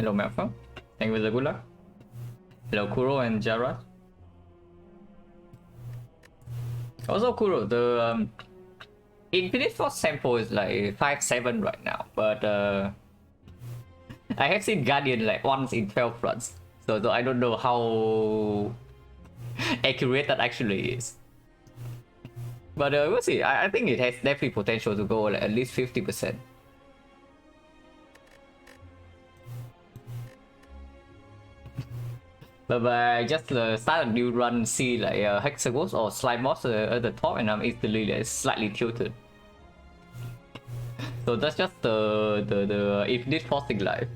Hello Malcolm. Thank you for the good luck. Hello Kuro and Jarrah. Also Kuro, the Infinite Force sample is like 5.7 right now, but I have seen Guardian like once in 12 runs, so I don't know how accurate that actually is. But we'll see. I think it has definitely potential to go like at least 50%. But I just start a new run, see like Hexagons or Slime Boss at the top, and I'm instantly like, slightly tilted. So that's just the Infinite Forcing life.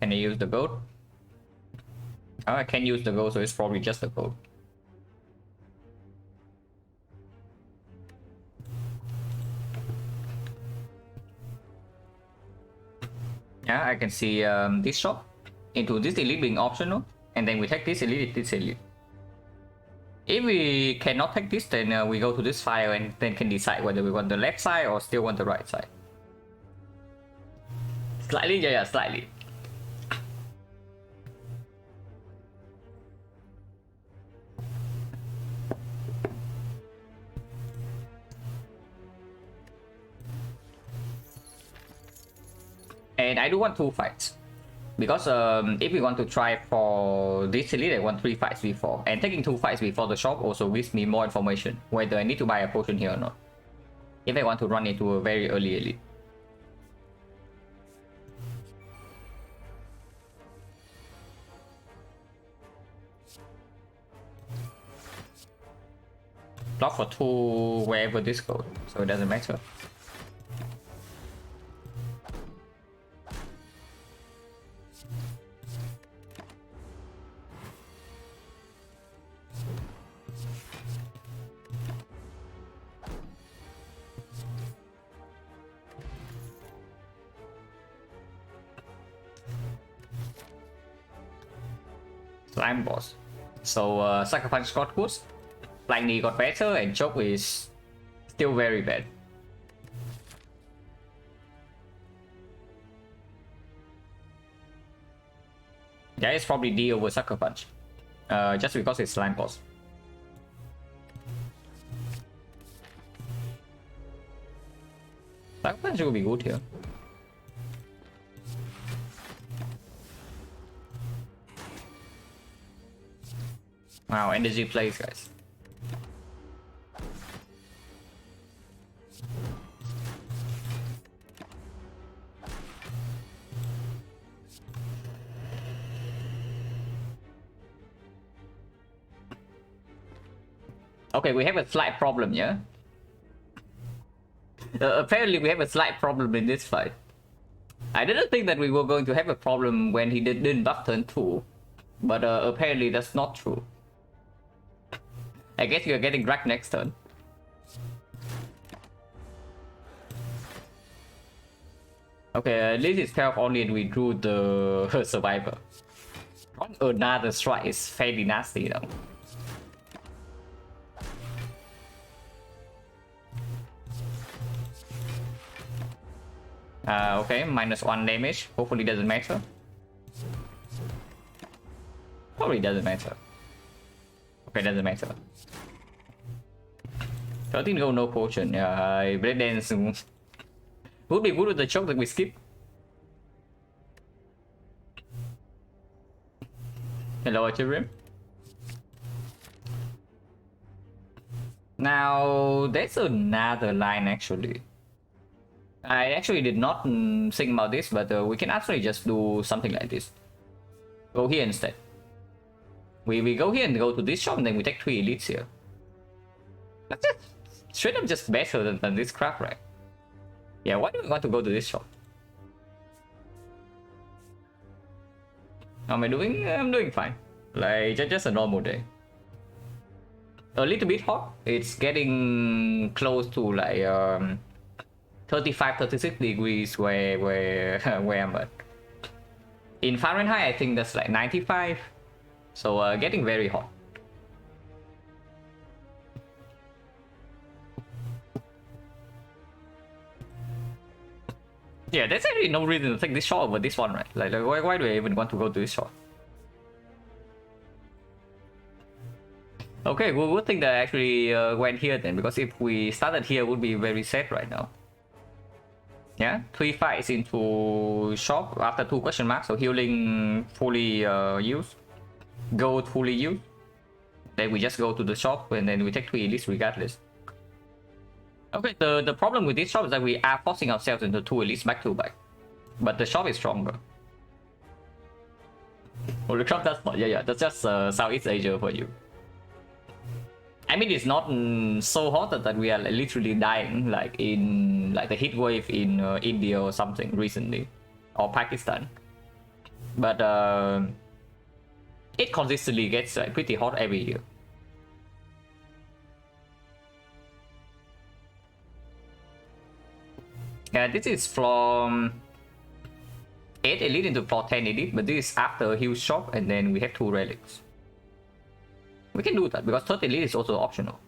Can I use the gold? Oh, I can use the gold, so it's probably just the gold. Yeah, I can see this shop into this elite being optional, and then we take this elite, this elite. If we cannot take this, then we go to this file and then can decide whether we want the left side or still want the right side. Slightly, yeah, slightly. And I do want 2 fights. Because if we want to try for this elite, I want 3 fights before. And taking 2 fights before the shop also gives me more information whether I need to buy a potion here or not. If I want to run into a very early elite. Block for 2 wherever this goes, so it doesn't matter. Slime boss. So Sucker Punch got good, Flying Knee got better, and Choke is still very bad. Yeah, it's probably D over Sucker Punch. Just because it's Slime boss. Sucker Punch will be good here. Wow, energy plays, guys. Okay, we have a slight problem, yeah? Apparently we have a slight problem in this fight. I didn't think that we were going to have a problem when he didn't buff turn 2. But apparently that's not true. I guess you're getting dragged next turn. Okay, at least it's health only and we drew the survivor. Another strike is fairly nasty though. Okay, -1 damage. Hopefully doesn't matter. Probably doesn't matter. Okay, doesn't matter. 13 go, no potion. Yeah, Breakdance would be good with the choke that we skip. Hello, Archerium. Now, there's another line actually. I actually did not think about this, but we can actually just do something like this. Go here instead. We go here and go to this shop, and then we take 3 elites here. That's just straight up just better than this crap, right? Yeah, why do we want to go to this shop? How am I doing? I'm doing fine. Like, just a normal day. A little bit hot. It's getting close to like 35-36 degrees where I'm at. In Fahrenheit, I think that's like 95. So getting very hot. Yeah, there's actually no reason to take this shot over this one, right? Like why do I even want to go to this shot? Okay, well, good thing that I actually went here then, because if we started here, would be very sad right now. Yeah, 3 fights into shop after 2 question marks, so healing fully used, gold fully used. Then we just go to the shop and then we take 3 elites regardless. Okay, the problem with this shop is that we are forcing ourselves into 2 elites back to back, but the shop is stronger. Oh, the shop that's not, yeah, that's just Southeast Asia for you. I mean, it's not so hot that we are literally dying like in the heat wave in India or something recently, or Pakistan. But it consistently gets pretty hot every year. Yeah, this is from 8 elite into floor 10 elite, but this is after a huge shop and then we have 2 relics. We can do that because 3rd elite is also optional.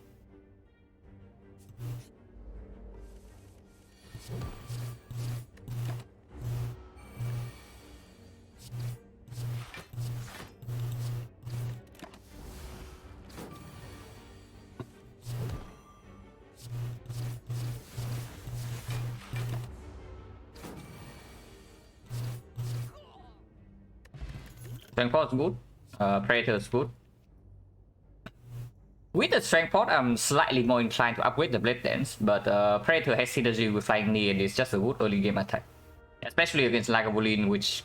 Strength pot is good. Predator is good. With the Strength pot, I'm slightly more inclined to upgrade the Blade Dance, but Predator has synergy with Flying Knee and it's just a good early game attack. Especially against Lagavulin, which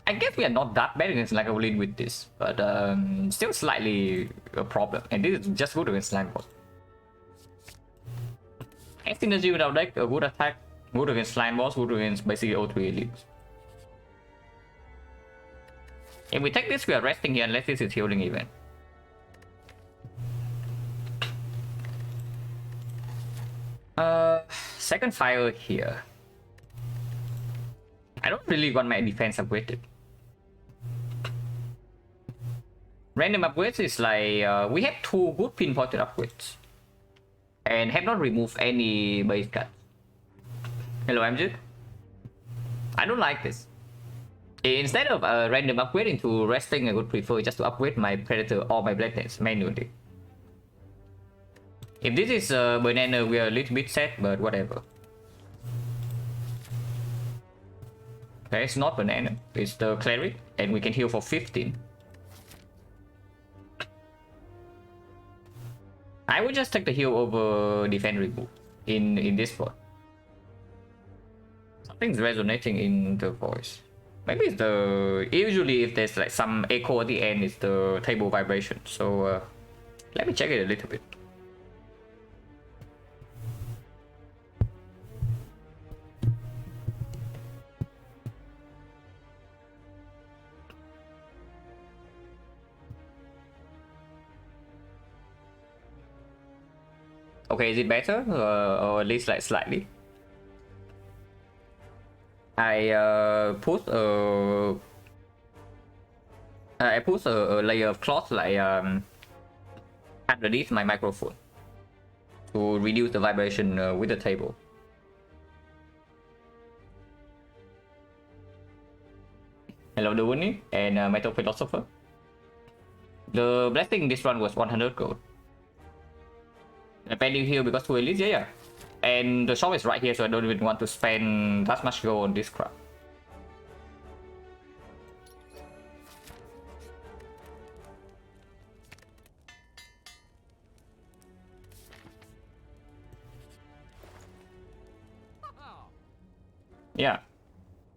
I guess we are not that bad against Lagavulin with this, but still slightly a problem. And this is just good against Slime Boss. Has synergy with our deck, a good attack, good against Slime Boss, good against basically all 3 elites. If we take this, we are resting here unless this is healing event. Second fire here. I don't really want my defense upgraded. Random upgrades is like we have 2 good pinpointed upgrades and have not removed any base cards. Hello, MJ. I don't like this. Instead of a random upgrade into resting, I would prefer just to upgrade my Predator or my Blade Dance manually. If this is a banana, we are a little bit sad, but whatever. Okay, it's not banana, it's the cleric, and we can heal for 15. I would just take the heal over defend remove in this spot. Something's resonating in the voice. Maybe it's the... Usually if there's like some echo at the end, it's the table vibration. So let me check it a little bit. Okay, is it better? Or at least like slightly? I put a layer of cloth like underneath my microphone to reduce the vibration with the table. Hello, Dewani and Metal Philosopher. The blessing this run was 100 gold. Pending heal because 2 elites, yeah. And the shop is right here, so I don't even want to spend that much gold on this crap. Yeah.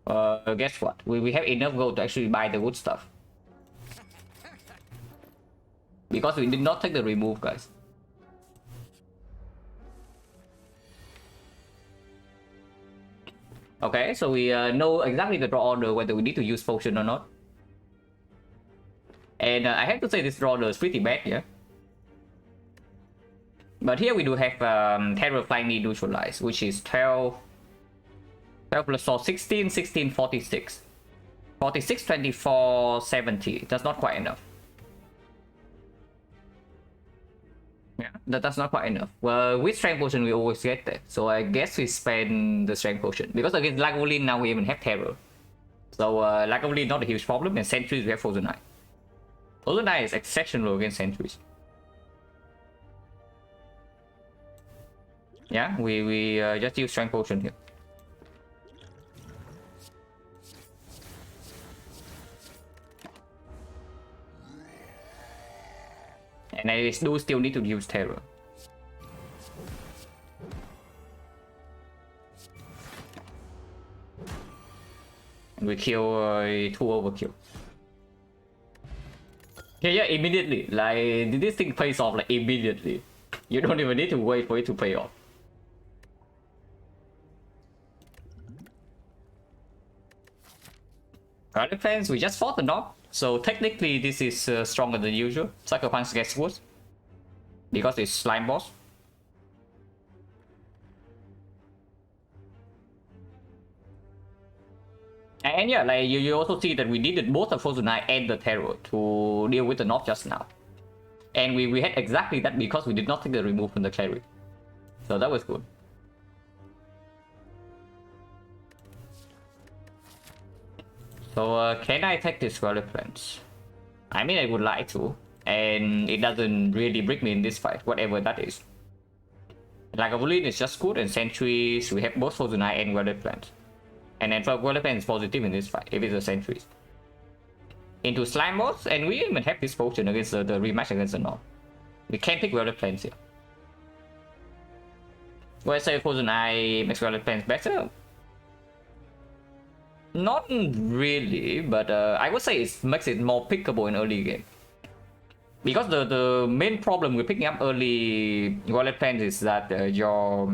Guess what? We have enough gold to actually buy the good stuff. Because we did not take the remove, guys. Okay, so we know exactly the draw order, whether we need to use potion or not. And I have to say this draw order is pretty bad here. But here we do have Terror Flying Knee neutralized, which is 12 plus 4, 16, 16, 46. 46, 24, 70. That's not quite enough. Yeah, that's not quite enough. Well, with strength potion we always get that, so I guess we spend the strength potion because against Lagavulin now we even have terror. So Lagavulin not a huge problem, and sentries we have Frozen Eye. Frozen Eye is exceptional against sentries. Yeah, we just use strength potion here. And I do still need to use terror. And we kill 2 overkill. Yeah, immediately. Like, this thing pays off like immediately. You don't even need to wait for it to pay off. Other plans, we just fought the knob. So technically this is stronger than usual. Sucker Punch gets worse. Because it's slime boss. And yeah, like you also see that we needed both the Frozen Eye and the Terror to deal with the knob just now. And we had exactly that because we did not take the remove from the Cleric. So that was good. So can I take this Scarlet Plants? I mean, I would like to. And it doesn't really break me in this fight, whatever that is. Lagavulin is just good, and Sentries, we have both Frozen Eye and Scarlet Plants. And then Scarlet Plants is positive in this fight, if it's a Sentries. Into Slime Boss, and we even have this potion against the rematch against the North. We can pick Scarlet Plants here. Would I say Frozen Eye makes Scarlet Plants better? Not really, but I would say it makes it more pickable in early game. Because the main problem with picking up early Scarlet Plants is that your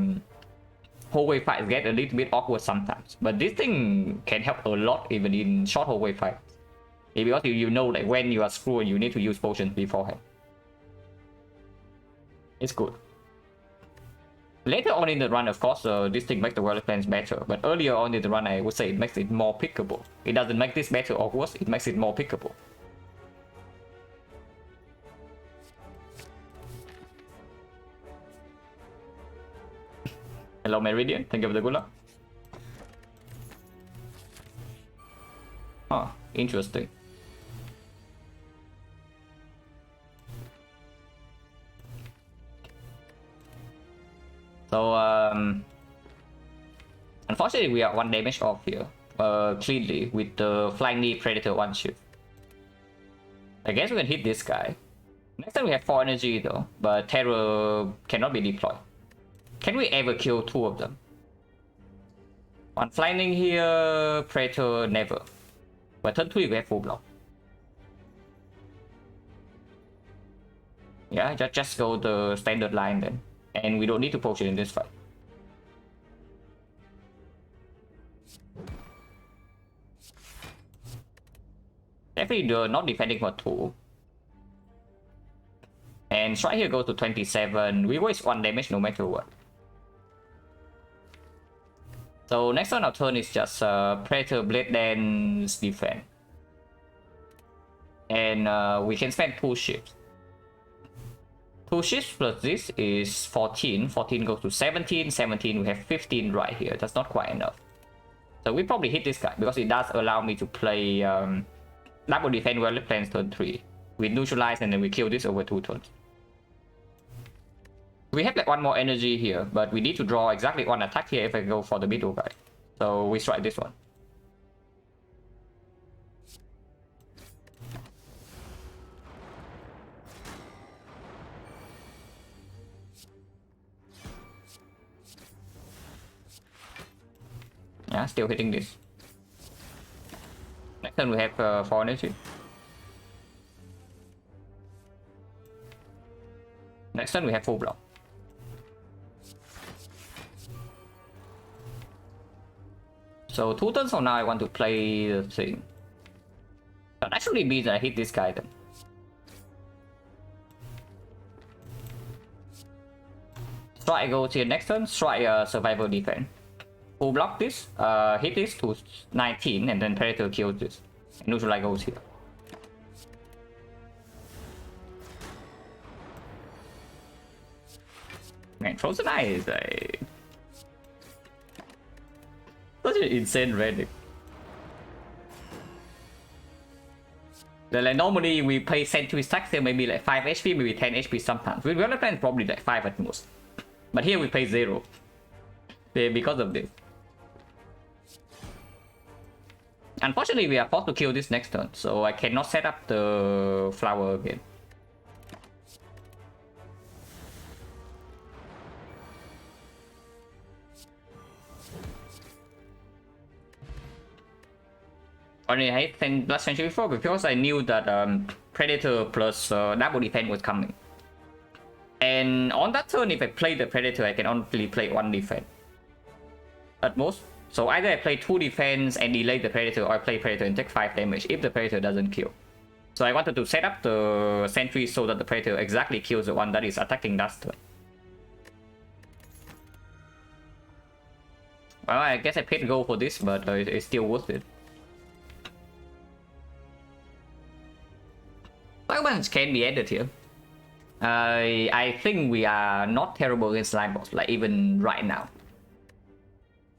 hallway fights get a little bit awkward sometimes. But this thing can help a lot even in short hallway fights. Because you know like when you are screwed, you need to use potions beforehand. It's good. Later on in the run, of course, this thing makes the Scarlet Plants better. But earlier on in the run, I would say it makes it more pickable. It doesn't make this better or worse, it makes it more pickable. Hello Meridian, thank you for the good luck. Huh, interesting. So unfortunately we are 1 damage off here, cleanly, with the Flying Knee Predator 1 shift. I guess we can hit this guy. Next time we have 4 energy though, but Terror cannot be deployed. Can we ever kill 2 of them? One Flying Knee here, Predator never. But turn 3 we have full block. Yeah, just go the standard line then. And we don't need to potion in this fight. Definitely not defending for 2. And Strike here goes to 27. We waste 1 damage no matter what. So next on our turn is just Predator Blade Dance defense. And we can spend 2 shifts. 2 shifts plus this is 14. 14 goes to 17. 17, we have 15 right here. That's not quite enough. So we probably hit this guy because it does allow me to play double defense Scarlet Plants turn 3. We neutralize and then we kill this over 2 turns. We have like 1 more energy here, but we need to draw exactly 1 attack here if I go for the middle guy. So we strike this one. Yeah, still hitting this. Next turn we have 4 energy. Next turn we have full block. So 2 turns from now I want to play the thing. That actually means I hit this guy then. Strike goes here next turn, strike survival defense. Full block this, hit this to 19 and then Predator kills this. Neutralize goes here. Man, Frozen Eye is such an insane relic. Like normally we play Sentry stacks here maybe like 5 HP, maybe 10 HP sometimes. With Violet Plan probably like 5 at most. But here we play 0. Because of this. Unfortunately we are forced to kill this next turn, so I cannot set up the flower again. Only I hate Blast Century before because I knew that Predator plus double defense was coming. And on that turn, if I play the Predator, I can only play 1 defense. At most. So either I play 2 defense and delay the Predator, or I play Predator and take 5 damage if the Predator doesn't kill. So I wanted to set up the Sentry so that the Predator exactly kills the one that is attacking that turn. Well, I guess I paid gold for this, but it's still worth it. Fragments can be added here. I think we are not terrible against slime boss, like even right now.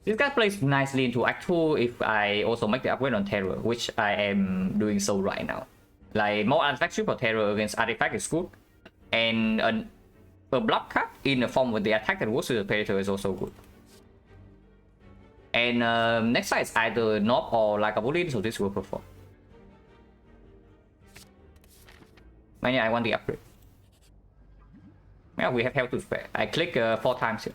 This guy plays nicely into Act 2 if I also make the upgrade on Terror, which I am doing so right now. Like more artifact strip for Terror against artifact is good, and a block card in the form with the attack that works with the Predator is also good. And next side is either Knob or like a Bullet, so this will perform. But yeah, I want the upgrade. Yeah, we have health to spare. I click 4 times here.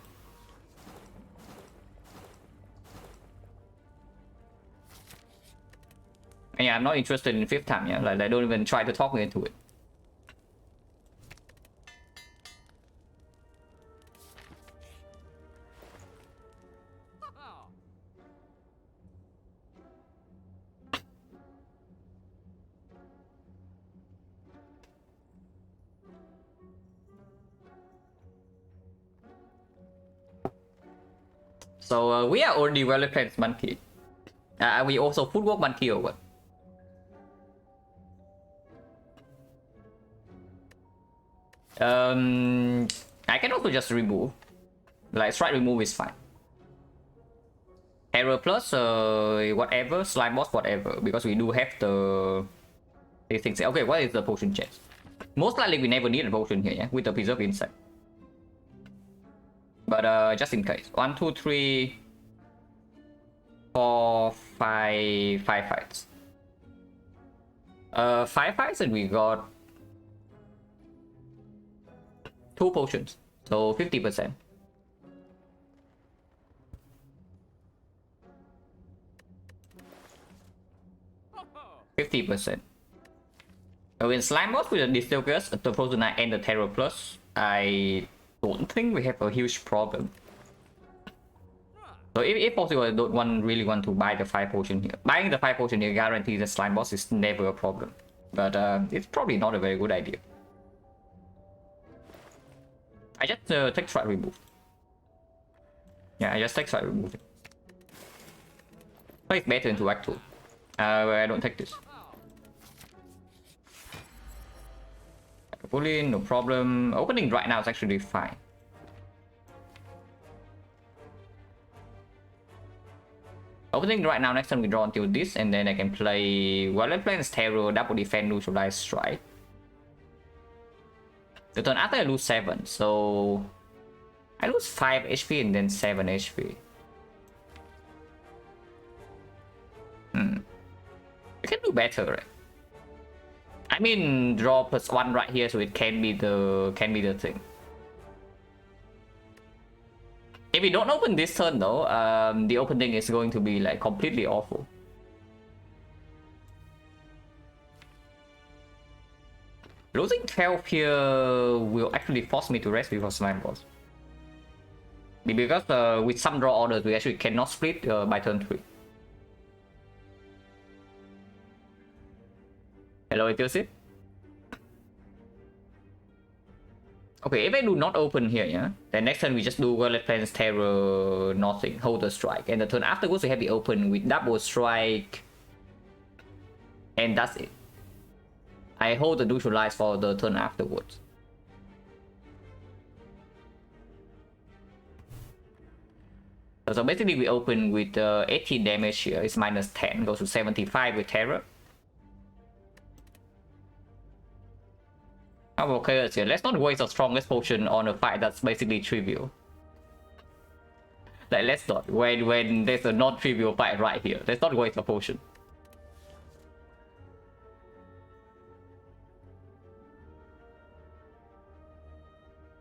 And yeah, I'm not interested in 5th time. Yeah, like I don't even try to talk me into it. So we are already well advanced monkey. We also footwork monkey or what? I can also just remove. Like strike remove is fine. Error plus whatever, slime boss whatever, because we do have these things. Okay, what is the potion chest? Most likely we never need a potion here, yeah, with the preserve inside. But just in case. 1, 2, 3, 4, 5 fights. 5 fights and we got 2 potions. So 50%. When slime boss with the Distill Curse, the Frozen Eye and the Terror Plus, I don't think we have a huge problem. So if possible, I don't really want to buy the 5 potion here. Buying the 5 potion here guarantees that slime boss is never a problem. But it's probably not a very good idea. I just take strike remove. Yeah, I just take strike remove. But it's better into Act 2. I don't take this. Pull in, no problem. Opening right now is actually fine. Opening right now, next time we draw until this, and then I can play Violet Plains, Terror, double defense, neutralize, strike. The turn after I lose 7, so I lose 5 HP and then 7 HP. We can do better, right? I mean, draw +1 right here, so it can be the thing. If we don't open this turn though, the opening is going to be like completely awful. Losing 12 here will actually force me to rest before slime boss. Because with some draw orders, we actually cannot split by turn 3. Hello, Etiosit. Okay, if I do not open here, yeah, then next turn we just do Violet Plains, Terror, nothing, hold the strike, and the turn afterwards we have the open with double strike, and that's it. I hold the neutralize for the turn afterwards. So basically we open with 18 damage here. It's minus 10, goes to 75 with terror. Okay, here. Let's not waste our strongest potion on a fight that's basically trivial. Like, let's not. When there's a non-trivial fight right here, let's not waste a potion.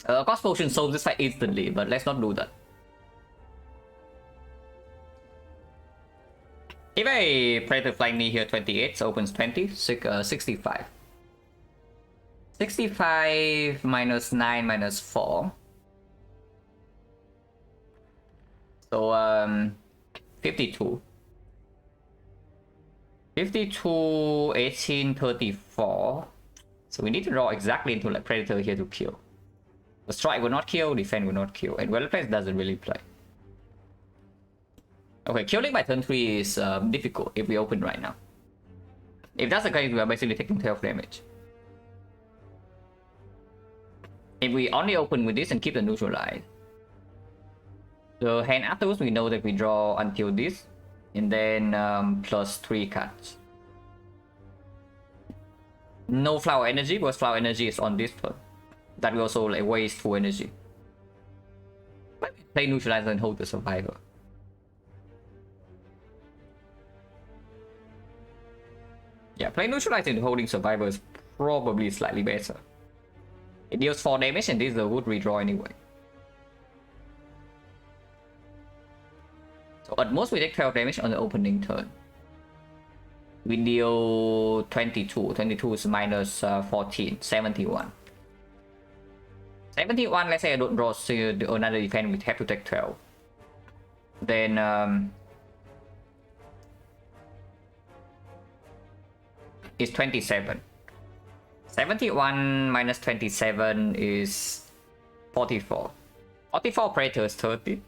Of course, potion solves this fight instantly, but let's not do that. If I Predator flying me here 28, so opens 20, 65. 65 minus 9 minus 4. So 52. 52, 18, 34. So we need to draw exactly into like Predator here to kill. The strike will not kill, defend will not kill, and well placed doesn't really play. Okay, killing by turn 3 is difficult if we open right now. If that's the case, we are basically taking 12 damage. If we only open with this and keep the neutralize, the hand afterwards we know that we draw until this, and then plus 3 cards. No flower energy, because flower energy is on this turn. That will also like waste full energy. Play neutralizer and hold the survivor. Yeah, play neutralizer and holding survivor is probably slightly better. It deals 4 damage and this is a good redraw anyway. So at most we take 12 damage on the opening turn. We deal 22. 22 is minus 14. 71. 71, let's say I don't draw another defense, we have to take 12. Then it's 27. 71 minus 27 is 44. 44 Predator is 30.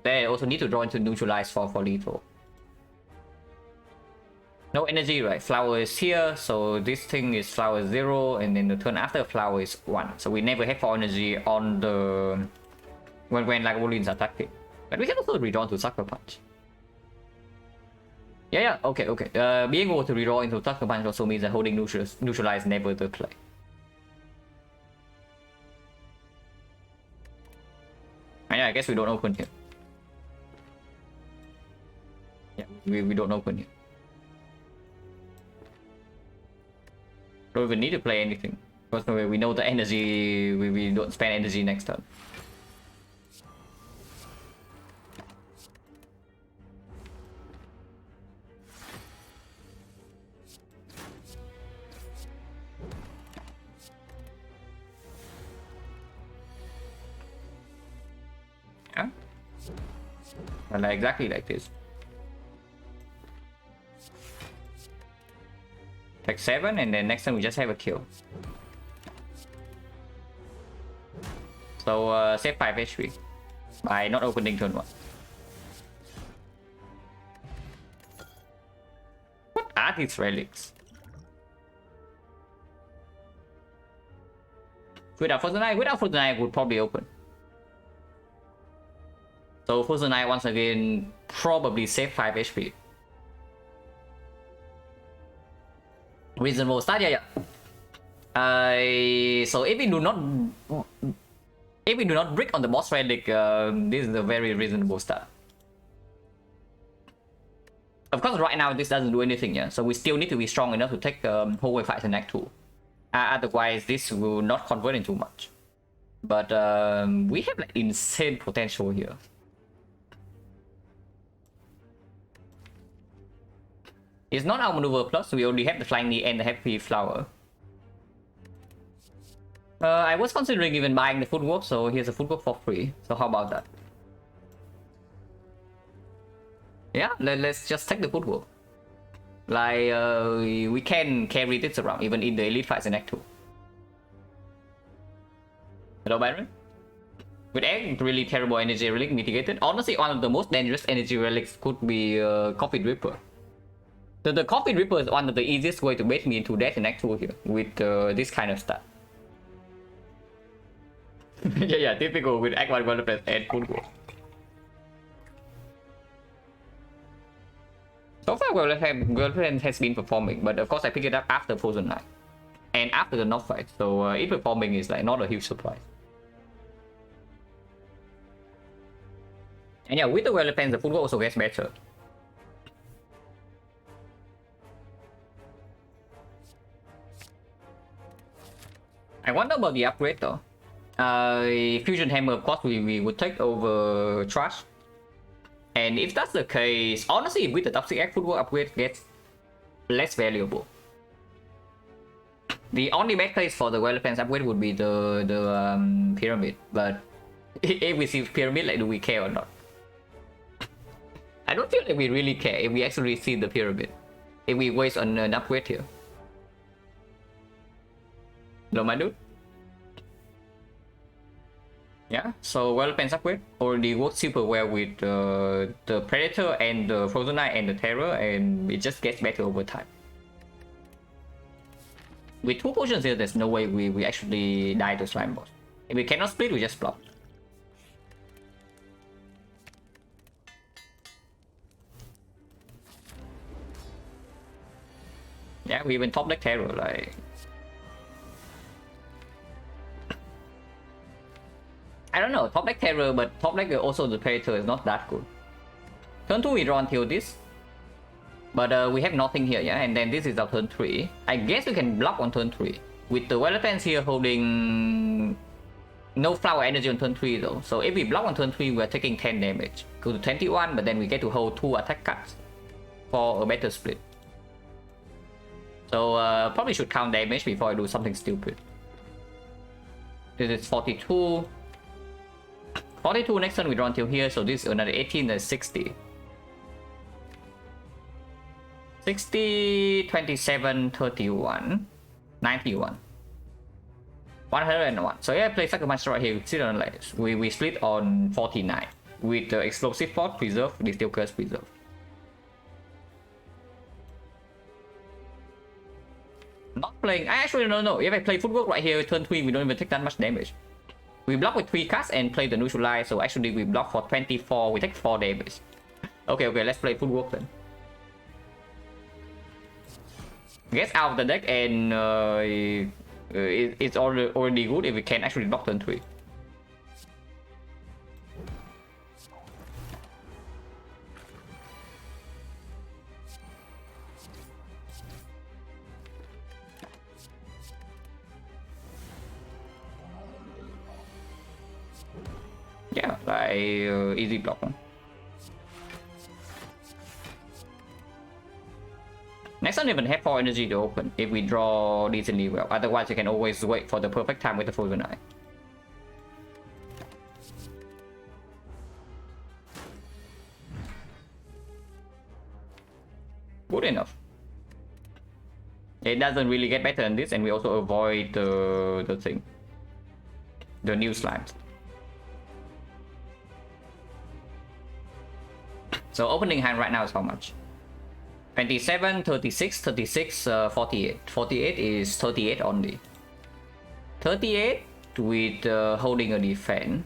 Then I also need to draw into neutralize for lethal. No energy, right? Flower is here, so this thing is flower 0, and then the turn after flower is 1. So we never have 4 energy on the when like Wolverines attacking. But we can also redraw to Sucker Punch. Yeah, okay. Being able to redraw into Sucker Punch also means that holding neutralize never the play. And yeah, I guess we don't open here. Yeah, we don't open here. Don't even need to play anything. Because we know the energy, we don't spend energy next turn. Yeah? Well, exactly like this. Take 7 and then next time we just have a kill. So save 5 HP by not opening turn 1. What are these relics? Without Frozen Eye I would probably open. So Frozen Eye once again probably save 5 HP. Reasonable start, yeah. So if we do not brick on the boss relic, this is a very reasonable start. Of course, right now this doesn't do anything, yeah. So we still need to be strong enough to take hallway fight in Act 2. Otherwise, this will not convert into much. But we have like insane potential here. It's not our maneuver plus, we only have the flying knee and the happy flower. I was considering even buying the footwork, so here's a footwork for free. So how about that? Yeah, let's just take the footwork. Like, we can carry this around, even in the elite fights in Act 2. Hello, Byron? With Egg, really terrible energy relic mitigated. Honestly, one of the most dangerous energy relics could be Coffin Ripper. The Coffin Ripper is one of the easiest way to bait me into death in Act 2 here, with this kind of stuff. Yeah, typical with Act 1 Girlfriend and Footwork. So far, Girlfriend has been performing, but of course I picked it up after Frozen Knight and after the knock fight, so it performing is like not a huge surprise. And yeah, with the Girlfriend, the Footwork also gets better. I wonder about the upgrade though. Fusion Hammer, of course, we would take over Trash. And if that's the case, honestly, with the Toxic Egg Footwork upgrade gets less valuable. The only bad case for the Relevance upgrade would be the Pyramid, but if we see Pyramid, like, do we care or not? I don't feel like we really care if we actually see the Pyramid. If we waste on an upgrade here. No, my dude? Yeah, so Relevance upgrade already works super well with the Predator and the Frozen Knight and the Terror, and it just gets better over time. With 2 potions here, there's no way we actually die to Slime Boss. If we cannot split, we just block. Yeah, we even top deck Terror, like... I don't know, top deck Terror, but top deck also the Predator is not that good. Turn 2 we draw until this. But we have nothing here, yeah, and then this is our turn 3. I guess we can block on turn 3. With the Relevance here holding no flower energy on turn 3 though. So if we block on turn 3, we're taking 10 damage. Go to 21, but then we get to hold 2 attack cards for a better split. So probably should count damage before I do something stupid. This is 42. 42 next turn we draw until here, so this is another 18, that's 60. 60, 27, 31, 91. 101. So yeah, I play Sucker Punch right here. Sit on like we split on 49 with the Explosive Force Preserve, the Steel Curse Preserve. Not playing. I actually don't know. If I play Footwork right here, turn 3, we don't even take that much damage. We block with 3 cards and play the Neutralize, so actually we block for 24, we take 4 damage. Okay, let's play Footwork then. Gets out of the deck and it's already good if we can actually block turn 3. Yeah, like easy block. Next one even have 4 energy to open if we draw decently well. Otherwise, you can always wait for the perfect time with the Frozen Eye. Good enough. It doesn't really get better than this, and we also avoid the thing, the new slimes. So opening hand right now is how much? 27, 36, 36, 48. 48 is 38 only. 38 with holding a defense.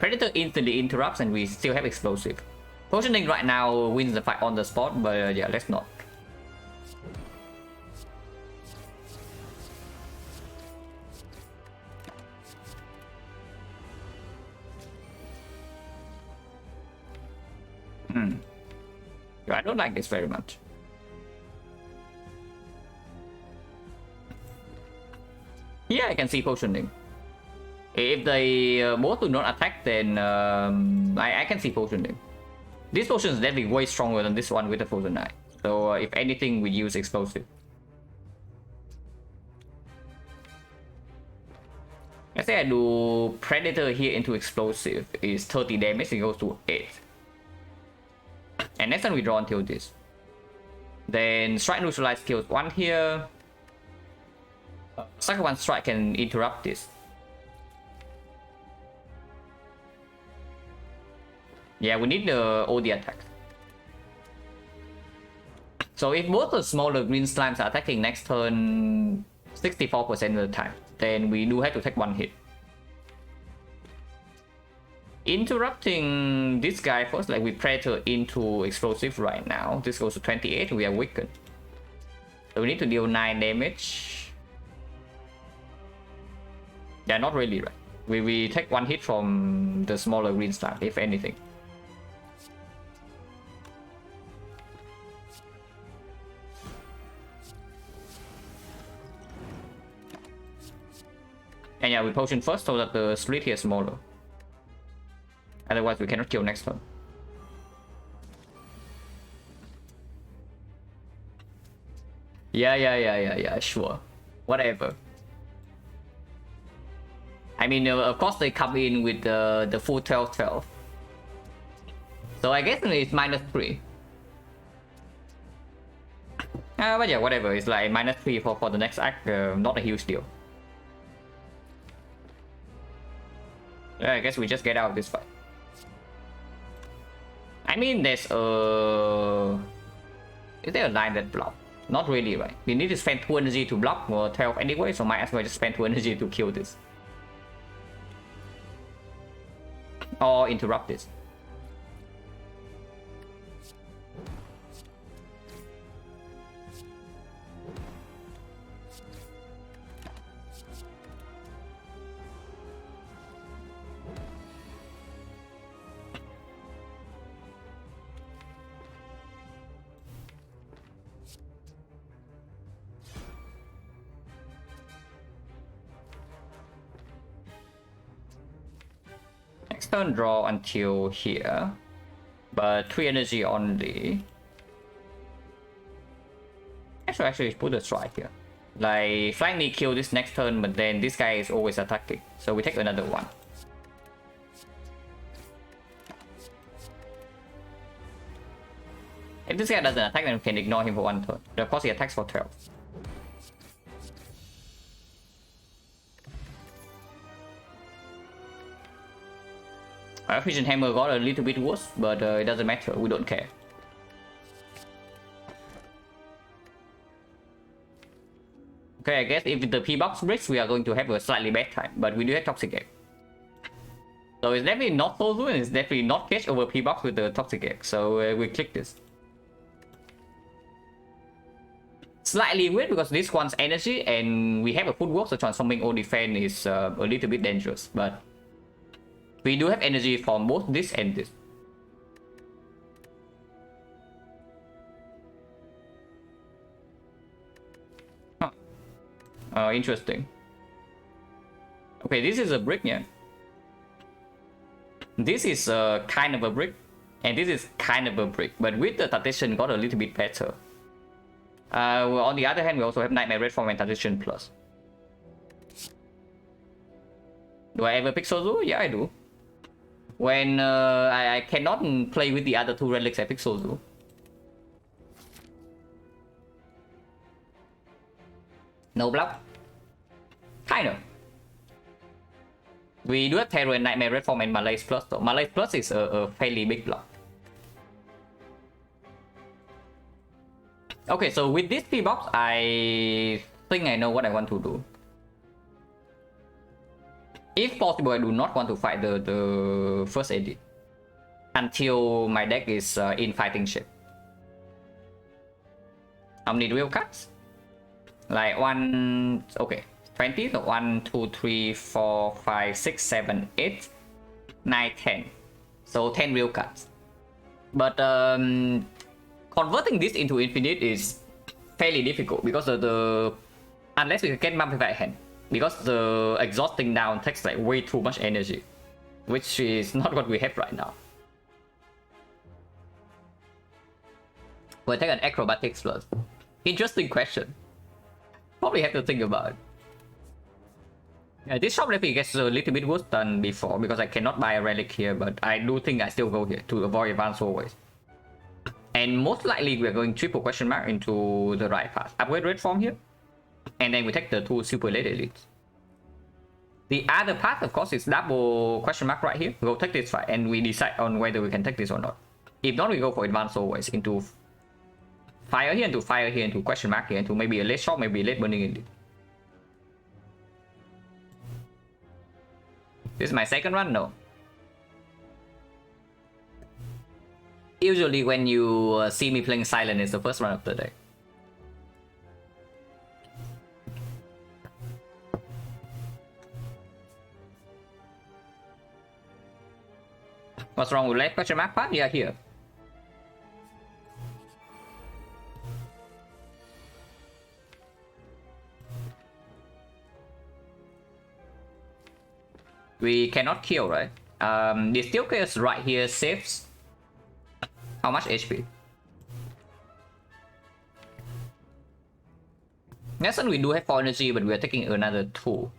Predator instantly interrupts and we still have explosive. Potioning right now wins the fight on the spot, but yeah, let's not. I don't like this very much. Yeah, I can see potioning. If they both do not attack, then I can see potioning. This potion is definitely way stronger than this one with the Frozen Knight. So if anything, we use explosive. Let's say I do Predator here into explosive. Is 30 damage, it goes to 8. And next time we draw until this. Then Strike Neutralize kills 1 here. Second one Strike can interrupt this. Yeah, we need all the attacks. So if both the smaller green slimes are attacking next turn 64% of the time, then we do have to take 1 hit. interrupting this guy first, like we Predator into explosive right now. This goes to 28, we are weakened. So we need to deal 9 damage. Yeah, not really, right? We take 1 hit from the smaller green star, if anything. And yeah, we potion first so that the split here is smaller. Otherwise, we cannot kill next turn. Yeah, sure. Whatever. I mean, of course, they come in with the full 12-12. So I guess it's -3. But yeah, whatever. It's like -3 for the next act. Not a huge deal. Yeah, I guess we just get out of this fight. I mean, there's a... Is there a line that block? Not really, right? We need to spend 2 energy to block or 12 anyway, so might as well just spend 2 energy to kill this. Or interrupt this. Next turn draw until here, but 3 energy only. Actually put a strike here. Like flying kill this next turn, but then this guy is always attacking, so we take another one. If this guy doesn't attack, then we can ignore him for 1 turn. Of course, he attacks for 12. Our Fusion Hammer got a little bit worse, but it doesn't matter, we don't care. Okay, I guess if the P-Box breaks, we are going to have a slightly bad time, but we do have Toxic Egg. So it's definitely not Sozu, and it's definitely not catch over P-Box with the Toxic Egg, so we click this. Slightly weird because this one's energy, and we have a footwork, so transforming or defense is a little bit dangerous, but we do have energy from both this and this. Huh. Interesting. Okay, this is a brick, yeah. This is kind of a brick, and this is kind of a brick, but with the Tactician got a little bit better. Well, on the other hand, we also have Nightmare Red Form and Tactician Plus. Do I ever pick Sozu? Yeah, I do. When I cannot play with the other 2 relics, I pick Sozu. No block? Kinda. We do have Terror and Nightmare Red Form and Malaise Plus though. Malaise Plus is a fairly big block. Okay, so with this P-Box, I think I know what I want to do. If possible, I do not want to fight the first edit until my deck is in fighting shape. How many real cards? Like 1, okay, 20, so 1, 2, 3, 4, 5, 6, 7, 8, 9, 10. So 10 real cards. But converting this into infinite is fairly difficult because the unless we get Mummified Hand. Because the exhausting down takes like way too much energy, which is not what we have right now. We'll take an Acrobatics plus. Interesting question. Probably have to think about it. Yeah, this shop definitely gets a little bit worse than before because I cannot buy a relic here, but I do think I still go here to avoid advanced always. And most likely we're going triple question mark into the right path. Upgrade red form here. And then we take the 2 super late elites. The other path, of course, is double question mark right here. We'll take this fight and we decide on whether we can take this or not. If not, we go for advance always into fire here, into fire here, into question mark here, into maybe a late shot, maybe a late burning elite. This is my second run? No. Usually when you see me playing Silent, it's the first run of the day. What's wrong with left question mark part? Yeah, here. We cannot kill, right? The steel chaos right here saves how much HP? Next one we do have 4 energy, but we are taking another 2.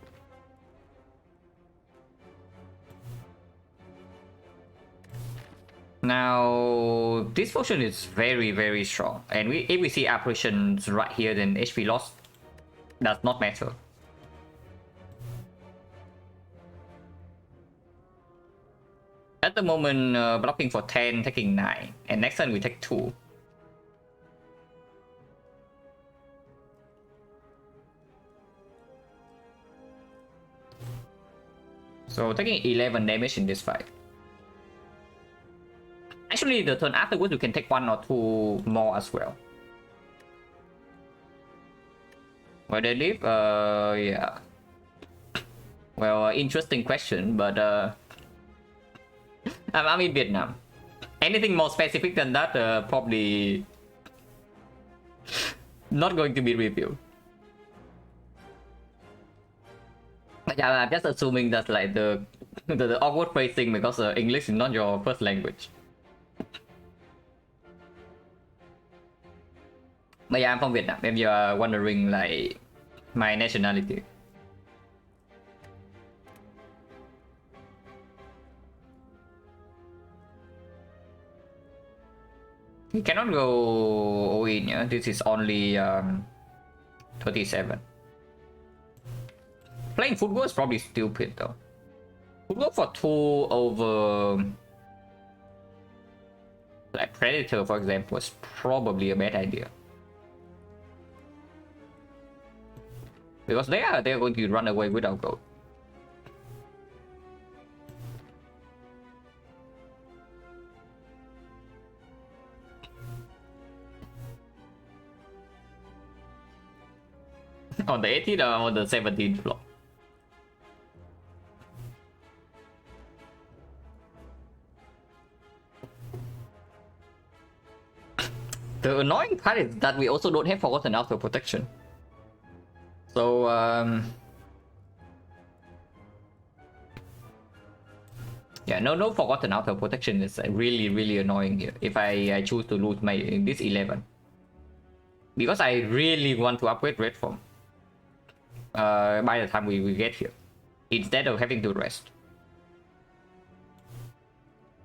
Now this potion is very strong, and if we see apparitions right here, then HP loss does not matter. At the moment, blocking for 10, taking 9, and next turn we take 2. So taking 11 damage in this fight. Actually, the turn afterwards, you can take 1 or 2 more as well. Where they live? Yeah. Well, interesting question, but I'm in Vietnam. Anything more specific than that, probably not going to be revealed. Yeah, I'm just assuming that's like the awkward phrasing because English is not your first language. But yeah, I'm from Vietnam, if you're wondering like my nationality. You cannot go all in, yeah? This is only 37. Playing football is probably stupid though. Football for 2 over like Predator, for example, is probably a bad idea. Because they're going to run away without gold. On the 18th or on the 17th floor. The annoying part is that we also don't have Forgotten Auto protection. So yeah, no Forgotten Auto protection is really annoying here. If I choose to lose my this 11, because I really want to upgrade red form by the time we get here, instead of having to rest.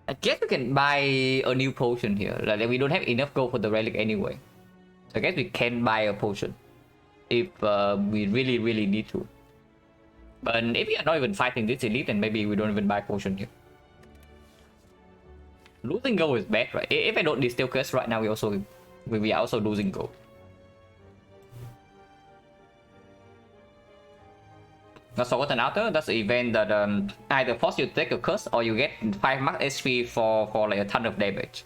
I guess we can buy a new potion here. Like we don't have enough gold for the relic anyway. So I guess we can buy a potion if we really need to. But if we are not even fighting this elite, then maybe we don't even buy potion here. Losing gold is bad, right? If I don't distill curse right now, we are also losing gold. That's Forgotten Outer. That's an event that either force you to take a curse or you get 5 max HP for like a ton of damage.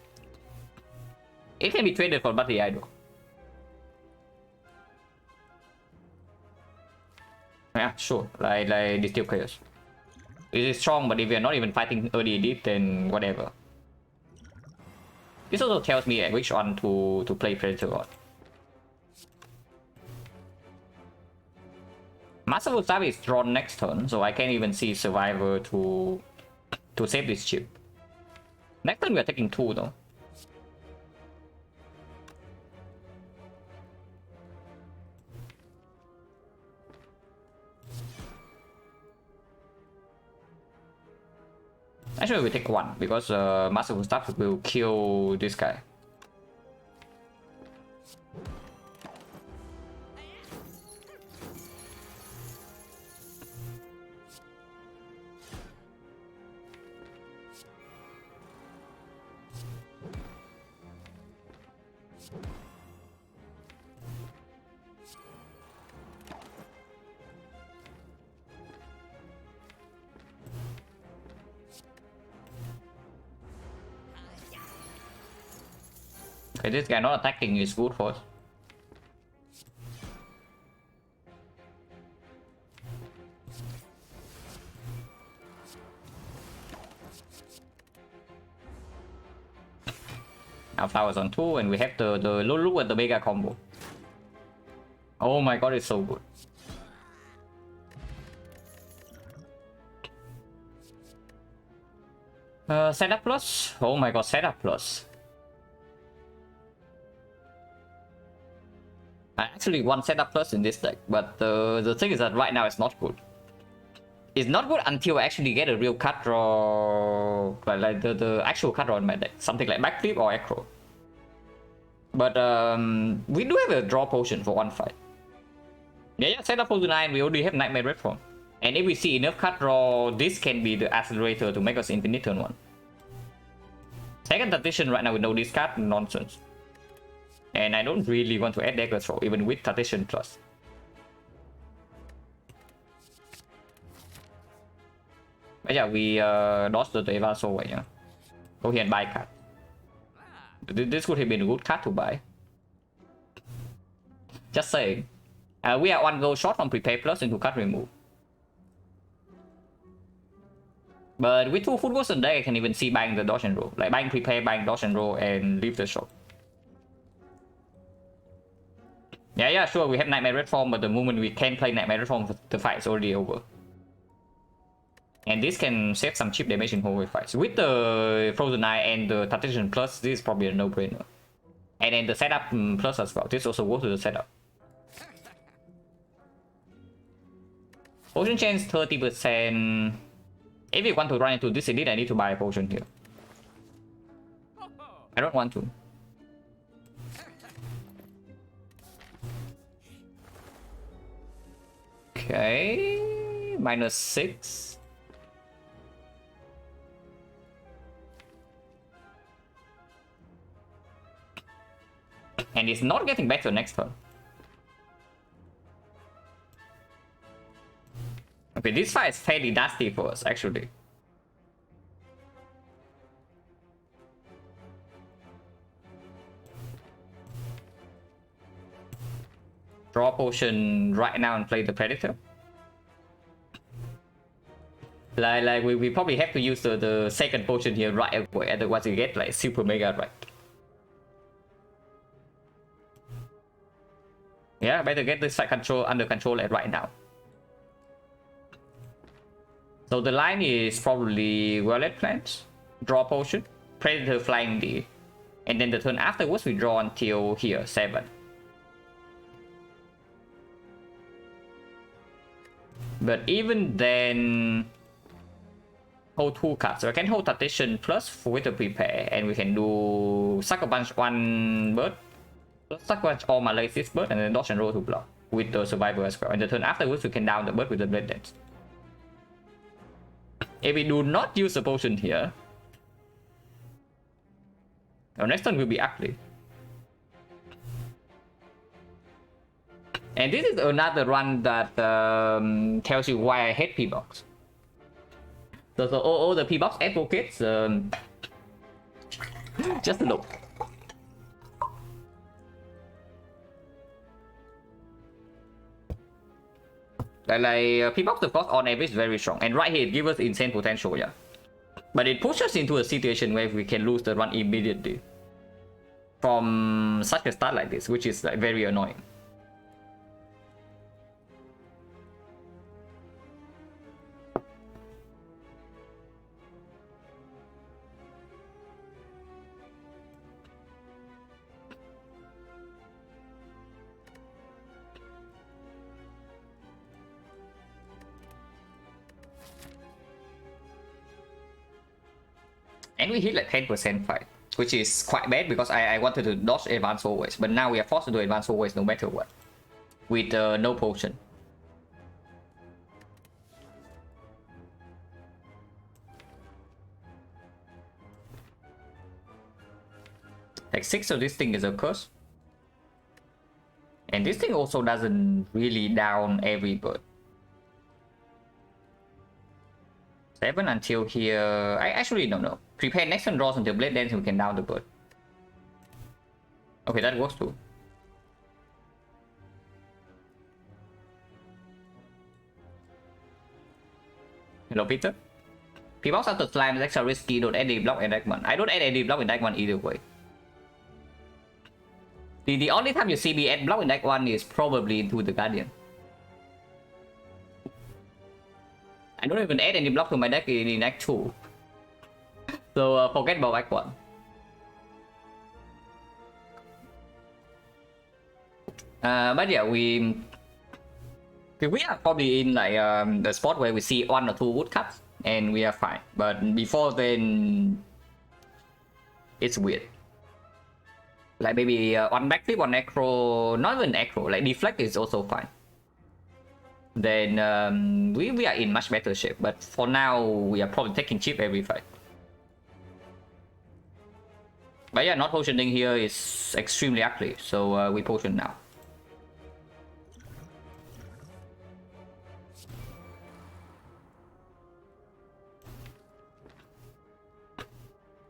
It can be traded for Battle Idol. Yeah, sure. Like Distill Chaos. It is strong, but if you're not even fighting early elite, then whatever. This also tells me which one to play Predator on. Masterful Staff is drawn next turn, so I can't even see Survivor to save this chip. Next turn we are taking 2 though. Actually we take 1 because Masterful Staff will kill this guy. But this guy not attacking is good for us. Now flowers on 2 and we have the look at the mega combo. Oh my god, it's so good. Setup plus? Oh my god, setup plus. I actually want setup plus in this deck, but the thing is that right now it's not good. It's not good until I actually get a real cut draw, like the actual cut draw in my deck. Something like backflip or acro. But we do have a draw potion for one fight. Yeah, set up for 9, we already have Nightmare Red Form. And if we see enough cut draw, this can be the accelerator to make us infinite turn 1. Second Tactician right now with no discard, nonsense. And I don't really want to add Dagger Throw, even with Tactician plus. But yeah, we dodged the Evas away, yeah. Go here and buy card. This would have been a good card to buy. Just saying. We are 1 gold short from Prepare Plus into card remove. But with 2 full goals in deck, I can even see buying the dodge and roll. Like buying Prepare, buying dodge and roll, and leave the shop. Yeah, sure, we have Nightmare Red Form, but the moment we can play Nightmare Red Form, the fight is already over. And this can save some cheap damage in whole fights. With the Frozen Eye and the Tactician Plus, this is probably a no-brainer. And then the setup plus as well. This also goes to the setup. Potion chance 30%. If you want to run into this elite, I need to buy a potion here. I don't want to. Okay, -6. And it's not getting better next turn. Okay, this fight is fairly nasty for us, actually. Draw potion right now and play the Predator. Like we probably have to use the second potion here right away, otherwise you get like super mega right. Yeah, better get this fight under control like right now. So the line is probably Violet Plants, draw potion, Predator Flying D, and then the turn afterwards we draw until here 7. But even then, hold 2 cards. So I can hold Tactician plus with the Prepare, and we can do Sucker Punch 1 bird, Sucker Punch all my latest bird, and then dodge and roll to block with the Survivor as well. And the turn afterwards we can down the bird with the Blade Dance. If we do not use the potion here, our next turn will be ugly. And this is another run that tells you why I hate P-Box. So all the P-Box advocates, just look. Like P-Box of course on average is very strong, and right here it gives us insane potential, yeah. But it pushes us into a situation where we can lose the run immediately from such a start like this, which is like very annoying. And we hit like 10% fight, which is quite bad because I wanted to dodge advance always, but now we are forced to do advance always no matter what, with no potion. Like 6 of this thing is a curse. And this thing also doesn't really down every bird. 7 until here. I actually don't know. Prepare next turn draws until Blade Dance, we can down the bird. Okay, that works too. Hello, Peter. P-box after slime is extra risky. Don't add any block in deck 1. I don't add any block in deck 1 either way. The only time you see me add block in deck 1 is probably into the Guardian. I don't even add any block to my deck in deck 2. So forget about deck 1. But yeah, we are probably in like the spot where we see 1 or 2 woodcuts and we are fine. But before then, it's weird. Like maybe one backflip, one acro, not even acro, like deflect is also fine. Then we are in much better shape. But for now, we are probably taking chip every fight. But yeah, not potioning here is extremely ugly, so we potion now.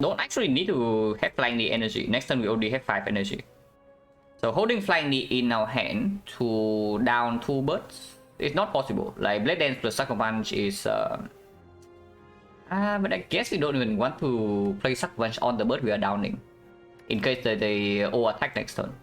Don't actually need to have Flying Knee energy. Next turn we only have 5 energy. So holding Flying Knee in our hand to down 2 birds is not possible. Like Blade Dance plus Sucker Punch is... but I guess we don't even want to play Sucker Punch on the bird we are downing. In case they attack next turn.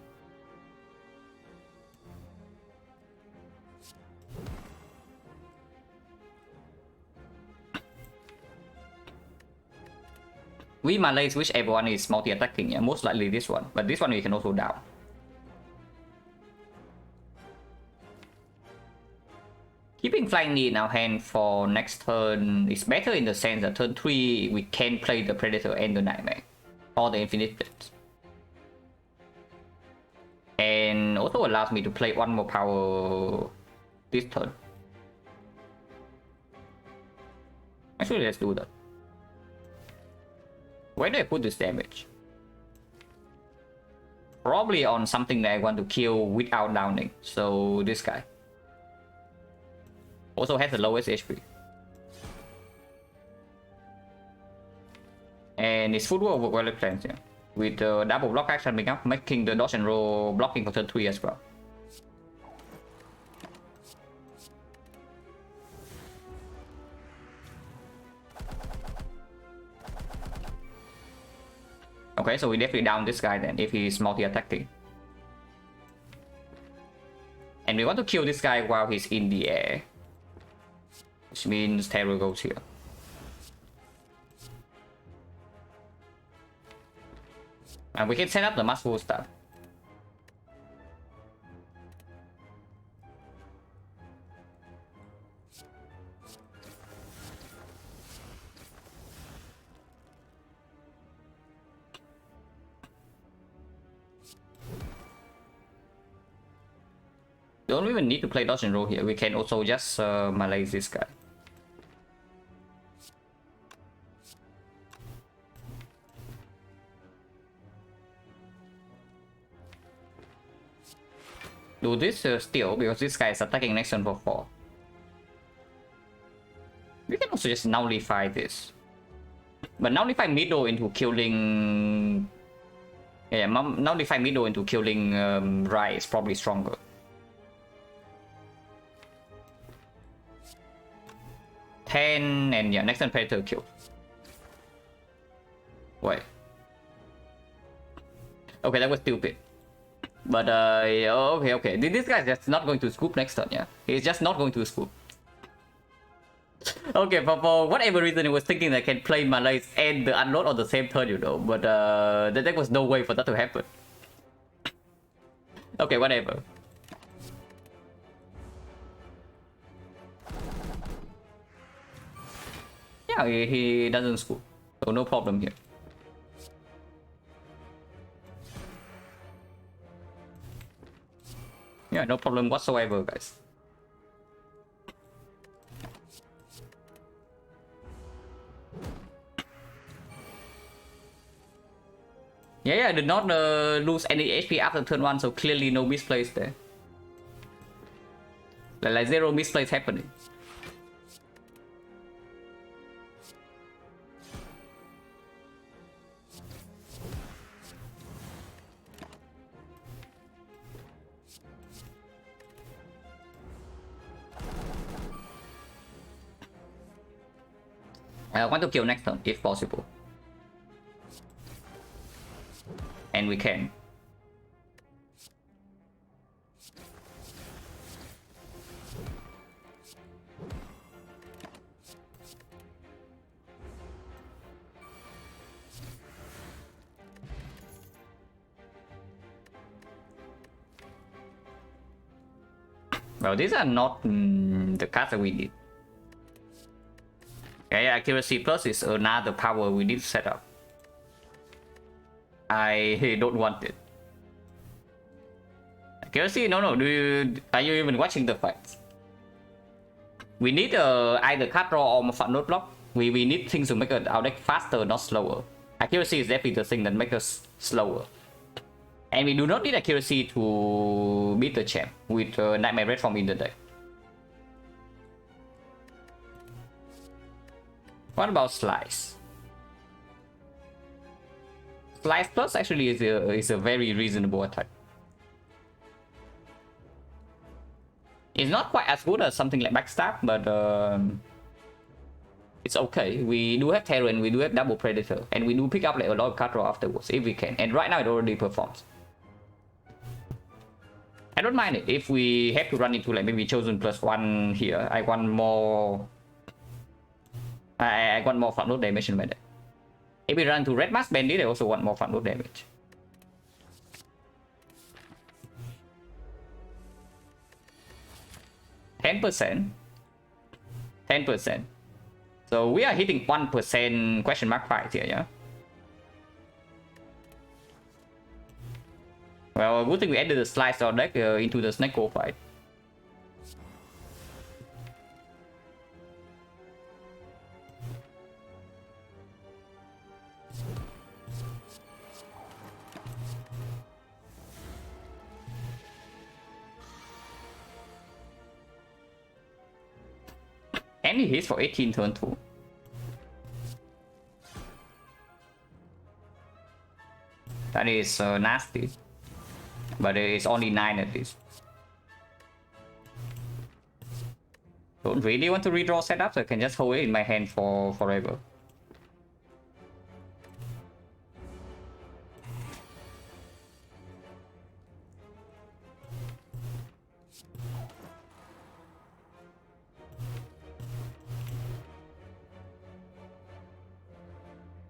We Malays whichever one is multi-attacking, yeah, most likely this one. But this one we can also down. Keeping Flying Knee in our hand for next turn is better in the sense that turn 3 we can play the Predator and the Nightmare. Or the Infinite Blitz. And also allows me to play 1 more power this turn. Actually, let's do that. Where do I put this damage? Probably on something that I want to kill without downing. So this guy. Also has the lowest HP. And it's footwork over well plans, yeah. With double block action coming up, making the dodge and roll blocking for turn 3 as well. Okay, so we definitely down this guy then, if he's multi-attacking. And we want to kill this guy while he's in the air. Which means Terror goes here. And we can set up the muscle stuff. Don't even need to play dodge and roll here. We can also just malaise this guy. Do this still because this guy is attacking next turn for 4. We can also just nullify this. But nullify middle into killing... Yeah, nullify middle into killing Rai is probably stronger. And yeah, next turn Predator kill. Wait. Okay, that was stupid. But yeah, okay. This guy's just not going to scoop next turn, yeah? He's just not going to scoop. Okay, for whatever reason, I was thinking that I can play Malays and the unload on the same turn, you know. But there was no way for that to happen. Okay, whatever. Yeah, he doesn't scoop. So no problem here. Yeah, no problem whatsoever, guys. Yeah, I did not lose any HP after turn 1, so clearly no misplays there. Like 0 misplays happening. I want to kill next turn if possible. And we can. Well, these are not the cards that we need. Okay, accuracy plus is another power we need to set up. I don't want it. Accuracy? No. Are you even watching the fights? We need either card draw or footnote block. We need things to make our deck faster, not slower. Accuracy is definitely the thing that makes us slower. And we do not need accuracy to beat the champ with Nightmare Red Form in the deck. What about Slice? Slice Plus actually is a very reasonable attack. It's not quite as good as something like Backstab, but it's okay. We do have Terror and we do have Double Predator, and we do pick up like a lot of card draw afterwards if we can. And right now it already performs. I don't mind it if we have to run into like maybe Chosen +1 here. I want more. I want more front-load damage in my deck. If we run to Red Mask Bandit, I also want more front-load damage. %. So we are hitting 1% question mark fight here, yeah? Well, good thing we added the Slice our deck into the Snake Core fight. And he hits for 18 turn 2. That is nasty. But it's only 9 at least. Don't really want to redraw setup, so I can just hold it in my hand for forever.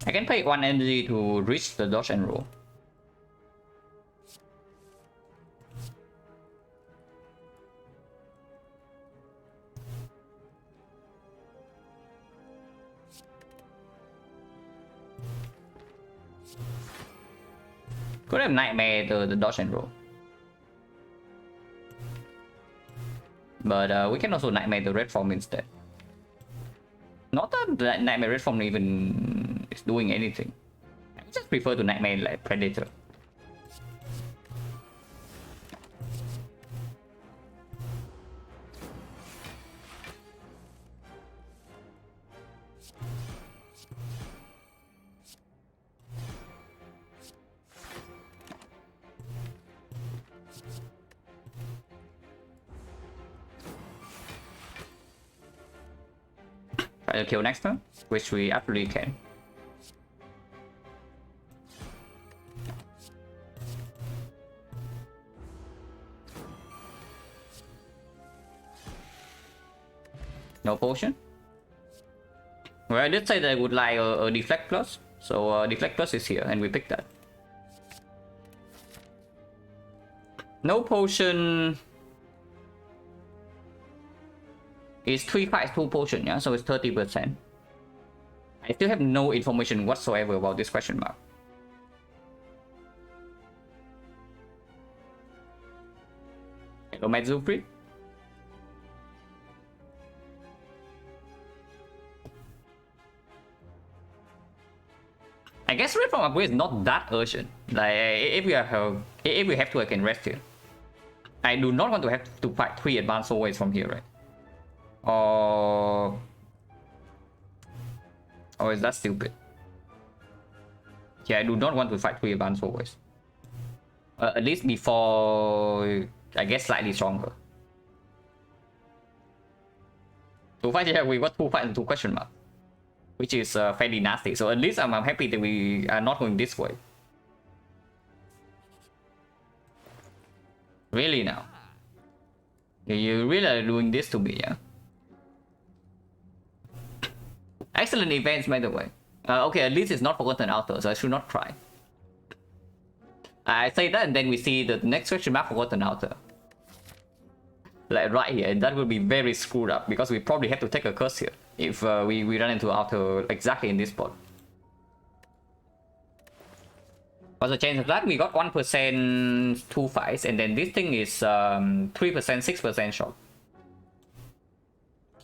I can pay 1 energy to reach the dodge and roll. Could have Nightmare the dodge and roll. But we can also Nightmare the red form instead. Not that Nightmare red form even is doing anything. I just prefer to Nightmare like Predator. Try to kill next turn, which we absolutely can. No potion. Well, I did say that I would like a deflect plus, so deflect plus is here, and we picked that. No potion. It's 3 fights, 2 potion, yeah, so it's 30%. I still have no information whatsoever about this question mark. Hello, Matt Zufrid. I guess red from upgrade is not that urgent. Like if we have to, I can rest here. I do not want to have to fight 3 advanced always from here, right? Or is that stupid? Yeah, I do not want to fight 3 advanced always. At least before I get slightly stronger. 2 fights, yeah, we got 2 fights and 2 question mark. which is fairly nasty. So at least I'm happy that we are not going this way. Really now? You really are doing this to me, yeah? Excellent events, by the way. Okay, at least it's not Forgotten Outer, so I should not cry. I say that and then we see the next question mark Forgotten Outer. Like right here, and that will be very screwed up because we probably have to take a curse here if we run into Outer exactly in this spot. What's the chance of that? We got 1% 2 fights, and then this thing is 3%, 6% shot.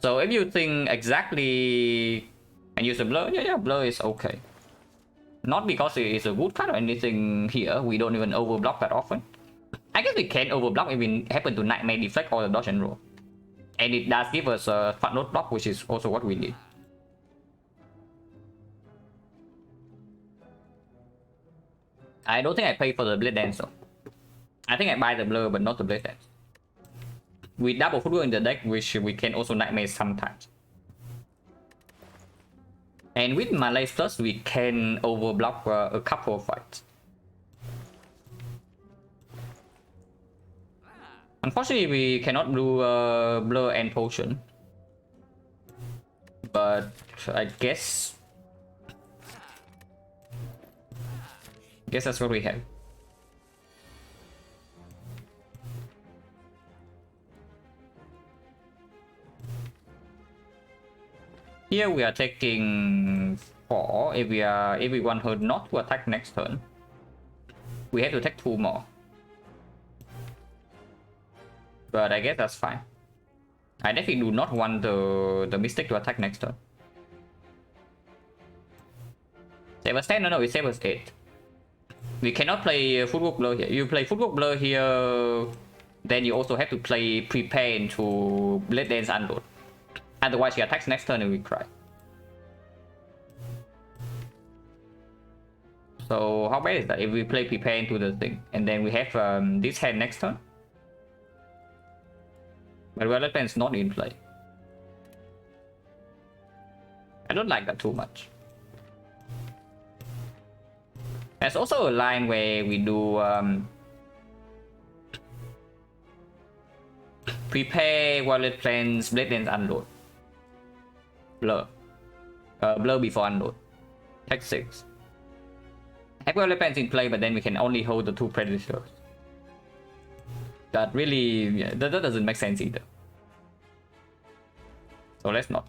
So if you think exactly and use a blur, yeah, blur is okay. Not because it is a good card or anything here. We don't even overblock that often. I guess we can overblock if we happen to Nightmare Deflect or the dodge and roll. And it does give us a fat note block, which is also what we need. I don't think I pay for the Blade Dance though. I think I buy the blur but not the Blade Dance. We double footwork in the deck, which we can also Nightmare sometimes. And with Malaise Plus, we can overblock a couple of fights. Unfortunately, we cannot do Blur and Potion. But I guess that's what we have. Here we are taking 4. If we want her not to attack next turn, we have to take 2 more. But I guess that's fine. I definitely do not want the Mystic to attack next turn. Save us 10? No, it saves us 8. We cannot play Footwork Blur here. You play Footwork Blur here, then you also have to play Prepare into Blade Dance Unload. Otherwise, she attacks next turn and we cry. So how bad is that if we play Prepare into the thing and then we have this hand next turn? But Violet Pen is not in play. I don't like that too much. There's also a line where we do Prepare, Violet Plains, Blade Dance Unload. Blur. Blur before unload. Take 6. Have Violet Plains in play, but then we can only hold the 2 Predators. That really, yeah, that doesn't make sense either. So let's not.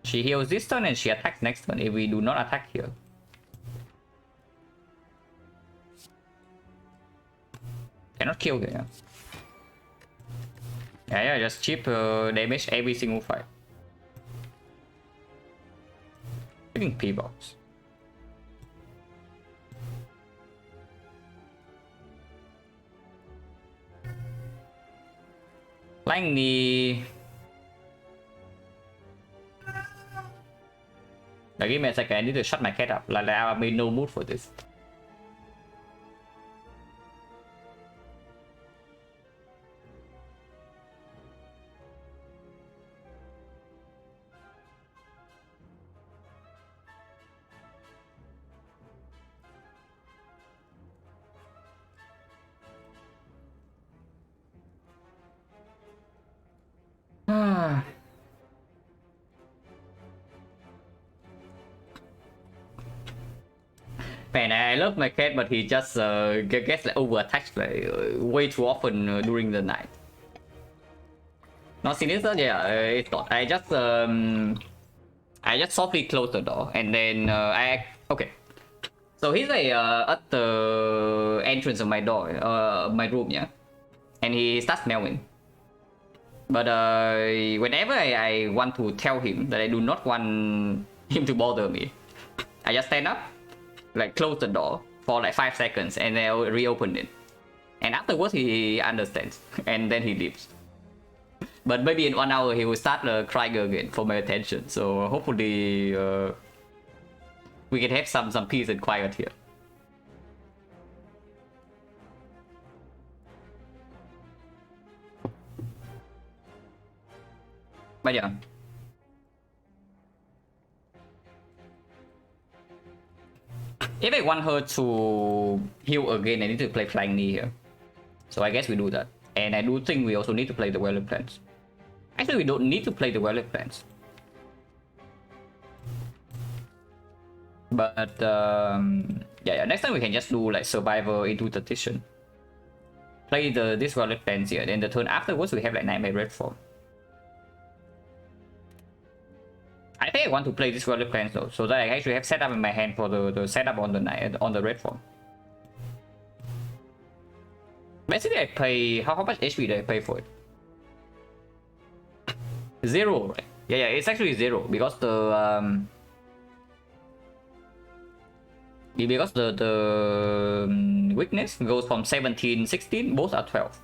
She heals this turn and she attacks next turn if we do not attack here. Cannot kill here. Yeah, just cheap damage every single fight. Taking P-Box. Flying knee. Now give me a second, I need to shut my cat up. Like I'm in no mood for this. Man, I love my cat, but he just gets like over-attached like, way too often during the night. Not sinister, yeah, it's not. I just softly close the door and then okay. So he's like at the entrance of my door, my room, yeah, and he starts meowing. But whenever I want to tell him that I do not want him to bother me, I just stand up, like close the door for like 5 seconds, and then I'll reopen it. And afterwards he understands and then he leaves. But maybe in 1 hour he will start crying again for my attention. So hopefully we can have some peace and quiet here. But yeah. If I want her to heal again, I need to play Flying Knee here. So I guess we do that. And I do think we also need to play the Violet Plants. Actually, we don't need to play the Violet Plants. But yeah, next time we can just do like Survivor into Tactician. Play this Violet Plants here. Then the turn afterwards we have like Nightmare Red form. I think I want to play this Violet Plants though, so that I actually have setup in my hand for the setup on the red form. Basically, I pay how much HP do I pay for it? 0, right? Yeah, it's actually 0 because the weakness goes from 17, 16, both are 12.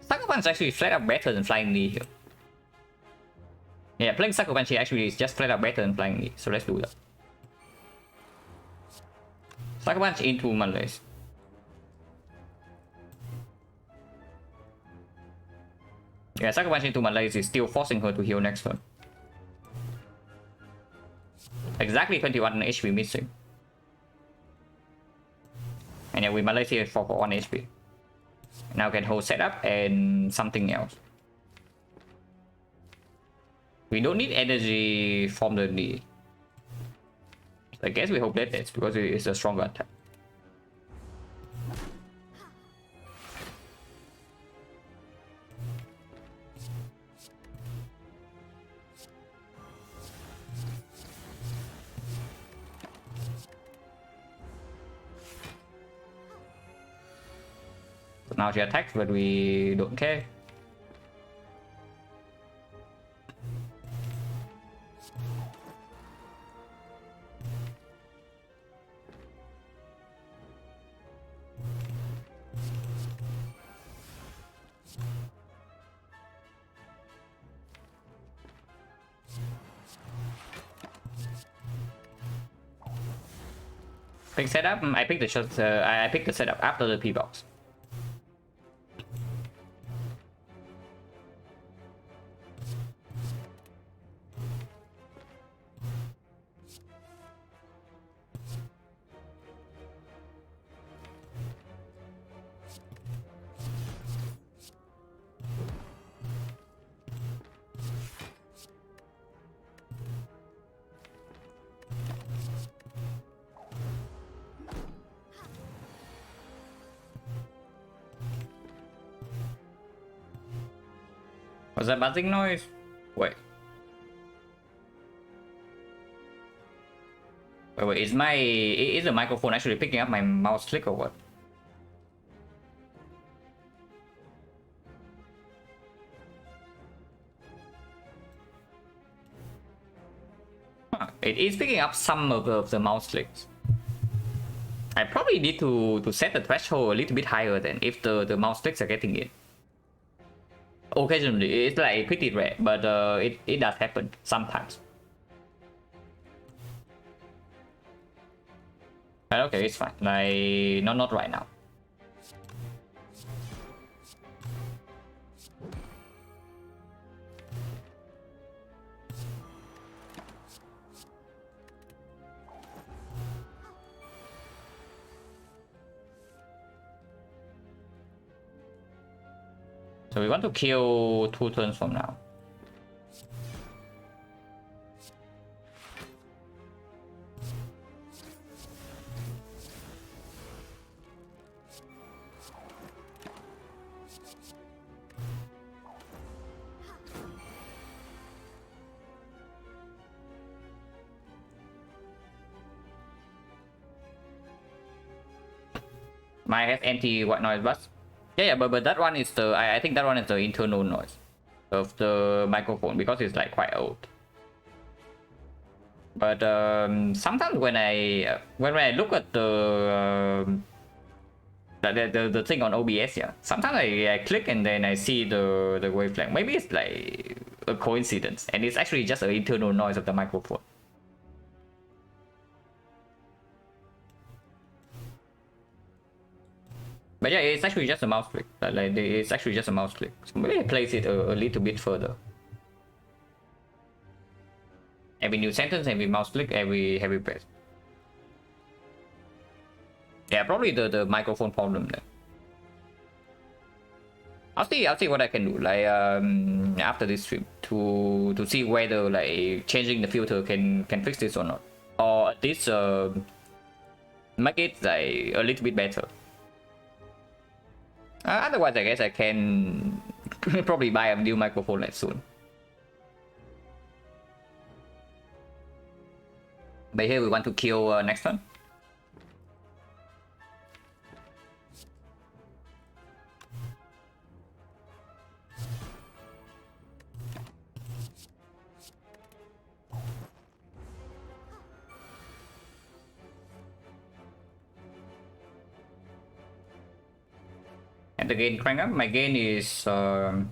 Sucker Punch is actually flat out better than Flying Knee here. Yeah, playing Sucker Punch here actually is just flat out better than Flying Knee, so let's do that. Sucker Punch into Malaise. Yeah, Sucker Punch into Malaise is still forcing her to heal next turn. Exactly 21 HP missing. And yeah, we Malaise here for 1 HP. Now can hold setup and something else. We don't need energy from the knee. I guess we hope that it's because it's a stronger attack. So now she attacks, but we don't care. Pick setup. I picked the shot. I picked the setup after the P box. Was that buzzing noise? Wait. Wait, is the microphone actually picking up my mouse click or what? Huh, it is picking up some of the mouse clicks. I probably need to set the threshold a little bit higher than if the mouse clicks are getting it. Occasionally, it's like pretty rare, but it does happen sometimes. But okay, it's fine. Like not right now. So we want to kill 2 turns from now. My has anti-white noise bus. Yeah, but that one is the I think that one is the internal noise of the microphone because it's like quite old. But sometimes when I look at the the thing on OBS, yeah. Sometimes I click and then I see the wavelength. Maybe it's like a coincidence, and it's actually just an internal noise of the microphone. But yeah, it's actually just a mouse click. Like it's actually just a mouse click. So maybe I place it a little bit further. Every new sentence, every mouse click, every heavy press. Yeah, probably the microphone problem there. I'll see what I can do, like after this stream, to see whether like changing the filter can fix this or not, or at least make it like a little bit better. Otherwise, I guess I can probably buy a new microphone like soon. But here we want to kill next turn. And the gain crank up. My gain is okay.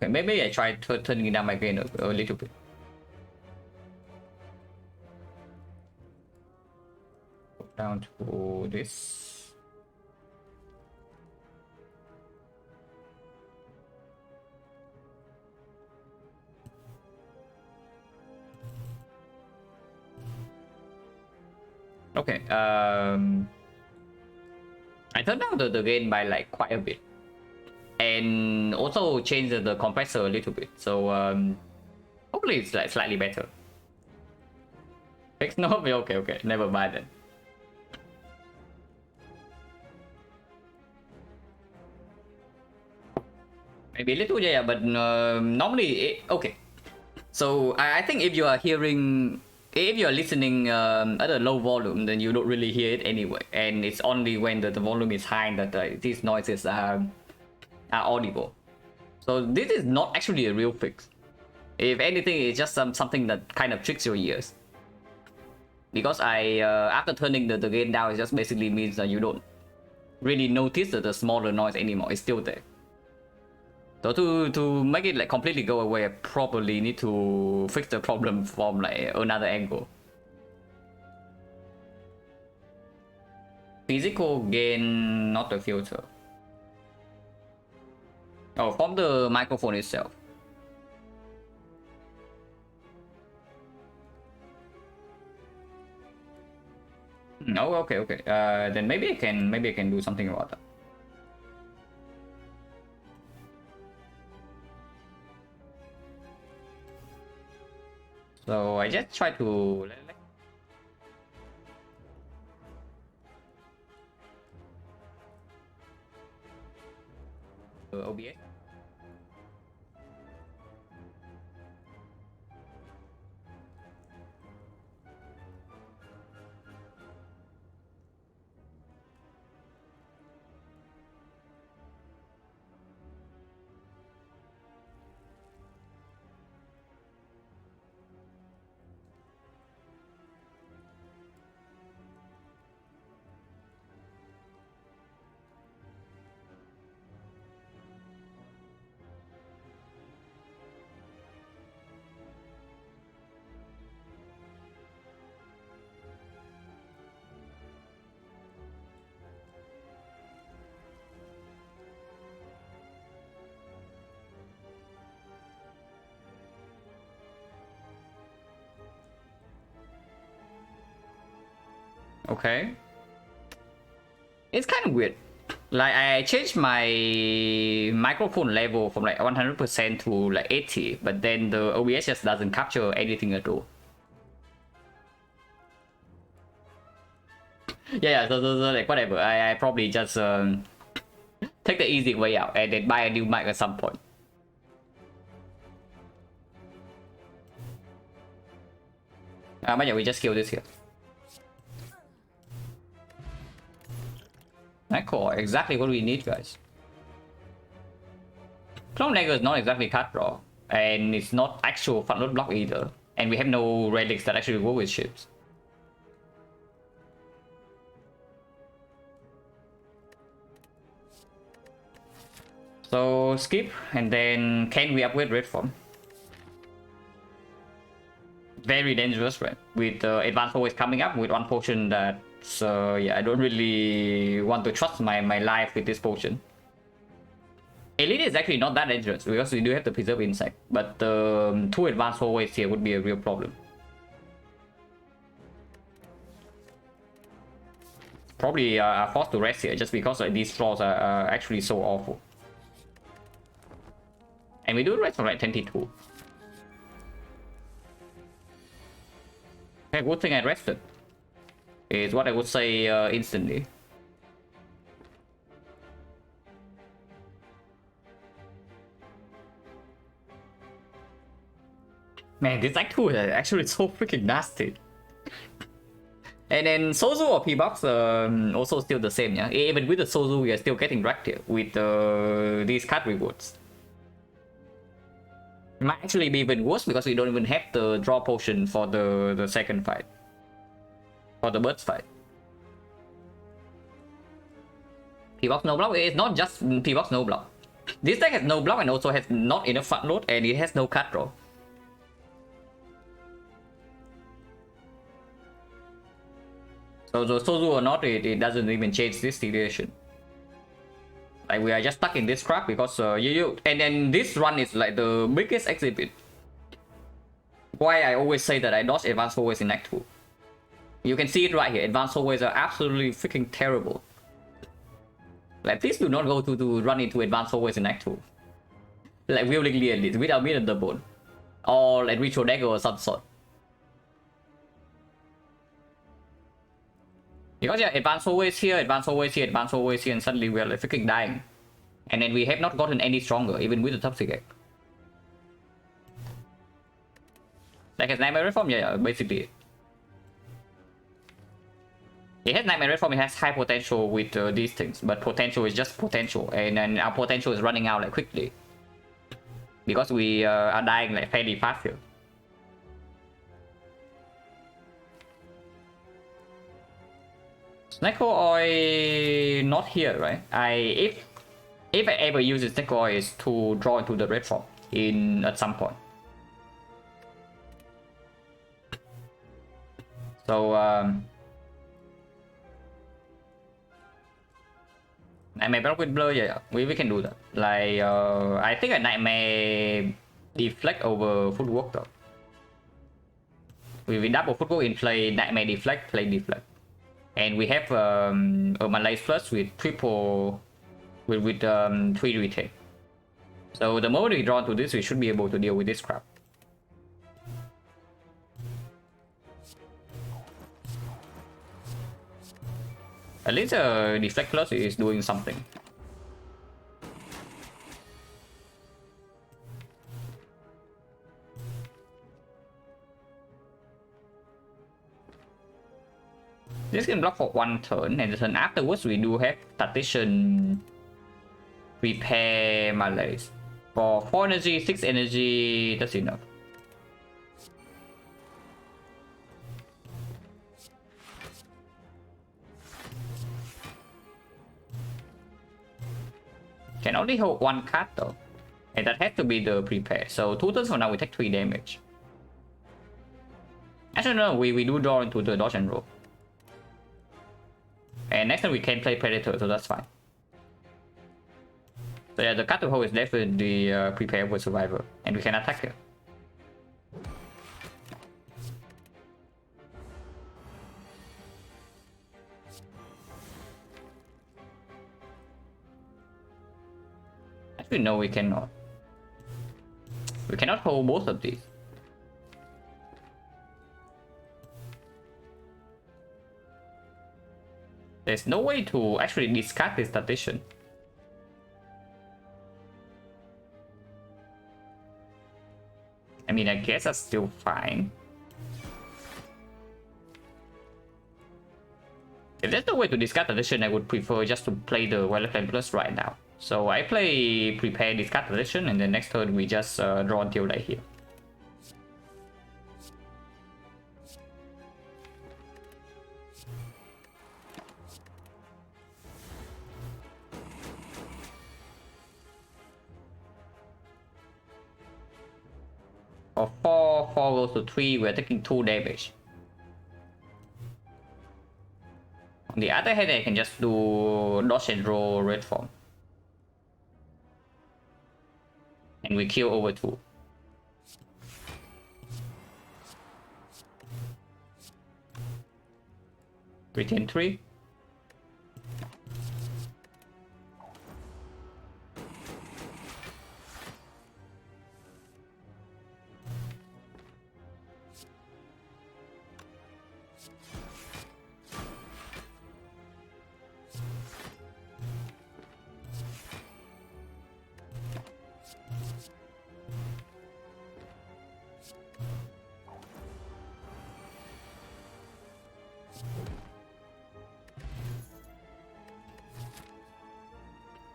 Maybe I try turning down my gain a little bit. Go down to this. Okay. I turned down the gain by like quite a bit, and also changed the compressor a little bit. So hopefully it's like slightly better. Fix no, okay, never mind then. Maybe a little, yeah, but normally okay. So I think if you are hearing. If you're listening at a low volume, then you don't really hear it anyway, and it's only when the volume is high that these noises are audible. So this is not actually a real fix. If anything, it's just something that kind of tricks your ears. Because after turning the gain down, it just basically means that you don't really notice the smaller noise anymore. It's still there. So to make it like completely go away, I probably need to fix the problem from like another angle. Physical gain, not the filter. Oh, from the microphone itself. Oh, okay. Then maybe I can do something about that. So I just try to OBS. Okay. It's kind of weird. Like I changed my microphone level from like 100% to like 80, but then the OBS just doesn't capture anything at all. Yeah, so like whatever. I probably just take the easy way out and then buy a new mic at some point. But yeah, we just kill this here. Cool, exactly what we need, guys. Clone Dagger is not exactly cut raw, and it's not actual front block either, and we have no relics that actually work with ships. So skip, and then can we upgrade red form? Very dangerous, right? With advanced always coming up with one potion that, yeah, I don't really want to trust my life with this potion. Elite is actually not that dangerous because we do have the preserve insect, but two advanced always here would be a real problem. Probably forced to rest here just because these floors are actually so awful. And we do rest on like 22. Okay, good thing I rested. Is what I would say instantly. Man, this Act 2 is actually so freaking nasty. And then Sozu or P-Box also still the same, yeah? Even with the Sozu, we are still getting wrecked here with these card rewards. It might actually be even worse because we don't even have the draw potion for the second fight. For the birds fight. P-Box no block, it's not just P-Box no block. This deck has no block and also has not enough front load, and it has no card draw. So Sozu or not, it doesn't even change this situation. Like we are just stuck in this crap because and then this run is like the biggest exhibit. Why I always say that I dodge advanced always in Act 2. You can see it right here. Advanced always are absolutely freaking terrible. Like please do not go to run into advanced always in Act 2. Like willingly at least without being the bone. Or like ritual dagger or some sort. Because yeah, advanced always here, advanced always here, advanced always here, and suddenly we are like freaking dying. And then we have not gotten any stronger, even with the Toxic Egg. Like has Nightmare Reform? Yeah, basically. It has Nightmare Reform, it has high potential with these things, but potential is just potential, and then our potential is running out like quickly. Because we are dying like fairly fast here. Snecko Oil not here, right? If I ever use Snecko Oil is to draw into the red form at some point. So Nightmare block with blur, yeah, we can do that. Like I think a Nightmare deflect over footwork though. We double footwork in play, Nightmare deflect, play deflect. And we have a Malay Plus with triple with 3 retake. So the moment we draw into this, we should be able to deal with this crap. At least Deflect Plus is doing something. This can block for one turn, and the turn afterwards we do have Tactician Repair Malays. For 4 energy, 6 energy, that's enough. Can only hold one card though. And that has to be the prepare. So 2 turns from now we take 3 damage. Actually no, we do draw into the dodge and roll. And next time we can play Predator, so that's fine. So yeah, the card to hold is definitely prepare for Survivor. And we can attack it. Actually no, we cannot. We cannot hold both of these. There's no way to actually discard this Tactician. I mean, I guess that's still fine. If there's no way to discard Tactician, I would prefer just to play the Violet Flame Plus right now. So I play Prepare, discard Tactician, and then next turn we just draw until right here. For 4, 4 goes to 3, we're taking 2 damage. On the other hand, I can just do dodge and roll red form. And we kill over 2. Retain 3.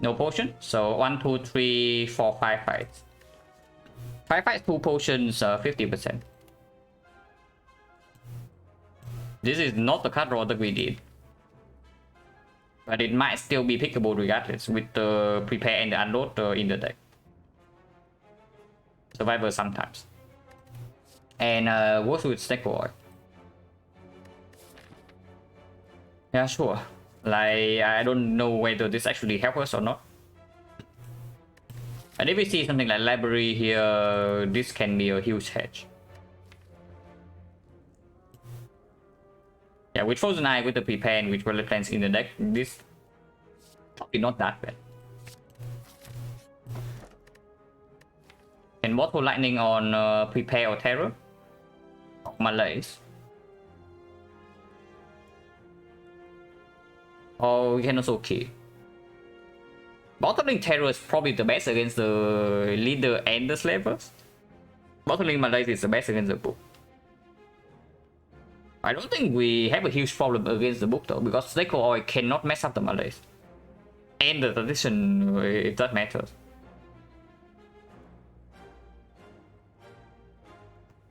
No potion, so 1, 2, 3, 4, 5 fights. 5 fights, 2 potions, 50%. This is not the card draw that we did. But it might still be pickable regardless with the prepare and the unload in the deck. Survivor sometimes. And works with XecnaR. Yeah, sure. Like, I don't know whether this actually helps us or not. And if we see something like library here, this can be a huge hedge. Yeah, with Frozen Eye, with the prepare and with Relic Plans in the deck, this probably not that bad. Can Bottle Lightning on prepare or Terror? Malaise. Or we can also kill. Bottling Terror is probably the best against the leader and the slavers. Bottling Malaise is the best against the book. I don't think we have a huge problem against the book though, because XecnaR cannot mess up the Malaise. And the tradition, if that matters.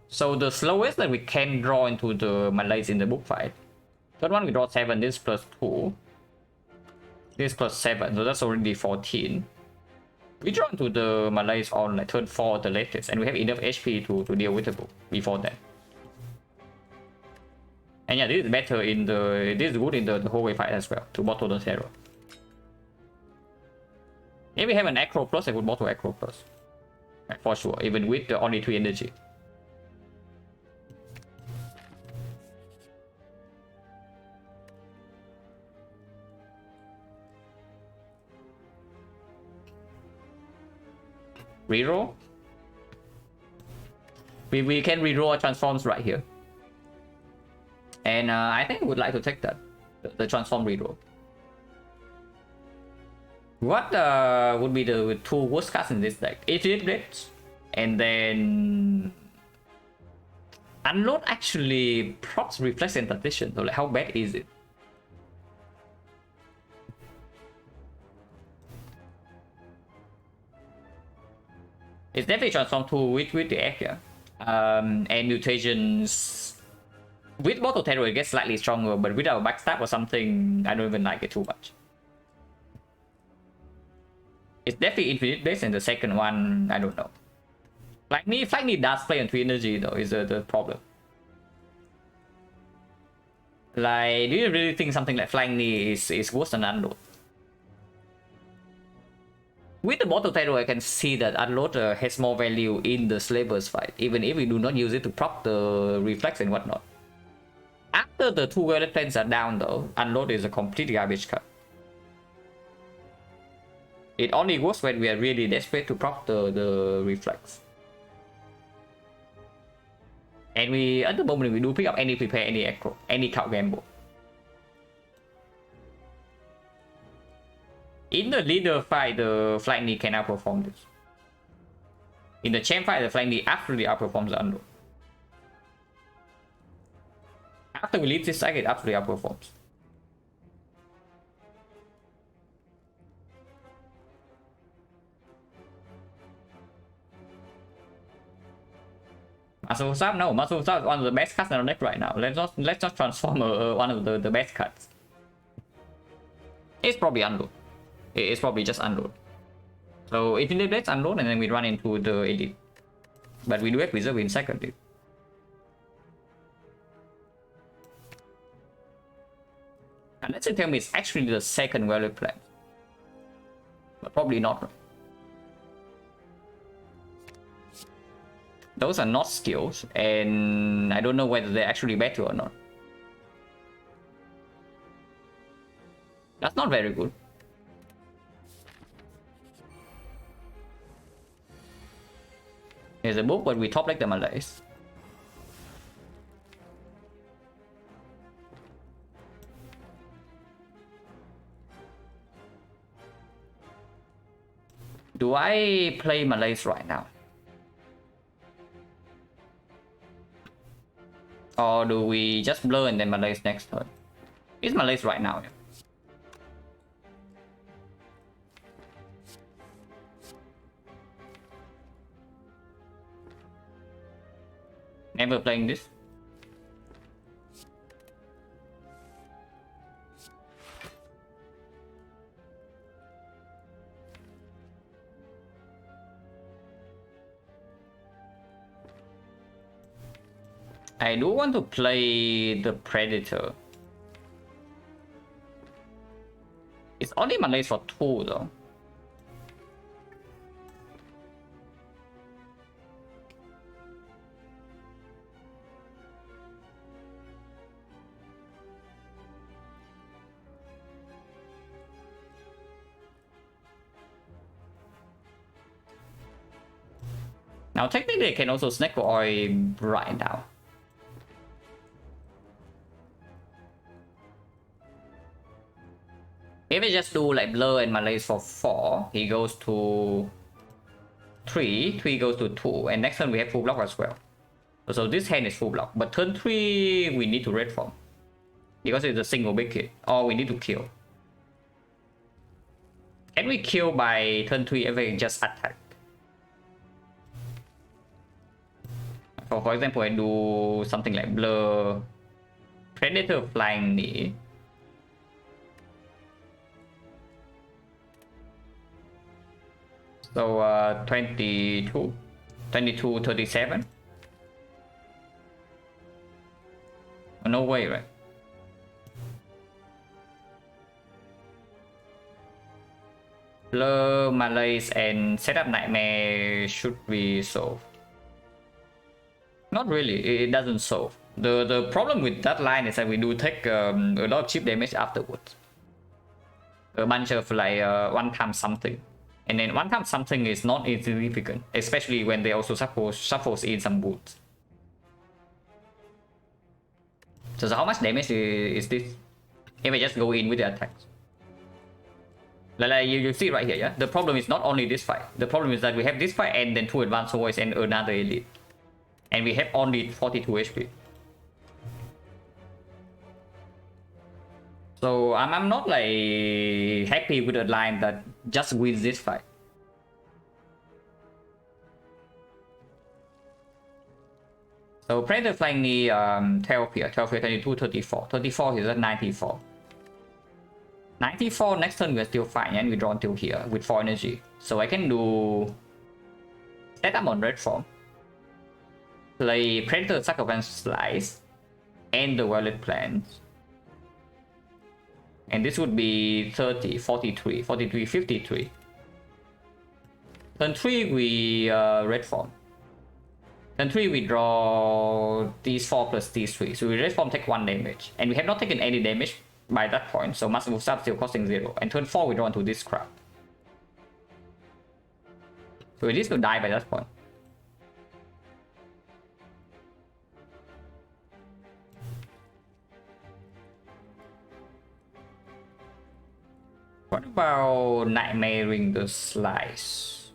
So the slowest that we can draw into the Malaise in the book fight. Third one we draw 7, this plus 2. This plus 7, so that's already 14. We draw into the Malaise on like turn 4 the latest, and we have enough HP to deal with the book before that. And yeah, this is better in the, this is good in the whole way fight as well, to bottle the Terror. If we have an Acro Plus, I would bottle Acro Plus. Like, for sure, even with the only 3 energy. Reroll. We can reroll our transforms right here. And I think I would like to take that. The transform reroll. What would be the 2 worst cards in this deck? A20H Blades. And then Unload actually procs Reflex and Tradition. So like, how bad is it? It's definitely transform 2 with the egg, yeah. And mutations with Bottle Terror it gets slightly stronger, but without backstab or something, I don't even like it too much. It's definitely Infinite Blades, and the second one, I don't know. Flying Knee does play on 3 energy though, is the problem. Like, do you really think something like Flying Knee is worse than Unload? With the Bottle Terror, I can see that Unload has more value in the Slavers fight, even if we do not use it to prop the Reflex and whatnot. After the 2 Relic Plans are down though, Unload is a complete garbage card. It only works when we are really desperate to prop the Reflex. And we, at the moment, we do pick up any prepare, any acro, any count gamble. In the leader fight, the Flying Knee can outperform this. In the champ fight, the Flying Knee absolutely outperforms the Unload. After we leave this side, it absolutely outperforms. Muscle Sap? No, Muscle Sap is one of the best cards in our deck right now. Let's not transform one of the best cards. It's probably Unload. It's probably just Unload. So Infinite Blades, Unload, and then we run into the Elite. But we do have reserve in second, dude. And let's tell me it's actually the second value plan. But probably not. Those are not skills, and I don't know whether they're actually better or not. That's not very good. Here's a book, but we top like the Malays. Do I play Malays right now? Or do we just blur and then Malays next turn? It's Malays right now. Yeah. Never playing this. I do want to play the Predator. It's only Malays for 2 though. Now technically I can also snack oil right now. If I just do like blur and Malays for 4, he goes to 3, 3 goes to 2, and next turn we have full block as well. So this hand is full block, but turn 3 we need to red form. Because it's a single big hit, or we need to kill. Can we kill by turn 3 if we just attack? So for example, I do something like blur, Predator flying knee. So 22, 37. No way, right? Blur, Malays, and setup Nightmare should be solved. Not really, it doesn't solve. The problem with that line is that we do take a lot of chip damage afterwards. A bunch of like one time something. And then one time something is not insignificant, especially when they also shuffles in some boots. So how much damage is this? If I just go in with the attacks. Like you see right here, yeah? The problem is not only this fight. The problem is that we have this fight and then 2 advanced voice and another elite. And we have only 42 HP. So I'm not like happy with a line that just wins this fight. So Predator flying the 12 here, 22, 34. 34 is at 94. 94 next turn we're still fine and we draw until here with 4 energy. So I can do setup on red form. Play Predator Sacrifice Slice and the Wallet Plans. And this would be 30, 43, 43, 53. Turn 3 we red form. Turn 3 we draw these 4 plus these 3. So we red form take 1 damage. And we have not taken any damage by that point. So Master Move Start still costing 0. And turn 4 we draw into this crap. So it is to die by that point. What about Nightmaring the Slice?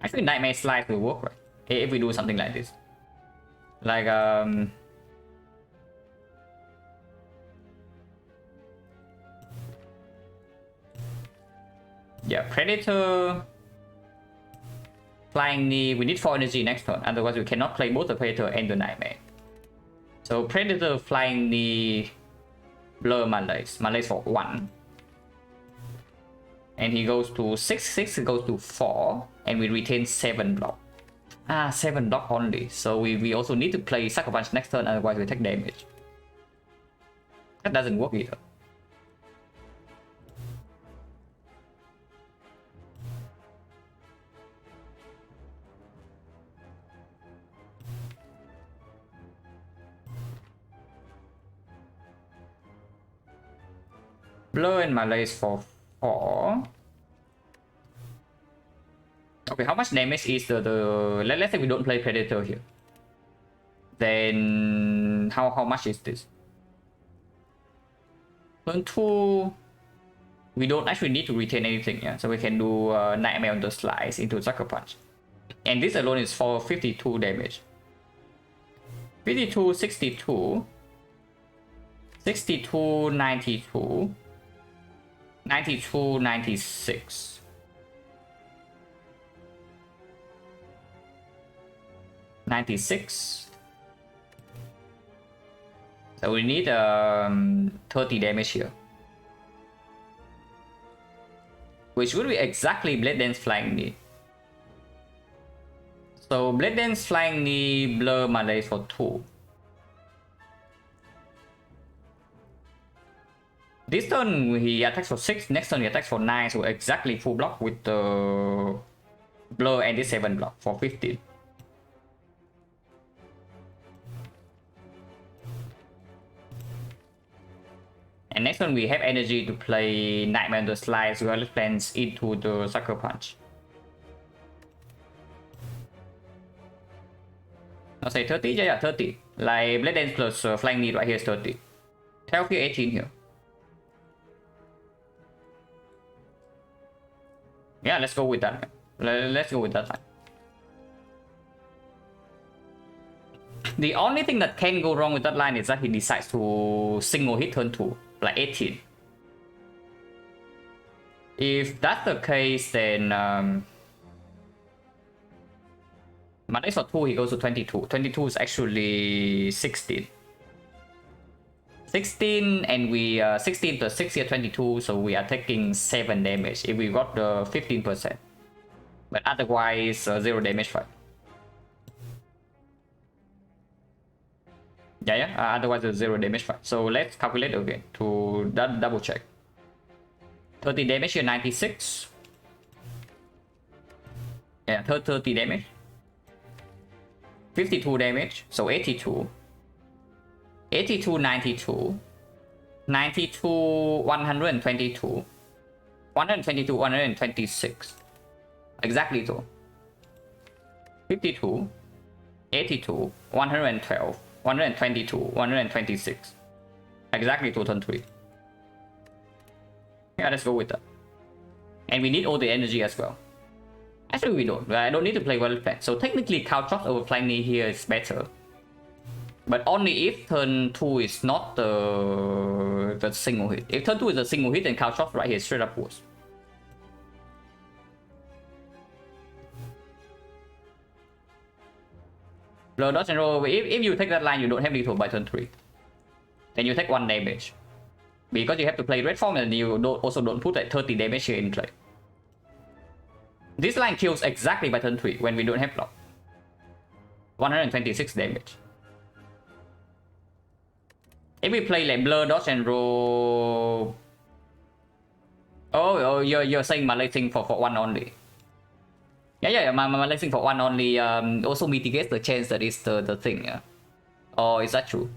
I think Nightmare Slice will work, right? If we do something like this. Like, yeah, Predator. Flying knee. We need 4 energy next turn. Otherwise, we cannot play both the Predator and the Nightmare. So, Predator, Flying knee, Blur Malays. Malays for 1. And he goes to 6, 6 goes to 4, and we retain 7 block. Ah, 7 block only. So we also need to play Sucker Punch next turn, otherwise we take damage. That doesn't work either. Blur and Malaise for 4. Okay, how much damage is the let's say we don't play Predator here. Then how much is this? Turn 2, we don't actually need to retain anything, yeah. So we can do Nightmare on the Slice into Sucker Punch. And this alone is for 52 damage. 52, 62, 62, 92, 92, 96. 96. So we need 30 damage here. Which would be exactly Blade Dance Flying Knee. So Blade Dance Flying Knee, Blur Malaise for 2. This turn he attacks for 6, next turn he attacks for 9, so exactly full block with the Blur and this 7 block for 15. And next one we have energy to play Nightmare on the Slice, Violet Plans into the Sucker Punch. I'll say 30, yeah, 30. Like Blade Dance plus Flying Knee right here is 30. 12 here, 18 here. Yeah, let's go with that. Let's go with that line. The only thing that can go wrong with that line is that he decides to single hit turn 2, like 18. If that's the case, then Malaise for 2, he goes to 22. 22 is actually 16. 16 and we 16 plus 6 here, 22, so we are taking 7 damage if we got the 15%. But otherwise 0 damage fight. Yeah, otherwise it's 0 damage fight. So let's calculate again to double check. 30 damage here, 96. Yeah, 30 damage. 52 damage, so 82. 82, 92. 92, 122. 122, 126. Exactly so. 52, 82, 112. 122, 126. Exactly to turn 3. Yeah, let's go with that. And we need all the energy as well. Actually, we don't. I don't need to play well plan. So technically, Caltrops over Flying Knee here is better. But only if turn 2 is not the single hit. If turn 2 is a single hit, then Caltrops right here is straight up worse. Blow dodge and roll. If you take that line, you don't have lethal by turn 3. Then you take 1 damage. Because you have to play red form and you also don't put like 30 damage here in play. This line kills exactly by turn 3 when we don't have block. 126 damage. If we play like blur, dodge and roll... Oh, you're saying Malaising for 1 only. Yeah, Malaising for 1 only also mitigates the chance that is the thing, yeah. Or is that true?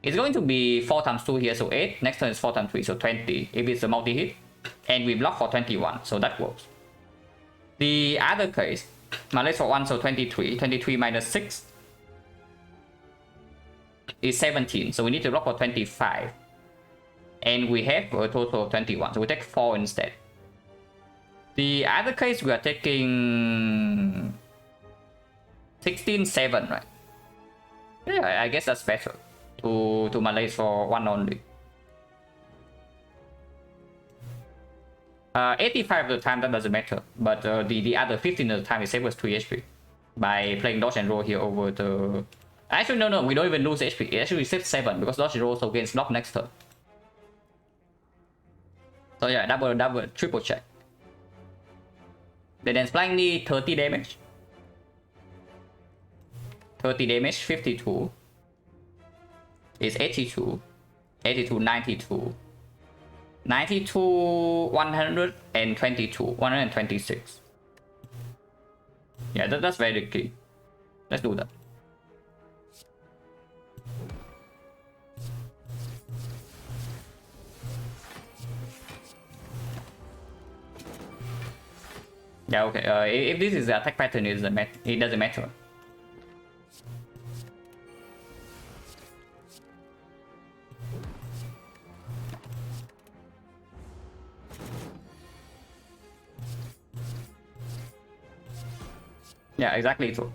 It's going to be 4 times 2 here, so 8. Next turn is 4 times 3, so 20. If it's a multi-hit. And we block for 21, so that works. The other case, Malaise for 1, so 23. 23 minus 6 is 17, so we need to block for 25. And we have a total of 21, so we take 4 instead. The other case, we are taking 16, 7, right? Yeah, I guess that's better. To Malaise for 1 only. 85 of the time, that doesn't matter. But the other 15 of the time, it saves us 3 HP. By playing dodge and roll here over the... Actually, no, we don't even lose HP. It actually saves 7 because dodge and roll also gains block next turn. So yeah, triple check. Then Flying Knee, 30 damage. 30 damage, 52. Is 82. 82, 92. 92, 122, 126. Yeah, that's very clean. Let's do that. Yeah, okay. If this is the attack pattern, it doesn't matter. Yeah, exactly true.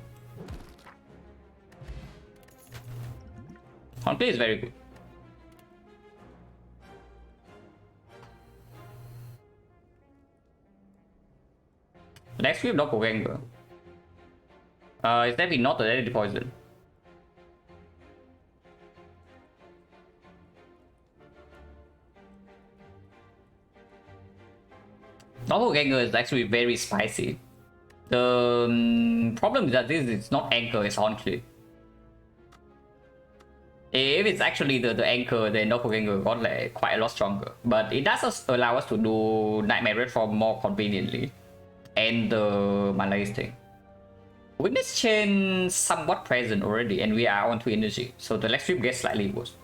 Honestly, is very good. Next we have Doppelganger. Is definitely not a deadly poison. Doppelganger is actually very spicy. The problem is that this is not anchor, it's Haunted. If it's actually the anchor, then Doppelganger got like quite a lot stronger. But it does allow us to do Nightmare Red Form more conveniently. And the Malaise thing. Witness chain somewhat present already, and we are on 2 energy, so the leg sweep gets slightly worse.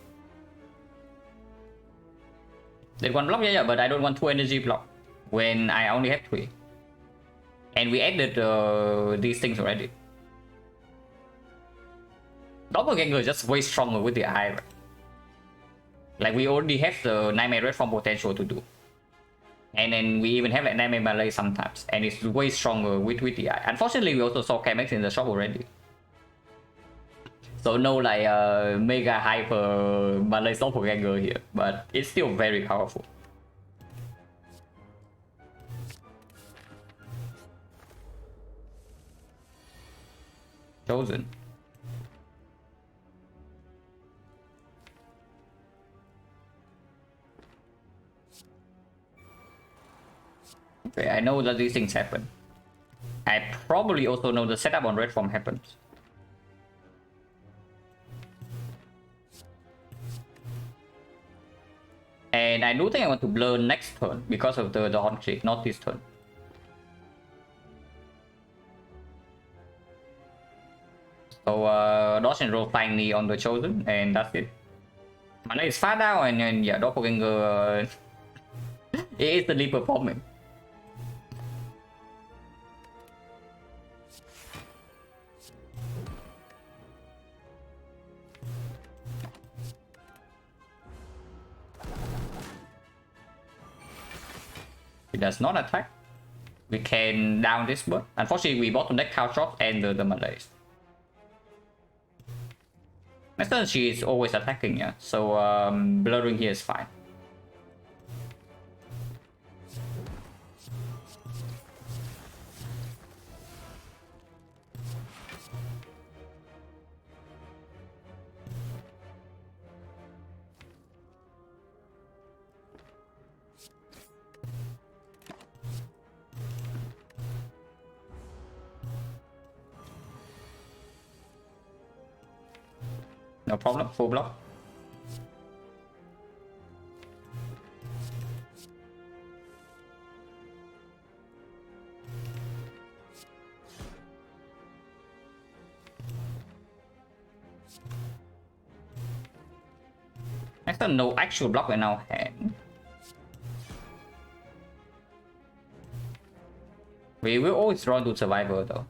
Then 1 block, yeah, but I don't want 2 energy block when I only have 3. And we added these things already. Doppelganger is just way stronger with the eye. Right? Like we already have the Nightmare Red Form potential to do. And then we even have an Nightmare Melee sometimes, and it's way stronger with the eye. Unfortunately, we also saw Chemex in the shop already. So no like mega hyper Melee Doppelganger here, but it's still very powerful. Chosen. Okay, I know that these things happen. I probably also know the setup on Red Form happens. And I do think I want to blur next turn because of the Horn Click, not this turn. So dodge and roll flying knee on the Chosen, and that's it. Mana is far down, and yeah, Doppelganger it instantly performing. It does not attack. We can down this bird. Unfortunately, we bottom deck Cow Shot and the Malaise. Next turn, she is always attacking, yeah. So blurring here is fine. No problem, full block. Next turn, no actual block in our hand. We will always run to Survivor though.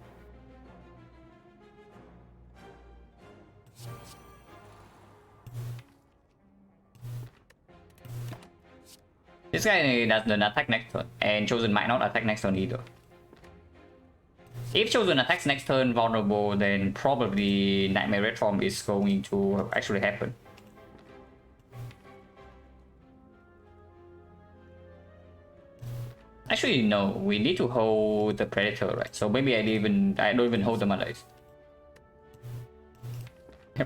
This guy doesn't attack next turn, and Chosen might not attack next turn either. If Chosen attacks next turn vulnerable, then probably Nightmare Red Form is going to actually happen. Actually, no, we need to hold the Predator, right? So maybe I don't even hold the Malaise.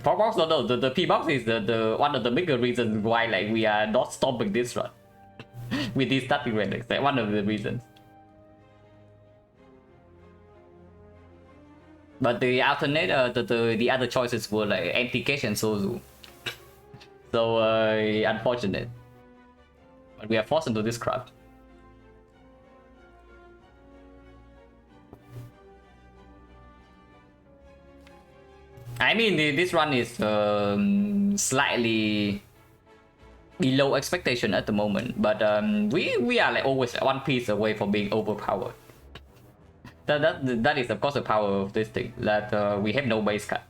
Box, no, the P-Box is the one of the bigger reasons why like we are not stopping this run. With these static relics, like one of the reasons. But the alternate, the other choices were like empty cage and Sozu. So unfortunate. But we are forced into this crap. I mean, this run is slightly below expectation at the moment, but we are like always one piece away from being overpowered. That is of course the power of this thing, that we have no base cut.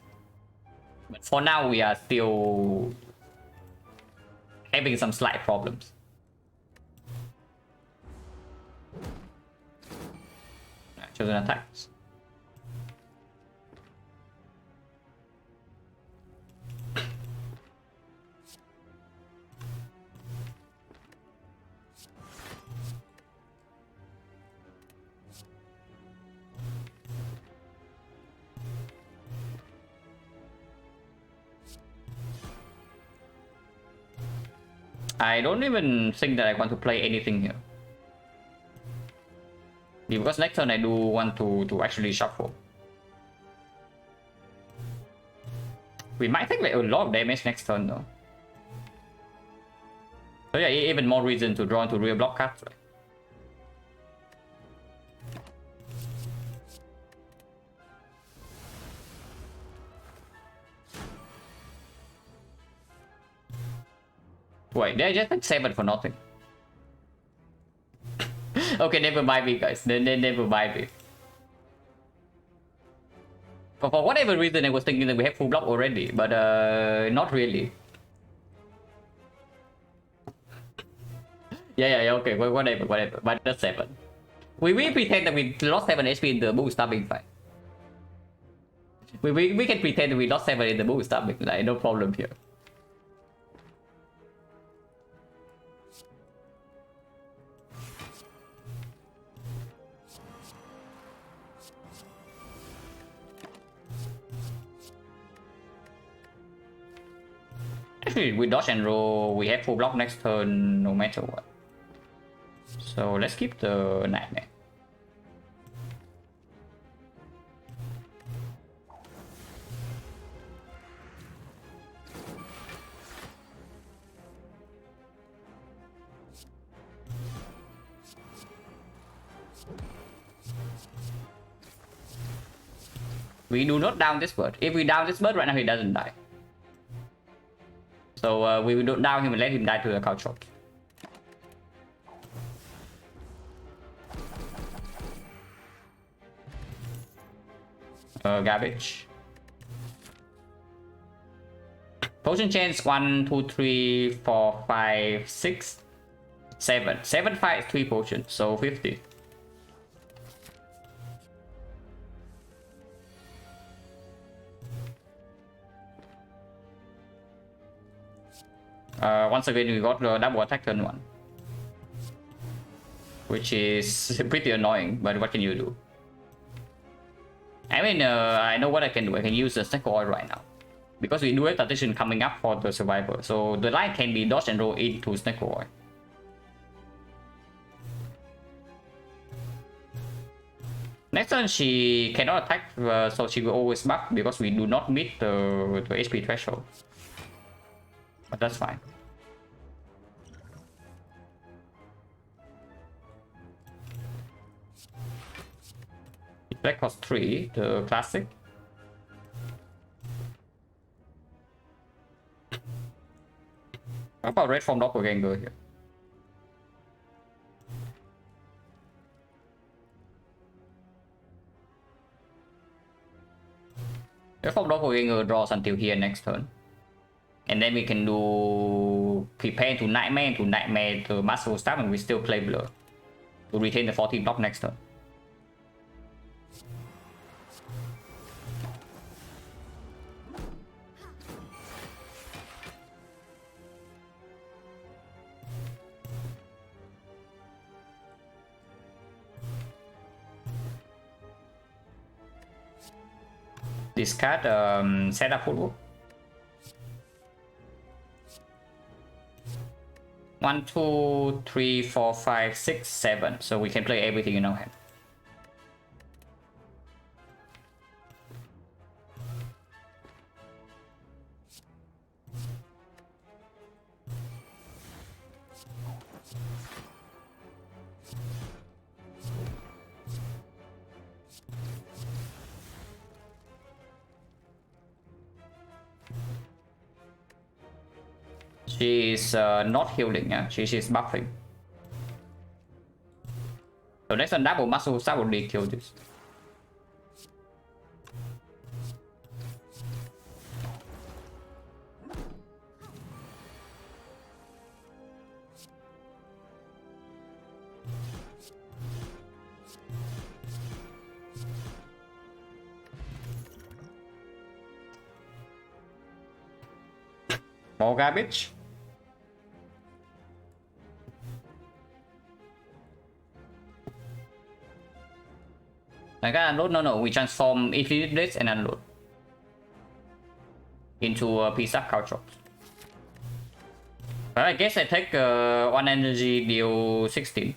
But for now, we are still having some slight problems. Chosen attacks. I don't even think that I want to play anything here. Because next turn I do want to actually shuffle. We might take like a lot of damage next turn though. So yeah, even more reason to draw into real block cards. Right? Wait, they just like 7 for nothing. Okay, never mind me, guys. Never mind me. For whatever reason, I was thinking that we have full block already, but not really. Yeah, okay, whatever. But that's 7. We pretend that we lost 7 HP in the bull stabbing fight. We can pretend that we lost 7 in the bull stabbing, like no problem here. Actually, with dodge and roll, we have full block next turn no matter what. So let's keep the nightmare. We do not down this bird. If we down this bird right now, he doesn't die. So we will not down him and let him die to the couch shot. Garbage. Potion chains 1, 2, 3, 4, 5, 6, 7. 7 fights, 3 potions, so 50. Once again, we got the double attack turn 1, which is pretty annoying, but what can you do? I mean, I know what I can do. I can use the XecnaR right now, because we do have transition coming up for the survivor, so the line can be dodge and roll into XecnaR. Next turn she cannot attack, so she will always buff because we do not meet the HP threshold. But that's fine. Black cost 3, the classic. How about red form doppelganger here? Red form doppelganger draws until here next turn. And then we can do prepare to nightmare the master staff, and we still play blur to retain the 14 block next turn. Discard set up full. 1, 2, 3, 4, 5, 6, 7. So we can play everything in our hand. She is not healing, yeah. She's buffing. So next one double muscle probably kill this. More garbage. I can unload. No, we transform Infinite Blades and unload into a piece of culture. But I guess I take 1 energy, deal 16.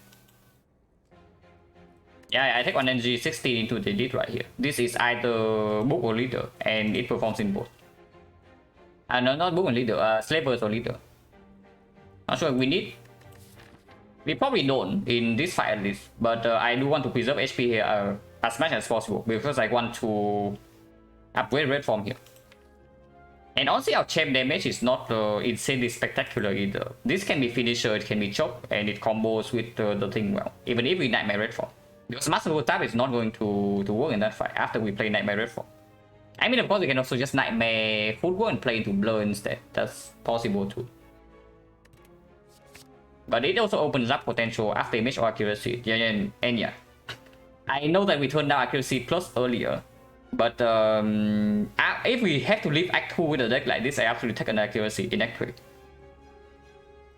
Yeah, I take 1 energy 16 into the lead right here. This is either book or leader, and it performs in both. No, not book and leader, slavers or leader. Not sure if we need. We probably don't in this fight at least, but I do want to preserve HP here as much as possible because I want to upgrade red form here. And honestly, our champ damage is not insanely spectacular either. This can be finisher, it can be choke, and it combos with the thing well, even if we Nightmare red form. Because Master type is not going to work in that fight after we play Nightmare red form. I mean, of course, we can also just Nightmare footwork and play into Blur instead. That's possible too. But it also opens up potential after image or accuracy. And yeah, I know that we turned down accuracy plus earlier, but if we have to leave Act 2 with a deck like this, I actually take an accuracy in Act 3.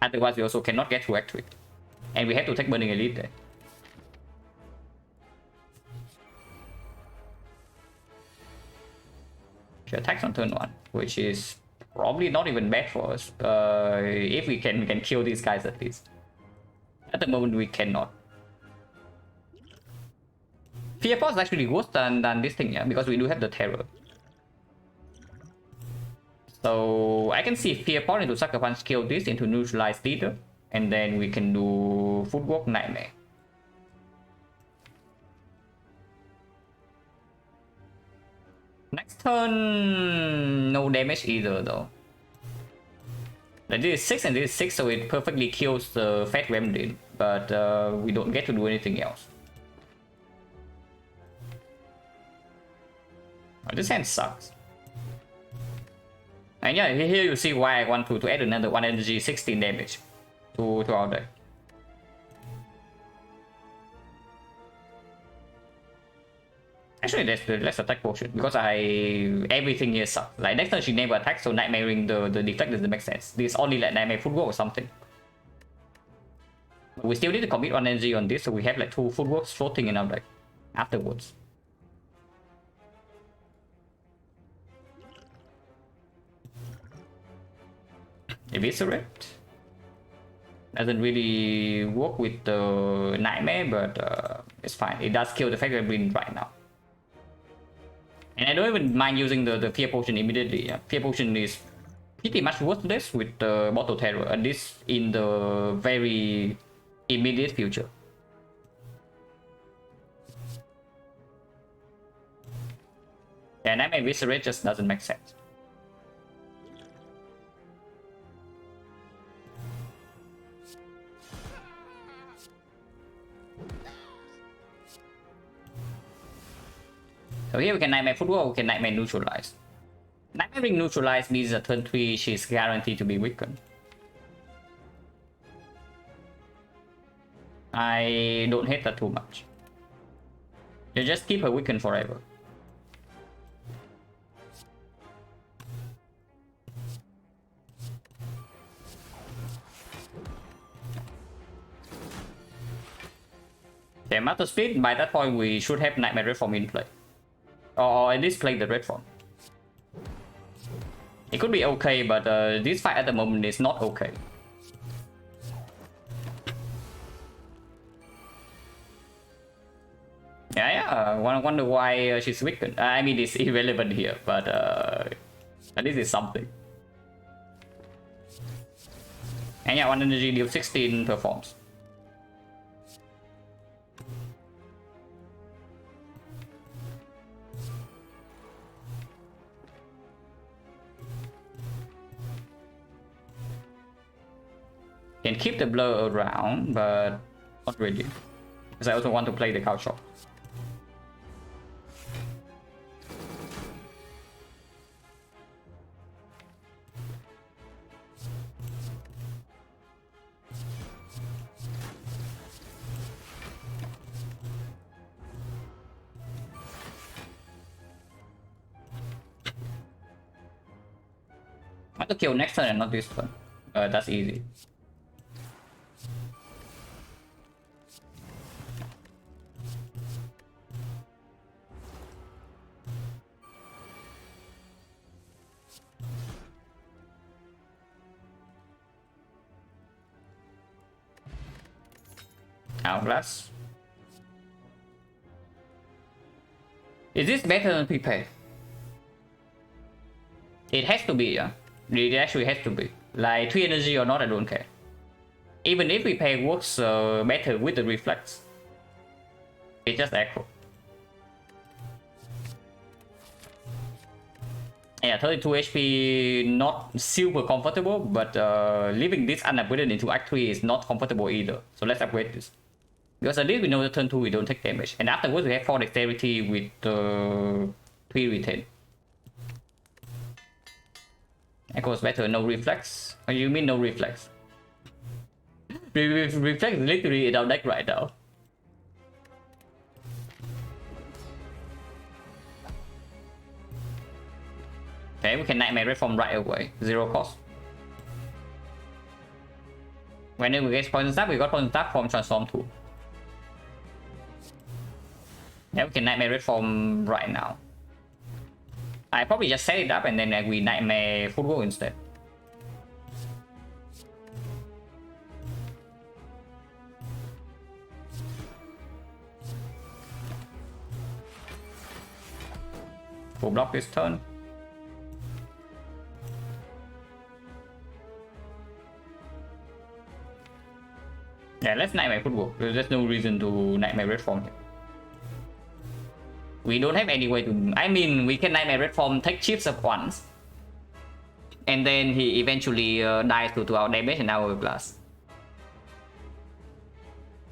Otherwise, we also cannot get to Act 3. And we have to take Burning Elite there. She attacks on turn 1, which is probably not even bad for us. If we can kill these guys at least. At the moment, we cannot. Fear Force is actually worse than this thing, yeah, because we do have the Terror. So I can see Fear Force into Sucker Punch, kill this into Neutralize Leader, and then we can do Footwork Nightmare. Next turn, no damage either though. This is 6 and this is 6, so it perfectly kills the Fat Remnant, but we don't get to do anything else. This hand sucks. And yeah, here you see why I want to add another 1 energy 16 damage to our deck. Actually, let's attack potion because everything here sucks. Like next turn she never attacks, so nightmaring the deflect doesn't make sense. This is only like nightmare footwork or something. But we still need to commit 1 energy on this, so we have like 2 footworks floating in our deck afterwards. Eviscerate doesn't really work with the nightmare, but it's fine. It does kill the Fat Remnant right now. And I don't even mind using the Fear Potion immediately. Yeah. Fear Potion is pretty much worthless with the Bottle Terror, at least in the very immediate future. And I mean, Eviscerate just doesn't make sense. So here we can Nightmare Footwork, we can Nightmare Neutralize. Nightmare Neutralize means that turn 3 she's guaranteed to be weakened. I don't hate that too much. You just keep her weakened forever. Okay, Master Speed, by that point we should have Nightmare Red Form in play. Or at least play the red form. It could be okay, but this fight at the moment is not okay. Yeah, I wonder why she's weakened. I mean, it's irrelevant here, but at least it's something. And yeah, 1 energy deal 16 performs. Can keep the blur around, but not really. Because I also want to play the cow shop. I have to kill next turn and not this turn. That's easy. Hourglass. Is this better than prepay? It has to be, yeah. It actually has to be. Like 3 energy or not, I don't care. Even if prepay works better with the reflex. It's just echo. Yeah, 32 HP not super comfortable, but leaving this unupgraded into Act 3 is not comfortable either. So let's upgrade this. Because at least we know that turn 2 we don't take damage. And afterwards we have 4 dexterity with 3 retain. Echo's better, no reflex? Or you mean no reflex? Reflex is literally in our deck right now. Okay, we can Nightmare Reform right away. 0 cost. Whenever we get Poison Stab, we got Poison Stab from Transform 2. Yeah, we can Nightmare Reform right now. I probably just set it up and then we Nightmare Football instead. Full block this turn. Yeah, let's Nightmare Football. There's no reason to Nightmare Reform here. We don't have any way to... I mean, we can Nightmare Reform, take chips up once. And then he eventually dies to our damage and Hourglass.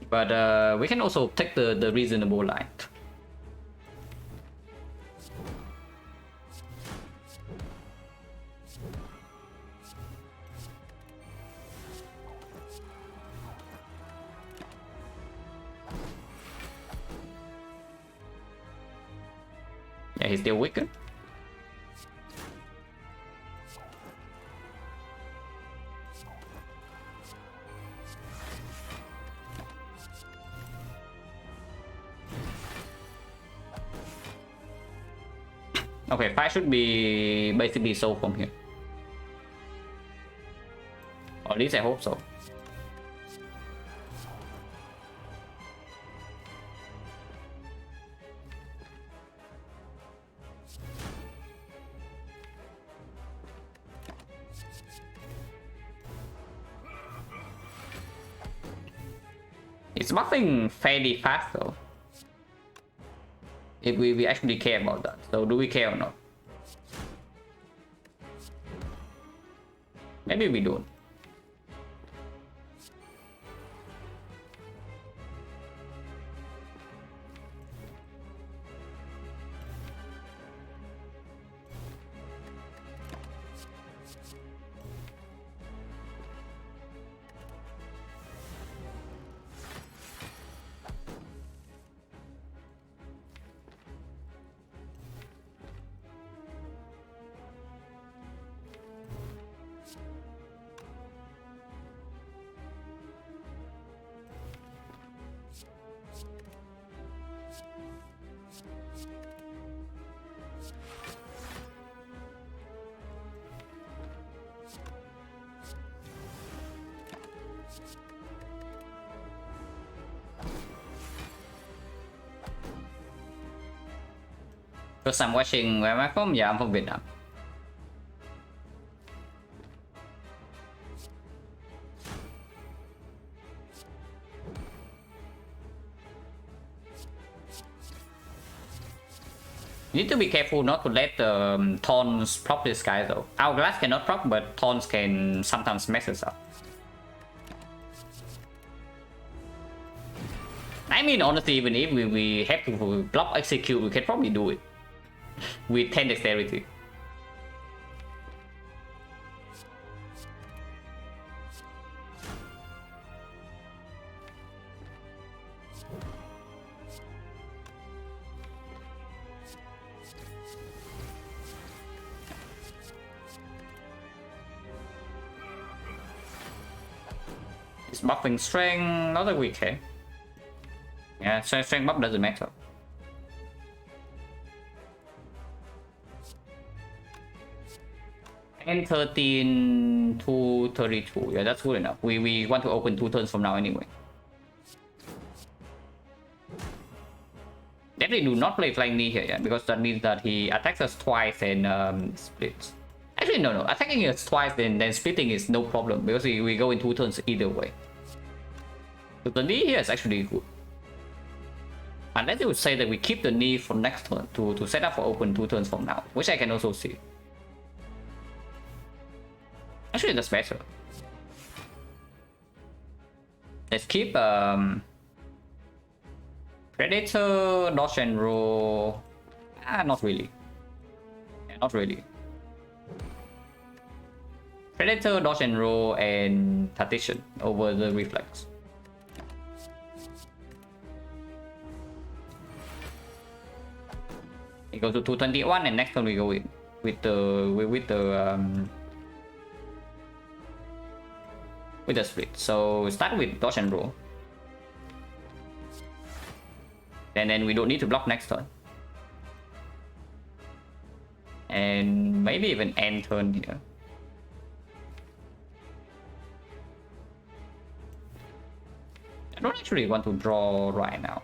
But we can also take the reasonable line. Yeah, he's still weakened. Okay, 5 should be basically sold from here. Or at least I hope so. It's buffing fairly fast though. If we actually care about that. So do we care or not? Maybe we don't. Because I'm watching, where am I from? Yeah, I'm from Vietnam. You need to be careful not to let Thorns prop this guy though. Hourglass cannot prop, but Thorns can sometimes mess us up. I mean, honestly, even if we have to block execute, we can probably do it with 10 dexterity. It's buffing strength, not that we care. Yeah, strength buff doesn't matter. And 13 to 32. Yeah, that's good enough. We want to open 2 turns from now anyway. Definitely do not play flying knee here, yeah, because that means that he attacks us twice and splits. Actually, no. Attacking us twice then splitting is no problem because we go in 2 turns either way. So the knee here is actually good. Unless they would say that we keep the knee for next turn to set up for open 2 turns from now, which I can also see. Actually, that's better. Let's keep Predator, dodge and roll. Not really. Yeah, not really. Predator, dodge and roll, and Tactician over the reflex. We go to 221, and next turn we go in with the split. So start with dodge and roll. And then we don't need to block next turn. And maybe even end turn here. I don't actually want to draw right now.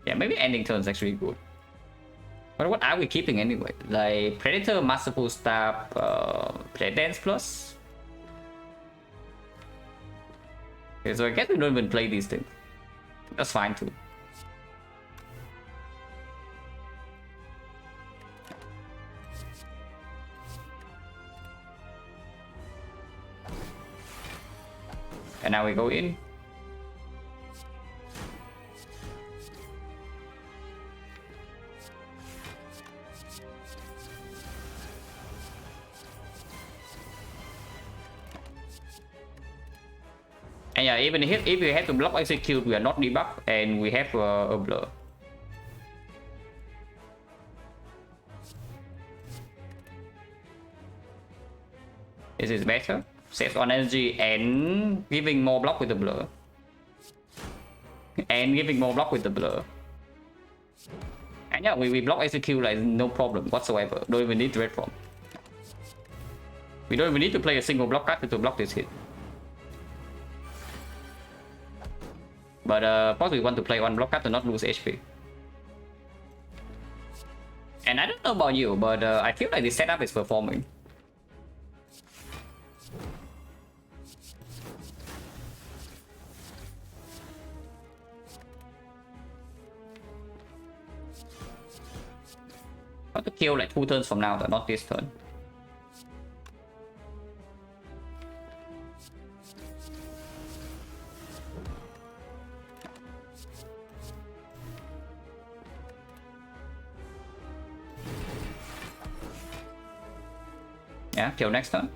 Yeah, maybe ending turn is actually good. But what are we keeping anyway? Like Predator, Masterful Stab, Play Dance Plus? Okay, so I guess we don't even play these things. That's fine too. And now we go in. And yeah, even if we have to block execute, we are not debuff and we have a blur. This is better. Saves on energy and giving more block with the blur. And giving more block with the blur. And yeah, we block execute like no problem whatsoever. Don't even need to red from. We don't even need to play a single block card to block this hit. But probably want to play one block card to not lose HP. And I don't know about you, but I feel like this setup is performing. I want to kill like 2 turns from now, though, not this turn. Yeah, kill next turn.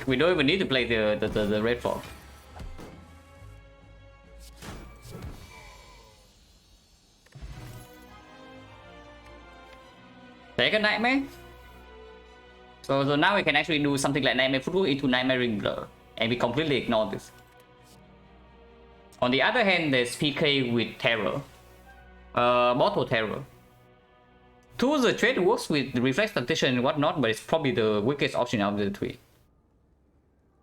We don't even need to play the red fog. Take a nightmare. So now we can actually do something like Nightmare Football into Nightmare Ring Blur, and we completely ignore this. On the other hand, there's PK with Terror, Mortal Terror. 2, the trade works with Reflex Tactician and whatnot, but it's probably the weakest option out of the 3.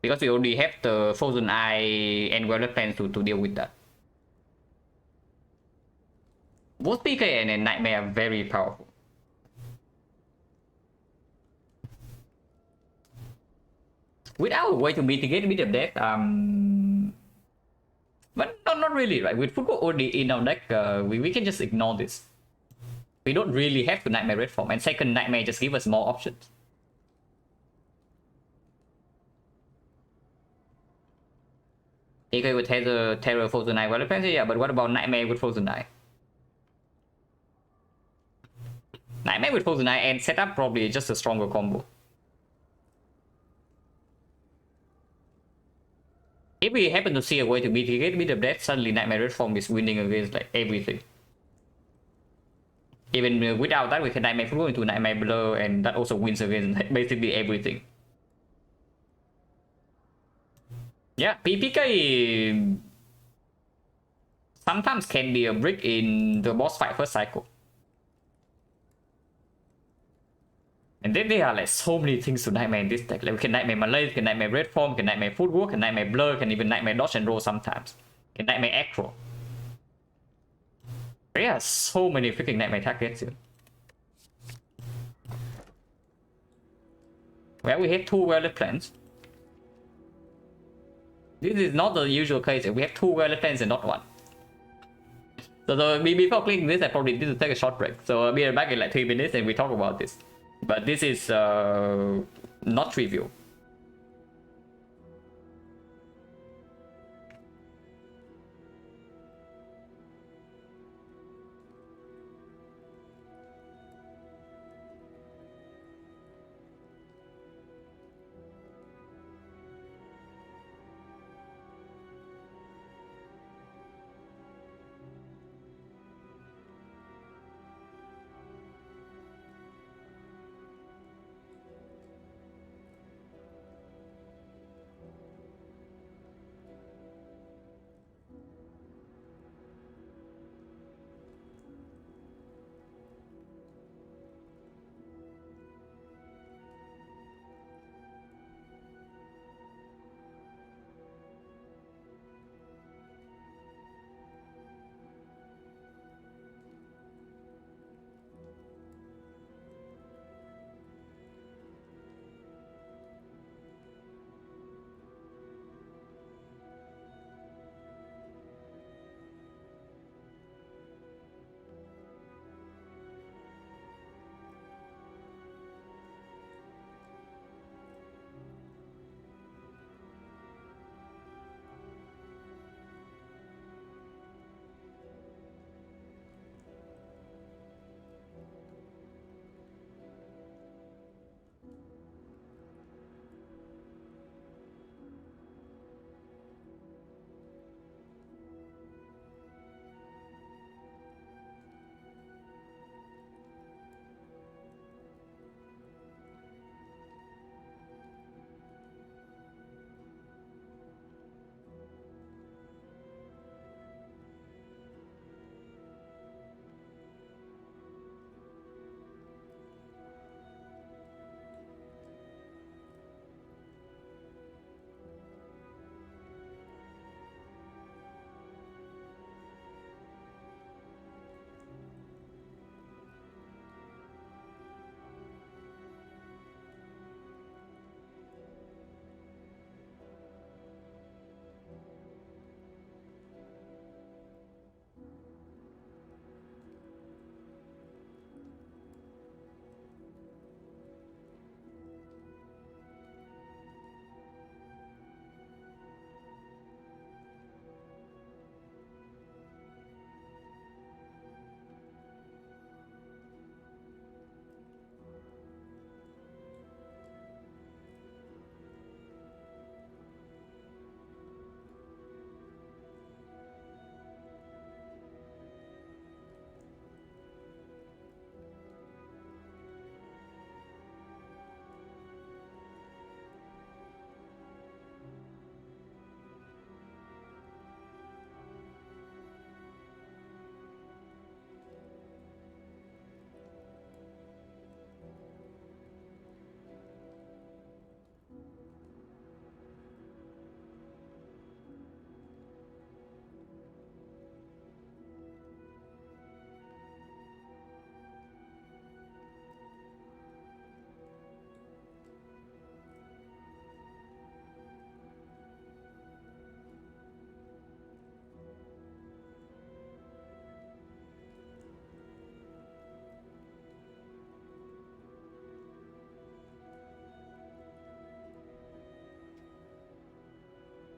Because we already have the Frozen Eye and Weather Plans to deal with that. Both PK and Nightmare are very powerful. Without a way to mitigate a bit of that, but not really, right? With Footwork already in our deck, we can just ignore this. We don't really have to Nightmare Red Form, and second Nightmare just give us more options. Okay, with Terror Frozen Eye, well, depends, yeah, but what about Nightmare with Frozen Eye? Nightmare with Frozen Eye and setup probably just a stronger combo. If we happen to see a way to mitigate bit of that, suddenly Nightmare Red Form is winning against like everything. Even without that, we can Nightmare Flu into Nightmare Blur, and that also wins against like, basically everything. Yeah, PPK sometimes can be a brick in the boss fight first cycle. And then there are like so many things to Nightmare in this deck. Like we can Nightmare Malay, can Nightmare Red Form, can Nightmare Footwork, can Nightmare Blur, can even Nightmare Dodge and Roll sometimes. Can Nightmare Acro. There are so many freaking Nightmare targets here. Well, we have two well-lit plans. This is not the usual case. We have two well-lit plans and not one. So before clicking this, I probably need to take a short break. So I'll be back in like 3 minutes and we talk about this. But this is not trivial.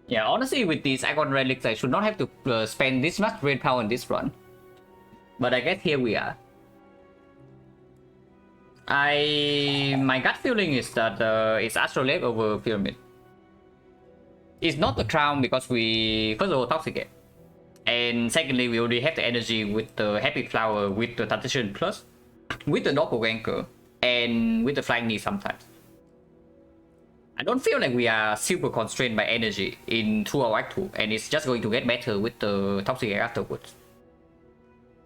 Yeah, honestly, with these Icon Relics, I should not have to spend this much brain power in this run. But I guess here we are. My gut feeling is that it's Astrolabe over Pyramid. It's not the Crown because we, first of all, Toxicate. And secondly, we already have the energy with the Happy Flower, with the Transition Plus, with the Doppelganger, and with the Flying Knee sometimes. I don't feel like we are super constrained by energy in 2 or Act 2, and it's just going to get better with the Toxic afterwards.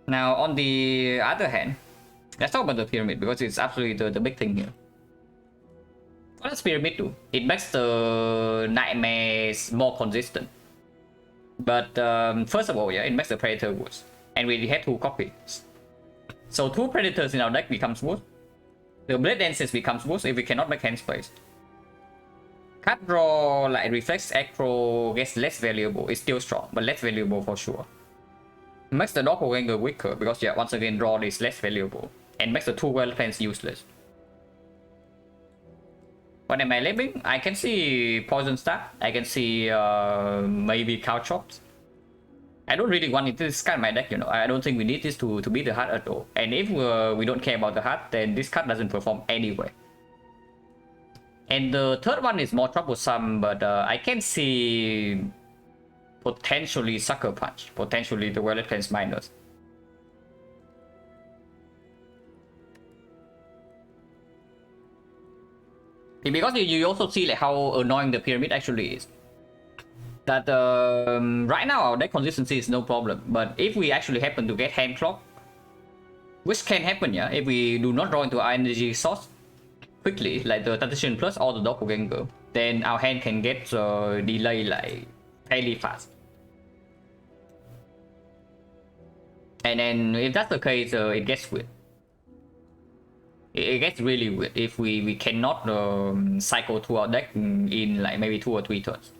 Now, on the other hand, let's talk about the Pyramid, because it's absolutely the big thing here. What does Pyramid do? It makes the Nightmares more consistent. But first of all, yeah, it makes the Predator worse. And we have 2 copies. So 2 Predators in our deck becomes worse. The Blade Dances becomes worse if we cannot make hand space. Card draw like Reflex Acro gets less valuable. It's still strong, but less valuable for sure. Makes the Doppelganger weaker because, yeah, once again, draw is less valuable. And makes the 2 Well Plans useless. What am I labelling? I can see Poison Star. I can see maybe Cow Chops. I don't really want it to discard my deck, you know. I don't think we need this to beat the heart at all. And if we don't care about the heart, then this card doesn't perform anyway. And the third one is more troublesome, but I can see potentially Sucker Punch, potentially the Violet Cleanse Minus. Because you also see like how annoying the Pyramid actually is. That right now our deck consistency is no problem, but if we actually happen to get hand clock, which can happen, yeah, if we do not draw into our energy source quickly, like the Transition Plus or the Doppelganger, then our hand can get delay like fairly fast. And then if that's the case, it gets weird. It gets really weird if we cannot cycle through our deck in like maybe 2 or 3 turns.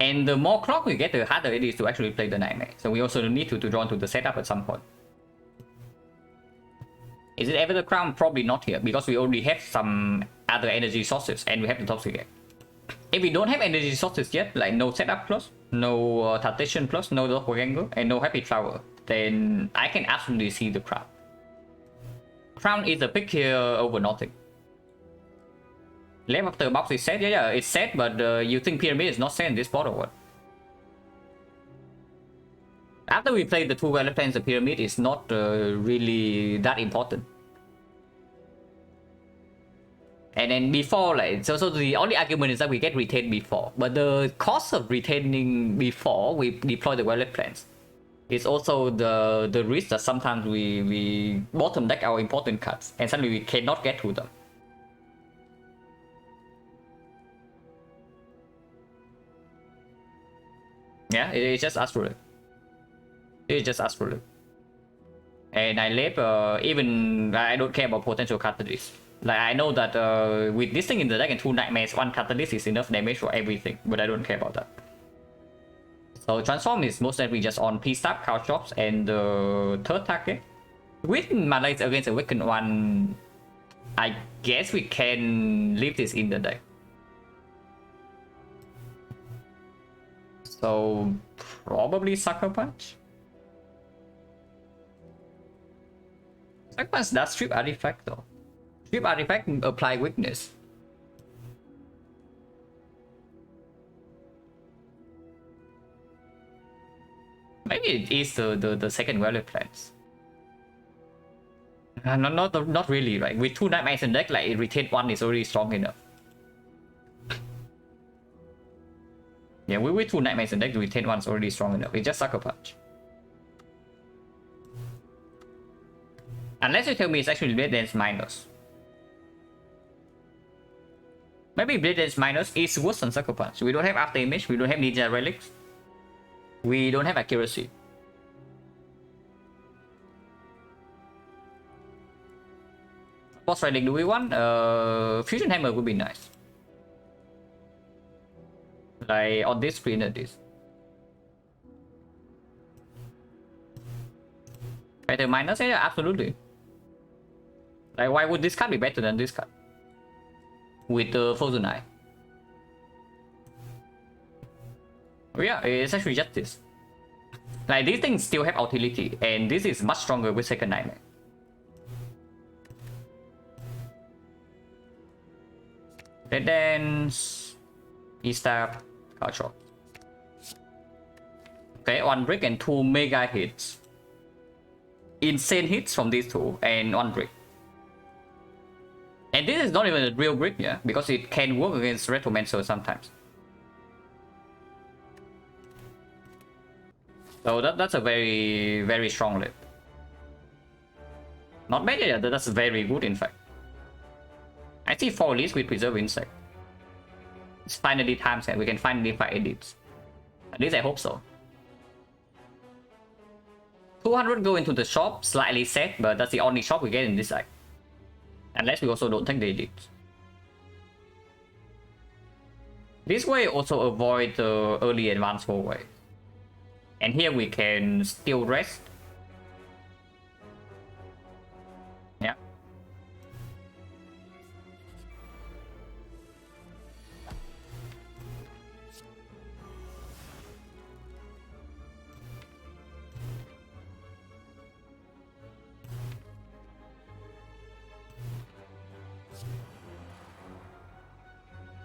And the more clock we get, the harder it is to actually play the Nightmare. So we also need to draw into the setup at some point. Is it ever the Crown? Probably not here, because we already have some other energy sources and we have the Toxic. If we don't have energy sources yet, like no setup plus, no Transition plus, no Doppelganger, and no Happy Flower, then I can absolutely see the Crown. Crown is a pick here over nothing. Left after box is set, yeah, it's set, but you think Pyramid is not set in this spot or what? After we play the 2 Violet Planes, the Pyramid is not really that important. And then before, like, so the only argument is that we get retained before, but the cost of retaining before we deploy the Violet Planes is also the risk that sometimes we bottom deck our important cards and suddenly we cannot get through them. Yeah, it's just Astrolabe. It's just Astrolabe. And I left, even I don't care about potential catalyst. Like, I know that with this thing in the deck and 2 Nightmares, 1 catalyst is enough damage for everything, but I don't care about that. So transform is most likely just on P-Stab, Cow Chops, and the third target. With Malaise against a weakened one, I guess we can leave this in the deck. So probably Sucker Punch. Sucker Punch does strip artifact though. Strip artifact apply weakness. Maybe it is the second Violet Plans. Not really, right? With 2 Nightmares in deck, like retain 1 is already strong enough. Yeah, with 2 Nightmares in deck, retain 1 is already strong enough. It's just Sucker Punch. Unless you tell me it's actually Blade Dance minus. Maybe Blade Dance minus is worse than Sucker Punch. We don't have After Image, we don't have Ninja Relics. We don't have accuracy. Boss Relic do we want? Fusion Hammer would be nice. Like on this screen at this. Better minus? Yeah, absolutely. Like, why would this card be better than this card? With the Frozen Eye. Yeah, it's actually just this. Like, these things still have utility, and this is much stronger with second nightmare. Red Dance, E-Stab, Card Shot. Okay, 1 brick and 2 mega hits. Insane hits from these two, and 1 brick. And this is not even a real brick, yeah, because it can work against Retromancer sometimes. So that's a very, very strong list. Not bad, yeah, that's very good in fact. I see 4 lists with Preserve Insect. It's finally time set, we can finally fight edits. At least I hope so. 200 go into the shop, slightly sad, but that's the only shop we get in this deck. Unless we also don't take the edits. This way also avoid the early advance forward. And here we can still rest. Yeah.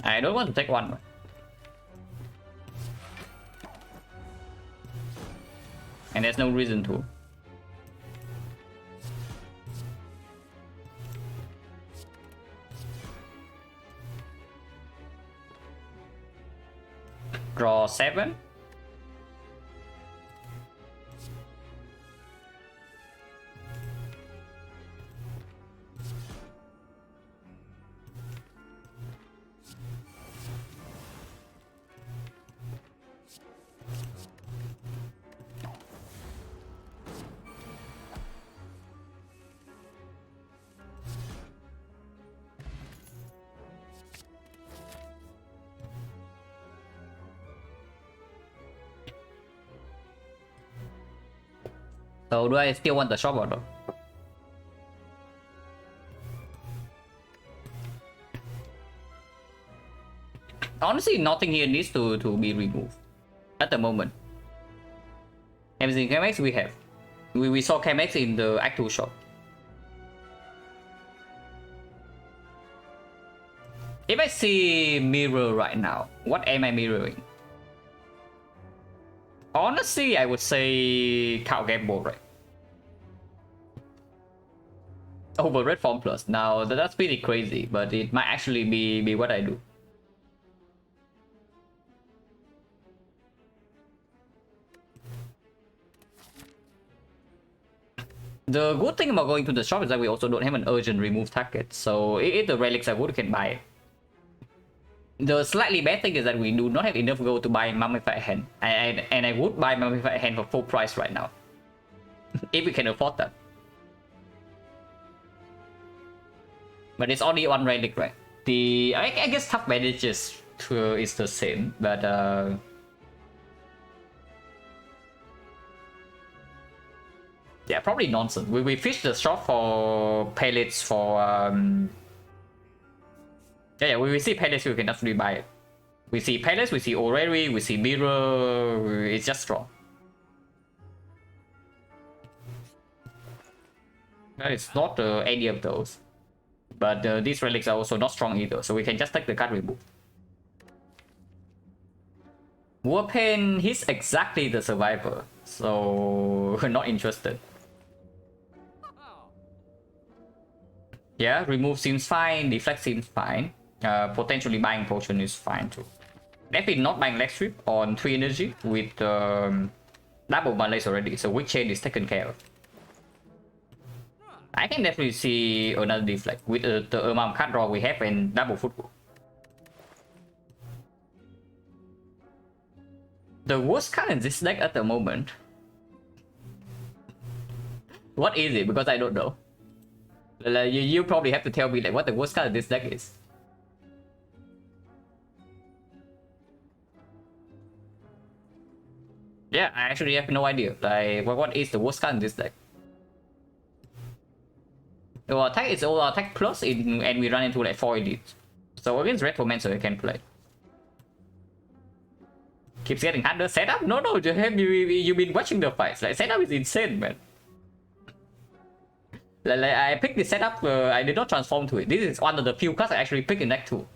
I don't want to take one. And there's no reason to. Draw 7. So do I still want the shop or no? Honestly, nothing here needs to be removed at the moment. Everything Chemex we have. We saw Chemex in the Act 2 shop. If I see mirror right now, what am I mirroring? Honestly, I would say Cow Gamble, right? Over Red Form Plus. Now, that's pretty crazy, but it might actually be what I do. The good thing about going to the shop is that we also don't have an urgent remove target, so if the relics are good, we can buy it. The slightly bad thing is that we do not have enough gold to buy Mummified Hand, and I would buy Mummified Hand for full price right now, if we can afford that. But it's only 1 relic, right? I guess tough bandages is the same, but yeah, probably nonsense. We fish the shop for pellets for yeah, we see pellets, we can definitely buy it. We see pellets, we see Orrery, we see mirror, it's just strong. It's not any of those. But these relics are also not strong either, so we can just take the card remove. Warpaint, he's exactly the survivor, so we're not interested. Yeah, remove seems fine, deflect seems fine. Potentially buying potion is fine too. Definitely not buying leg sweep on 3 energy with double malaise already, so weak chain is taken care of. I can definitely see another deflect with the amount of card draw we have and double football. The worst card in this deck at the moment. What is it? Because I don't know. Like, you probably have to tell me like what the worst card in this deck is. Yeah, I actually have no idea. Like, what is the worst card in this deck? Our attack is all attack plus, and we run into like 4 elites. So against Retromancer, I can play. Keeps getting harder. Setup? No, you've been watching the fights. Like, setup is insane, man. Like I picked the setup, I did not transform to it. This is one of the few cards I actually picked in deck 2.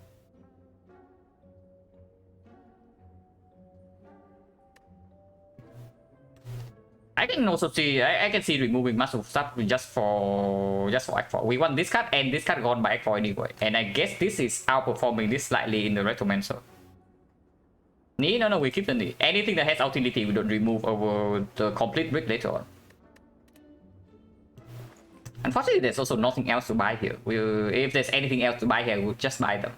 I can also see, I can see removing massive stuff just for X4. We want this card and this card gone by X4 anyway. And I guess this is outperforming this slightly in the Retromancer. Knee? No, we keep the knee. Anything that has utility we don't remove over the complete brick later on. Unfortunately, there's also nothing else to buy here. If there's anything else to buy here, we'll just buy them.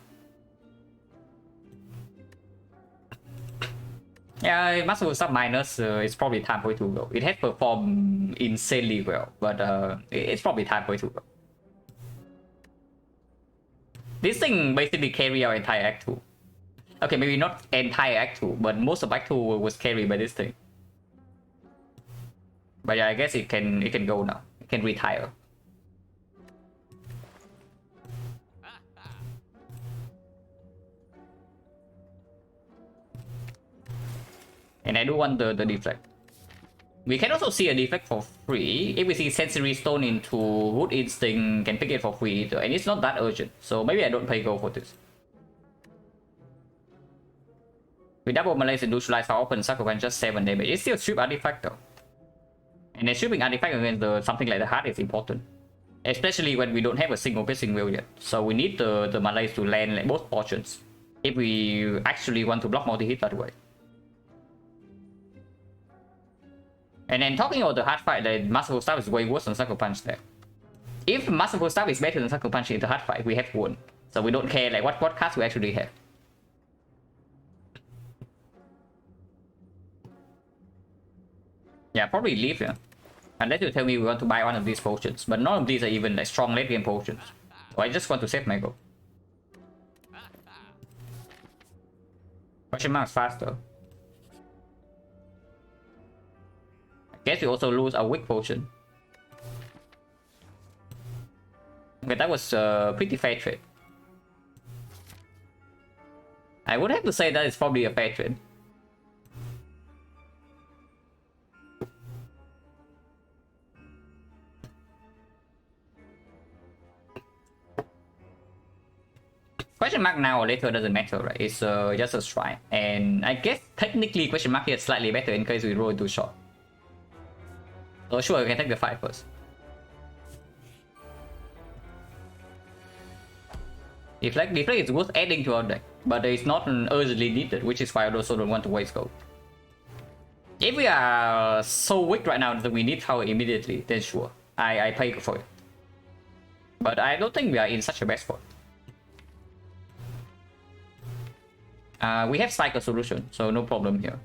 Yeah, Master Sub Minus, it's probably time for it to go. It has performed insanely well, but it's probably time for it to go. This thing basically carry our entire Act 2. Okay, maybe not entire Act 2, but most of Act 2 was carried by this thing. But yeah, I guess it can go now. It can retire. And I do want the deflect. We can also see a deflect for free. If we see Sensory Stone into Root Instinct, can pick it for free. And it's not that urgent. So maybe I don't pay go for this. With double Malaise and neutralize how often Sucker can just 7 damage. It's still strip artifact though. And then stripping artifact against something like the heart is important. Especially when we don't have a single piercing wheel yet. So we need the Malaise to land like both portions. If we actually want to block multi-hit that way. And then talking about the hard fight, the Masterful Staff is way worse than Sucker Punch there. If Masterful Staff is better than Sucker Punch in the hard fight, we have won. So we don't care like what cards we actually have. Yeah, probably leave here. Unless you tell me we want to buy one of these potions. But none of these are even like strong late game potions. So I just want to save my gold. Question mark is faster. Guess we also lose a weak potion. Okay, that was a pretty fair trade. I would have to say that is probably a fair trade. Question mark now or later doesn't matter, right? It's just a strike. And I guess technically question mark here is slightly better in case we roll into short. So sure, we can take the fight first. Deflect is worth adding to our deck, but it's not urgently needed, which is why I also don't want to waste gold. If we are so weak right now that we need power immediately, then sure, I pay for it. But I don't think we are in such a bad spot. We have cycle solution, so no problem here.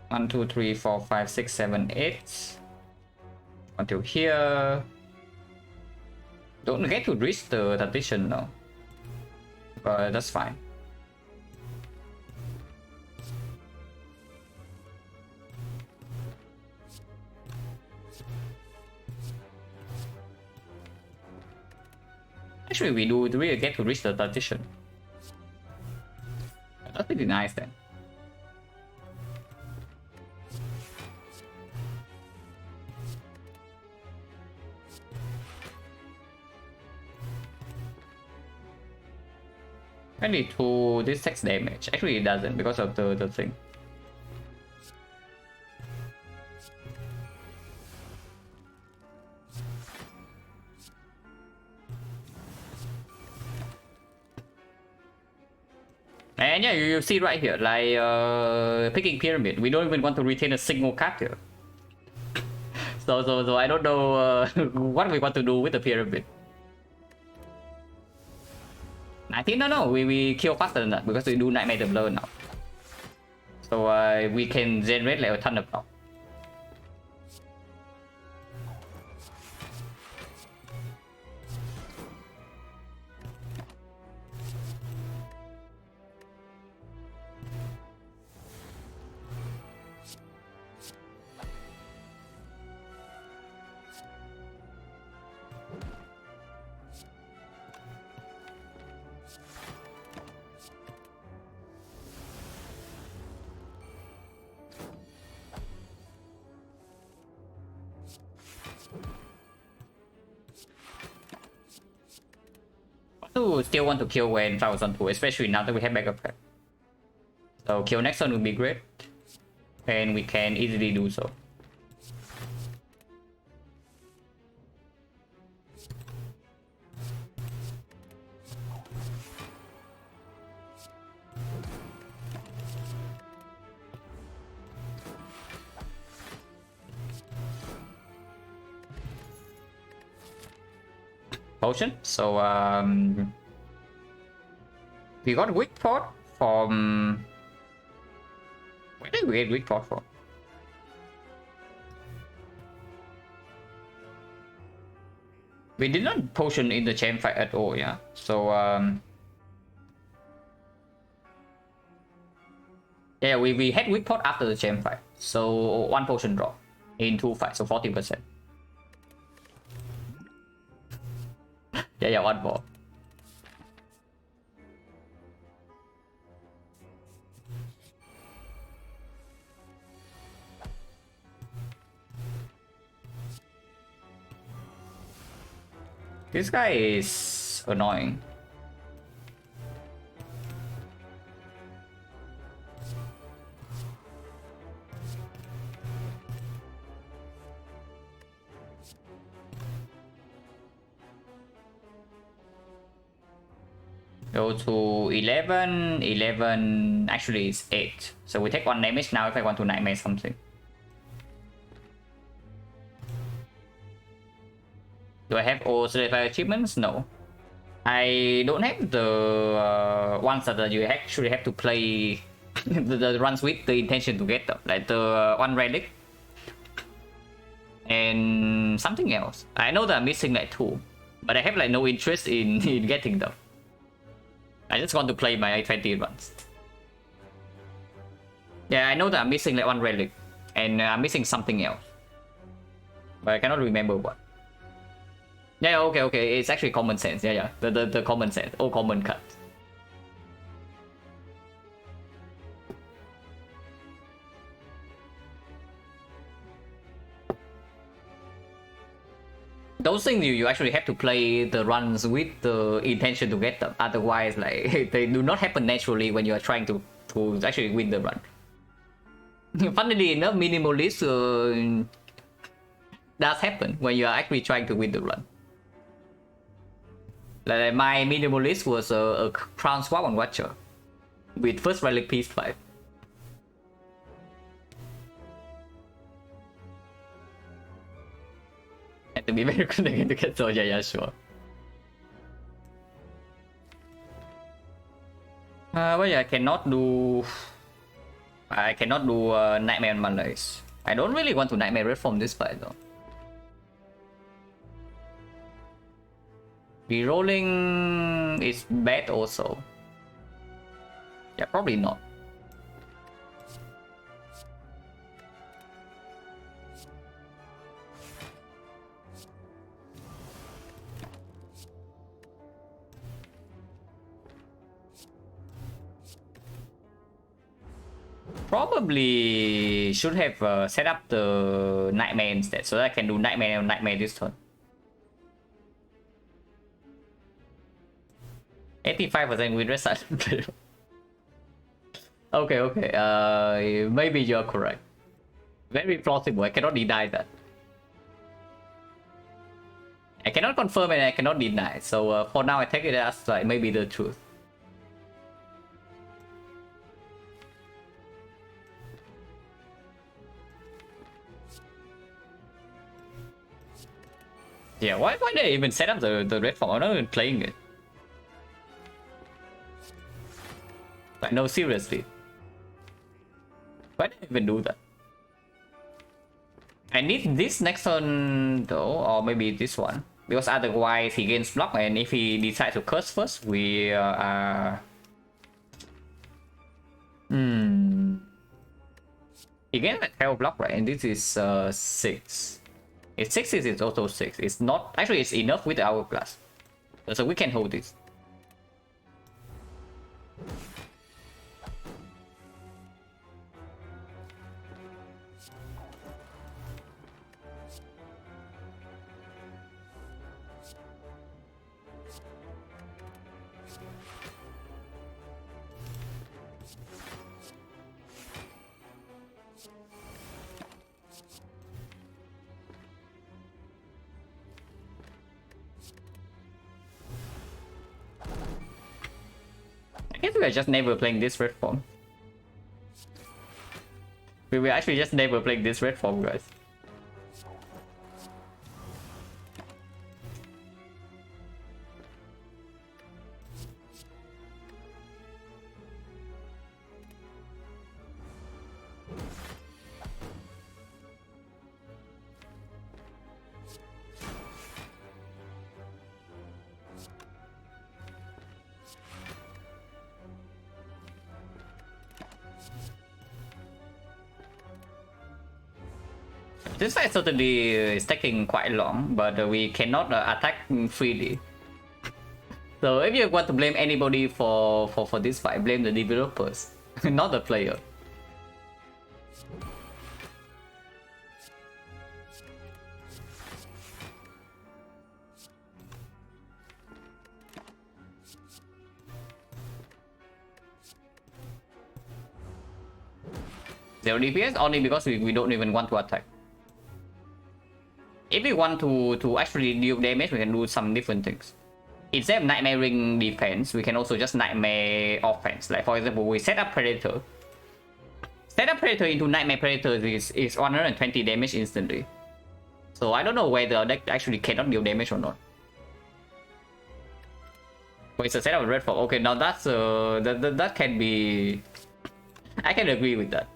One, two, three, 4, 5, 6, 7, 8. Until here. Don't get to reach the tradition now. But that's fine. Actually, we do really get to reach the tradition. That's pretty nice then. Only 2, this takes damage. Actually, it doesn't because of the thing. And yeah, you see right here, like picking pyramid. We don't even want to retain a single card here. So I don't know what we want to do with the pyramid. 19? No, we kill faster than that because we do Nightmare the Blur now. So we can generate like a ton of block. Do still want to kill when travels on 2, especially now that we have backup pack. So kill next turn would be great. And we can easily do so. Potion. So we got weak pot from. Where did we get weak pot from? We did not potion in the chain fight at all, yeah. So yeah, we had weak pot after the chain fight. So 1 potion drop in 2 fights, so 40%. Yeah, 1 more. This guy is annoying. Go to 11, 11, actually it's 8. So we take 1 damage now if I want to nightmare something. Do I have all certified achievements? No. I don't have the ones that you actually have to play the runs with the intention to get them. Like the 1 relic. And something else. I know that I'm missing like 2. But I have like no interest in getting them. I just want to play my A20 runs. Yeah, I know that I'm missing like 1 relic. And I'm missing something else. But I cannot remember what. Yeah, okay. It's actually common sense. Yeah. The common sense. All common cut. Those things you actually have to play the runs with the intention to get them. Otherwise, like they do not happen naturally when you are trying to actually win the run. Funnily enough, minimalist does happen when you are actually trying to win the run. Like my minimalist was a crown swap on Watcher with first relic piece 5. Had to be very good again to get so yeah, sure. But yeah, I cannot do Nightmare on Mondays. I don't really want to Nightmare Red from this fight though. Rerolling is bad also. Yeah, probably not. Probably should have set up the Nightmare instead, so that I can do Nightmare on Nightmare this turn. 85% win rate silent. Okay. Maybe you're correct. Very plausible. I cannot deny that. I cannot confirm and I cannot deny. So for now, I take it as like maybe the truth. Yeah, why did they even set up the red form? I'm not even playing it. Like, no, seriously. Why did I even do that? I need this next turn though, or maybe this one. Because otherwise he gains block, and if he decides to curse first, we are... He gains a tail block, right? And this is 6. If 6 is it's also 6. It's not... Actually, it's enough with the hourglass. So we can hold this. we are just never playing this red form. We were actually just never playing this red form, guys. This fight certainly is taking quite long, but we cannot attack freely. So if you want to blame anybody for this fight, blame the developers, not the player. Zero DPS only because we don't even want to attack. If we want to actually deal damage, we can do some different things. Instead of nightmaring defense, we can also just nightmare offense. Like for example, we set up Predator. Set up Predator into Nightmare Predator is 120 damage instantly. So I don't know whether that actually cannot deal damage or not. But it's a setup of red form. Okay, now that's that can be. I can agree with that.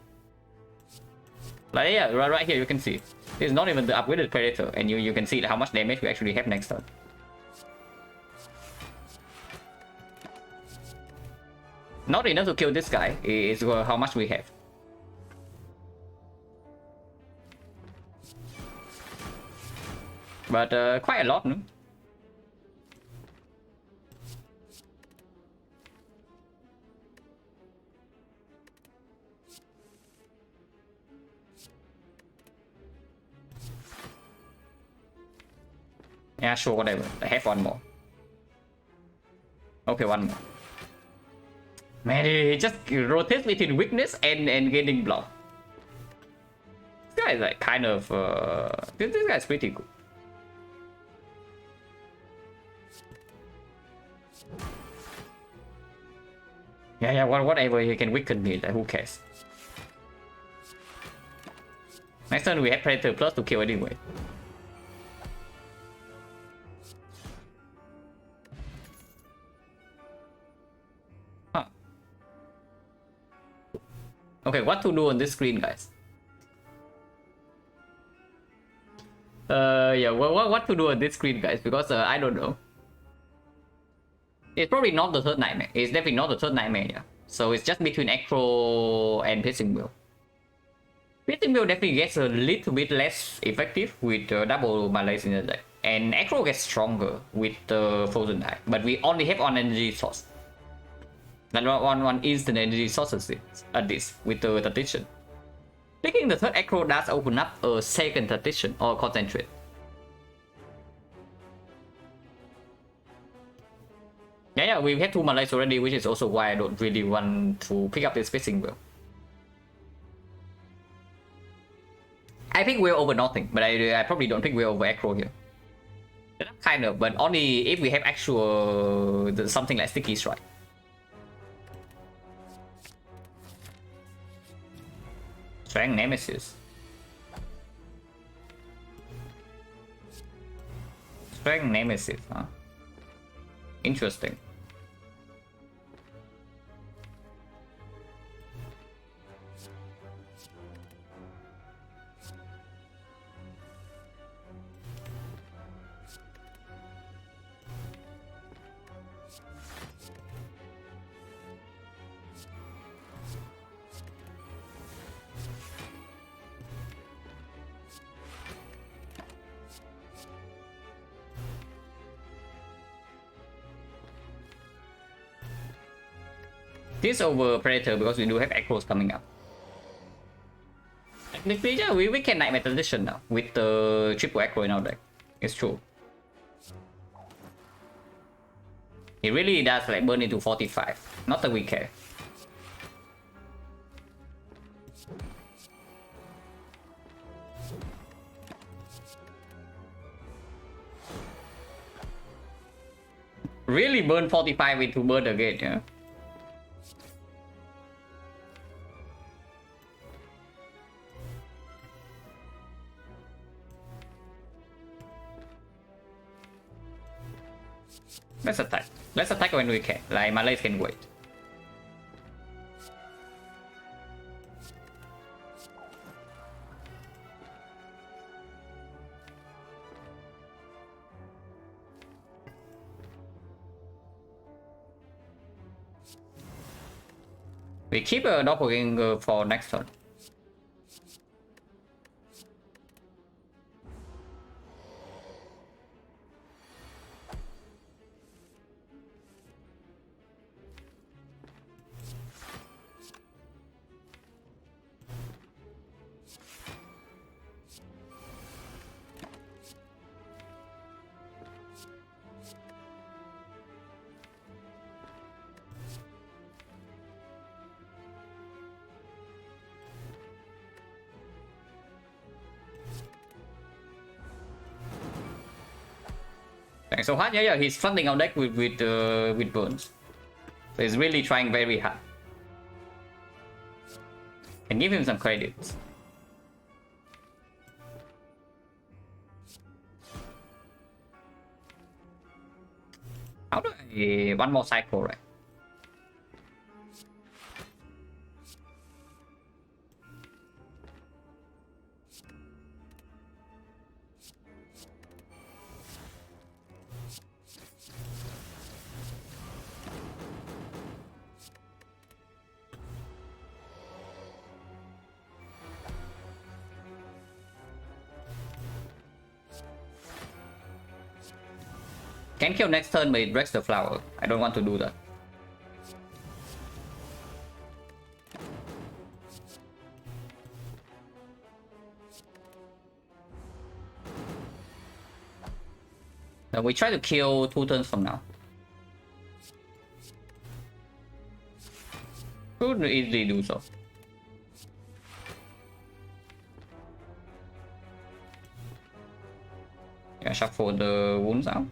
Like yeah, right here you can see. This is not even the upgraded Predator, and you can see how much damage we actually have next turn. Not enough to kill this guy is how much we have. But quite a lot, no? Yeah, sure, whatever. I have one more. Okay, one more. Man, he just rotates between weakness and getting blocked. This guy is like kind of... this guy is pretty good. Yeah, whatever, he can weaken me, like, who cares? Next turn we have Predator Plus to kill anyway. Okay, what to do on this screen, guys? Yeah, what to do on this screen, guys? Because I don't know. It's probably not the third nightmare. It's definitely not the third nightmare, yeah. So it's just between Acro and Piercing Wheel. Piercing Wheel definitely gets a little bit less effective with double malaise in the deck. And Acro gets stronger with the Frozen Eye. But we only have one energy source. Not one instant energy sources at this with the tradition. Picking the third Acro does open up a second tradition or concentrate. Yeah, we have two malaise already, which is also why I don't really want to pick up this Piercing Wheel. I pick Wheel over nothing, but I probably don't pick Wheel over Acro here. Kind of, but only if we have actual something like Sticky Strike. Strength Nemesis. Strength Nemesis, huh? Interesting. This over Predator because we do have Acros coming up. Technically, yeah, we can Nightmare Tradition now with the triple Acro in our deck. It's true. It really does like burn into 45. Not that we care. Really burn 45 into burn again, yeah. Let's attack. Let's attack when we can. Like Malays can wait. We keep a doppelganger for next turn. Thanks so hard. Yeah, he's flooding our deck with burns. So he's really trying very hard. Can give him some credits. How do I one more cycle, right? Can kill next turn, but it breaks the flower. I don't want to do that. Now we try to kill 2 turns from now. Could easily do so. Yeah, shuffle the wounds out.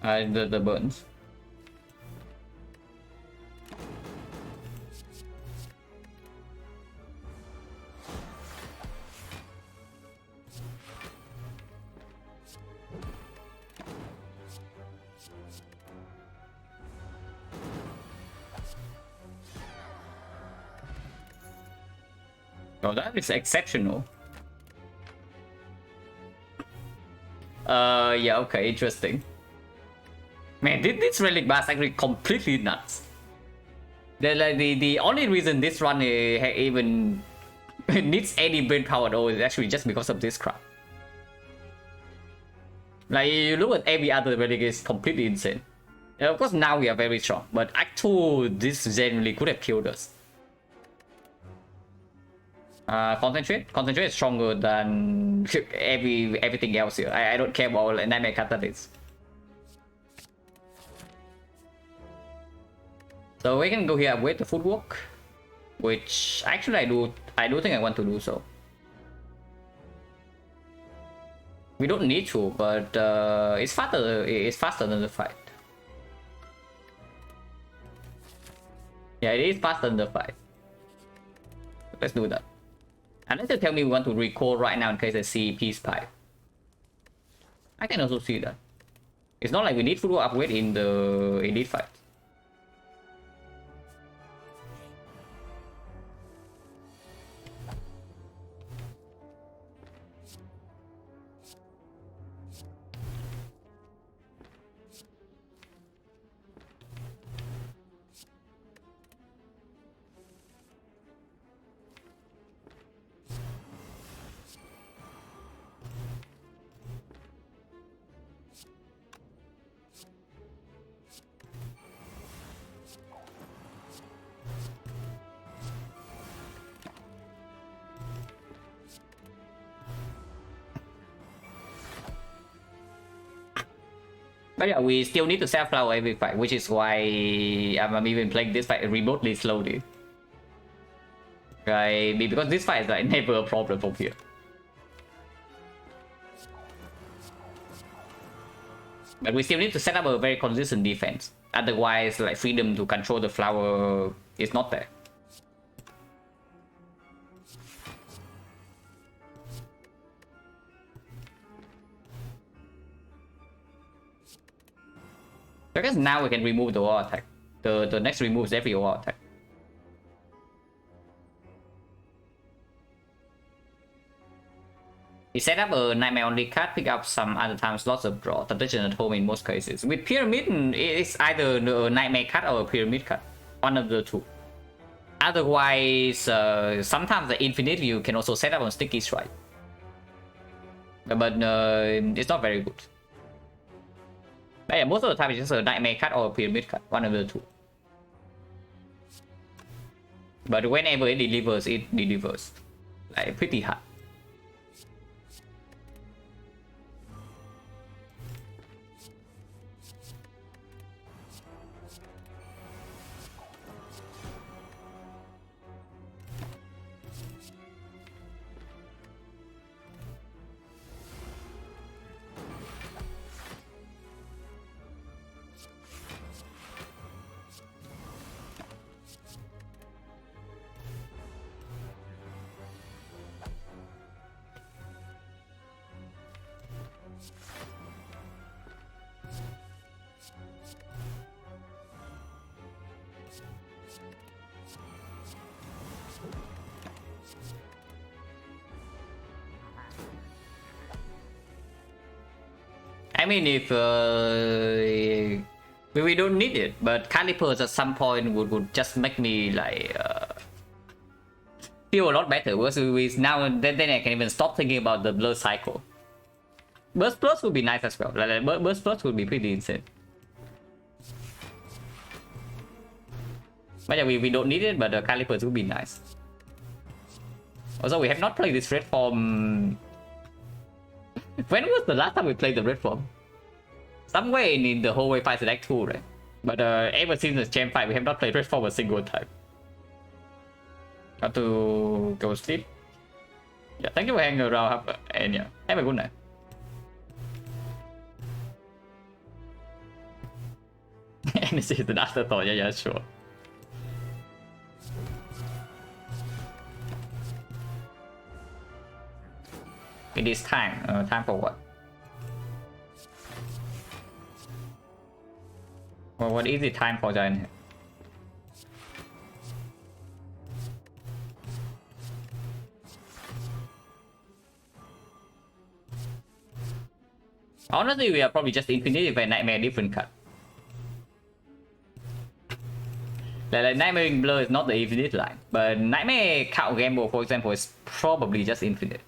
The burns. Oh, that is exceptional. Yeah, okay, interesting. Man, this relic bar is actually completely nuts. The only reason this run even needs any brain power at all is actually just because of this crap. Like, you look at every other relic, is completely insane. Yeah, of course now we are very strong, but Act 2, this generally could have killed us. Concentrate is stronger than everything else here. I don't care about Nightmare Catalyst. So we can go here and wait the footwork, which actually I do think I want to do so. We don't need to, but it's faster than the fight. Yeah, it is faster than the fight. Let's do that. Unless you tell me we want to recall right now in case I see Peace Pipe. I can also see that. It's not like we need footwork upgrade in the elite fight. But yeah, we still need to sell flower every fight, which is why I'm even playing this fight remotely slowly. Right? Because this fight is like never a problem from here. But we still need to set up a very consistent defense. Otherwise, like, freedom to control the flower is not there. I guess now we can remove the wall attack. The next removes every wall attack. He set up a Nightmare only card, pick up some other times lots of draw, temptation at home in most cases. With Pyramid, it's either a Nightmare card or a Pyramid card. One of the two. Otherwise, sometimes the Infinite you can also set up on Sticky Strike. But it's not very good. But yeah, most of the time it's just a Nightmare card or a Pyramid card. One of the two. But whenever it delivers. Like, pretty hard. I mean, if we don't need it, but calipers at some point would just make me like feel a lot better. Because now then I can even stop thinking about the blur cycle. Burst Plus would be nice as well. Like, Burst Plus would be pretty insane. But yeah, we don't need it, but the calipers would be nice. Also, we have not played this red form. When was the last time we played the red form? Somewhere in the whole way fight select 2, right? But ever since the champ fight, we have not played red form a single time. Got to go sleep. Yeah, thank you for hanging around, and yeah, have a good night. And this is an afterthought, yeah, sure. It is time. Time for what? Well, what is it time for then? Honestly, we are probably just infinite by Nightmare different cut. Like Nightmare Blur is not the infinite line, but Nightmare Count Gamble, for example, is probably just infinite.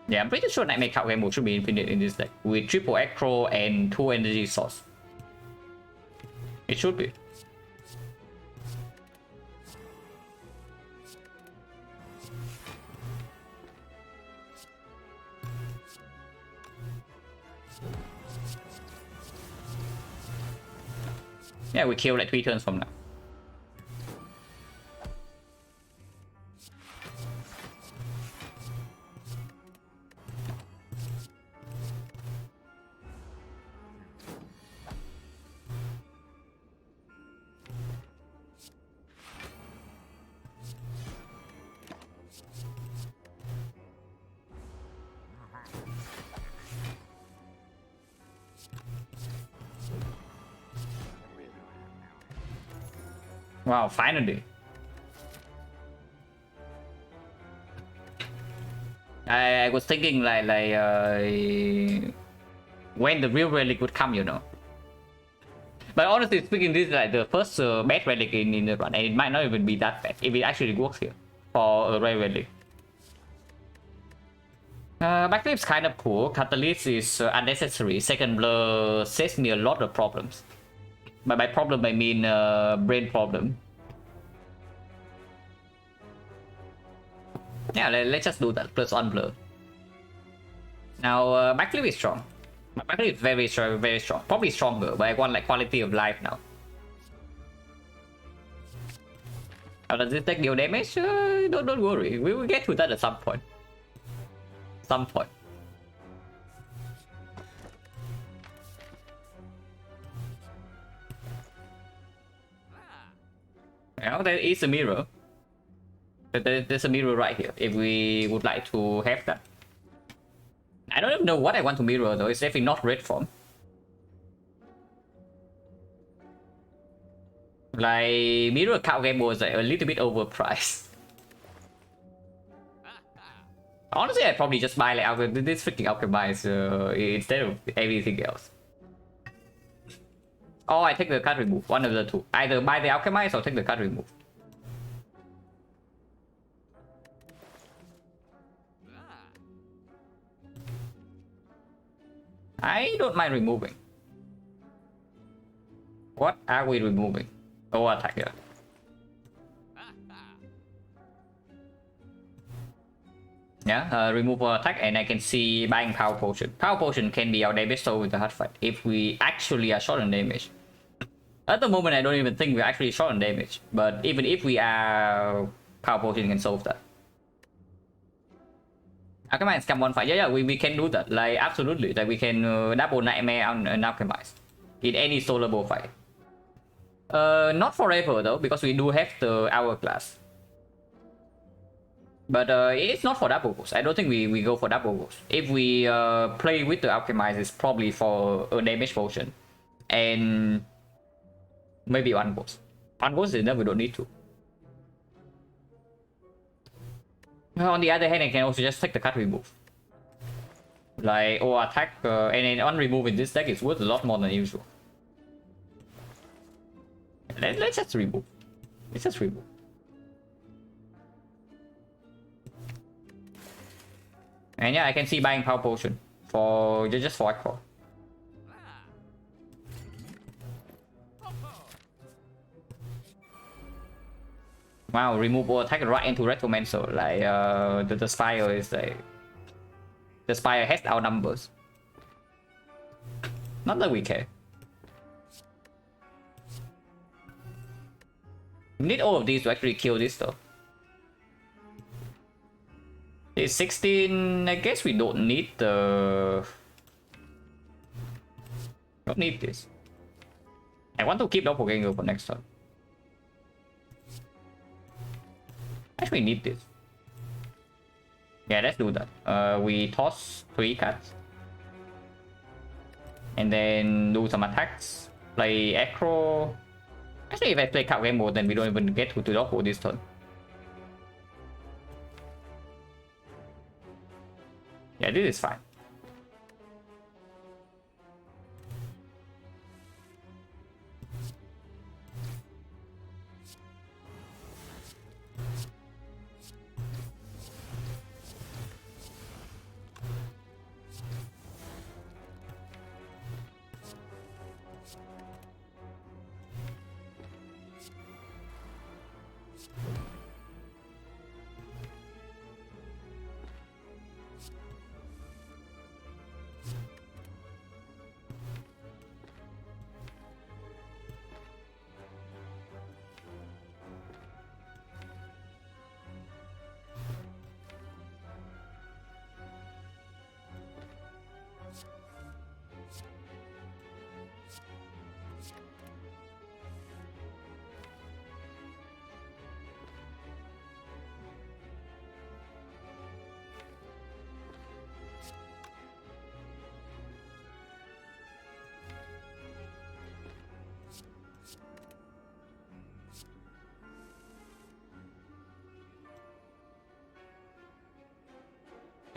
Yeah, I'm pretty sure Nightmare Count Gamble should be infinite in this deck with triple acro and 2 energy source. It should be. Yeah, we kill like 3 turns from now. Wow, finally. I was thinking like when the real relic would come, you know. But honestly speaking, this is like the first bad relic in the run, and it might not even be that bad if it actually works here for a rare relic. Backflip's kind of cool. Catalyst is unnecessary. Second Blur saves me a lot of problems. By problem I mean brain problem. Yeah, let's just do that. Plus on blur. Now backflip is strong. Backflip is very strong, very strong. Probably stronger, but I want like quality of life now. How does this deck deal damage? Don't worry. We will get to that at some point. Some point. Now there is a mirror. There's a mirror right here if we would like to have that. I don't even know what I want to mirror though. It's definitely not red form. Like mirror cow game was like a little bit overpriced. Honestly, I'd probably just buy like this freaking alchemize instead of everything else. Oh, I take the card remove. One of the two. Either buy the alchemize or take the card remove. I don't mind removing. What are we removing? Oh, attack here. Yeah, remove attack, and I can see buying power potion. Power potion can be our damage soul with the hard fight if we actually are short on damage. At the moment, I don't even think we're actually short on damage, but even if we are, power potion can solve that. Alchemize come one fight. Yeah, we can do that. Like absolutely, like we can double nightmare on an alchemize in any soloable fight. Not forever though, because we do have the hourglass. But it's not for double goals. I don't think we go for double goals. If we play with the alchemize, it's probably for a damage potion, and maybe one goals. One goals is enough. We don't need to. On the other hand, I can also just take the card remove. Like, or attack, and then on remove in this deck is worth a lot more than usual. Let's just remove. Let's just remove. And yeah, I can see buying power potion for just for Aqua. Wow, remove or attack right into Retromancer. Like the Spire is like, the Spire has our numbers. Not that we care. We need all of these to actually kill this though. It's 16. I guess we don't need the. Don't need this. I want to keep Doppelganger for next turn. Actually, need this. Yeah, let's do that. We toss 3 cards. And then do some attacks. Play Acro. Actually, if I play card game mode, then we don't even get to Doppel this turn. Yeah, this is fine.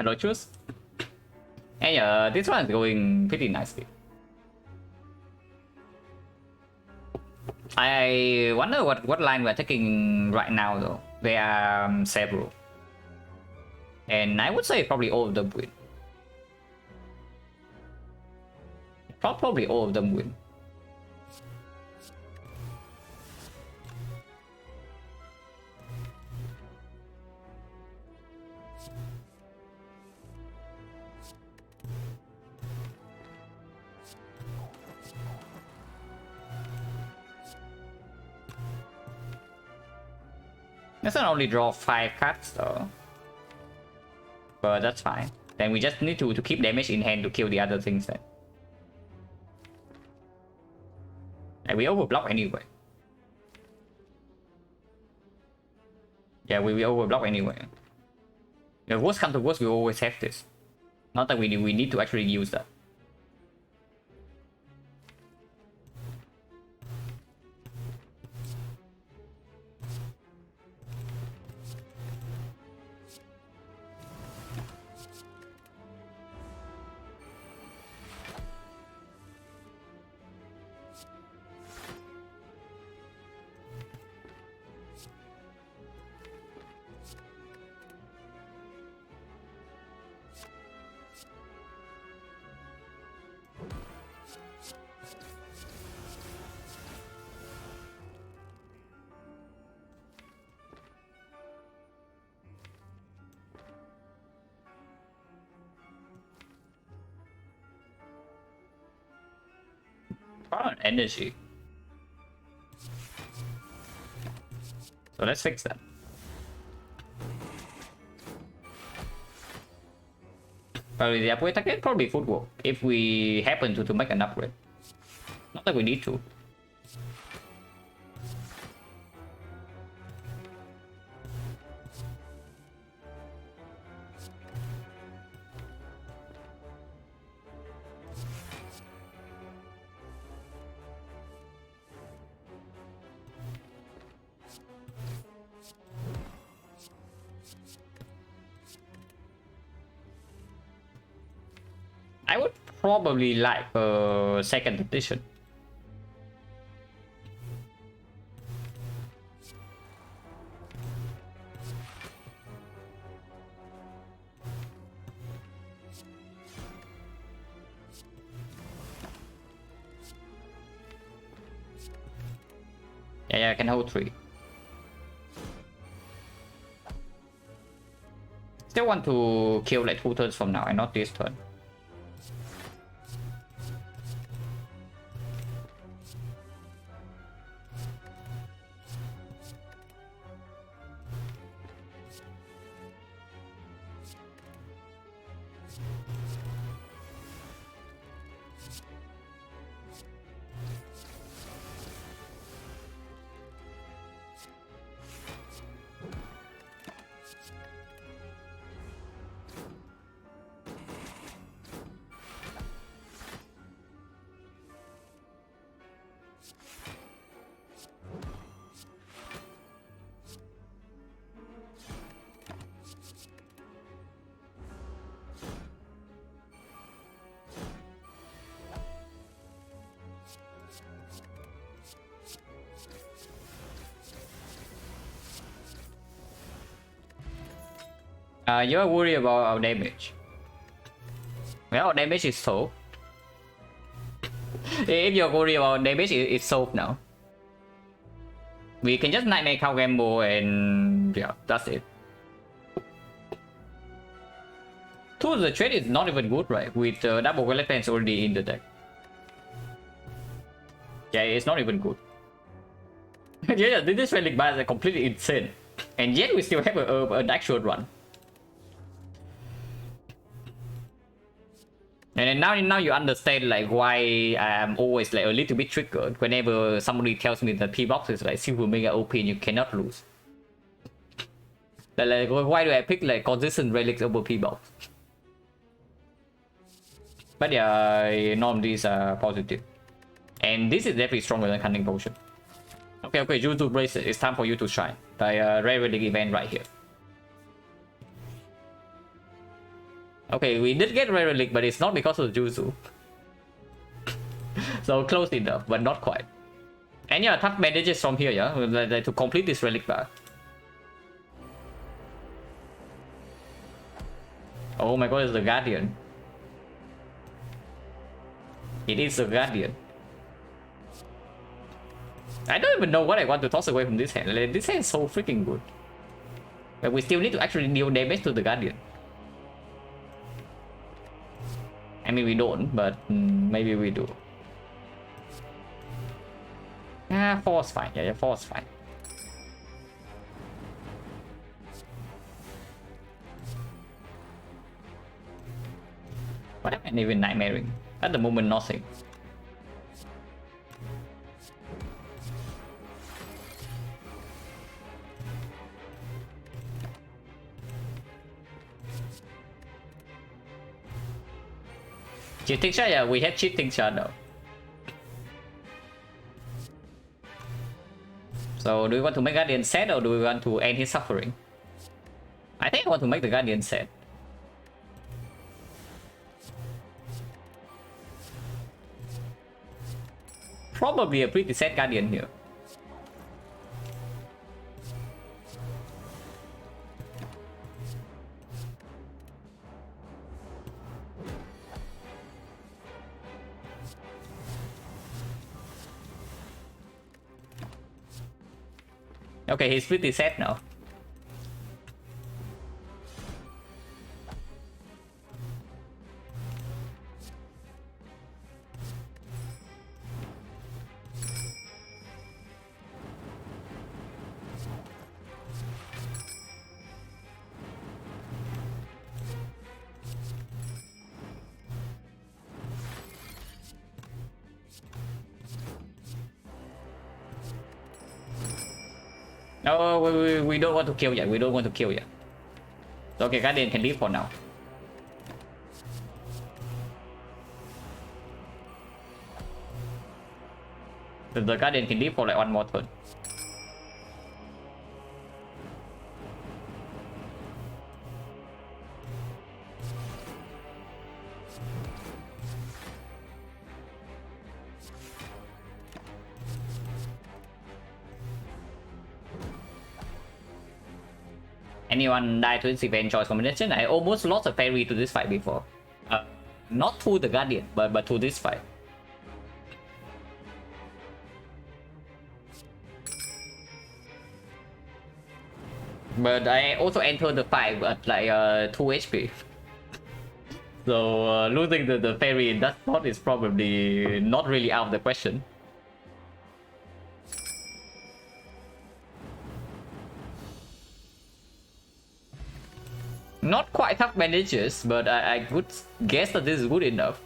Hello, choose. And yeah, this one is going pretty nicely. I wonder what line we're taking right now though. There are several. And I would say probably all of them win. Probably all of them win. Let's not only draw 5 cards though. But that's fine. Then we just need to keep damage in hand to kill the other things then. And we overblock anyway. Yeah, we overblock anyway. If worst comes to worst, we always have this. Not that we need to actually use that. Energy. So let's fix that. Probably the upgrade again, probably footwork if we happen to make an upgrade. Not that we need to. I would probably like a second edition. Yeah, I can hold 3. Still want to kill like 2 turns from now and not this turn. You're worried about our damage. Well, our damage is solved. If you're worried about damage, it's solved now. We can just Nightmare Cow Gamble and yeah, that's it. Two, the trade is not even good, right? With double Weapon Pants already in the deck. Yeah, it's not even good. Yeah, this Relic Bar is completely insane. And yet we still have an actual run. And now you understand like why I'm always like a little bit triggered whenever somebody tells me that P-Box is like super mega OP and you cannot lose. Like why do I pick like consistent relics over P-Box? But yeah, norm these are positive. And this is definitely stronger than Cunning Potion. Okay, Jutsu Bracelet, it's time for you to shine. The rare relic event right here. Okay, we did get rare relic, but it's not because of Jutsu. So close enough, but not quite. And yeah, tough bandages from here, yeah, like, to complete this relic bar. Oh my god, it's the Guardian. It is the Guardian. I don't even know what I want to toss away from this hand. Like, this hand is so freaking good. But we still need to actually deal damage to the Guardian. I mean, we don't, but maybe we do. Yeah, 4 is fine. Yeah, 4 is fine. What am I even nightmaring? At the moment, nothing. Cheating shot? Yeah, we had cheating shot though. So do we want to make Guardian sad or do we want to end his suffering? I think I want to make the Guardian sad. Probably a pretty sad Guardian here. Okay, he's pretty sad now. No, we don't want to kill yet. We don't want to kill yet. So, okay, Guardian can leave for now. The Guardian can leave for like one more turn. Anyone die to this event choice combination? I almost lost a fairy to this fight before. Not to the Guardian, but to this fight. But I also entered the fight at like 2 HP. So losing the fairy in that spot is probably not really out of the question. Not quite tough bandages, but I would guess that this is good enough.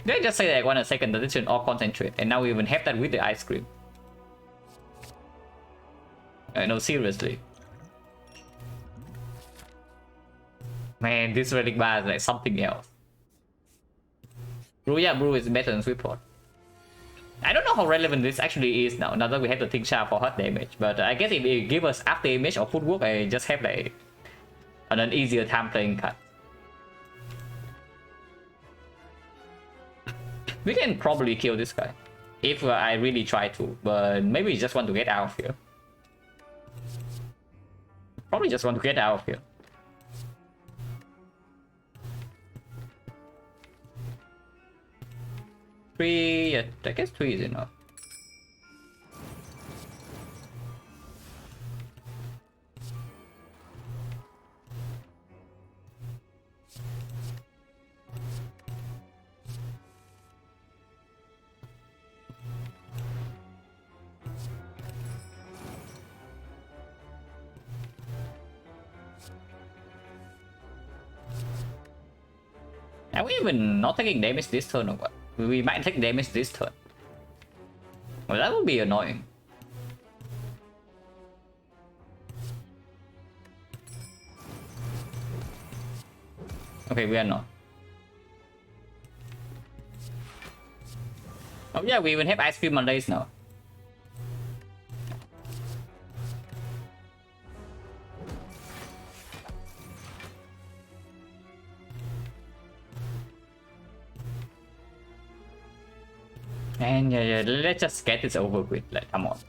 Did I just say that I want a second addition or concentrate? And now we even have that with the ice cream. No, seriously. Man, this relic bar is like something else. Brew, yeah, Brew is better than Sweetpot. I don't know how relevant this actually is now that we have the Tingsha for hot damage, but I guess if it gives us after image or footwork, I just have like an easier time playing card. We can probably kill this guy if I really try to, but maybe we just want to get out of here. Probably just want to get out of here. Three, yeah, I guess 3 is enough. Are we even not taking damage this turn or what? We might take damage this turn. Well, that would be annoying. Okay, we are not. Oh yeah, we even have ice cream Mondays now. And yeah, let's just get this over with. Like, come on.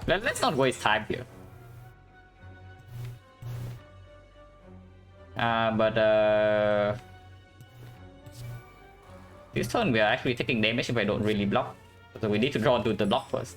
Let's not waste time here. This turn we are actually taking damage if I don't really block. So we need to draw to the block first.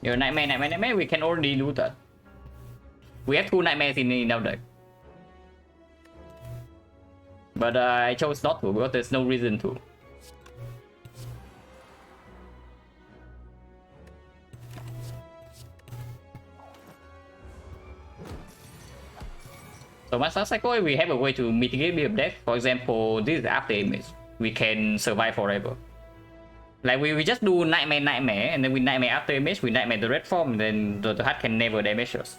Your nightmare, we can already do that. We have 2 nightmares in our deck. But I chose not to because there's no reason to. So once last cycle, we have a way to mitigate the death. For example, this is after image. We can survive forever. Like we just do nightmare, and then we nightmare after image, we nightmare the red form, and then the heart can never damage us.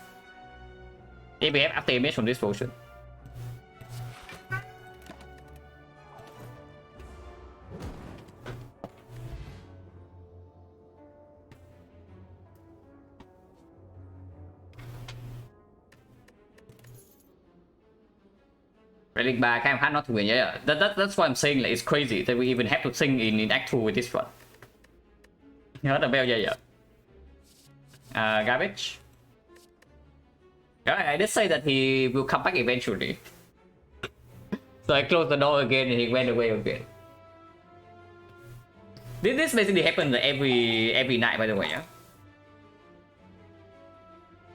If we have after image from this potion. Relic bar kind of hard not to win, yeah. That's why I'm saying like it's crazy that we even have to sing in Act 2 with this one. Nhớ the bell, yeah. Garbage. Yeah, I did say that he will come back eventually. So I closed the door again and he went away again. This basically happens every night, by the way, yeah.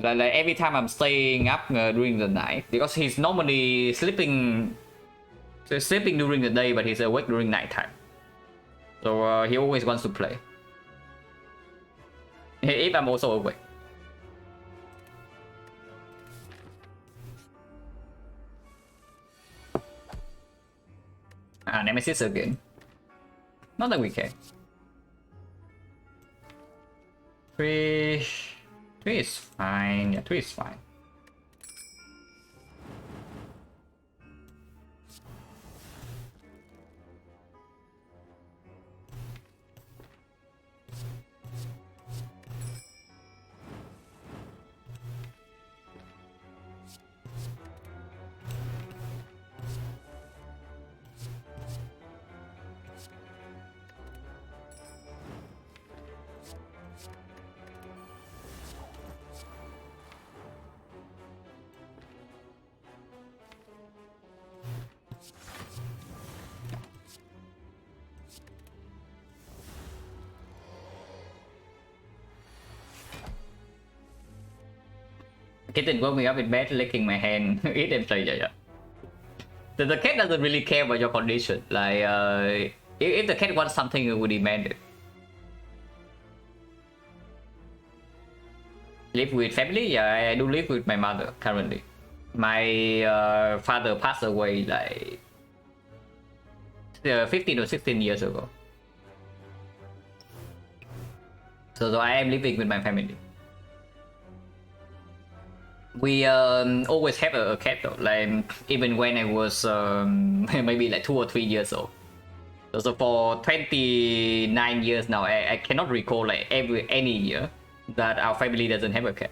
Like every time I'm staying up during the night, because he's normally sleeping during the day, but he's awake during night time. So he always wants to play. If I'm also awake. Nemesis again. Not that we care. 3 is fine. Yeah, 3 is fine. Kitten woke me up in bed, licking my hand, eat and play, yeah. The cat doesn't really care about your condition. Like, if the cat wants something, it would demand it. Live with family? Yeah, I do live with my mother currently. My father passed away like 15 or 16 years ago. So I am living with my family. We always have a cat though, like even when I was maybe like 2 or 3 years old. So for 29 years now, I cannot recall like any year that our family doesn't have a cat.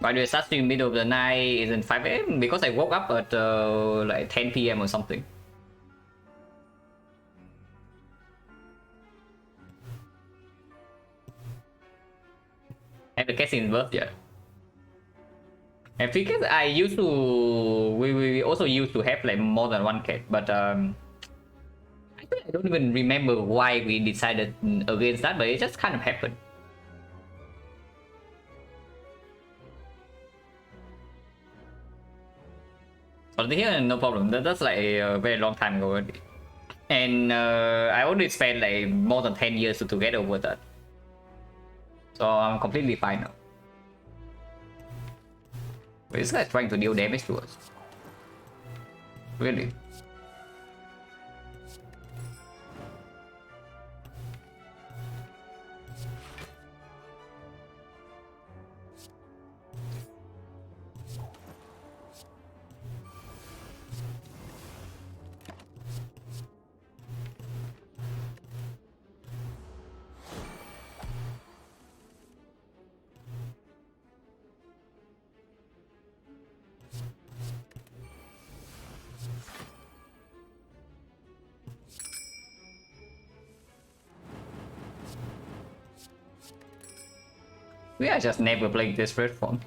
By the way, such in the middle of the night isn't 5 AM because I woke up at like 10 PM or something. And the cat in birth, yeah. And because I used to, we also used to have like more than 1 cat, but I don't even remember why we decided against that, but it just kind of happened. But here, no problem. That's like a very long time ago already. And I only spent like more than 10 years to get over that. So I'm completely fine now. But this guy's trying to deal damage to us. Really? We are just never playing this red form.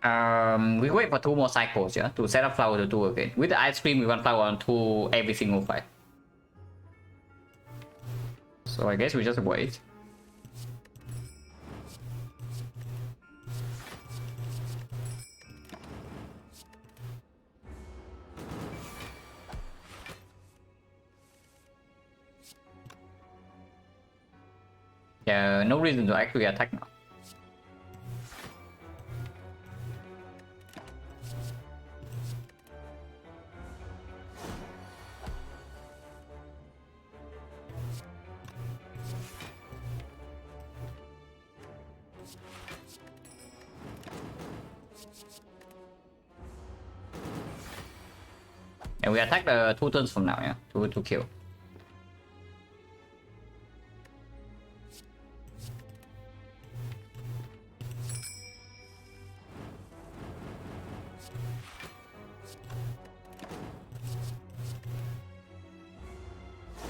We wait for 2 more cycles, yeah, to set up flower 2 again. With the ice cream, we want flower on 2 every single fight. So I guess we just wait. Yeah, no reason to actually attack now. And we attack the 2 turns from now, yeah, to kill.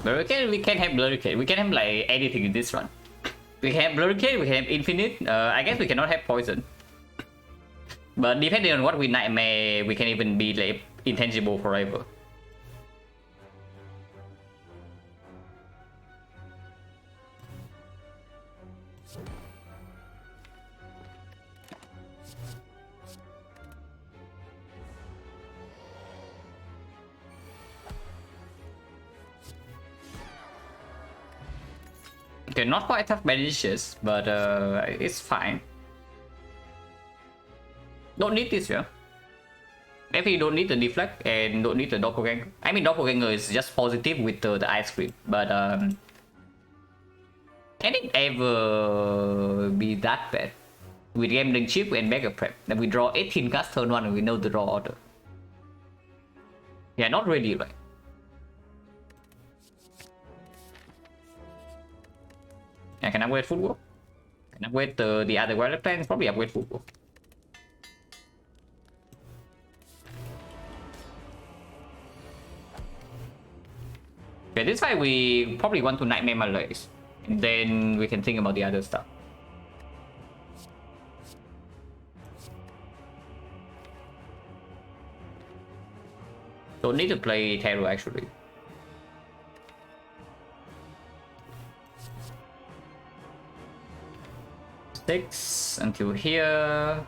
But we can have Blurricane. We can have like anything in this run. We can have Blurricane, we can have Infinite. I guess we cannot have Poison. But depending on what we nightmare, we can even be like intangible forever. Okay, not quite tough malicious, but it's fine. Don't need this, yeah. Maybe you don't need the deflect and don't need the doppelganger. I mean, doppelganger is just positive with the ice cream, but can it ever be that bad? With gambling chip and mega prep, then we draw 18 cards turn 1 and we know the draw order. Yeah, not really, right? Yeah, can I upgrade footwork? Can I upgrade the other wireless plans? Probably upgrade footwork. Okay, this fight we probably want to nightmare Malays. And then we can think about the other stuff. Don't need to play Terror actually. Six until here.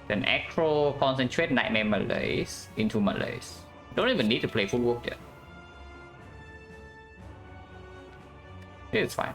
Then Acro concentrate Nightmare Malays into Malays. Don't even need to play footwork yet. It's fine.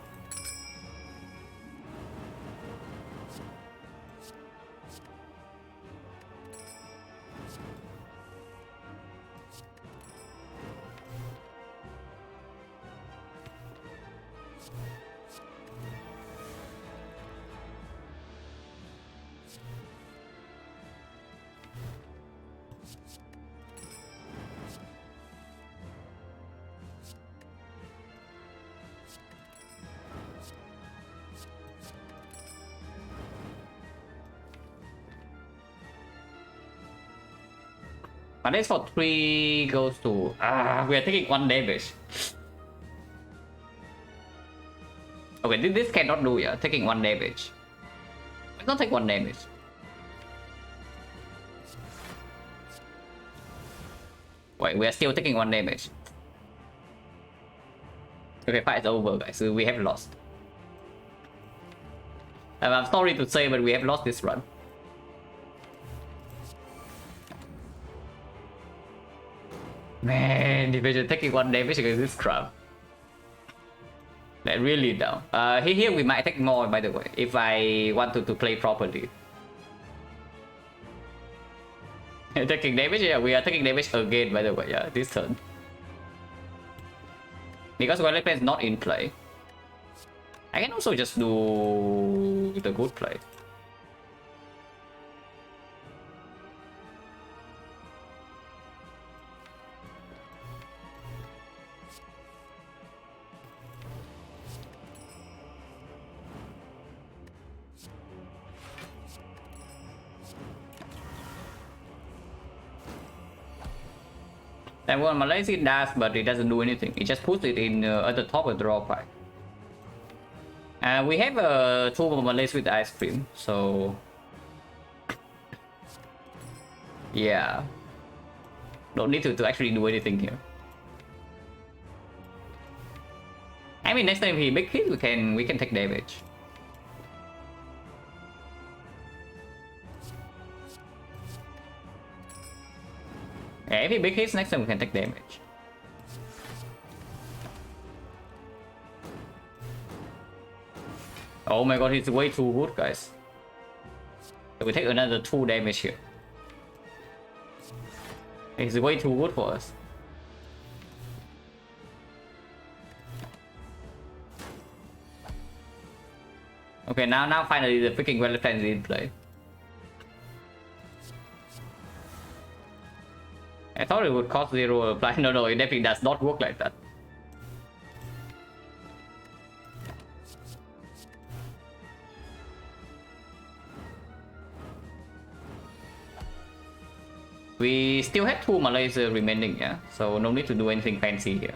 Unless for 3 goes to... we are taking 1 damage. Okay, this cannot do, yeah. Taking 1 damage. Let's not take 1 damage. Wait, we are still taking 1 damage. Okay, fight is over, guys. So we have lost. I'm sorry to say, but we have lost this run. Man, division taking 1 damage against this crap. That really down. Here we might take more, by the way, if I wanted to play properly. Taking damage, yeah, we are taking damage again, by the way, yeah, this turn. Because Violet Play is not in play. I can also just do the good play. And well, Malaysia does, but it doesn't do anything. It just puts it in at the top of the draw pile. We have 2 more Malays with ice cream, so Yeah. Don't need to actually do anything here. I mean, next time he big hit, we can take damage. Yeah, if he big hits, next time we can take damage. Oh my god, he's way too good, guys. So we take another 2 damage here. He's way too good for us. Okay, now finally the freaking Relic Plan is in play. I thought it would cost 0 apply. No, it definitely does not work like that. We still have 2 Malays remaining, yeah? So no need to do anything fancy here.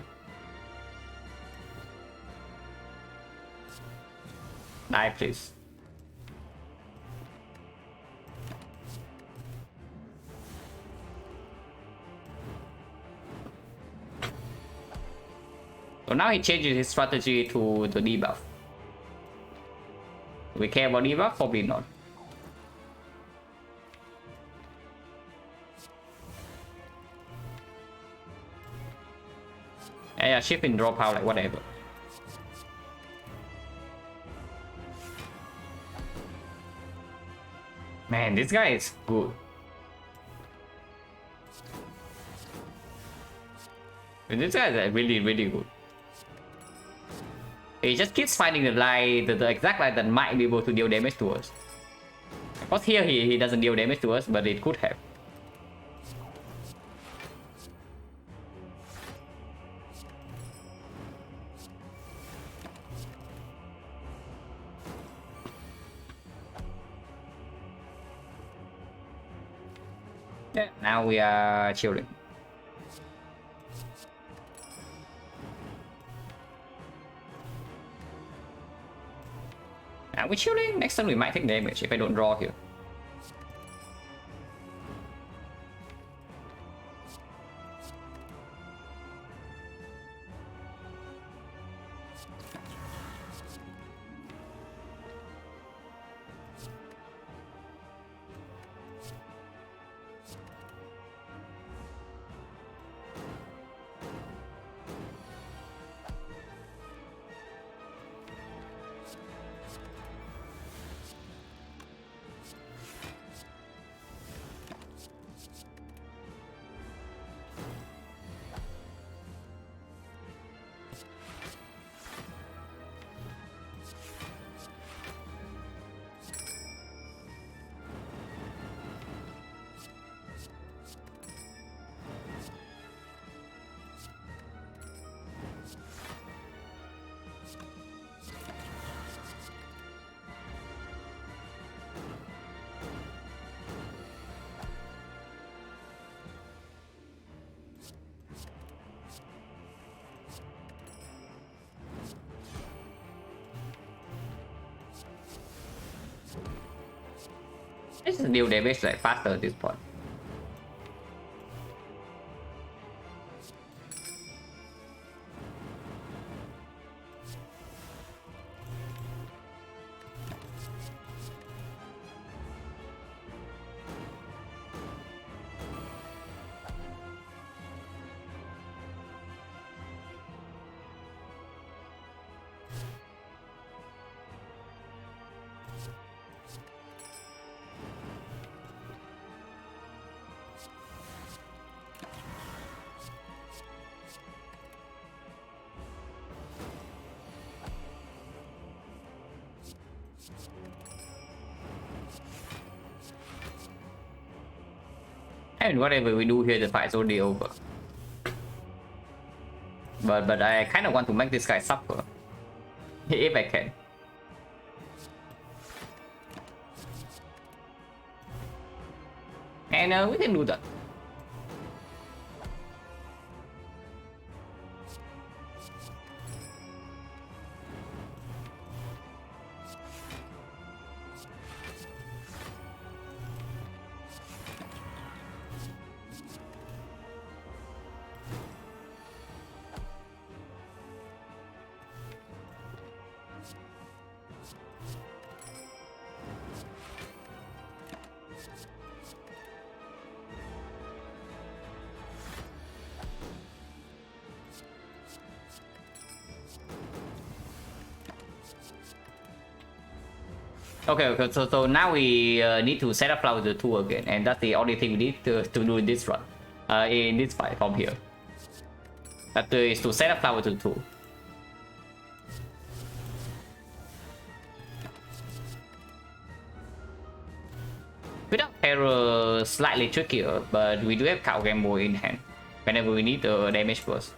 Die, please. So now he changes his strategy to the debuff. We care about debuff? Probably not. Yeah, shift in drop out, like whatever. Man, this guy is good. This guy is really good. He just keeps finding the line, the exact line that might be able to deal damage to us. Of course here he doesn't deal damage to us, but it could have. Yeah, now we are chilling. Now we're chilling. Next time we might take damage if I don't draw here. This is deal damage like faster at this point. And whatever we do here, the fight's already over. But I kind of want to make this guy suffer, if I can. And we can do that. Okay, so now we need to set up flower 2 again, and that's the only thing we need to do in this run. In this fight from here. That is to set up flower 2. Without terror, slightly trickier, but we do have cow gamble in hand whenever we need a damage burst.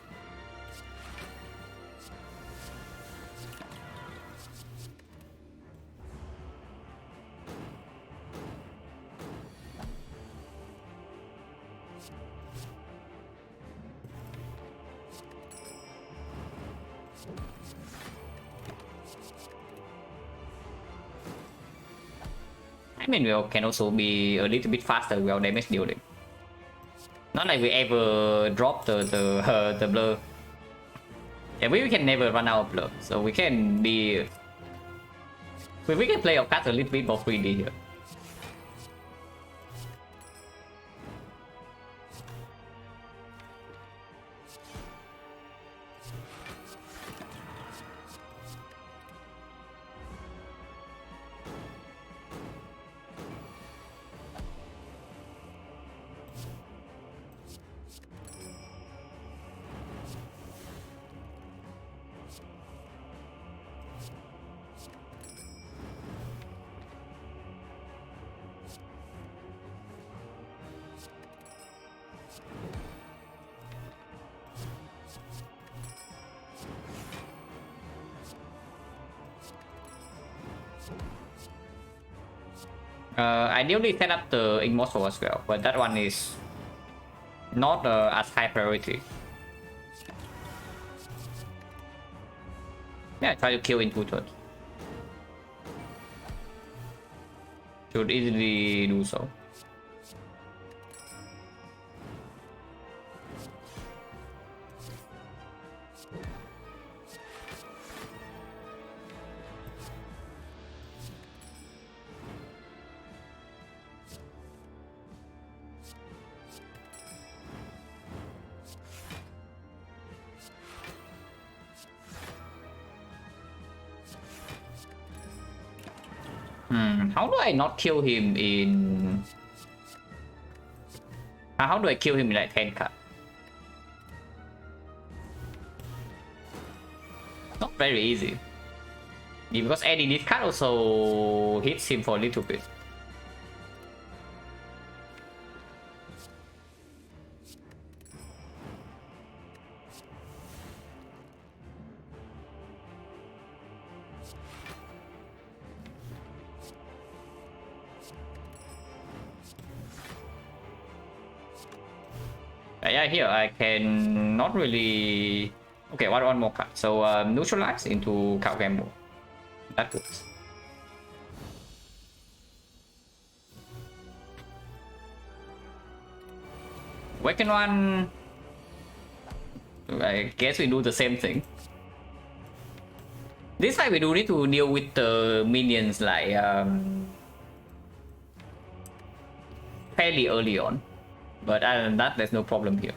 I mean, we can also be a little bit faster with our damage dealing. Not like we ever drop the blur. Yeah, we can never run out of blur, so we can be. We can play our cards a little bit more freely here. Ideally set up the Immortal as well, but that one is not as high priority. Yeah, try to kill in 2 turns. Should easily do so. How do I not kill him in... How do I kill him in like 10 cut? Not very easy. Yeah, because adding this card also hits him for a little bit. Yeah, here I can not really. Okay, one more card. So neutralize into cow gamble. That works. Waken one. I guess we do the same thing. This time we do need to deal with the minions like fairly early on. But other than that, there's no problem here.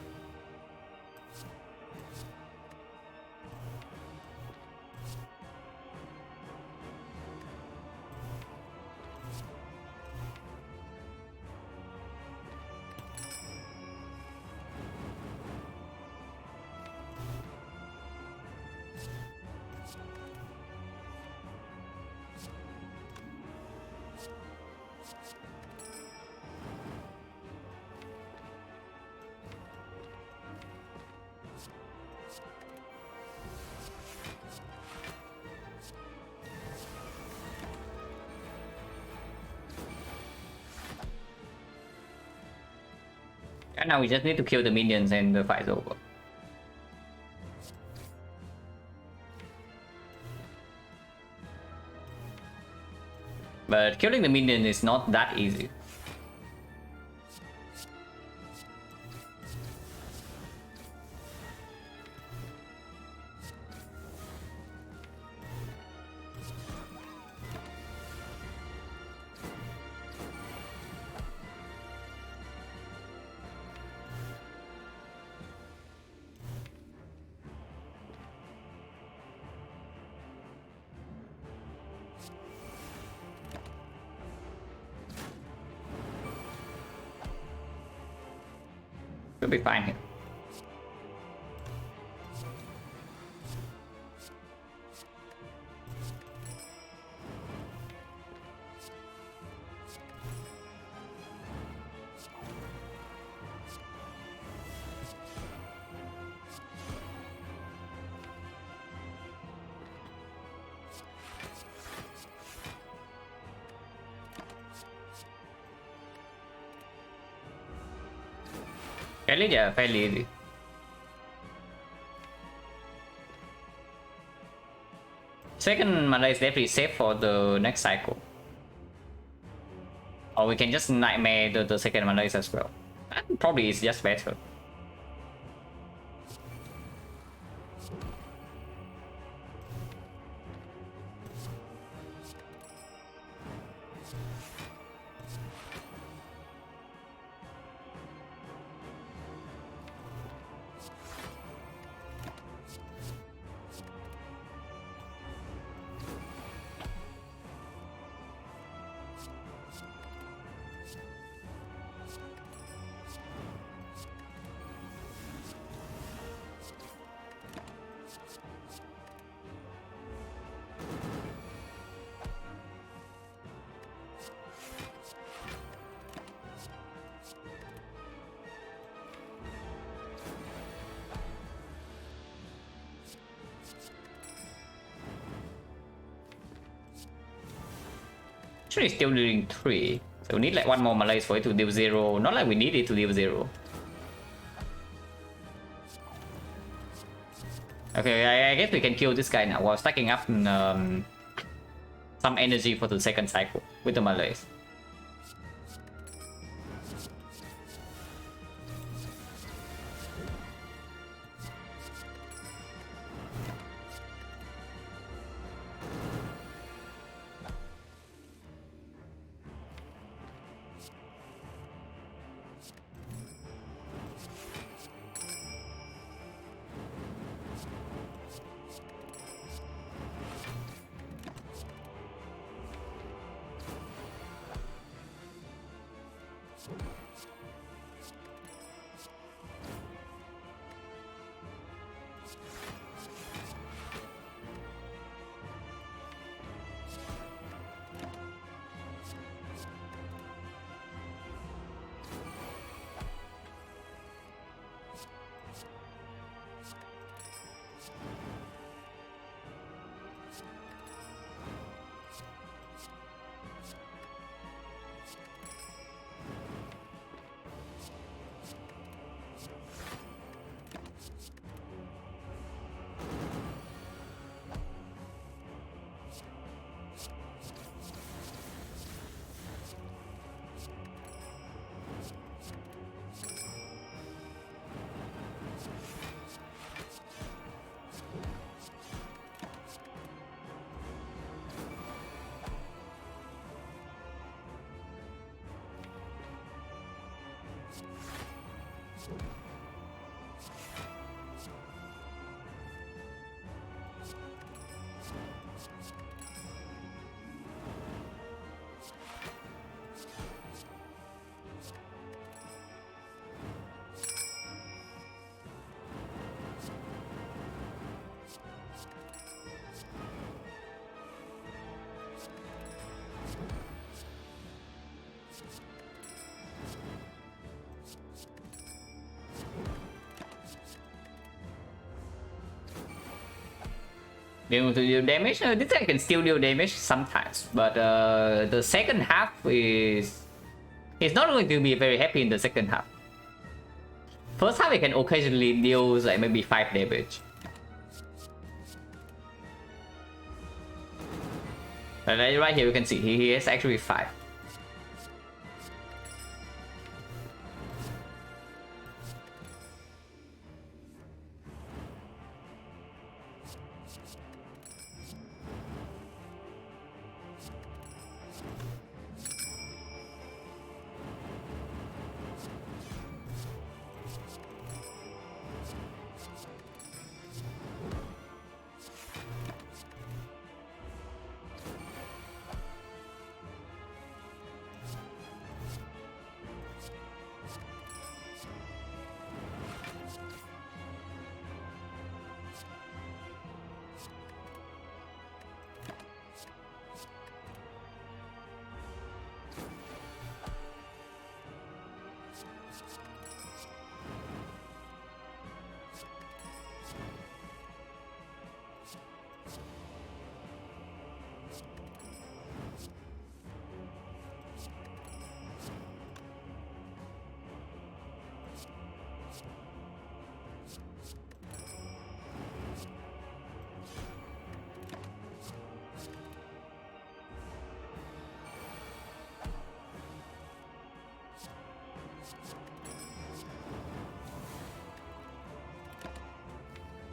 And now we just need to kill the minions and the fight's over. But killing the minion is not that easy. Should be fine here. Fairly easy. Second mana is definitely safe for the next cycle. Or we can just nightmare the second mana as well. And probably it's just better. Actually, still dealing 3. So we need like one more Malays for it to deal 0. Not like we need it to deal 0. Okay, I guess we can kill this guy now while stacking up some energy for the second cycle with the Malays. Being able to deal damage, this guy can still deal damage sometimes, but the second half is... He's not going to be very happy in the second half. First half he can occasionally deal like maybe 5 damage. But right here you can see he has actually 5.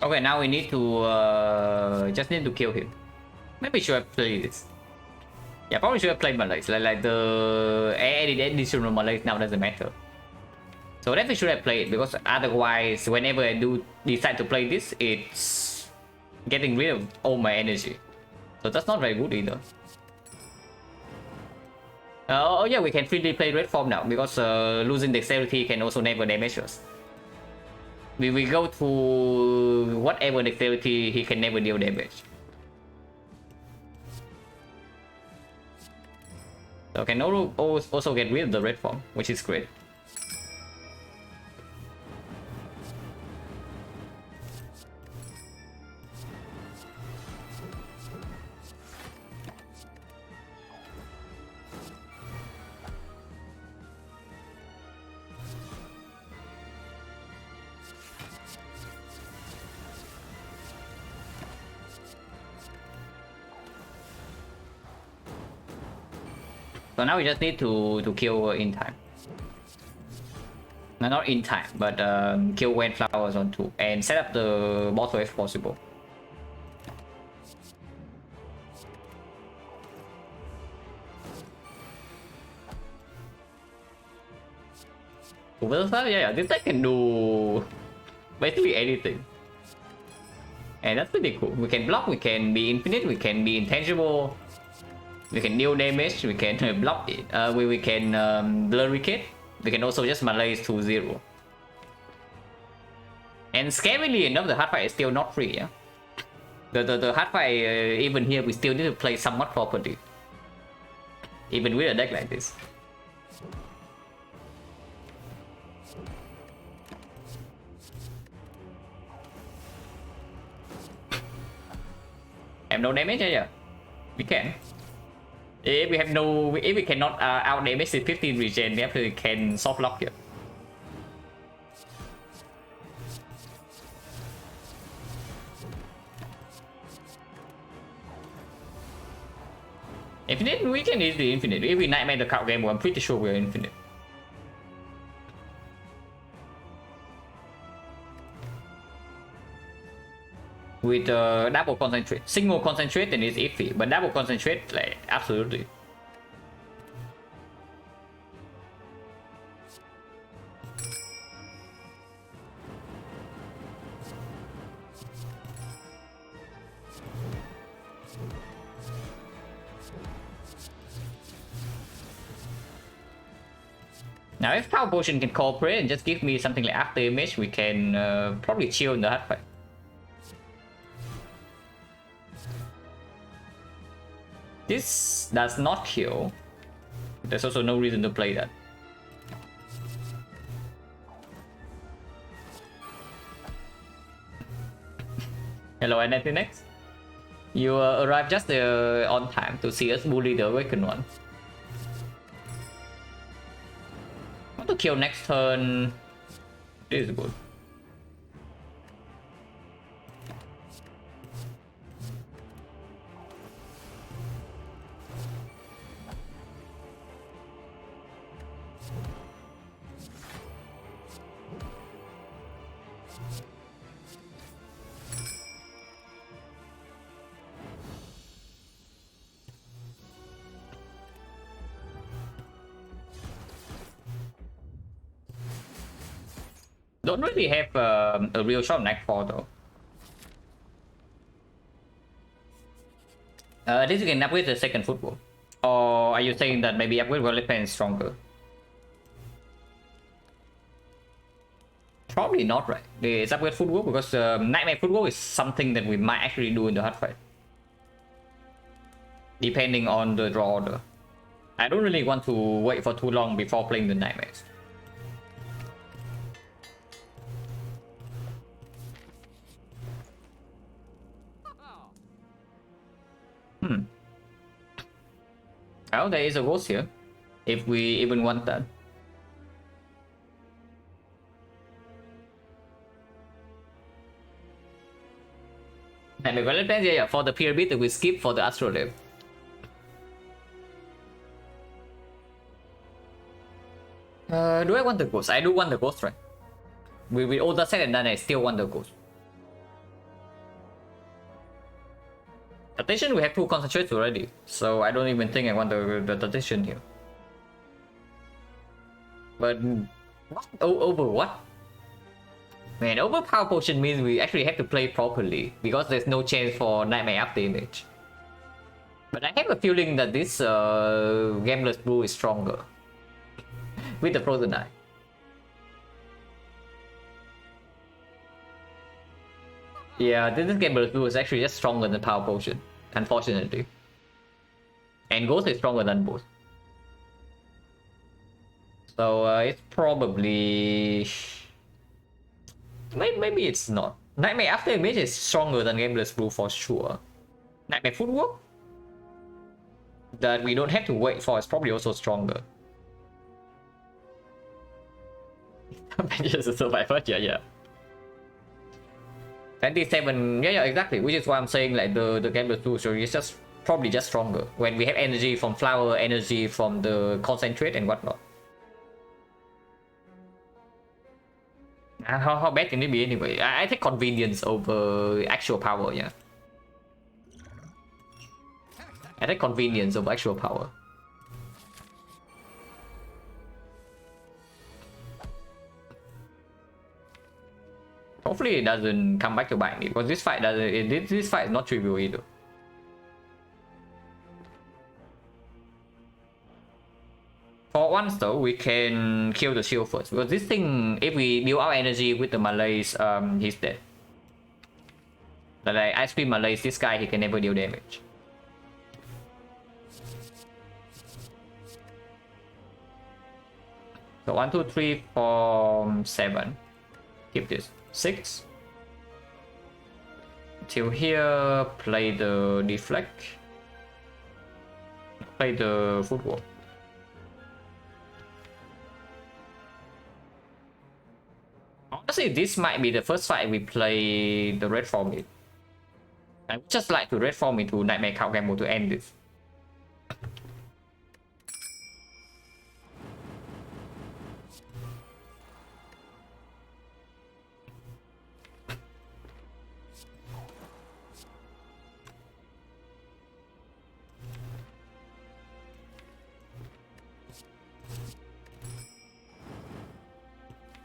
Okay, now we need to just need to kill him. Maybe should have played this. Yeah, probably should have played Malays. Like the any additional Malays now doesn't matter. So that we should have played, because otherwise, whenever I do decide to play this, it's getting rid of all my energy. So that's not very good either. Oh yeah, we can freely play red form now, because losing dexterity can also never damage us. We go to whatever dexterity, he can never deal damage. So can also get rid of the red form, which is great. So now we just need to kill in time. No, not in time, but kill when flowers on 2 and set up the bottle if possible. Well, yeah, this I can do basically anything. And that's pretty cool. We can block, we can be infinite, we can be intangible. We can deal damage, we can block it, we can blurricate, we can also just malaise to 0. And scarily enough, the hard fight is still not free, yeah? The hard fight, even here, we still need to play somewhat properly. Even with a deck like this. Have no damage, yeah? We can. If we have no, if we cannot out damage the 15 regen, we actually can soft lock here. Infinite, we can easily infinite. If we nightmare the card game, I'm pretty sure we're infinite. With double concentrate, single concentrate then it's iffy, but double concentrate, like, absolutely. Now if Power Potion can cooperate and just give me something like after image, we can probably chill in the hard fight. This does not kill. There's also no reason to play that. Hello, anything next? You arrived just on time to see us bully the awakened one. I want to kill next turn. This is good. Don't really have a real shot knife for though. This you can upgrade the second football. Or are you saying that maybe upgrade Weapon is stronger? Probably not, right? It's upgrade football because nightmare football is something that we might actually do in the hard fight. Depending on the draw order. I don't really want to wait for too long before playing the nightmares. Oh, there is a ghost here. If we even want that. And the Valentine's, yeah, for the pyramid we skip for the astrolabe. Do I want the ghost? I do want the ghost, right? With all the said and done, I still want the ghost. Attention, we have 2 concentrates already, so I don't even think I want the attention here. But what? Over what? Man, over power potion means we actually have to play properly because there's no chance for nightmare up damage. But I have a feeling that this Gambler's Brew is stronger with the frozen eye. Yeah, this Gambler's Brew is actually just stronger than power potion, unfortunately. And Ghost is stronger than both. So it's probably... Maybe it's not. Nightmare After Image is stronger than Gambler's Brew for sure. Nightmare Footwork that we don't have to wait for is probably also stronger. Just a survivor, yeah. 27, yeah, exactly. Which is why I'm saying like the Gambler's Brew so is just probably just stronger when we have energy from flower, energy from the concentrate and whatnot. How bad can it be anyway? I take convenience over actual power, yeah. I take convenience over actual power. Hopefully it doesn't come back to bite me, because this fight doesn't. This fight is not trivial either. For once though, we can kill the shield first, because this thing, if we build our energy with the Malays, he's dead. But like Ice Cream Malays, this guy, he can never deal damage. So 1, 2, 3, 4, 7. Keep this. 6. Till here, play the deflect. Play the footwork. Honestly, this might be the first fight we play the red form in. I would just like to red form into Nightmare Cow Gamble to end this.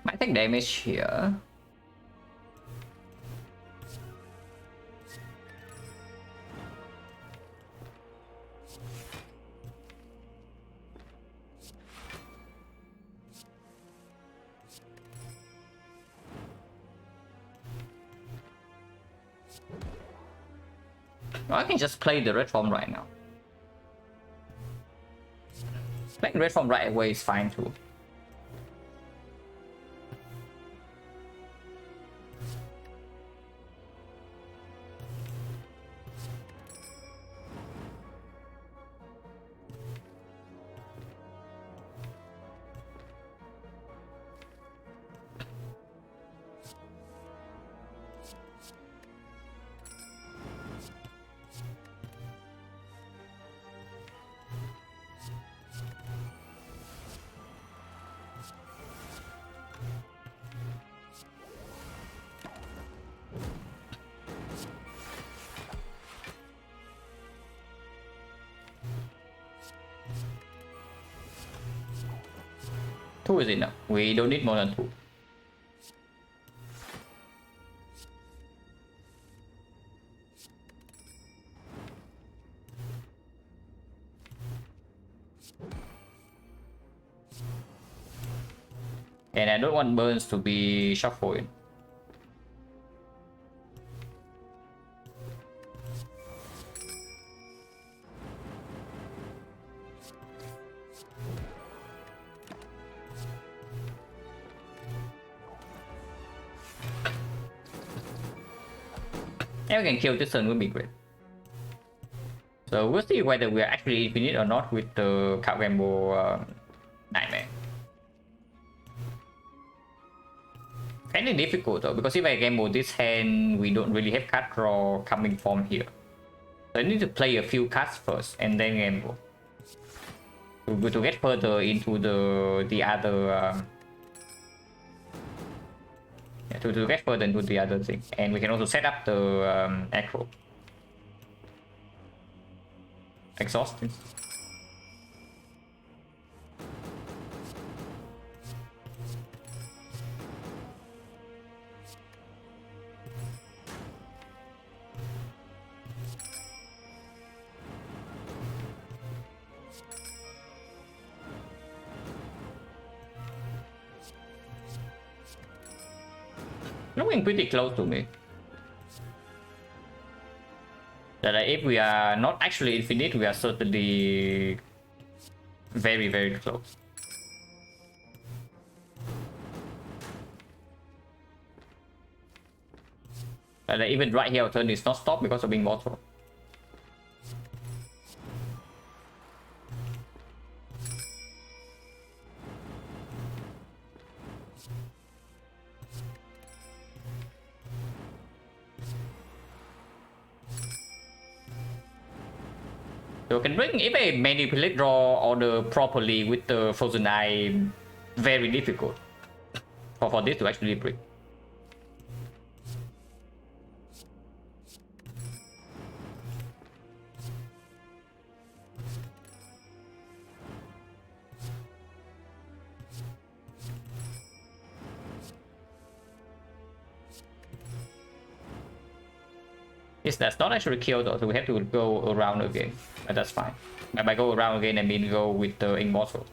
Might take damage here. I can just play the red form right now. Playing red form right away is fine too. Two is enough. We don't need more than 2. And I don't want burns to be shuffled. If we can kill this turn would be great. So we'll see whether we are actually infinite or not with the Cow Gamble Nightmare. Kinda difficult though, because if I gamble this hand, we don't really have card draw coming from here. So I need to play a few cards first and then gamble. to get further into the other yeah, to get further into the other thing, and we can also set up the acro exhausting. Looking pretty close to me. That if we are not actually infinite, we are certainly very, very close. Even right here, our turn is not stopped because of being mortal. So we can bring, if I manipulate draw order properly with the Frozen Eye, very difficult for this to actually break. Yes, that's not actually kill though, so we have to go around again, but that's fine. And by go around again, I mean go with the Immortal.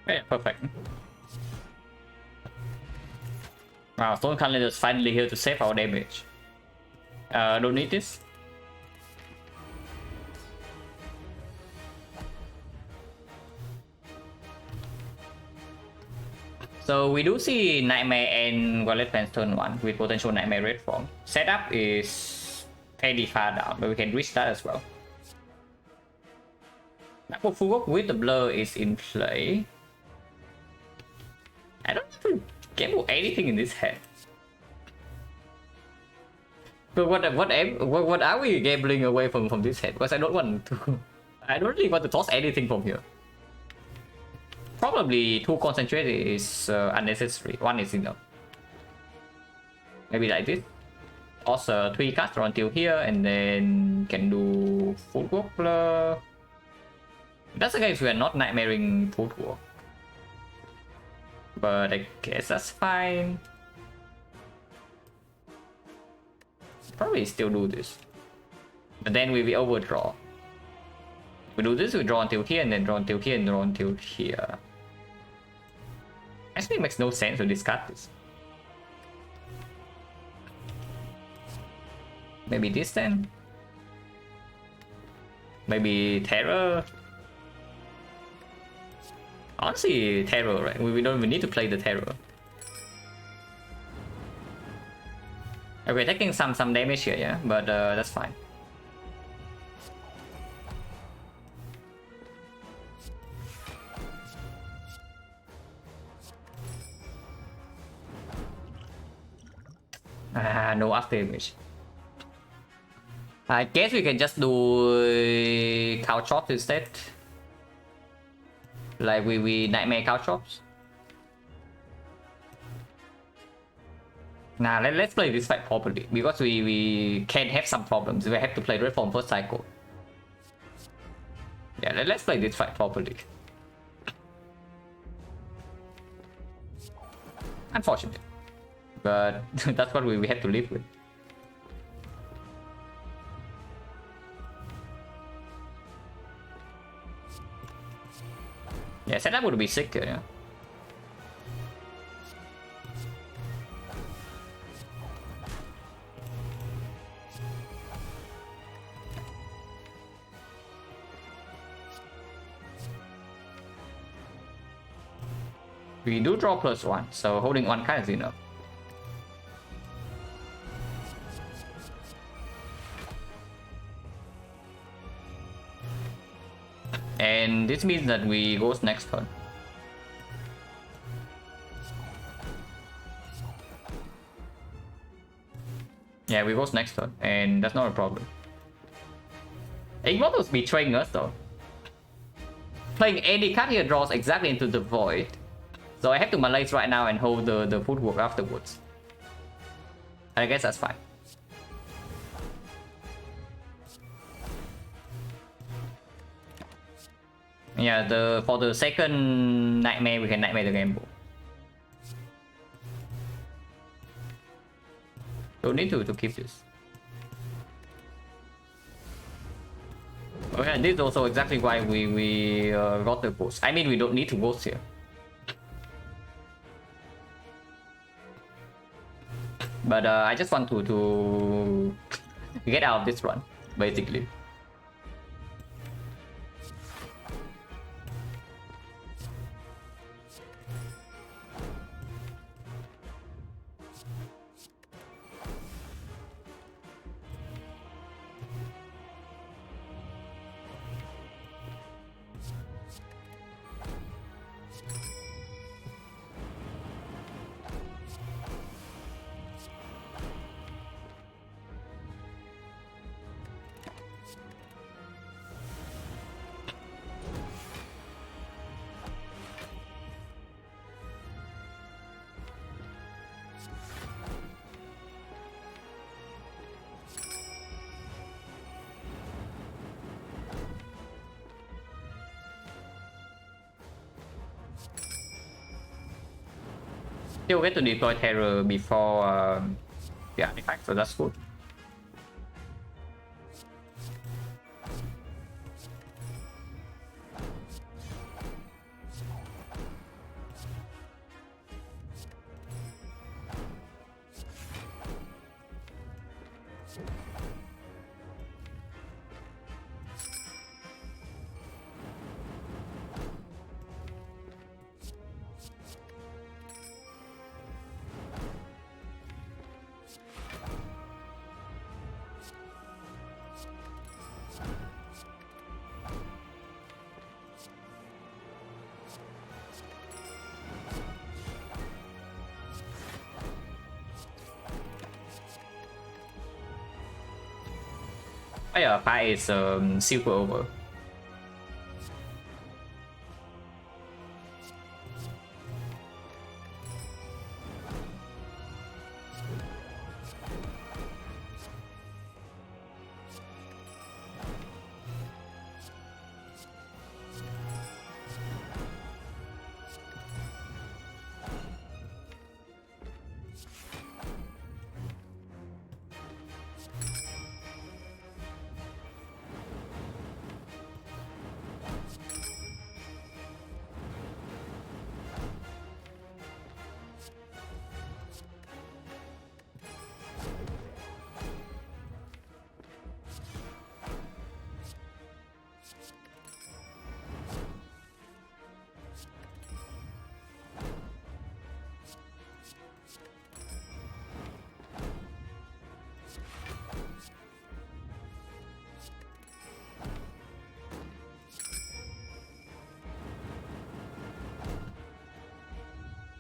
Yeah, perfect. Wow, Stone Calendar is finally here to save our damage. Don't need this. So we do see Nightmare and Violet Fence turn 1 with potential Nightmare Red form. Setup is fairly far down, but we can reach that as well. Now Full with the Blur is in play. I don't have to gamble anything in this hand. But what are we gambling away from this hand? Because I don't want to. I don't really want to toss anything from here. Probably 2 concentrate is unnecessary. 1 is enough. Maybe like this. Toss 3 cards until here, and then can do Footwork Blur. That's the case we are not nightmaring Footwork. But I guess that's fine. Probably still do this. But then we will overdraw. We do this, we draw until here, and then draw until here, and draw until here. Actually, it makes no sense to discard this. Maybe this then? Maybe Terror? Honestly, Terror, right? We don't even need to play the Terror. Okay, taking some damage here, yeah, but that's fine. No after damage. I guess we can just do couch shot instead. Like we nightmare couch shots. Nah, let's play this fight properly because we can have some problems. We have to play red form first cycle. Yeah, let's play this fight properly. Unfortunate, but that's what we have to live with. Yeah, setup would be sick, yeah. We do draw +1, so holding 1 card is enough. And this means that we goes next turn. Yeah, we goes next turn, and that's not a problem. Immortal was betraying us though. Playing any card here draws exactly into the void. So I have to malaise right now and hold the footwork afterwards. And I guess that's fine. Yeah, for the second nightmare, we can nightmare the gamble. Don't need to keep this. Okay, this is also exactly why we got the ghost. I mean, we don't need to ghost here. But I just want to get out of this run, basically. Still get to deploy terror before the artifact, so that's good. Oh yeah, Pi is super over.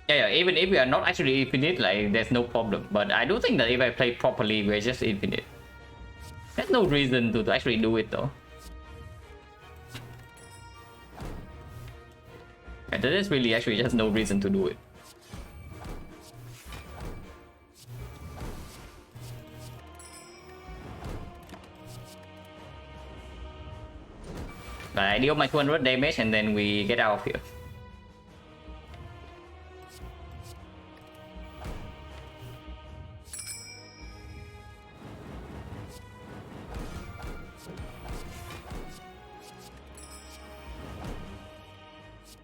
Yeah, even if we are not actually infinite, like there's no problem. But I do think that if I play properly, we're just infinite. There's no reason to actually do it though. Yeah, there is really actually just no reason to do it. But I deal my 200 damage and then we get out of here.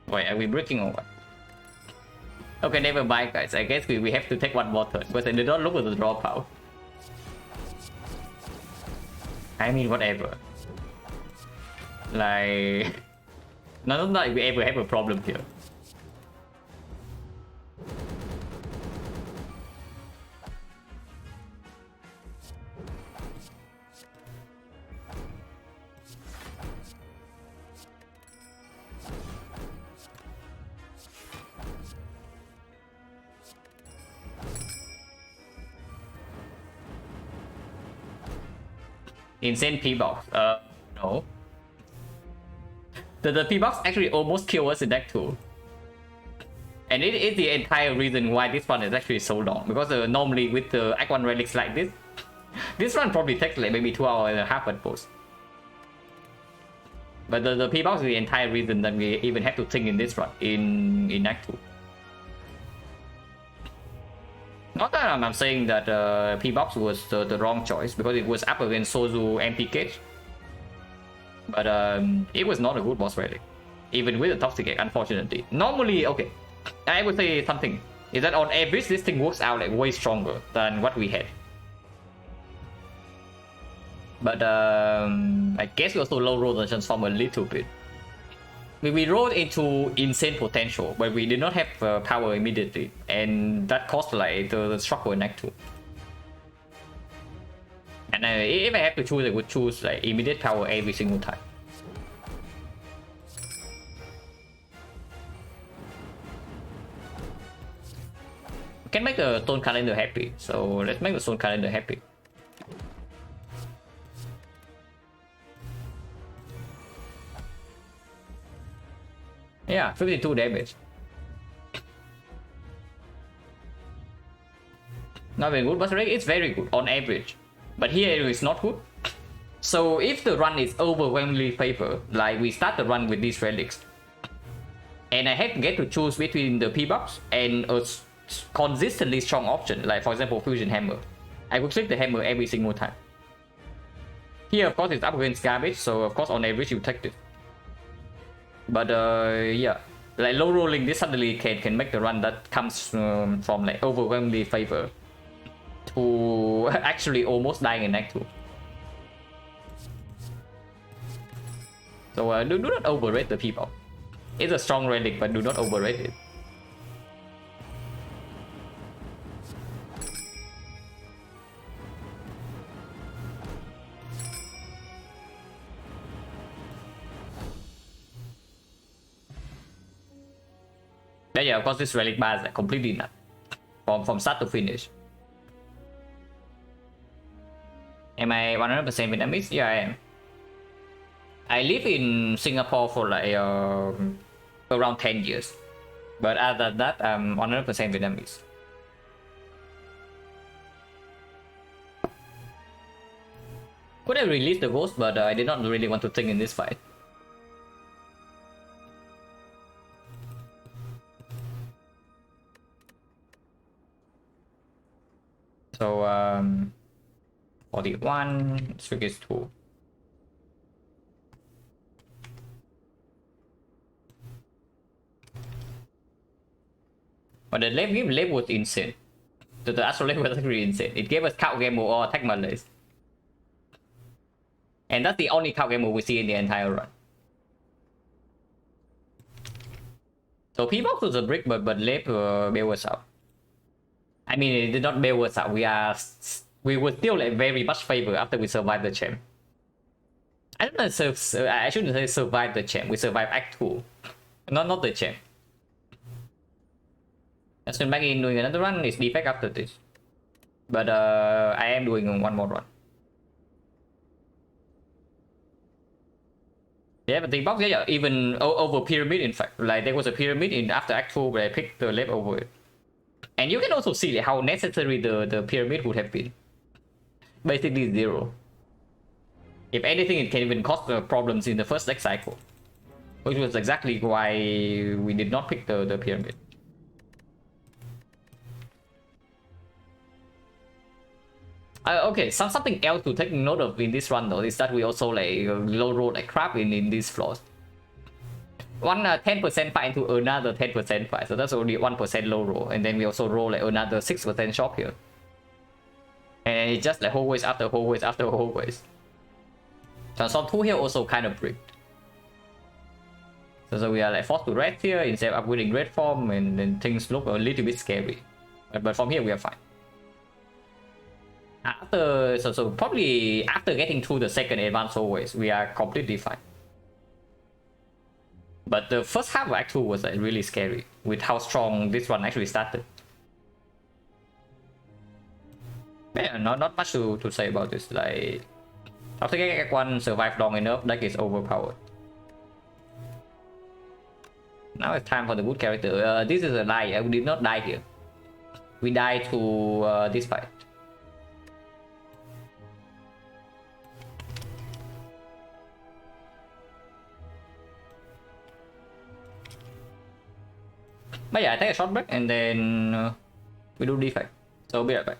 Wait, are we breaking or what? Okay, never mind guys. I guess we have to take one more turn because I did not look at the draw power. I mean, whatever. Like, not like we ever have a problem here. Insane P-Box. No. The P-Box actually almost killed us in deck 2. And it is the entire reason why this one is actually so long. Because normally with the Act 1 relics like this, this one probably takes like maybe 2 hours and a half at most. But the P-Box is the entire reason that we even have to think in this run, in Act 2. Not that I'm saying that P-Box was the wrong choice, because it was up against Sozu MP Cage. But it was not a good boss relic, even with the Toxic Egg, unfortunately. Normally, okay, I would say something, is that on average this thing works out like way stronger than what we had. But I guess we also low rolled the transform a little bit. We rolled into insane potential, but we did not have power immediately, and that caused like the struggle in Act 2. And if I have to choose, I would choose like immediate power every single time. We can make the Stone Calendar happy, so let's make the Stone Calendar happy. Yeah, 52 damage. Not very good, but it's very good on average. But here it is not good. So if the run is overwhelmingly favored, like we start the run with these relics, and I have to get to choose between the P-Box and a consistently strong option, like for example Fusion Hammer, I would click the hammer every single time. Here of course it's up against garbage, so of course on average you take this. But yeah, like low rolling this suddenly can make the run that comes from like overwhelmingly favor to actually almost dying in Act 2. So do not overrate the people. It's a strong relic, but do not overrate it. But yeah, of course this relic bar is like completely nuts from start to finish. Am I 100% Vietnamese? Yeah, I am. I live in Singapore for like around 10 years. But other than that, I'm 100% Vietnamese. Could have released the ghost, but I did not really want to think in this fight. So 41, Trick is 2. But the lab was insane. The Astral Lab was actually insane. It gave us Count Game or Attack Malaise. And that's the only Count Game we see in the entire run. So P-Box was a brick, but Lab bailed us out. I mean, it did not bail us out. We were still like very much favor after we survived the champ. I don't know. I shouldn't say survive the champ. We survived Act 2, not the champ. Let's turn back in doing another run. It's defect after this, but I am doing one more run. Yeah, but the box, yeah, even over pyramid. In fact, like there was a pyramid in after Act 2 where I picked the left over it. And you can also see how necessary the pyramid would have been. Basically 0. If anything, it can even cause problems in the first deck cycle, which was exactly why we did not pick the pyramid. Okay, something else to take note of in this run though is that we also like low roll like crap in these floors. One 10% fight into another 10% fight, so that's only 1% low roll, and then we also roll like another 6% shop here, and it's just like hallways after hallways after hallways. Transform 2 here also kind of bricked, so we are like forced to rest here instead of upgrading red form, and then things look a little bit scary, but from here we are fine. After so probably after getting through the second advanced hallways, we are completely fine. But the first half of Act 2 was like really scary with how strong this one actually started. Yeah, not much to say about this. Like After Gek1 survived long enough, deck is overpowered. Now it's time for the good character. This is a lie. We did not die here. We died to this fight. But yeah, I take a short break and then we do defect. So be right back.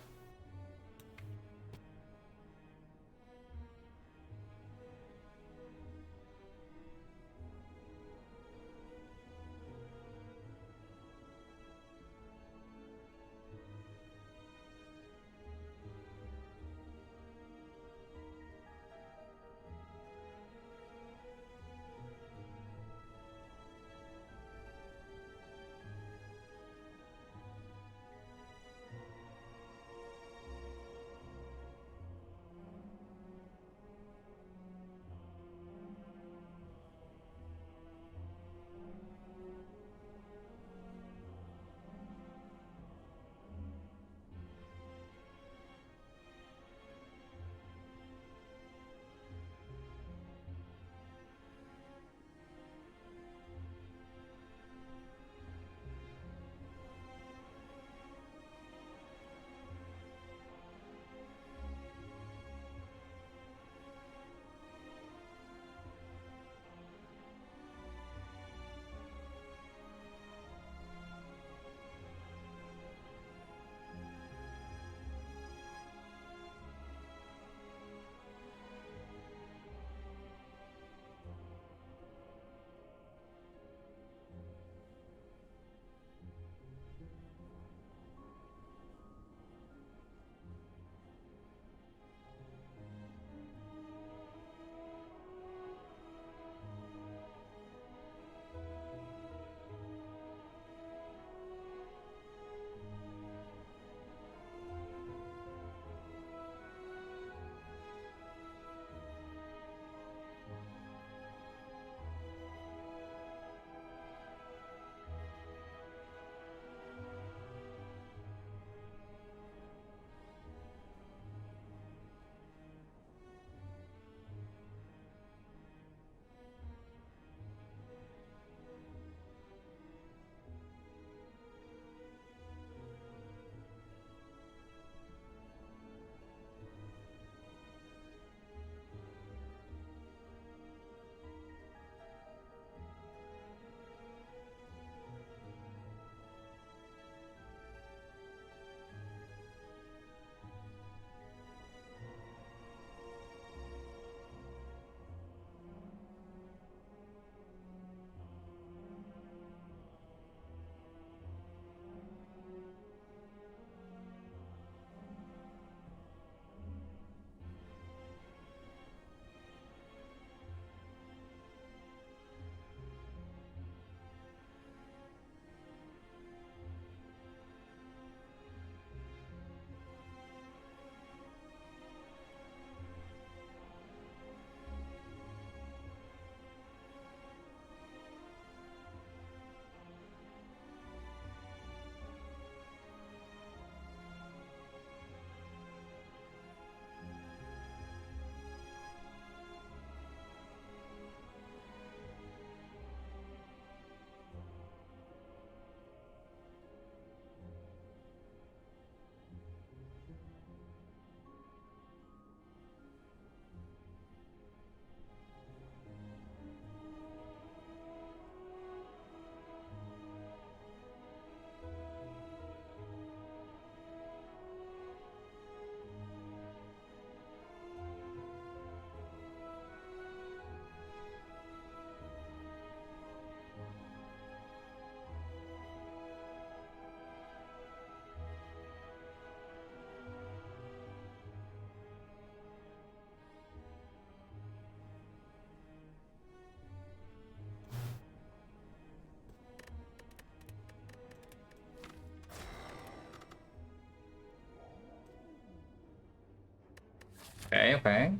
Okay, okay.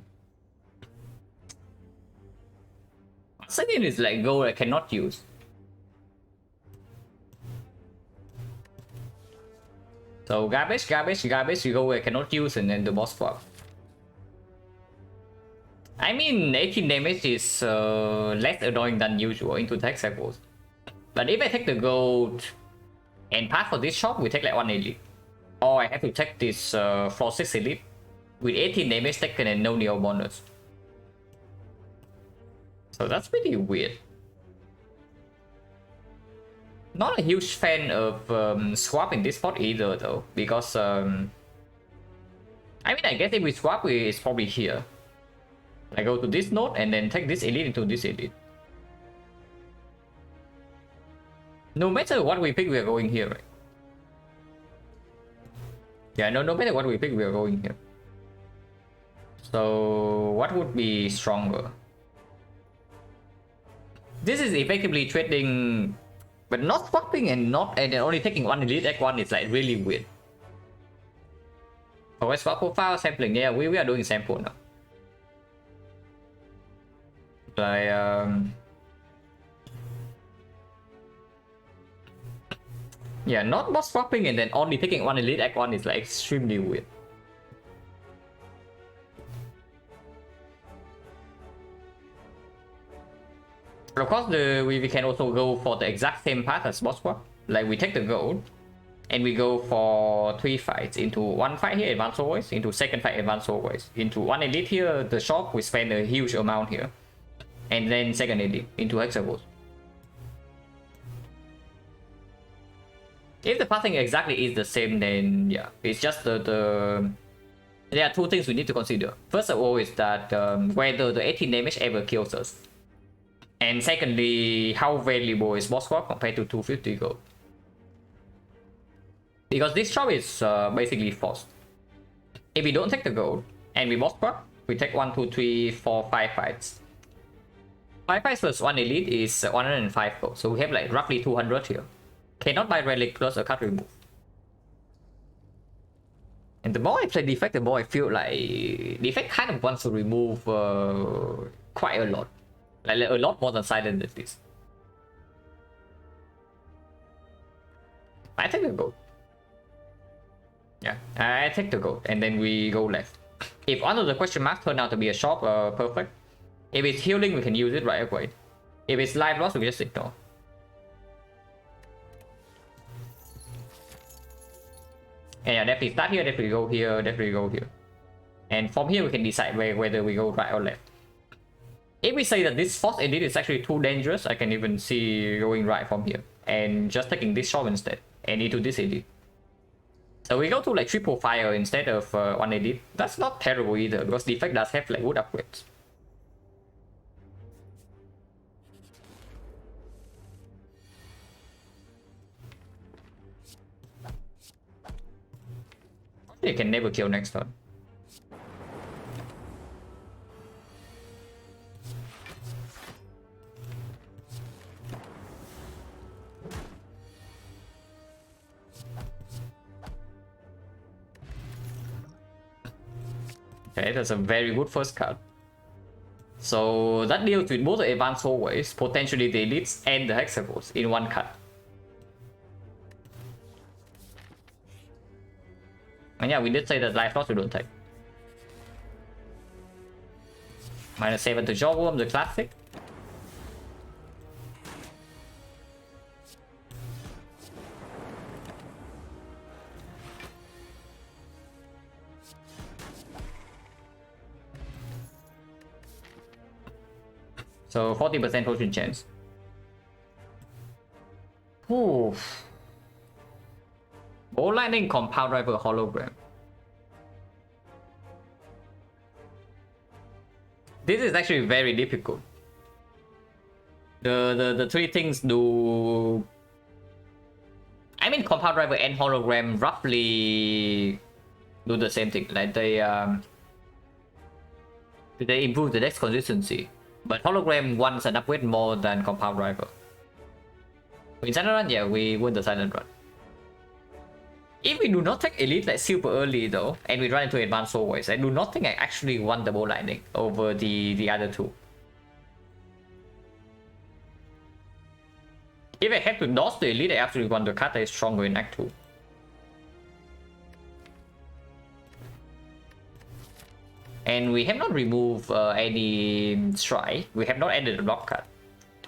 Second is like gold I cannot use. So garbage, garbage, garbage, gold I cannot use, and then the boss swap. I mean, 18 damage is less annoying than usual into the hexagons. But if I take the gold and pass for this shop, we take like 1 elite. Or I have to take this floor 6 elite with 18 damage taken and no neo bonus. So that's pretty weird. Not a huge fan of swapping this spot either though, because I mean, I guess if we swap, it's probably here. I go to this node and then take this elite into this elite. No matter what we pick, we are going here, right? Yeah, no matter what we pick, we are going here. So what would be stronger? This is effectively trading, but not swapping and then only taking 1 elite deck 1 is like really weird. Oh, swap profile sampling. Yeah, we are doing sample now. Like yeah, not swapping and then only taking 1 elite deck 1 is like extremely weird. Of course, we can also go for the exact same path as boss swap. Like we take the gold, and we go for 3 fights. Into 1 fight here, advance always. Into 2nd fight, advance always. Into 1 elite here, the shop, we spend a huge amount here. And then 2nd elite, into hexagons. If the pathing exactly is the same, then yeah, it's just there are 2 things we need to consider. First of all is that whether the 18 damage ever kills us. And secondly, how valuable is boss swap compared to 250 gold? Because this shop is basically forced. If we don't take the gold and we boss swap, we take 1, 2, 3, 4, 5 fights. 5 fights plus 1 elite is 105 gold, so we have like roughly 200 here. Cannot buy relic plus a card remove. And the more I play Defect, the more I feel like Defect kind of wants to remove quite a lot. Like a lot more than Silent at least. I take the gold. Yeah, I take the gold and then we go left. If one of the question marks turn out to be a shop, perfect. If it's healing, we can use it right away. If it's life loss, we can just ignore. And yeah, definitely start here, definitely go here, definitely go here. And from here, we can decide whether we go right or left. If we say that this 4th elite is actually too dangerous, I can even see going right from here. And just taking this shop instead. And into this elite. So we go to like triple fire instead of 1 elite. That's not terrible either, because Defect does have like wood upgrades. You can never kill next turn. Okay, that's a very good first card. So that deals with both the advanced hallways, potentially the elites and the hexagons in 1 card. And yeah, we did say that life loss we don't take. -7 to Jawworm, the classic. So 40% potion chance. Ooh. Ball lightning, compound rival, hologram. This is actually very difficult. The 3 things do. I mean, compound rival and hologram roughly do the same thing. Like they improve the dex consistency. But hologram wants an upgrade more than compound rival. In Silent Run, yeah, we win the Silent Run. If we do not take elite like super early though, and we run into advanced always, I do not think I actually want the bow lightning over the other 2. If I have to dodge the elite, I actually want the card that is stronger in Act 2. And we have not removed any strike. We have not added a block card.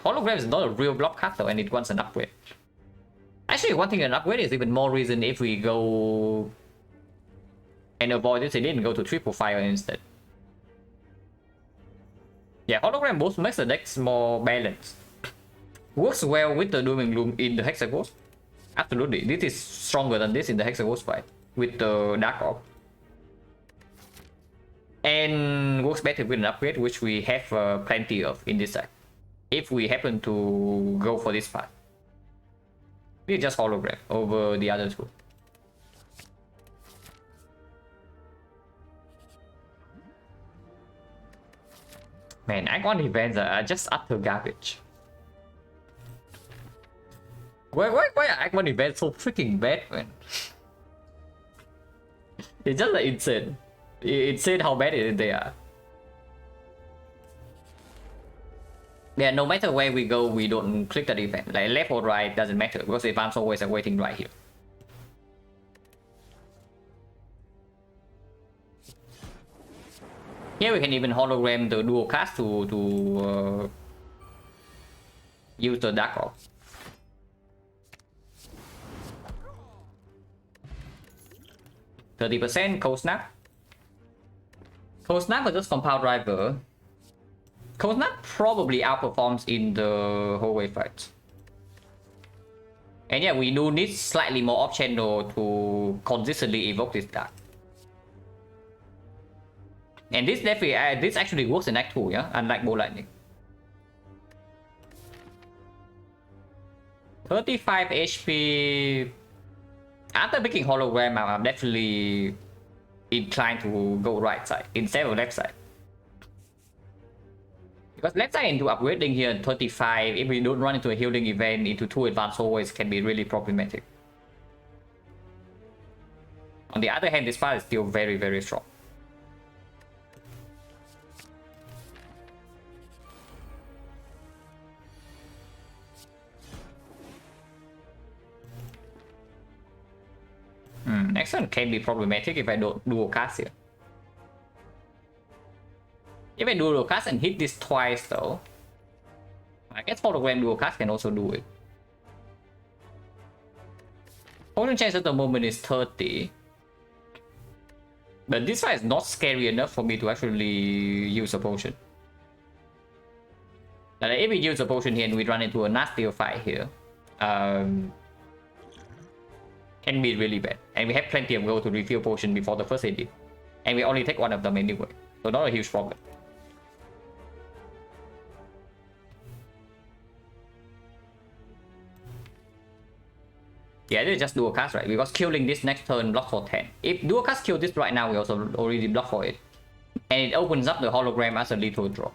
Hologram is not a real block card though, and it wants an upgrade. Actually, one thing an upgrade is even more reason if we go and avoid this, it didn't go to triple fire instead. Yeah, Hologram boost makes the decks more balanced. Works well with the Doom and Gloom in the Hexaghost. Absolutely, this is stronger than this in the Hexaghost fight with the Dark Orb. And works better with an upgrade, which we have plenty of in this deck. If we happen to go for this part, we just Hologram over the other two. Man, Icon events are just utter garbage. Why are Icon events so freaking bad, man? It's just like insane. Insane how bad they are. Yeah, no matter where we go, we don't click that event. Like left or right doesn't matter because the event's always waiting right here. Here we can even hologram the dual cast to use the Dark Orb. %, Cold Snap. Cold Snap versus Compound Driver. Cold Snap probably outperforms in the hallway fight. And yeah, we do need slightly more option though to consistently evoke this card. And this definitely, this actually works in Act 2, yeah? Unlike Bow Lightning. 35 HP. After picking Hologram, I'm definitely inclined to go right side instead of left side. Because left side into upgrading here at 35, if we don't run into a healing event into 2 advanced hallways can be really problematic. On the other hand, this part is still very, very strong. Next one can be problematic if I don't dual cast here. If I dual cast and hit this twice though, I guess Hologram dual cast can also do it. Potion chance at the moment is 30. But this fight is not scary enough for me to actually use a potion. Like if we use a potion here and we run into a nastier fight here, can be really bad. And we have plenty of gold to refill potion before the first AD. And we only take one of them anyway. So not a huge problem. Yeah, they just dual cast, right? Because killing this next turn block for 10. If dual cast kill this right now, we also already block for it. And it opens up the hologram as a lethal draw.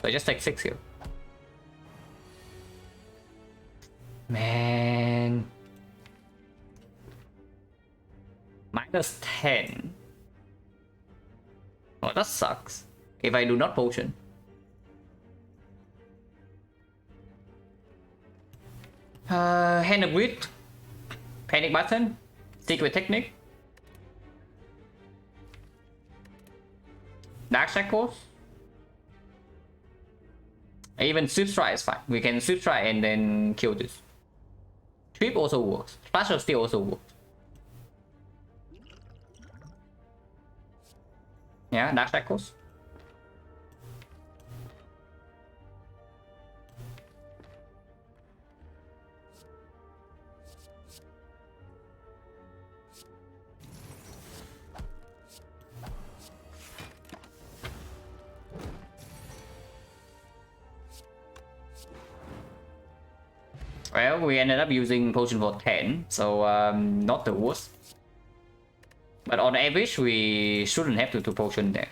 So just take 6 here. Man. -10. Oh, that sucks. If I do not potion. Hand of Grit. Panic Button. Secret Technique. Dark Shackles. Even Swift Strike is fine. We can Swift Strike and then kill this. Trip also works. Flash of Steel also works. Yeah, Dark Shackles. Well, we ended up using potion for 10, so not the worst. But on average, we shouldn't have to potion there.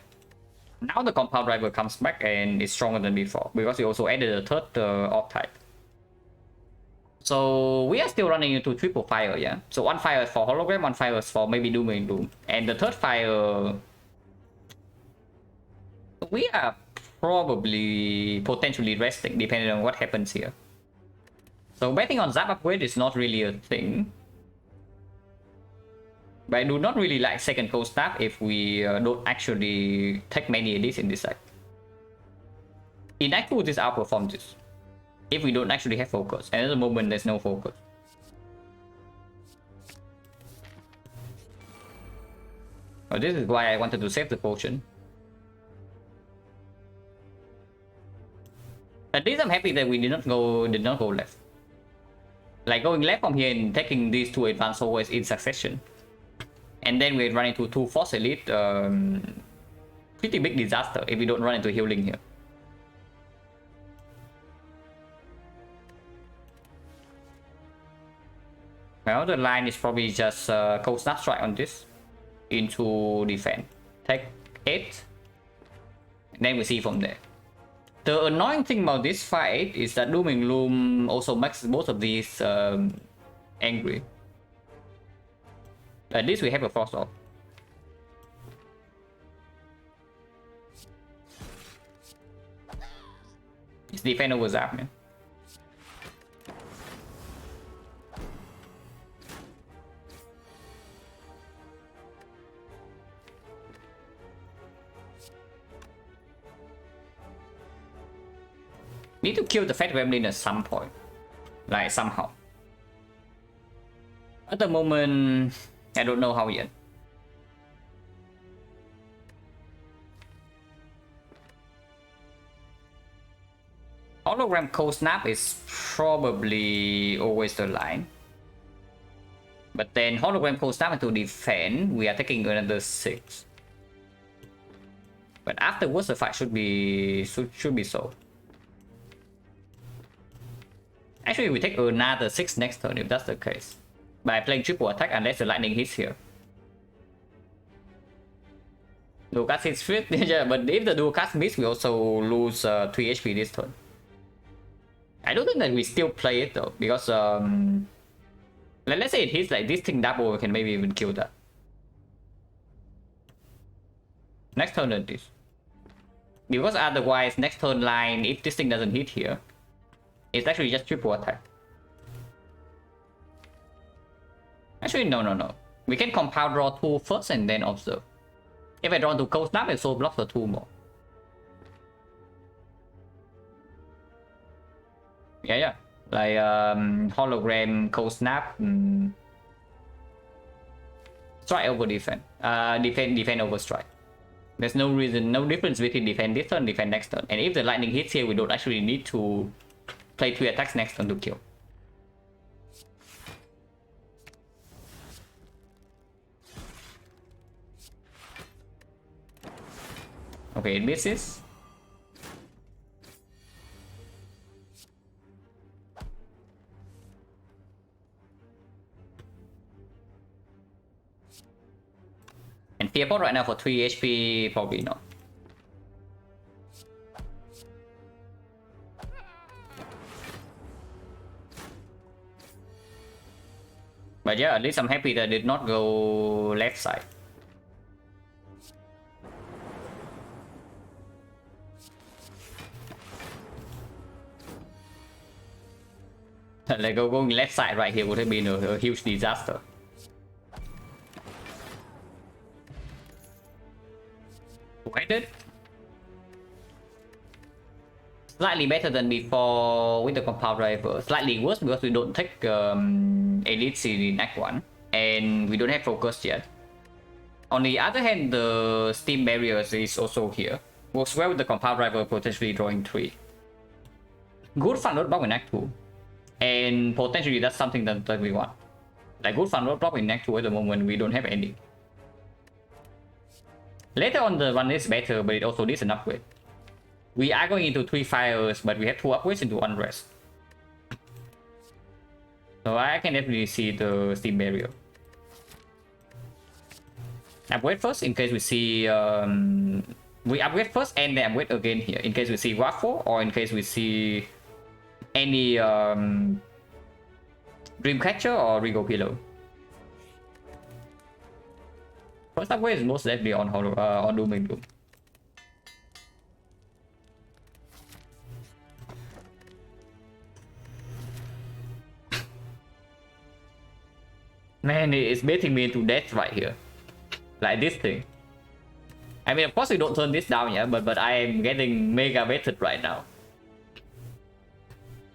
Now the compound driver comes back and is stronger than before, because we also added a third orb type. So we are still running into triple fire, yeah? So one fire is for hologram, one fire is for maybe Doom and Gloom. And the third fire... we are probably potentially resting, depending on what happens here. So betting on Zap upgrade is not really a thing. But I do not really like second cold snap if we don't actually take many edits in this side. In Act 2, this outperforms this. If we don't actually have focus. And at the moment, there's no focus. Oh, this is why I wanted to save the potion. At least I'm happy that we did not go left. Like going left from here and taking these two advanced always in succession. And then we run into two Force Elite. Pretty big disaster if we don't run into healing here. My other line is probably just Cold Snap Strike on this into defense. Take 8. And then we see from there. The annoying thing about this fight is that Dooming Loom also makes both of these angry. At least we have a Frost Orb. It's defense over Zap, man. Need to kill the Fat Gremlin at some point. Like, somehow. At the moment, I don't know how yet. Hologram Cold Snap is probably always the line. But then Hologram Cold Snap into defend, we are taking another 6. But afterwards the fight should be solved. Actually, we take another 6 next turn if that's the case. By playing triple attack unless the lightning hits here. Dual cast hits fit, yeah, but if the dual cast miss, we also lose 3 HP this turn. I don't think that we still play it though, because let's say it hits like this thing double, we can maybe even kill that. Next turn at this. Because otherwise, next turn line, if this thing doesn't hit here, it's actually just triple attack. Actually, no. We can compound draw 2 first and then observe. If I draw to Cold Snap, I so block for 2 more. Yeah. Like hologram Cold Snap. Strike over defense. Defense over strike. There's no reason, no difference between defense this turn, defense next turn. And if the lightning hits here, we don't actually need to play 3 attacks next turn to kill. Okay, it misses. And Fear Pot right now for 3 HP, probably not. But yeah, at least I'm happy that I did not go left side. Like going left side right here would have been a huge disaster. Waited. Slightly better than before with the compound driver. Slightly worse because we don't take elite seed in Act 1 and we don't have focus yet. On the other hand, the steam barriers is also here. Works well with the compound driver, potentially drawing 3. Good fun roadblock in Act 2. And potentially that's something that we want. Like good fun roadblock in Act 2 at the moment, we don't have any. Later on the run is better, but it also needs an upgrade. We are going into 3 fires, but we have 2 upgrades into unrest. So I can definitely see the steam barrier. Upgrade first in case we see we upgrade first and then upgrade again here in case we see Waffle or in case we see any Dreamcatcher or Rigo Pillow. First upgrade is most likely on Dooming Loom. Man, it's baiting me into death right here. Like this thing. I mean, of course we don't turn this down yet, but I am getting mega baited right now.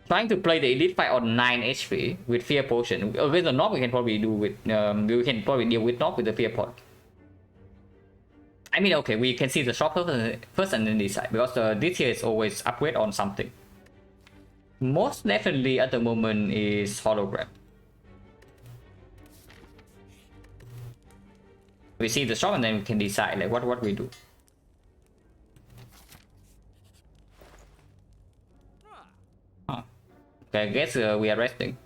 Trying to play the elite fight on 9 HP with fear potion. With the knob we can probably do with we can probably deal with knob with the fear pot. I mean, okay, we can see the shop first and then decide, because this here is always upgrade on something. Most definitely at the moment is hologram. We see the shop and then we can decide like what we do. Huh. Okay, I guess we are resting.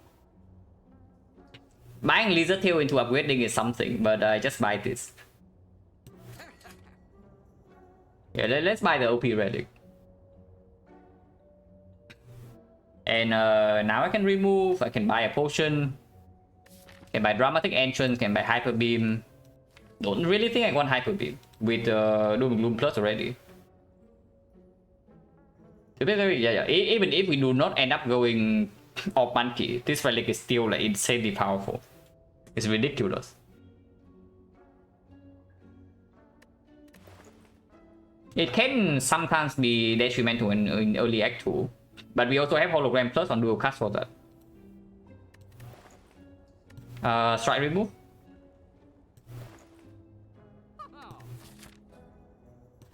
Buying lizard tail into upgrading is something, but I just buy this. Yeah, let's buy the OP relic. And now I can remove, I can buy a potion, can buy dramatic entrance, can buy hyper beam. Don't really think I want hyper beam with Doom Gloom Plus already. Yeah. Even if we do not end up going off monkey, this relic is still like insanely powerful. It's ridiculous. It can sometimes be detrimental in early act 2, but we also have hologram plus on dual cast for that. Strike remove.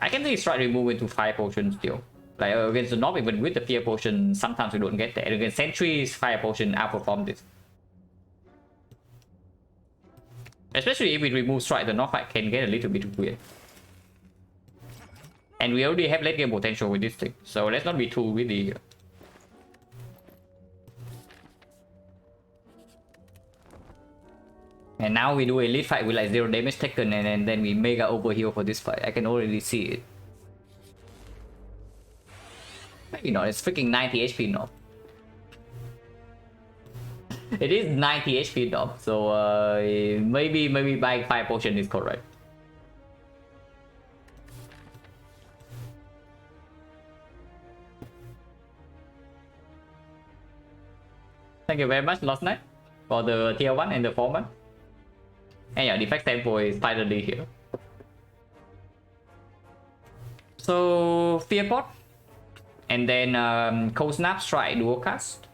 I can see strike remove into fire potion still. Like against the knob, even with the fear potion, sometimes we don't get that. Against sentries, fire potion outperform this. Especially if we remove strike, the knob fight can get a little bit weird. And we already have late game potential with this thing, so let's not be too greedy here. And now we do elite fight with like 0 damage taken, and then we mega overheal for this fight. I can already see it. Maybe not, it's freaking 90 HP knob. It is 90 HP knob, so maybe buying 5 potion is correct. Thank you very much, Lost Knight, for the tier 1 and the 4 month. And yeah, defect tempo is finally here. So, Fear Pot. And then Cold Snap, Strike, Dual Cast.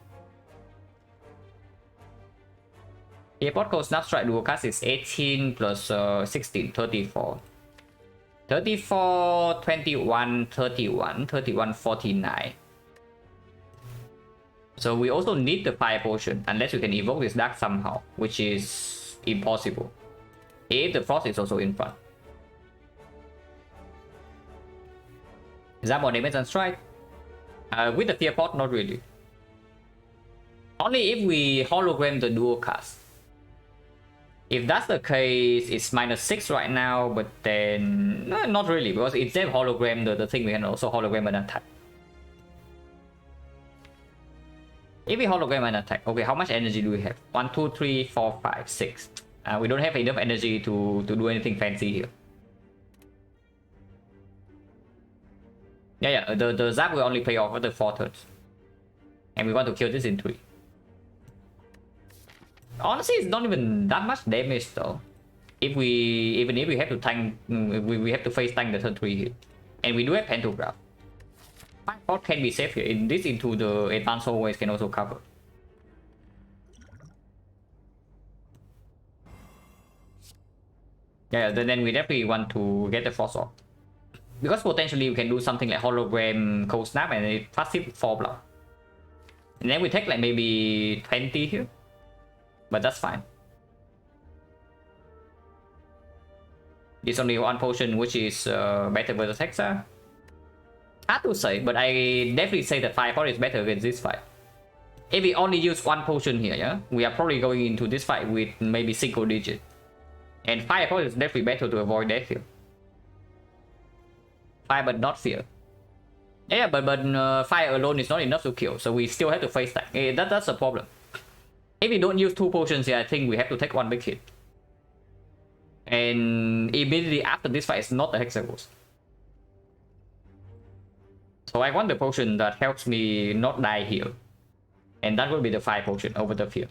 Fear Pot, Cold Snap, Strike, Dual Cast is 18 plus 16, 34. 34, 21, 31, 31, 49. So we also need the fire potion, unless we can evoke this dark somehow, which is impossible. If the frost is also in front. Is that more damage than strike? With the fear pot, not really. Only if we hologram the dual cast. If that's the case, it's -6 right now, but then not really, because it's a hologram the thing we can also hologram an attack. If we hologram an attack, okay, how much energy do we have? 1, 2, 3, 4, 5, 6. We don't have enough energy to do anything fancy here. Yeah, the zap will only pay off after 4 turns. And we want to kill this in 3. Honestly, it's not even that much damage though. Even if we have to tank, we have to face tank the turn 3 hit. And we do have pantograph. Pot can be safe here. In this into the advanced hallways can also cover. Yeah, then we definitely want to get the frost off. Because potentially we can do something like hologram, cold snap, and it passive 4 block. And then we take like maybe 20 here. But that's fine. There's only 1 potion which is better versus Hexa. Hard to say, but I definitely say that Fire Pot is better against this fight. If we only use 1 potion here, yeah, we are probably going into this fight with maybe single digit. And Fire Pot is definitely better to avoid death here. Fire but not fear. Yeah, but fire alone is not enough to kill, so we still have to face that. That's the problem. If we don't use 2 potions here, I think we have to take 1 big hit. And immediately after this fight, it's not the Hexa Ghost. So I want the potion that helps me not die here. And that will be the fire potion over the fear.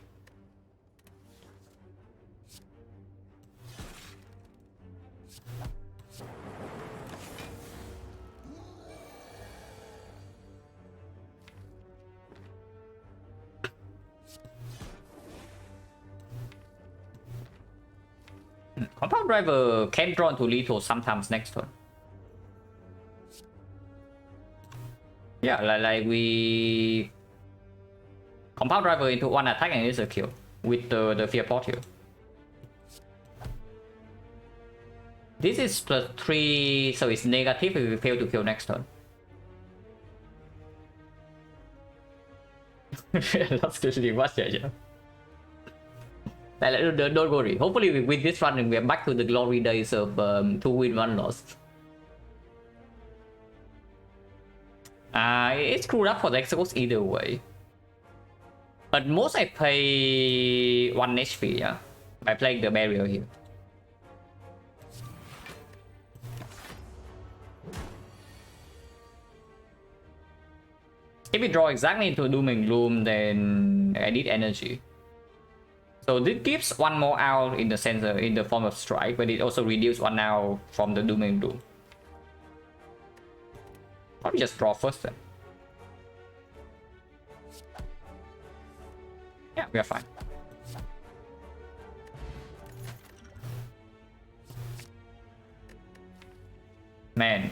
Compound Driver can draw into lethal sometimes next turn. Yeah, like we Compound Driver into one attack and it's a kill with the Fear Pot here. This is +3, so it's negative if we fail to kill next turn. That's usually what, yeah. Don't worry. Hopefully with this run we're back to the glory days of 2 win 1 loss. It's screwed up for the Execos either way. But most I play 1 HP, yeah, by playing the barrier here. If we draw exactly into Doom and Gloom, then I need energy. So this gives 1 more out in the sense in the form of strike, but it also reduces 1 out from the Doom and Gloom. Probably just draw first then. Yeah, we are fine. Man,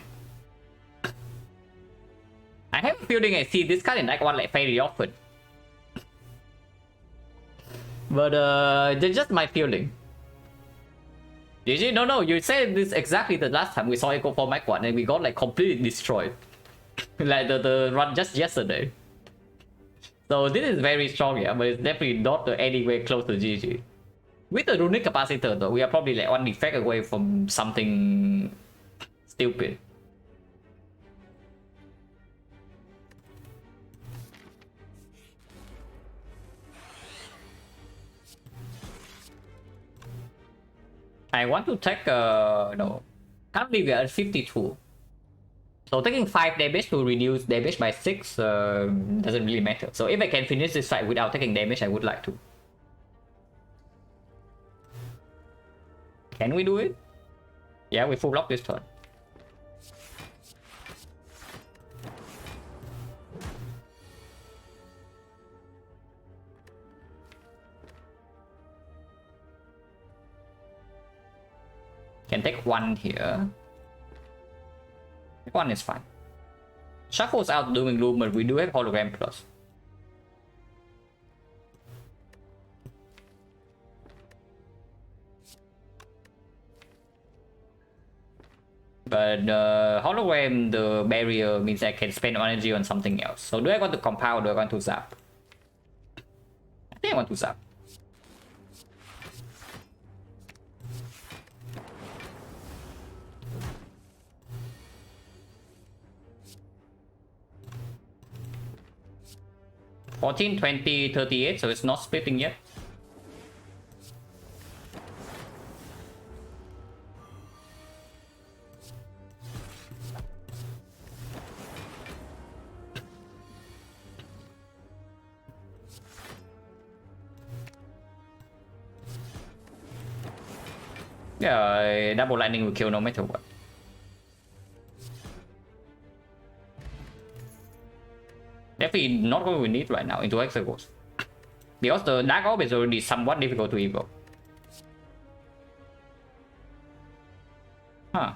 I have a feeling I see this card in deck 1 like very often. But that's just my feeling. GG, no, you said this exactly the last time we saw Echo for Mach 1 and we got like completely destroyed. Like the run just yesterday. So this is very strong, yeah, but it's definitely not anywhere close to GG. With the runic capacitor though, we are probably like 1 defect away from something stupid. I want to take no, currently we are at 52. So taking 5 damage to reduce damage by 6 doesn't really matter. So if I can finish this fight without taking damage, I would like to. Can we do it? Yeah, we full block this turn. Can take 1 here. 1 is fine. Shuffles out Doom and Gloom, but we do have Hologram Plus. But Hologram, the barrier, means I can spend energy on something else. So do I want to compound or do I want to zap? I think I want to zap. $14, $20, $38, so it's not splitting yet. Yeah, double lightning will kill no matter what. Definitely not what we need right now into Execos. Because the Dark Orb is already somewhat difficult to evoke. Huh.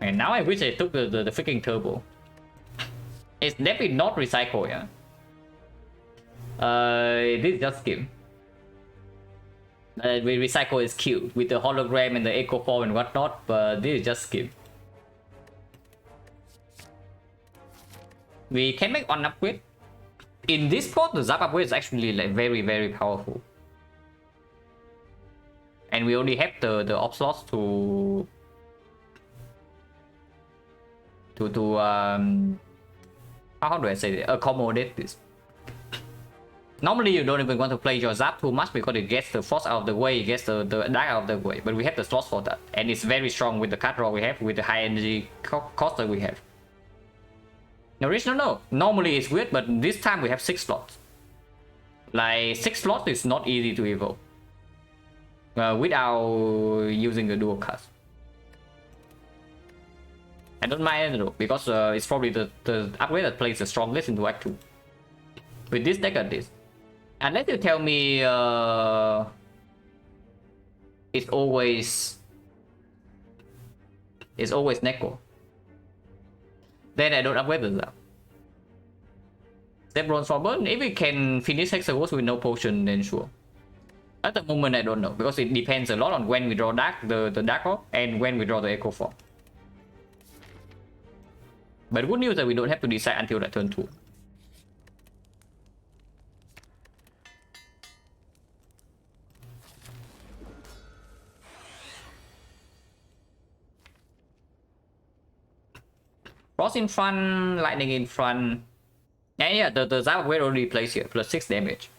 And now I wish I took the freaking turbo. It's definitely not recycle, yeah. This is just skim. We recycle is cute with the hologram and the echo form and whatnot, but this is just skim. We can make 1 upgrade. In this spot, the Zap upgrade is actually like very powerful. And we only have the op slots to how do I say it? Accommodate this. Normally you don't even want to play your Zap too much because it gets the force out of the way, it gets the dark out of the way. But we have the slots for that. And it's very strong with the card draw we have, with the high energy cost that we have. Original, no. Normally it's weird, but this time we have 6 slots. Like 6 slots is not easy to evoke. without using a dual cast. I don't mind it though, because it's probably the upgrade that plays the strongest into Act 2. With this deck at least. Unless you tell me it's always Neko. Then I don't upgrade the zap. Step Bronze Forburn, if we can finish Hexagons with no potion, then sure. At the moment I don't know, because it depends a lot on when we draw the Dark Orb and when we draw the Echo Form. But good news is that we don't have to decide until that turn 2. Frost in front, lightning in front. Yeah, the Zap upgrade already plays here, plus 6 damage.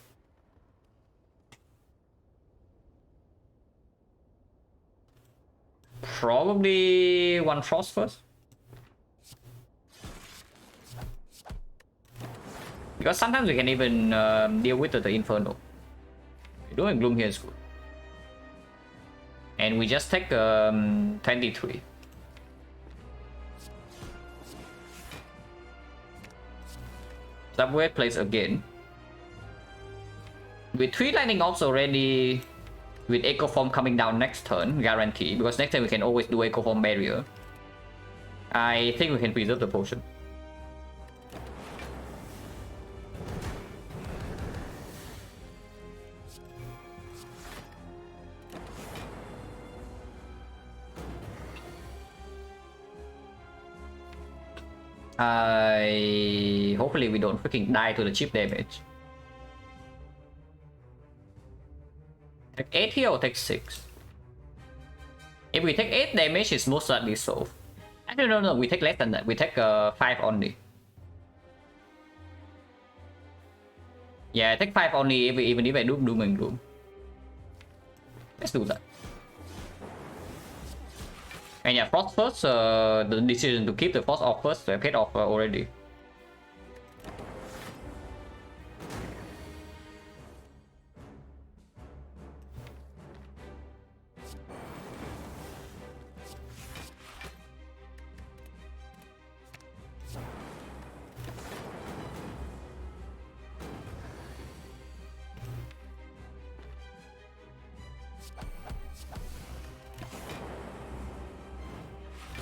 Probably one Frost first. Because sometimes we can even deal with the Inferno. Doing Gloom here is good. And we just take 23. Subway plays again. With 3 lightning orbs already, with Echo Form coming down next turn, guarantee, because next time we can always do Echo Form barrier. I think we can preserve the potion. Hopefully we don't freaking die to the chip damage. Take 8 here or take 6? If we take 8 damage, it's most likely solved. Actually, no, we take less than that. We take 5 only. Yeah, I take 5 only even if I do Doom and Gloom. Let's do that. And yeah, Frost first, the decision to keep the Frost off first, I paid off already.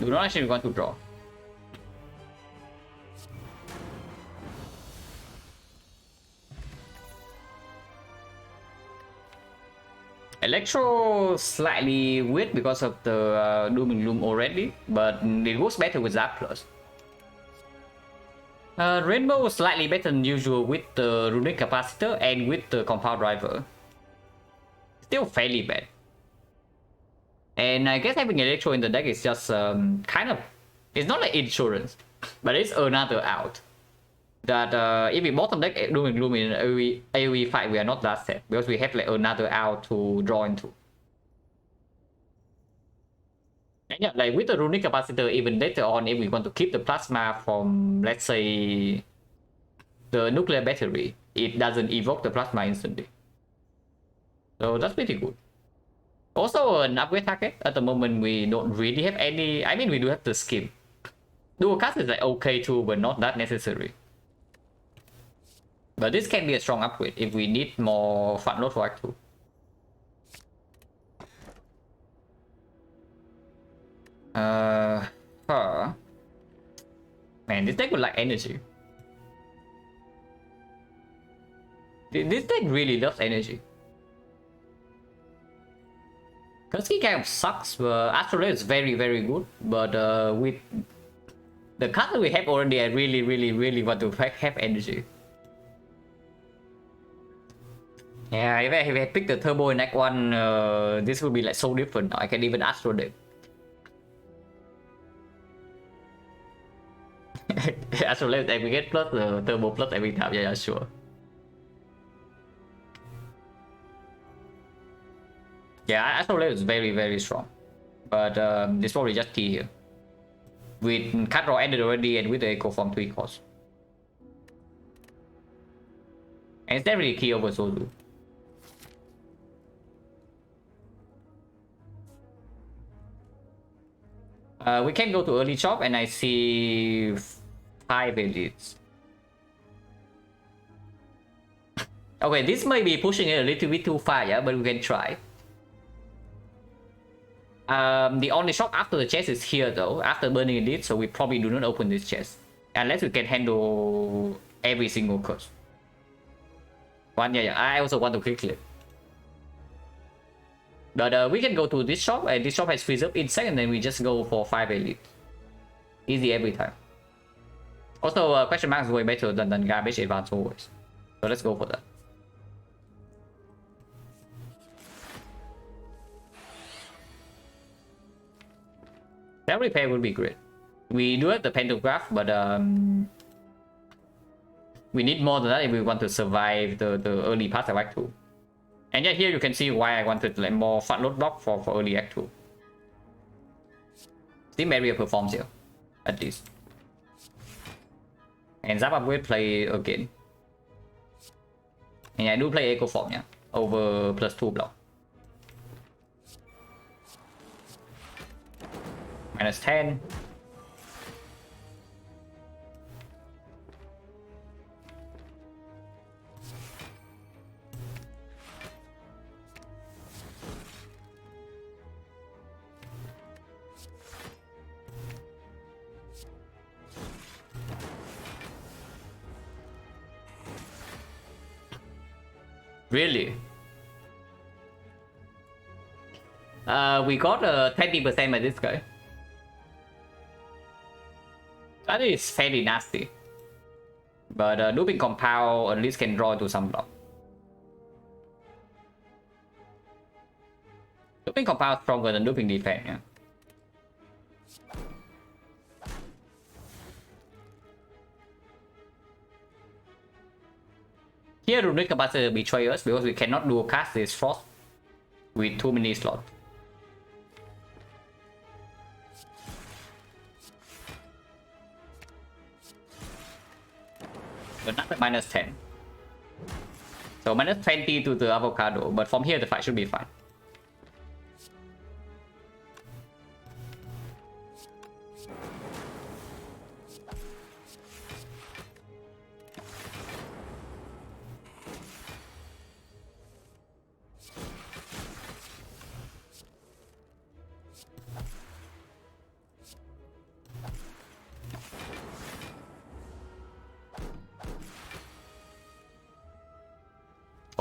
Do not actually want to draw. Electro slightly weird because of the Doom and Gloom already, but it works better with Zap Plus. Rainbow was slightly better than usual with the Runic Capacitor and with the Compound Driver. Still fairly bad. And I guess having Electro in the deck is just kind of... It's not like insurance, but it's another out. That if we bottom deck Doom and Gloom in AoE fight, we are not that set, because we have like another out to draw into. And yeah, like with the Runic Capacitor, even later on, if we want to keep the Plasma from, let's say, the Nuclear Battery, it doesn't evoke the Plasma instantly. So that's pretty good. Also, an upgrade target. At the moment, we don't really have any... I mean, we do have the Skim. Dual cast is like okay too, but not that necessary. But this can be a strong upgrade if we need more front load for Act 2. Man, this deck would like energy. This deck really loves energy. Kurski kind of sucks, but Astrolabe is very, very good. But with the card that we have already, I really want to have energy. Yeah, if I pick the Turbo in Act 1, this would be like so different. I can even Astrolabe. Astrolabe aggregate plus the Turbo plus every time, yeah, sure. Yeah, Astrolabe is very strong, but it's probably just key here. With card draw ended already, and with the Echo Form 3 cost, and it's definitely key over Sozu. We can go to early chop and I see 5 elites. Okay, this may be pushing it a little bit too far, yeah, but we can try. The only shop after the chest is here though, after burning elite, so we probably do not open this chest. Unless we can handle every single curse. Yeah, I also want to quick clip. But we can go to this shop, and this shop has freeze up in second, and then we just go for 5 elite. Easy every time. Also, question mark is way better than garbage advance always. So let's go for that. That repair would be great. We do have the pantograph, but we need more than that if we want to survive the early part of Act 2. And yeah, here you can see why I wanted like more fat load block for early Act 2. See Maria performs here, at least. And Zappa will play again. And I do play Echo Form, yeah, over +2 block. -10. Really? We got 20% by this guy. That is fairly nasty. But looping compound at least can draw into some block. Looping compound stronger than looping defense, yeah. Here Runic Capacitor betray us because we cannot dual cast this Frost with too many slots. Another -10. So -20 to the avocado, but from here the fight should be fine.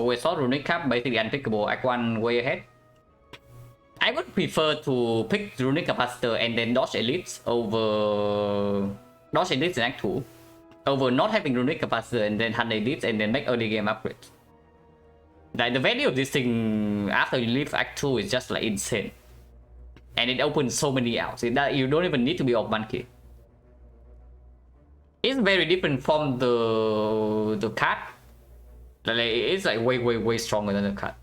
We saw Runic Cap basically unpickable, Act 1 way ahead. I would prefer to pick Runic Capacitor and then dodge elites over dodge elites in Act 2 over not having Runic Capacitor and then hunt elites and then make early game upgrades. Like the value of this thing after you leave Act 2 is just like insane. And it opens so many outs. You don't even need to be off monkey. It's very different from the card. Like, it's like way stronger than the card.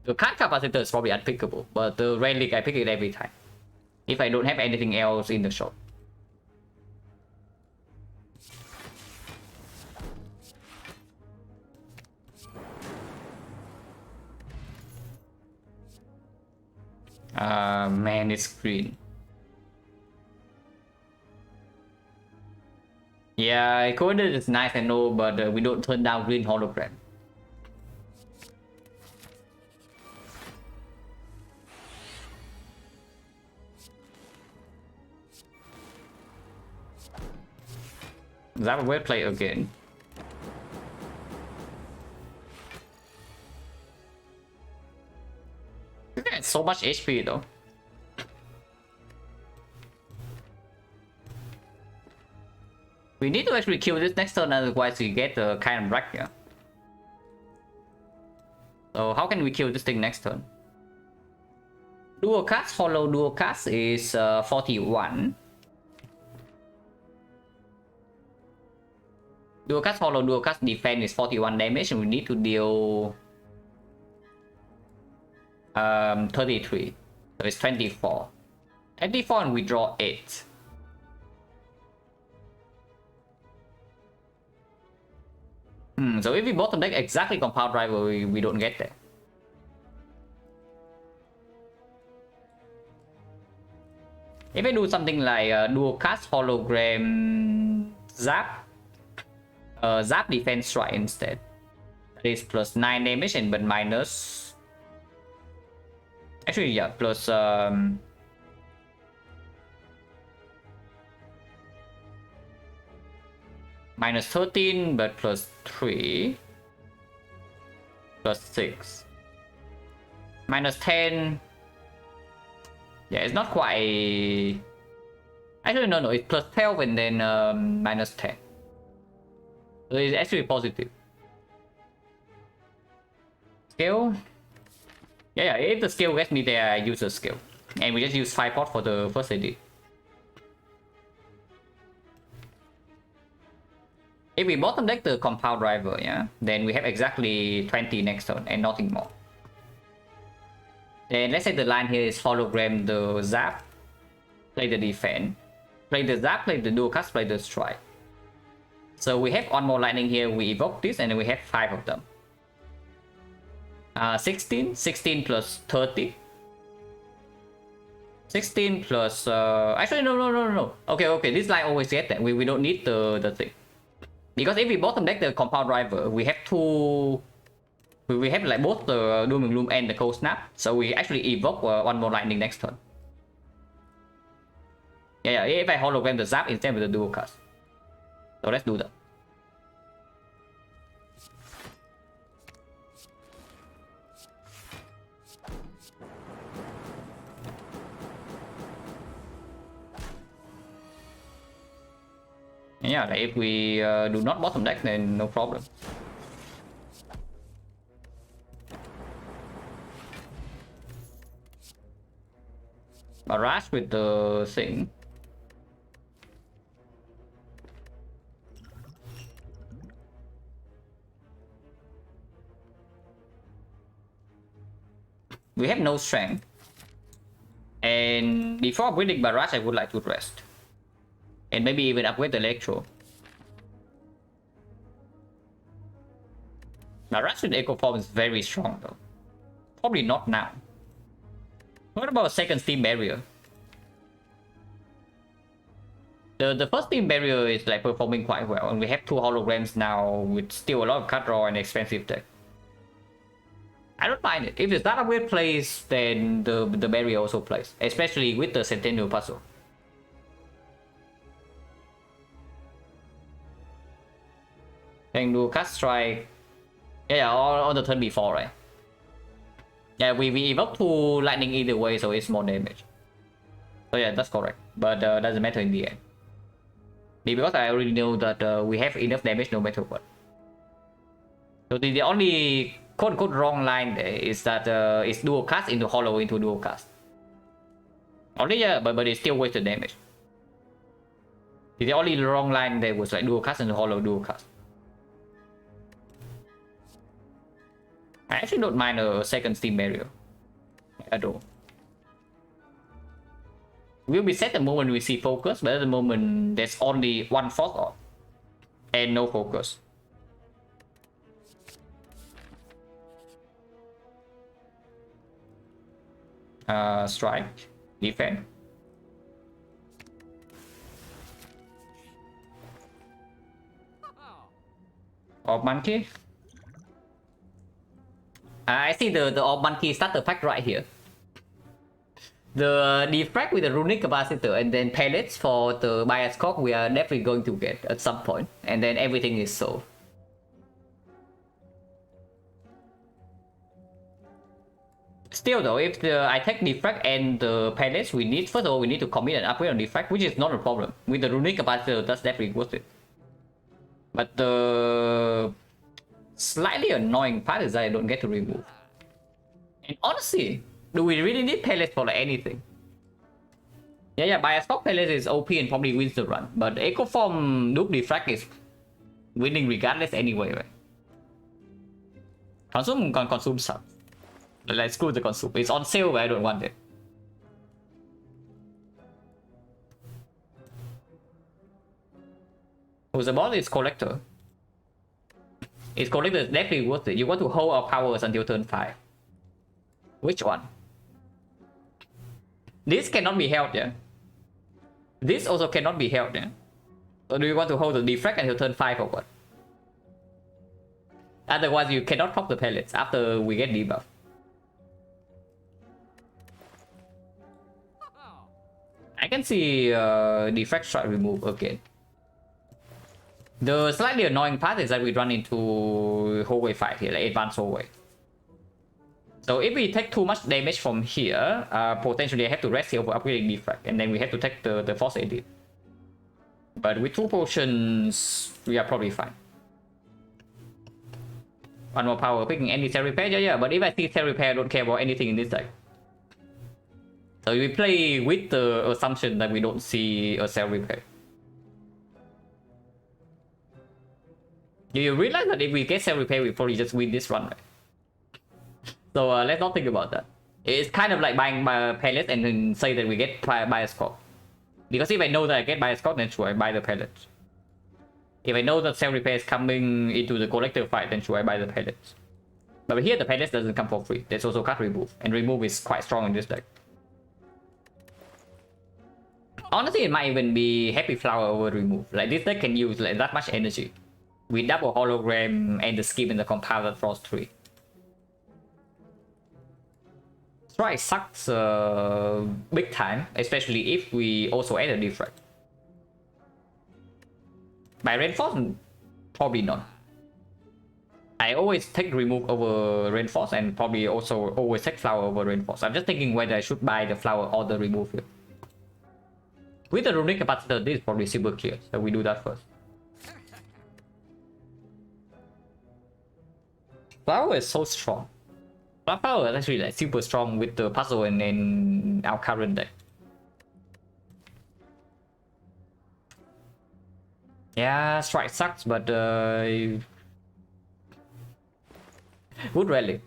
The card capacitor is probably unpickable, but the relic I pick it every time. If I don't have anything else in the shop. Man, it's green. Yeah, coded is nice, I know, but we don't turn down green hologram. That will play again. It's so much HP though. We need to actually kill this next turn, otherwise we get the kind of wreck here. So how can we kill this thing next turn? Dual cast, hollow dual cast is 41. Dual cast, hollow dual cast defense is 41 damage, and we need to deal 33. So it's 24. 24 and we draw 8. So if we bottom deck exactly compound driver, we don't get there. If I do something like dual cast hologram zap, zap defense strike instead, that is plus 9 damage and but minus. Actually, yeah, plus minus 13 but plus 3 plus 6 minus 10. Yeah, it's not quite. Actually, no, it's plus 12 and then minus 10. So it's actually positive. Skill. Yeah, if the skill gets me there, I use the skill. And we just use 5 pot for the first edit. If we bottom deck the compound driver, yeah, then we have exactly 20 next turn and nothing more. Then let's say the line here is hologram the zap, play the defense, play the zap, play the dual cast, play the strike. So we have one more lightning here, we evoke this and then we have 5 of them. 16 plus 30. 16 plus actually no. Okay, this line always get that. We don't need the thing. Because if we bottom deck the compound driver, we have two. We have like both the Doom and Gloom and the Cold Snap, so we actually evoke one more lightning next turn. Yeah, if I hologram the zap instead of the dual cast. So let's do that. Yeah, like if we do not bottom deck, then no problem. Barrage with the thing. We have no strength. And before upgrading Barrage, I would like to rest. And maybe even upgrade the Electro. Barrage with Echo Form is very strong though. Probably not now. What about second Steam Barrier? The first Steam Barrier is like performing quite well, and we have 2 holograms now with still a lot of cut draw and expensive deck. I don't mind it. If the start upgrade plays, then the barrier also plays, especially with the Centennial Puzzle. Then do cast strike. Yeah, on the turn before, right? Yeah, we evoke 2 lightning either way, so it's more damage. So yeah, that's correct. But doesn't matter in the end. Because I already know that we have enough damage no matter what. So the only quote-unquote wrong line there is that it's dual cast into hollow into dual cast. Only, yeah, but it's still wasted damage. The only wrong line there was like dual cast into hollow dual cast. I actually don't mind a second Steam Barrier at all. We'll be set the moment we see focus, but at the moment there's only 1 force on and no focus. Strike, defense. Orb Monkey. I see the Orb Monkey starter pack right here. The defrag with the runic capacitor and then pellets for the bias cock we are definitely going to get at some point, and then everything is solved. Still though, if I take defrag and the pellets, we need, first of all, we need to commit an upgrade on defrag, which is not a problem. With the runic capacitor, that's definitely worth it. But the slightly annoying part is that I don't get to remove. And honestly, do we really need pellets for like anything? Yeah, bias cock pellets is OP and probably wins the run. But Echo Form Duke Defrag is winning regardless anyway, right? Consume sucks. Let's screw the consume. It's on sale, but I don't want it. Who's the boss? It's Collector. It's Collector is definitely worth it. You want to hold our powers until turn 5. Which one? This cannot be held, yeah? This also cannot be held, yeah? Or do you want to hold the defrag until turn 5 or what? Otherwise, you cannot pop the pellets after we get debuff. I can see defrag strike remove again. The slightly annoying part is that we run into hallway fight here, like advanced hallway. So if we take too much damage from here, potentially I have to rest here for upgrading defrag, and then we have to take the force edit. But with 2 potions, we are probably fine. 1 more power, picking any cell repair, yeah. But if I see cell repair, I don't care about anything in this deck. So we play with the assumption that we don't see a cell repair. You realize that if we get cell repair, we probably just win this run, right? So let's not think about that. It's kind of like buying pellets and then say that we get bias core. Because if I know that I get bias core, then sure, I buy the pellets. If I know that cell repair is coming into the collector fight, then sure, I buy the pellets. But here the pellets doesn't come for free. There's also card remove, and remove is quite strong in this deck. Honestly, it might even be happy flower over remove. Like this deck can use like that much energy with double hologram and the skip in the compounded frost 3. Strike sucks big time, especially if we also add a defrag. By reinforce, probably not. I always take remove over reinforce and probably also always take flower over reinforce. I'm just thinking whether I should buy the flower or the remove here. With the runic capacitor, this is probably super clear, so we do that first. Flower is so strong. Flower is actually like super strong with the puzzle and our current deck. Yeah, strike sucks, but good relic.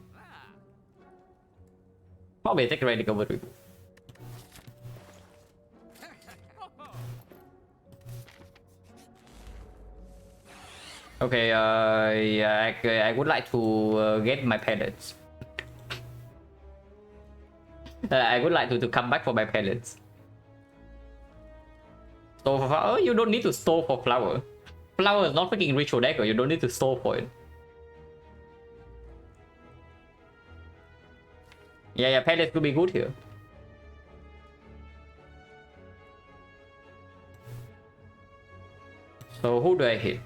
Probably take relic over remove. Okay, yeah, I would like to get my pellets. I would like to come back for my pellets. Store for flower? Oh, you don't need to store for flower. Flower is not freaking ritual deck, you don't need to store for it. Yeah, pellets could be good here. So who do I hit?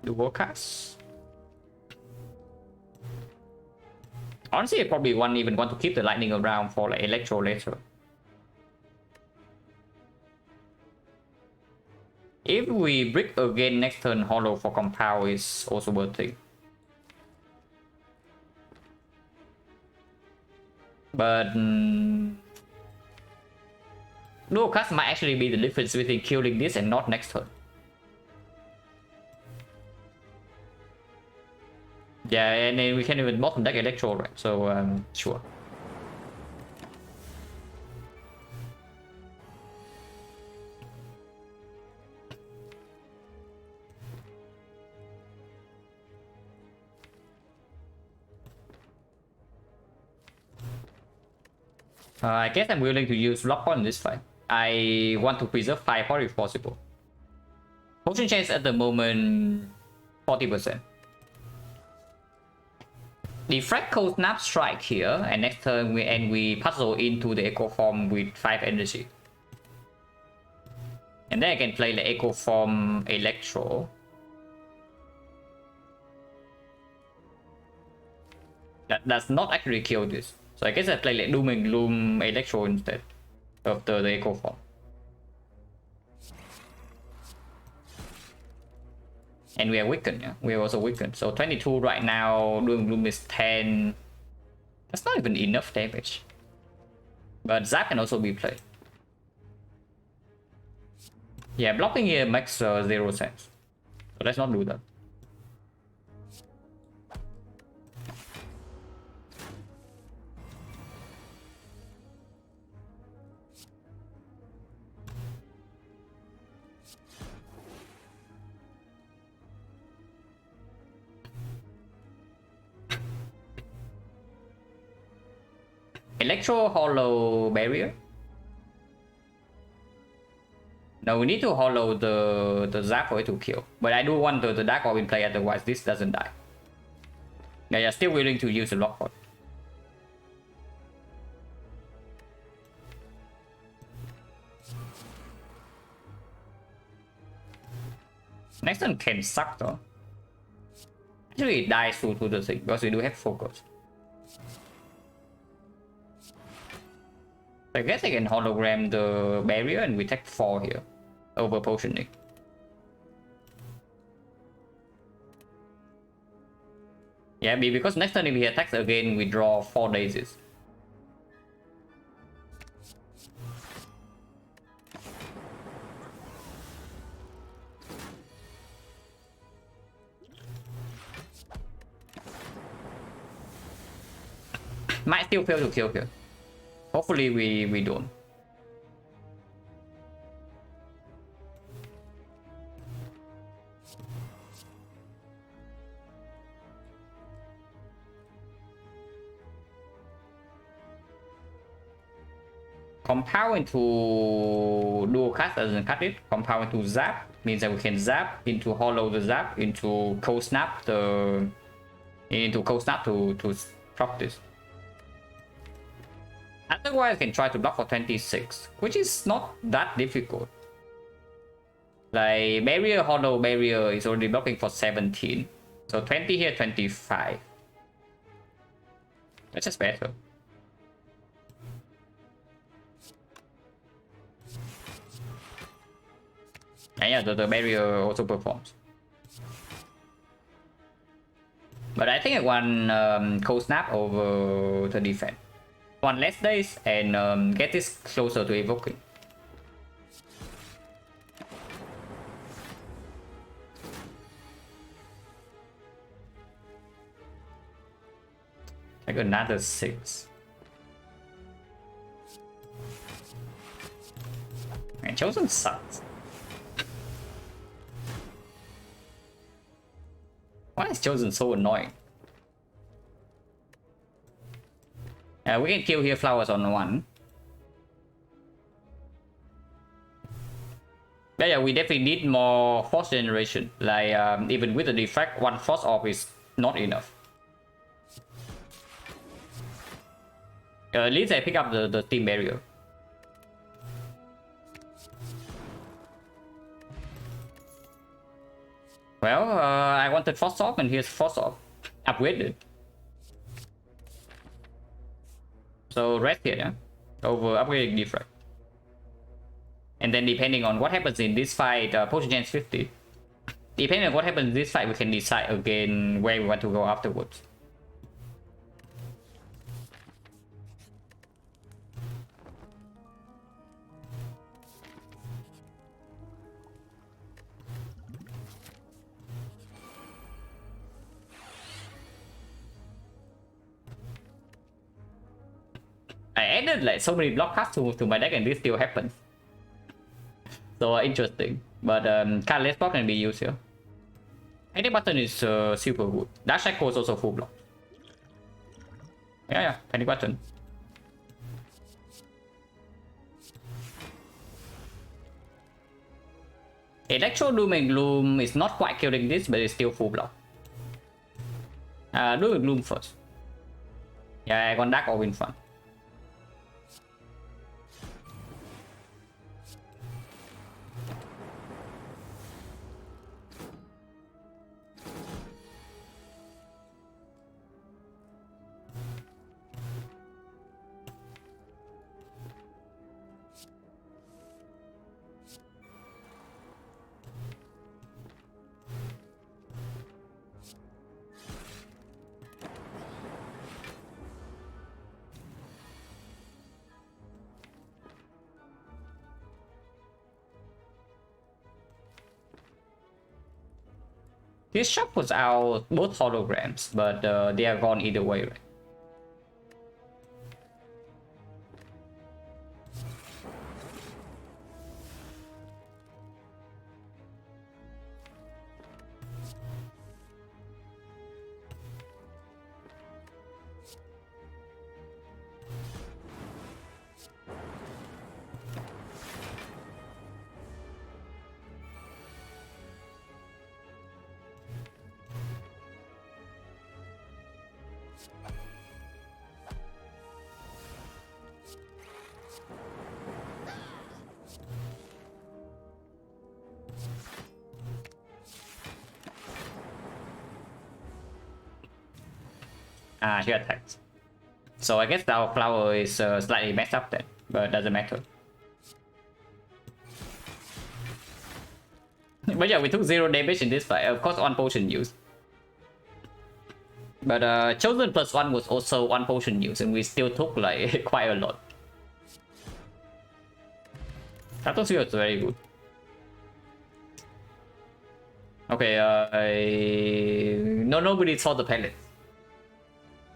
The Warcast. Honestly, I probably won't even want to keep the lightning around for like electro later. If we brick again next turn, hollow for compound is also worth it. But dual cast might actually be the difference between killing this and not next turn. Yeah, and then we can even bottom deck electro, right? So sure. I guess I'm willing to use lock on this fight. I want to preserve 5 heart if possible. Potion chance at the moment 40%. The Fractal Snap Strike here, and next turn we puzzle into the Echo Form with 5 energy. And then I can play the Echo Form Electro. That does not actually kill this. So I guess I play like Doom and Gloom Electro instead of the Echo Form. And we are weakened, yeah. We are also weakened. So 22 right now, Doom and Gloom is 10. That's not even enough damage. But Zap can also be played. Yeah, blocking here makes 0 sense. So let's not do that. Electro hollow barrier. No, we need to hollow the zap for it to kill. But I do want the Dark Orb in play, otherwise this doesn't die. Yeah, you're still willing to use the lockpot. Next one can suck though. Actually, it dies to the thing because we do have focus. I guess I can hologram the barrier and we take 4 here over potioning. Yeah, because next turn if he attacks again, we draw 4 daisies. Might still fail to kill here. Hopefully we don't. Compound into dual cast doesn't cut it. Compound into zap means that we can zap into hollow the zap into cold snap to proc this. Otherwise, I can try to block for 26, which is not that difficult. Like barrier, hollow barrier is already blocking for 17, so 20 here, 25. That's just better. And yeah, the barrier also performs. But I think I want cold snap over the defense. 1 less days and get this closer to evoking. Like another 6. And Chosen sucks. Why is Chosen so annoying? We can kill here flowers on 1. Yeah, we definitely need more force generation. Like even with the defect, 1 force orb is not enough. At least I pick up the team barrier. Well, I wanted force orb and here's force orb. Upgraded. So rest here, yeah? Over upgrading defect. And then depending on what happens in this fight, potion chance 50. Depending on what happens in this fight, we can decide again where we want to go afterwards. I added like so many block casts to my deck and this still happens. So interesting. But cardless block can be used here. Any button is super good. Dash Echo is also full block. Yeah, Panic button. Electro Doom and Gloom is not quite killing this, but it's still full block. Doom and Gloom first. Yeah, I got Dark Orb in front. This shop was out both holograms, but they are gone either way, right? Ah, she attacked. So I guess our flower is slightly messed up then, but doesn't matter. But yeah, we took 0 damage in this fight. Of course, 1 potion used. But chosen +1 was also 1 potion used, and we still took like quite a lot. Atmosphere was very good. Okay, nobody saw the pellets.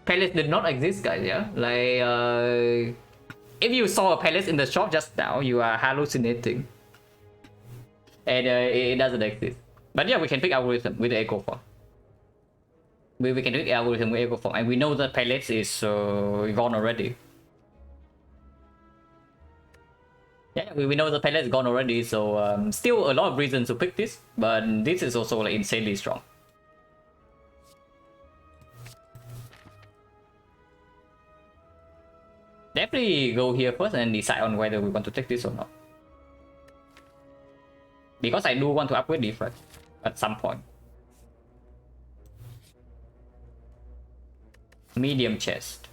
Pellets did not exist, guys. Yeah, like if you saw a pellet in the shop just now, you are hallucinating, and it doesn't exist. But yeah, we can pick algorithm with the echo form. We can pick algorithm with echo form, and we know that pellets is gone already. Yeah, we know the palette is gone already, so still a lot of reasons to pick this, but this is also like insanely strong. Definitely go here first and decide on whether we want to take this or not. Because I do want to upgrade defense at some point. Medium chest.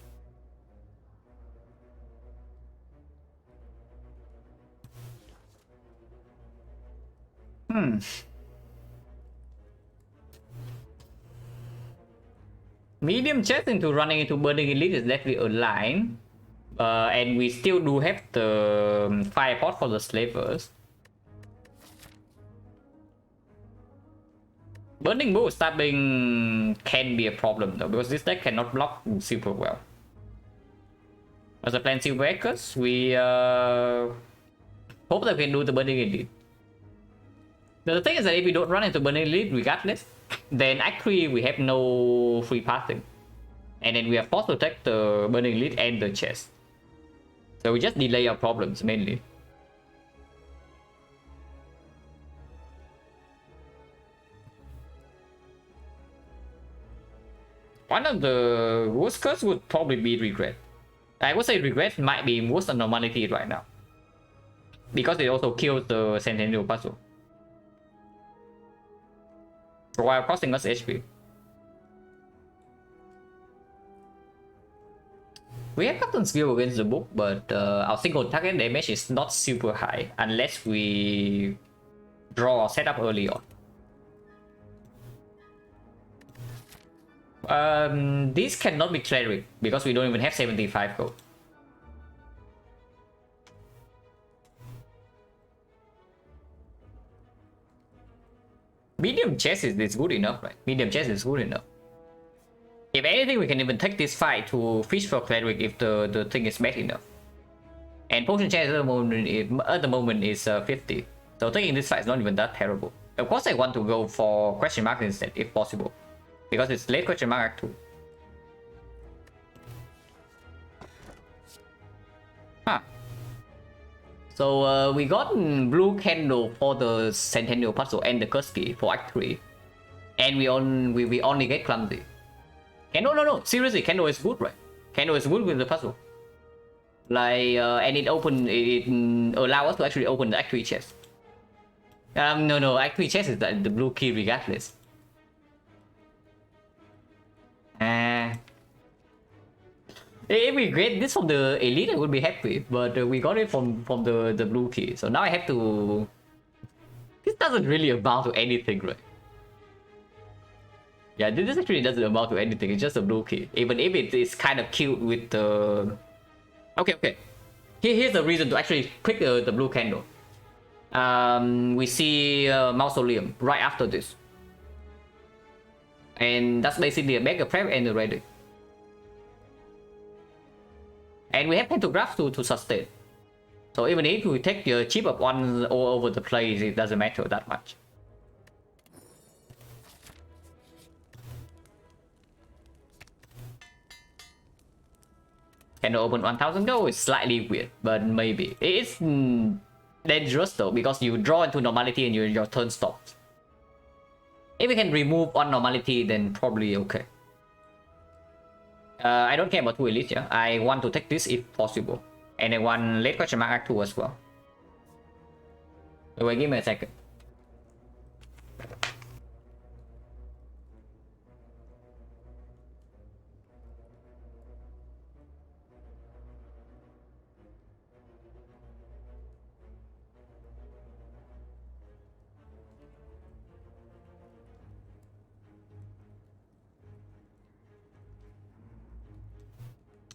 Medium chest into running into burning elite is definitely a line. And we still do have the fire pot for the slavers. Burning bow stabbing can be a problem though, because this deck cannot block super well. As a plan silver echoes, we hope that we can do the burning elite. The thing is that if we don't run into burning elite regardless, then actually we have no free passing. And then we are forced to take the burning elite and the chest. So we just delay our problems mainly. One of the worst curse would probably be regret. I would say regret might be worse than normality right now, because it also kills the Centennial puzzle while costing us HP. We have gotten skill against the book, but our single target damage is not super high unless we draw or set up early on. This cannot be cleric because we don't even have 75 gold. Medium chest is good enough, right? Medium chest is good enough. If anything, we can even take this fight to fish for cleric if the thing is bad enough. And potion chest at the moment is 50. So taking this fight is not even that terrible. Of course, I want to go for question mark instead if possible, because it's late question mark act 2. Huh. So we got blue candle for the Centennial puzzle and the curse key for act 3. And we only get clumsy. Candle, no, seriously, candle is good, right? Candle is good with the puzzle. Like, and it allow us to actually open the act 3 chest. No, act 3 chest is the blue key regardless. If we get this from the elite, I would be happy, but we got it from the blue key. So now I have to... This doesn't really amount to anything, right? Yeah, this actually doesn't amount to anything. It's just a blue key. Even if it is kind of cute with the... Okay. Here's the reason to actually pick the blue candle. We see Mausoleum right after this. And that's basically a mega prep and a ready. And we have pentagraphs to sustain. So even if we take the chip of one all over the place, it doesn't matter that much. Can open 1000 gold is slightly weird, but maybe. It's dangerous though, because you draw into normality and your turn stops. If we can remove one normality, then probably okay. I don't care about 2 elites, yeah. I want to take this if possible. And I want late question mark act 2 as well. So wait, give me a second.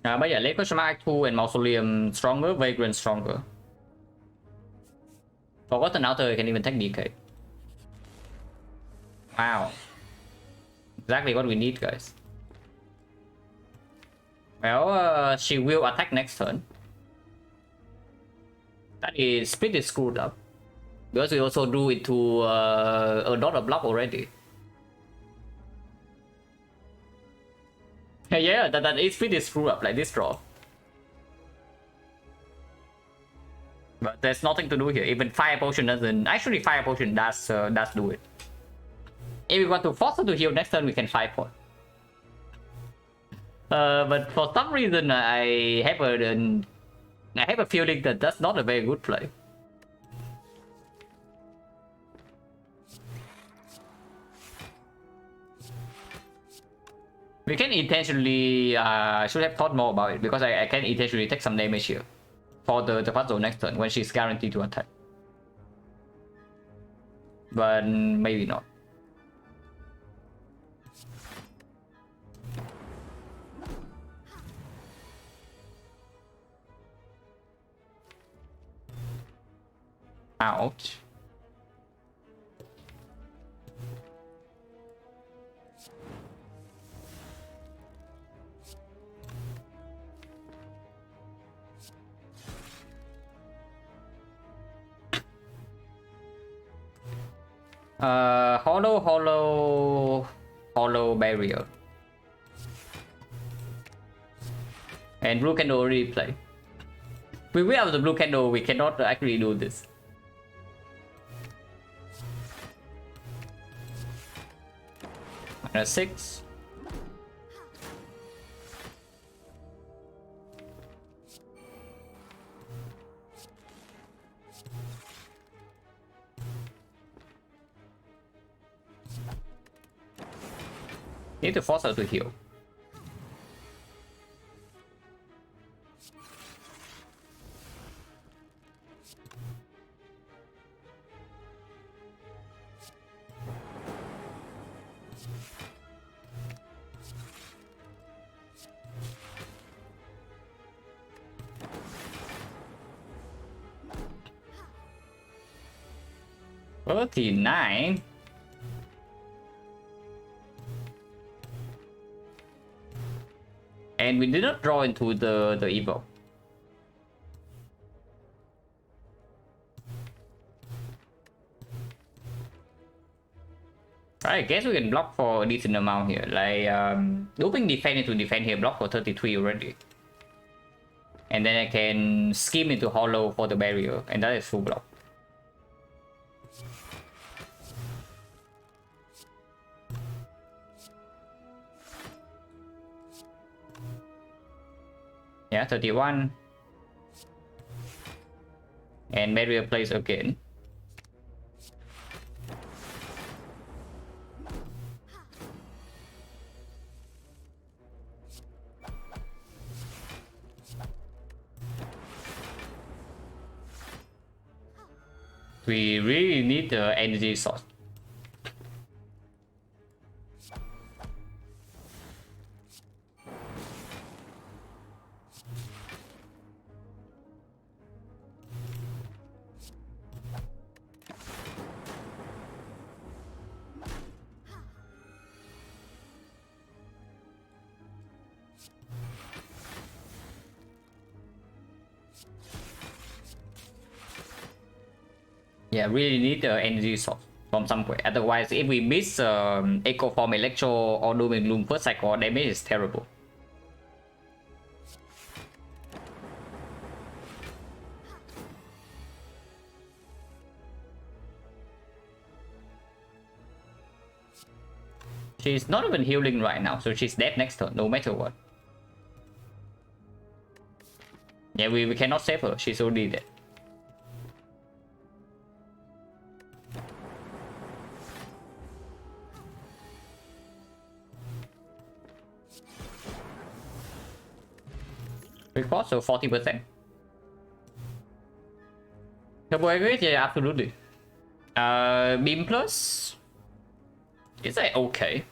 But yeah, late question mark 2 and Mausoleum stronger, Vagrant stronger. Forgotten Outer can even take DK. Wow. Exactly what we need, guys. Well, she will attack next turn. That is pretty screwed up. Because we also drew into a dot of block already. Yeah, that is pretty screwed up, like this draw. But there's nothing to do here. Even Fire Potion doesn't... Actually, Fire Potion does do it. If we want to force her to heal next turn, we can 5-4. But for some reason, I have a feeling that that's not a very good play. We can intentionally should have thought more about it, because I can intentionally take some damage here for the puzzle next turn when she's guaranteed to attack. But maybe not. Ouch. Hollow barrier. And blue candle already play. Without the blue candle, we cannot actually do this. -6. Need to force her to heal. $39. And we did not draw into the evil. I guess we can block for a decent amount here. Like looping defend into defend here, block for 33 already. And then I can scheme into hollow for the barrier, and that is full block. Yeah, 31. And barrier plays again. We really need the energy source. Yeah, really need the energy source from somewhere. Otherwise, if we miss Echo Form Electro or Doom and Gloom first cycle, damage is terrible. She's not even healing right now, so she's dead next turn, no matter what. Yeah, we cannot save her, she's already dead. Report, so 40%. Turbo aggregate, yeah, absolutely. Beam plus? Is that okay?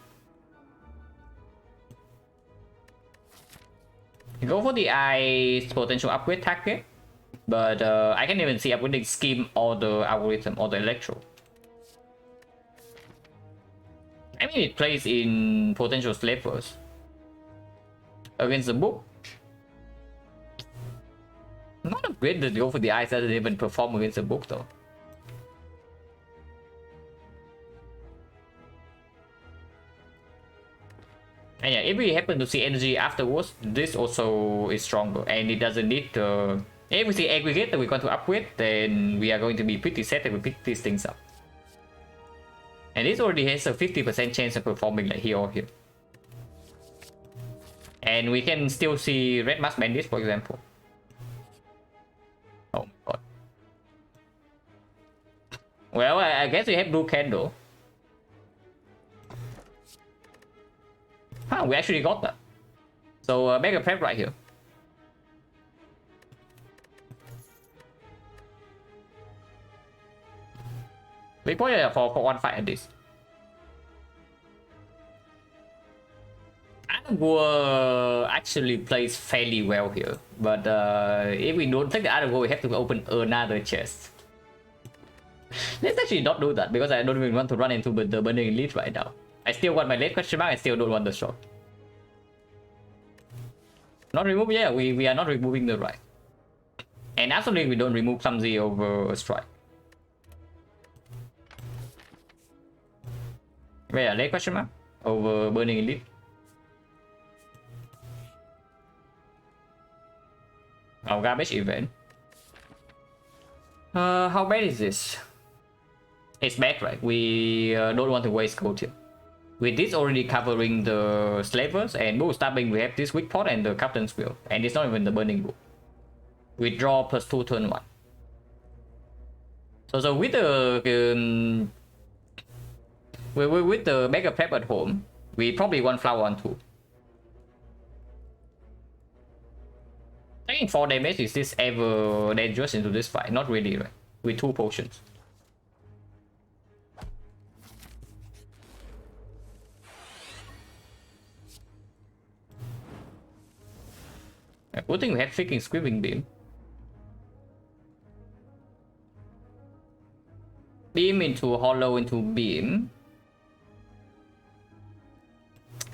Go for the Eye's potential upgrade target, but I can even see upgrading scheme or the algorithm or the electro. I mean, it plays in potential slave first. Against the book. Not upgrade that go for the Eyes doesn't even perform against the book though. And yeah, if we happen to see energy afterwards, this also is stronger and it doesn't need if we see aggregate that we're going to upgrade, then we are going to be pretty set and we pick these things up. And this already has a 50% chance of performing like here or here. And we can still see red mask bandits, for example. Oh my god. Well, I guess we have blue candle. Huh, we actually got that. So mega prep right here. We put it for one fight at least. War actually plays fairly well here, but if we don't take the other war, we have to open another chest. Let's actually not do that because I don't even want to run into the burning elite right now. I still want my late question mark. I still don't want the shot. Not remove, yeah, we are not removing the right. And absolutely we don't remove clumsy over a strike. Where late question mark over burning elite. Our garbage event. How bad is this? It's bad, right? We don't want to waste gold here. With this already covering the slavers and bull stabbing, we have this weak pot and the captain's wheel, and it's not even the burning bull. We draw +2 turn 1. So with the with the mega prep at home, we probably want flower on 2. Taking 4 damage, is this ever dangerous into this fight? Not really, right? With 2 potions. Good thing we have freaking Squibing Beam. Beam into hollow into beam.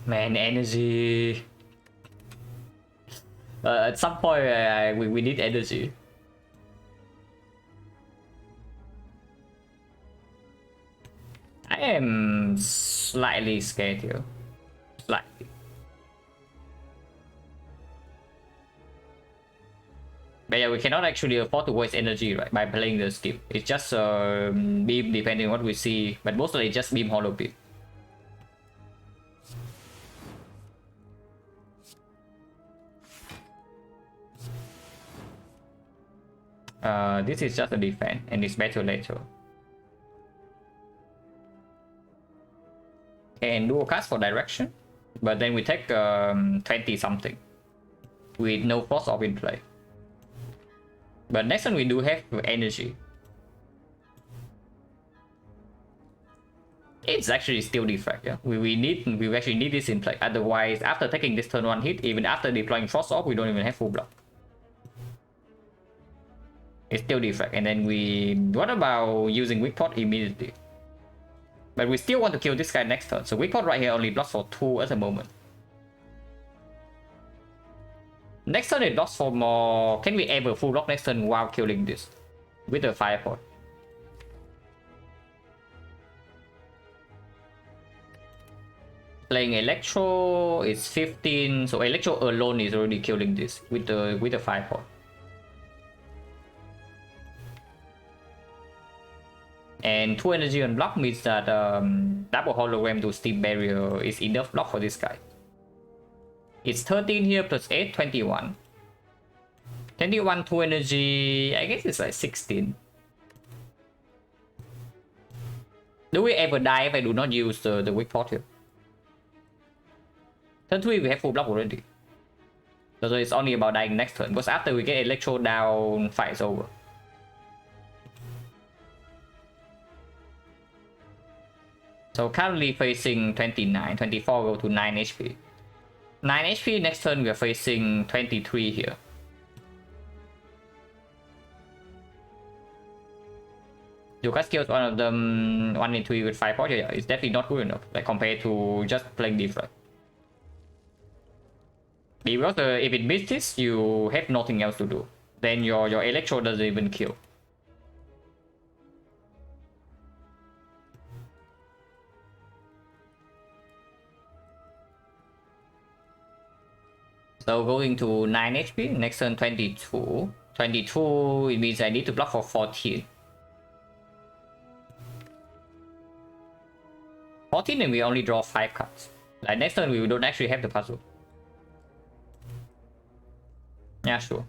Man, energy. At some point, we need energy. I am slightly scared here. Slightly. But yeah, we cannot actually afford to waste energy, right, by playing the skip. It's just beam depending on what we see, but mostly it's just beam hollow beam. This is just a defense, and it's better later. And do a cast for direction, but then we take 20 something with no force off in play. But next one we do have energy. It's actually still defect, yeah. We actually need this in play. Otherwise, after taking this turn 1 hit, even after deploying frost off, we don't even have full block. It's still defect. And then what about using weak pot immediately? But we still want to kill this guy next turn. So weak pot right here only blocks for 2 at the moment. Next turn it blocks for more. Can we ever full block next turn while killing this? With the fire pot. Playing electro is 15. So electro alone is already killing this with the fire pot. And 2 energy on block means that double hologram to steam barrier is enough block for this guy. It's 13 here plus 8, 21. 21, 2 energy, I guess it's like 16. Do we ever die if I do not use the weak pot here? Turn 3 we have full block already. So it's only about dying next turn, because after we get electro down, fight's over. So currently facing 29, 24 go to 9 HP. 9 HP. Next turn we are facing 23 here. You cast skills one of them 1 in 3 with 5 points. Yeah, it's definitely not good enough, like compared to just playing deflect. Because if it misses, you have nothing else to do. Then your electro doesn't even kill. So going to 9 HP, next turn 22. 22, it means I need to block for 14. 14 and we only draw 5 cards. Like next turn we don't actually have the puzzle. Yeah, sure.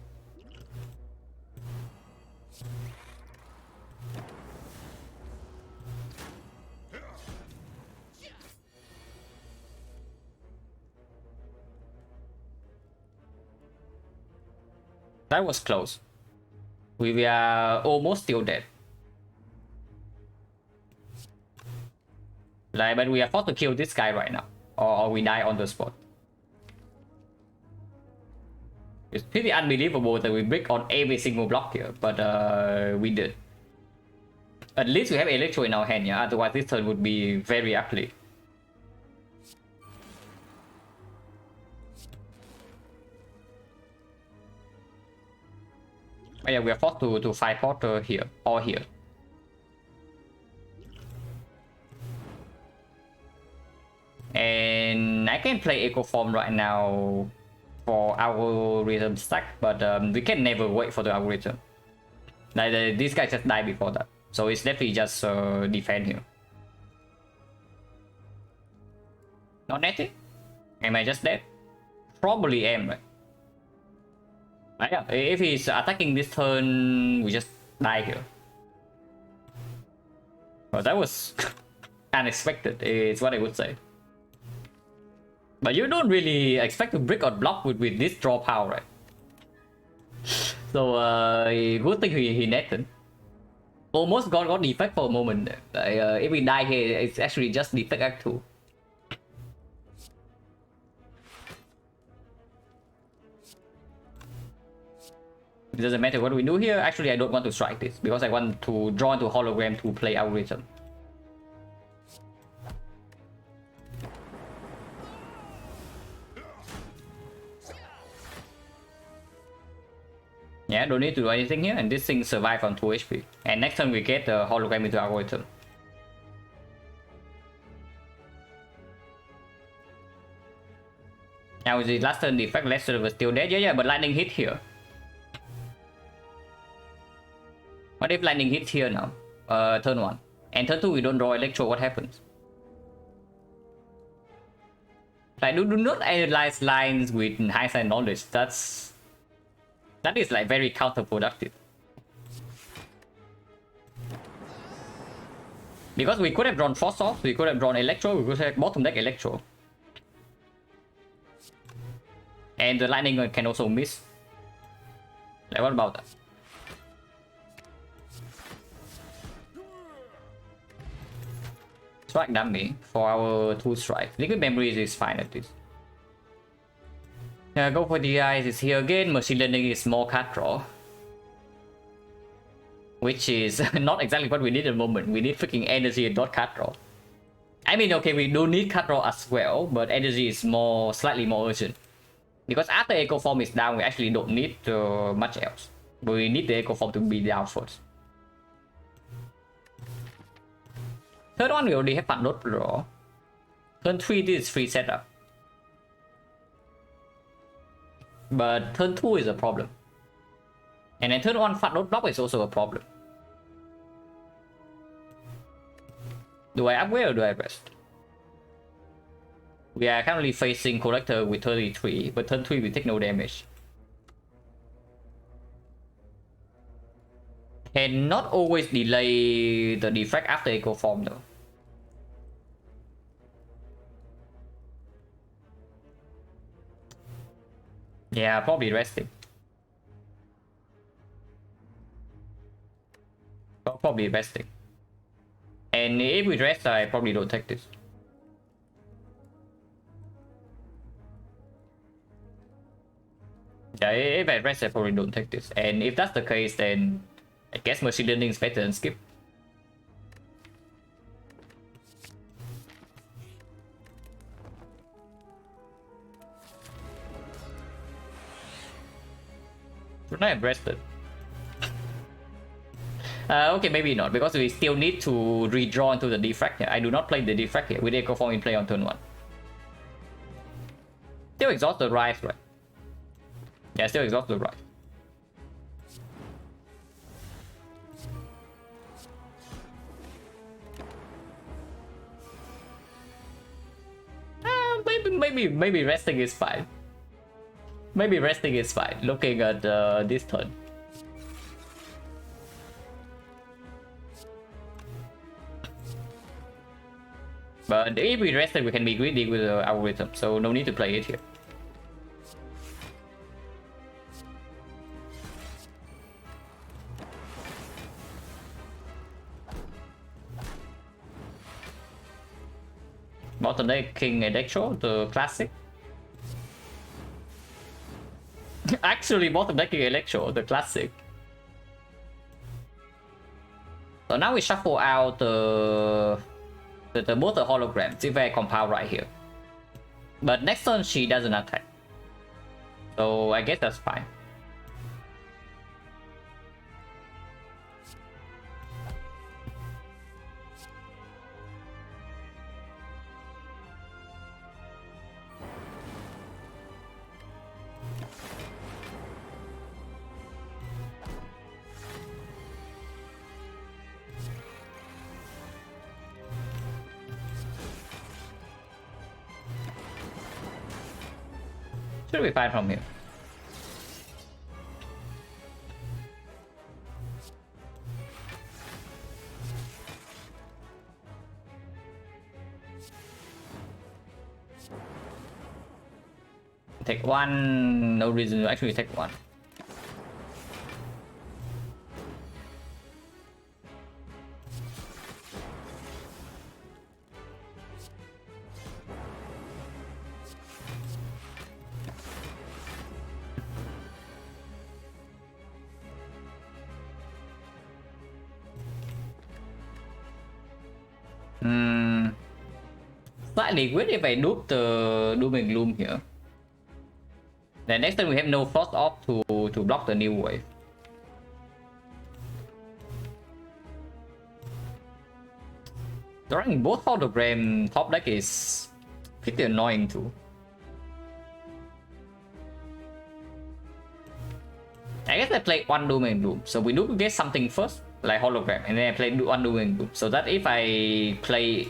That was close. We are almost still dead. Like, but we are forced to kill this guy right now, or we die on the spot. It's pretty unbelievable that we break on every single block here, but we did. At least we have Electro in our hand, yeah. Otherwise, this turn would be very ugly. Oh, yeah, we are forced to fight Porter here or here. And I can play Echo Form right now for algorithm stack, but we can never wait for the algorithm. Like this guy just died before that, so it's definitely just defend here. Not netting? Am I just dead? Probably am, right? Yeah, if he's attacking this turn, we just die here. Well, that was unexpected, is what I would say. But you don't really expect to brick or block with this draw power, right? So, good thing he netted. Almost got defect for a moment. If we die here, it's actually just defect act 2. It doesn't matter what we do here. Actually, I don't want to strike this because I want to draw into hologram to play algorithm. Yeah, don't need to do anything here, and this thing survives on 2 HP. And next time we get the hologram into algorithm. Now with the last turn defect, Lester was still dead. Yeah, but lightning hit here. What if lightning hits here now? Turn 1. And turn 2 we don't draw electro, what happens? Like, do not analyze lines with hindsight knowledge. That is like very counterproductive. Because we could have drawn Force off, we could have drawn Electro, we could have bottom deck Electro. And the lightning can also miss. Like, what about that? Strike dummy for our 2 strikes. Liquid Memories is fine at least. Go for the eyes is here again. Machine Learning is more card draw. Which is not exactly what we need at the moment. We need freaking energy and not card draw. I mean, okay, we do need card draw as well, but energy is slightly more urgent. Because after Echo Form is down, we actually don't need much else. But we need the Echo Form to be down first. Third one, we already have Fat Dot draw. Turn 3, this is free setup. But turn 2 is a problem. And then turn 1 Fat Dot block is also a problem. Do I upgrade or do I rest? We are currently facing Collector with 33, but turn 3 we take no damage. Can not always delay the defect after Echo Form though. Yeah, probably resting. Probably resting. And if we rest, I probably don't take this. Yeah, if I rest, I probably don't take this. And if that's the case, then I guess machine learning is better than skip. Should I have rested? Okay, maybe not, because we still need to redraw into the defrag here. I do not play the defrag here. We did go for in play on turn 1. Still exhaust the rise, right? Yeah, still exhaust the rise. Maybe resting is fine. Maybe resting is fine. Looking at this turn. But if we rested, we can be greedy with the algorithm, so no need to play it here. Bottom deck King Electro, the classic. Actually, bottom deck King Electro, the classic. So now we shuffle out both the holograms if I compile right here. But next turn she doesn't attack. So I guess that's fine. Should be fine from here. Take one, no reason to actually take one. Slightly weird if I loop the Doom and Gloom here. Then next time we have no Frost off to block the new wave. Drawing both hologram top deck is pretty annoying too. I guess I play one Doom and Gloom, so we do get something first, like hologram, and then I play one Doom and Gloom, so that if I play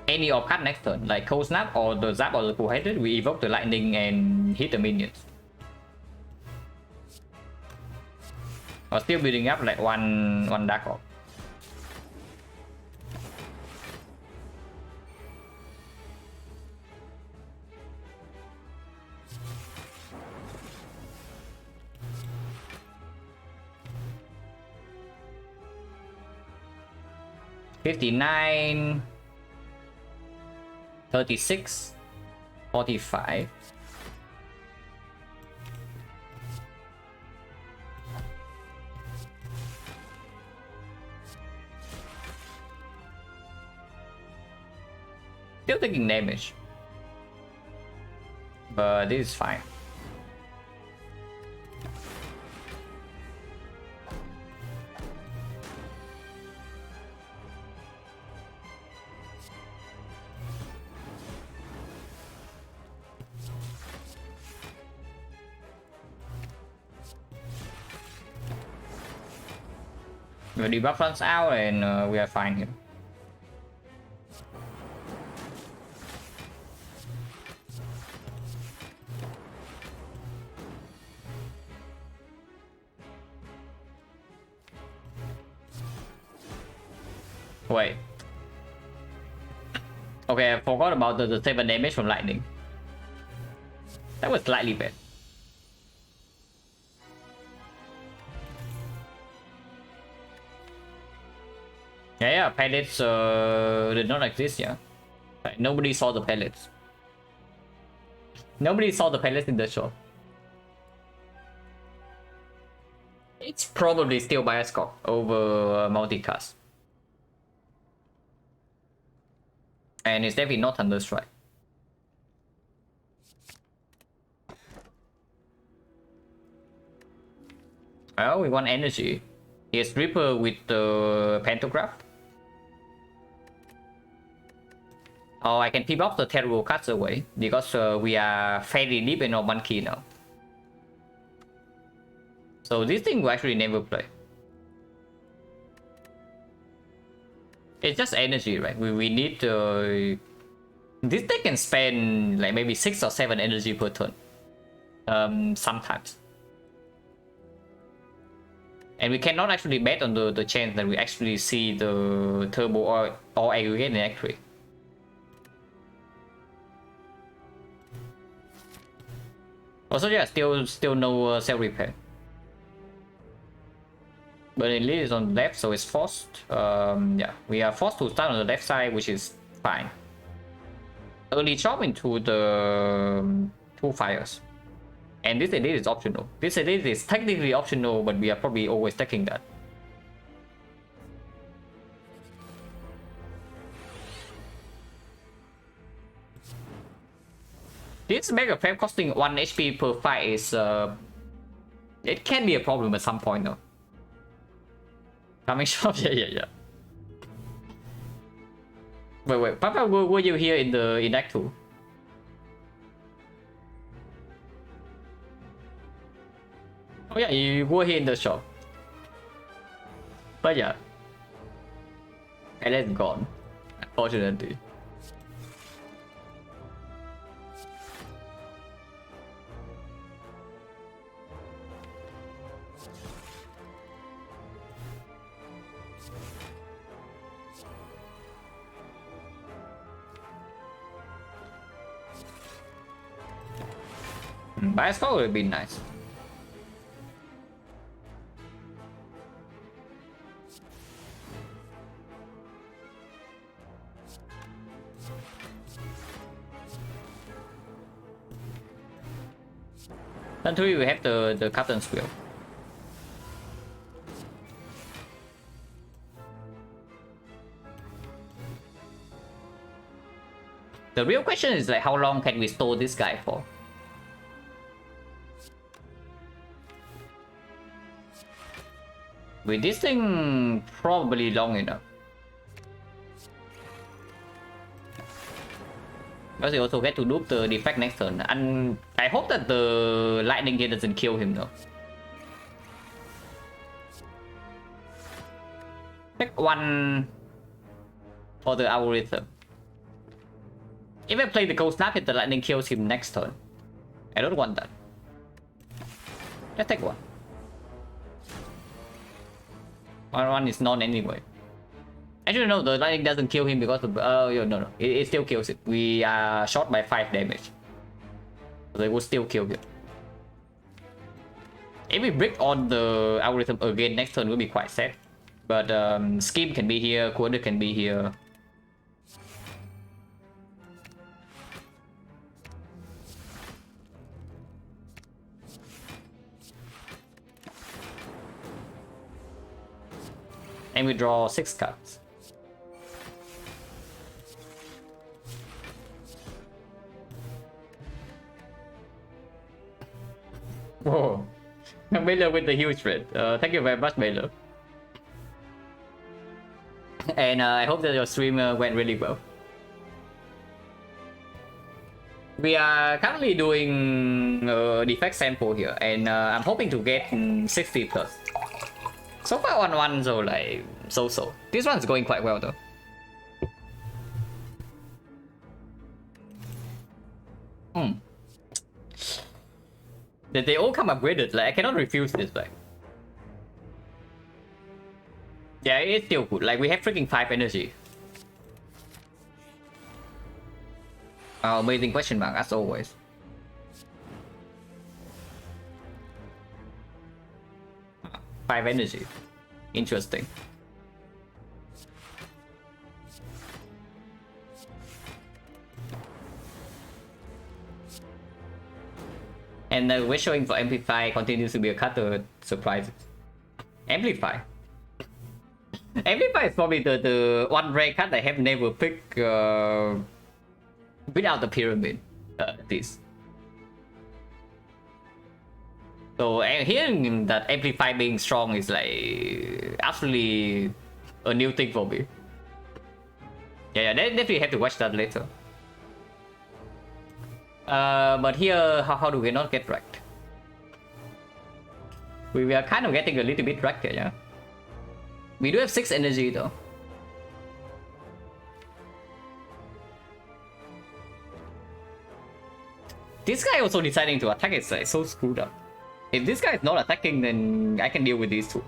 any of card next turn, like Cold Snap or the Zap or the Cool Headed, we evoke the lightning and hit the minions. Or still building up like one Dark Orb. $59, 36, 45. Still taking damage, but this is fine. The debuff runs out and we are fine here. Wait. Okay, I forgot about the 7 damage from lightning. That was slightly bad. Yeah, pellets did not exist, yeah. Like, nobody saw the pellets. Nobody saw the pellets in the show. It's probably still bias score over multicast. And it's definitely not Thunderstrike. Well, we want energy. Here's Reaper with the Pantograph. Oh, I can peel off the terrible cuts away because we are fairly deep in our 1 key now. So this thing we actually never play. It's just energy, right? We need to... This thing can spend like maybe 6 or 7 energy per turn. Sometimes. And we cannot actually bet on the chance that we actually see the turbo or aggregate in Act 3. Also, yeah, still no self-repair. But it is on the left, so it's forced. Yeah, we are forced to start on the left side, which is fine. Early chop into the 2 fires. And this elite is optional. This elite is technically optional, but we are probably always taking that. This Mega Frame costing 1 HP per fight is... it can be a problem at some point though. Coming shop, yeah. Wait, Papa, were you here in Act 2? Oh yeah, you were here in the shop. But yeah. And it's gone. Unfortunately. Bias call would be nice. Until we have the captain's wheel. The real question is like how long can we store this guy for? With this thing, probably long enough. Because he also get to loop the defect next turn. And I hope that the lightning here doesn't kill him though. Pick 1 for the algorithm. If I play the Cold Snap, if the lightning kills him next turn. I don't want that. Just take 1. 1 is none anyway. Actually, no, the lightning doesn't kill him because of... no. It still kills it. We are short by 5 damage. So they will still kill him. If we break on the algorithm again next turn, will be quite sad. But Scheme can be here, Quarter can be here. And we draw 6 cards. Whoa. Baylor with the huge red. Thank you very much, Baylor. And I hope that your stream went really well. We are currently doing defect sample here, and I'm hoping to get 60 plus. So far 1-1, so like so. This one's going quite well though. That they all come upgraded, like I cannot refuse this, like. Yeah, it's still good. Like we have freaking 5 energy. Amazing question mark as always. Five energy. Interesting. And we're showing for MP5 continues to be a cutter surprises. Amplify. Amplify is probably the one rare card I have never picked without the pyramid. This. So hearing that Amplify being strong is like absolutely a new thing for me. Yeah, definitely have to watch that later. But here, how do we not get wrecked? We are kind of getting a little bit wrecked here, yeah? We do have 6 energy though. This guy also deciding to attack is like so screwed up. If this guy is not attacking, then I can deal with these two.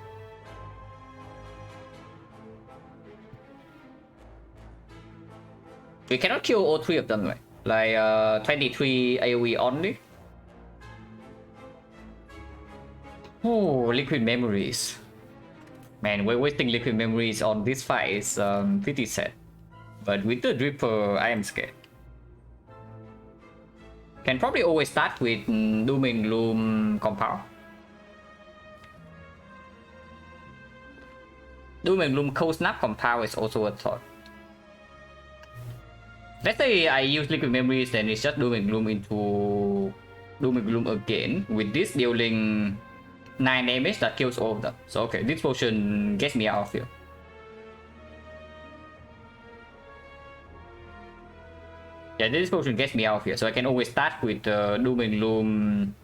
We cannot kill all 3 of them, right? Like 23 AoE only. Oh, liquid memories. Man, we're wasting liquid memories on this fight is pretty sad. But with the Dripper, I am scared. Can probably always start with Doom and Gloom compound. Doom and Gloom Cold Snap compound is also a thought. Let's say I use liquid memories, then it's just Doom and Gloom into Doom and Gloom again, with this dealing 9 damage that kills all of them. So okay, this potion gets me out of here. Yeah, this potion gets me out of here, so I can always start with Doom and Gloom.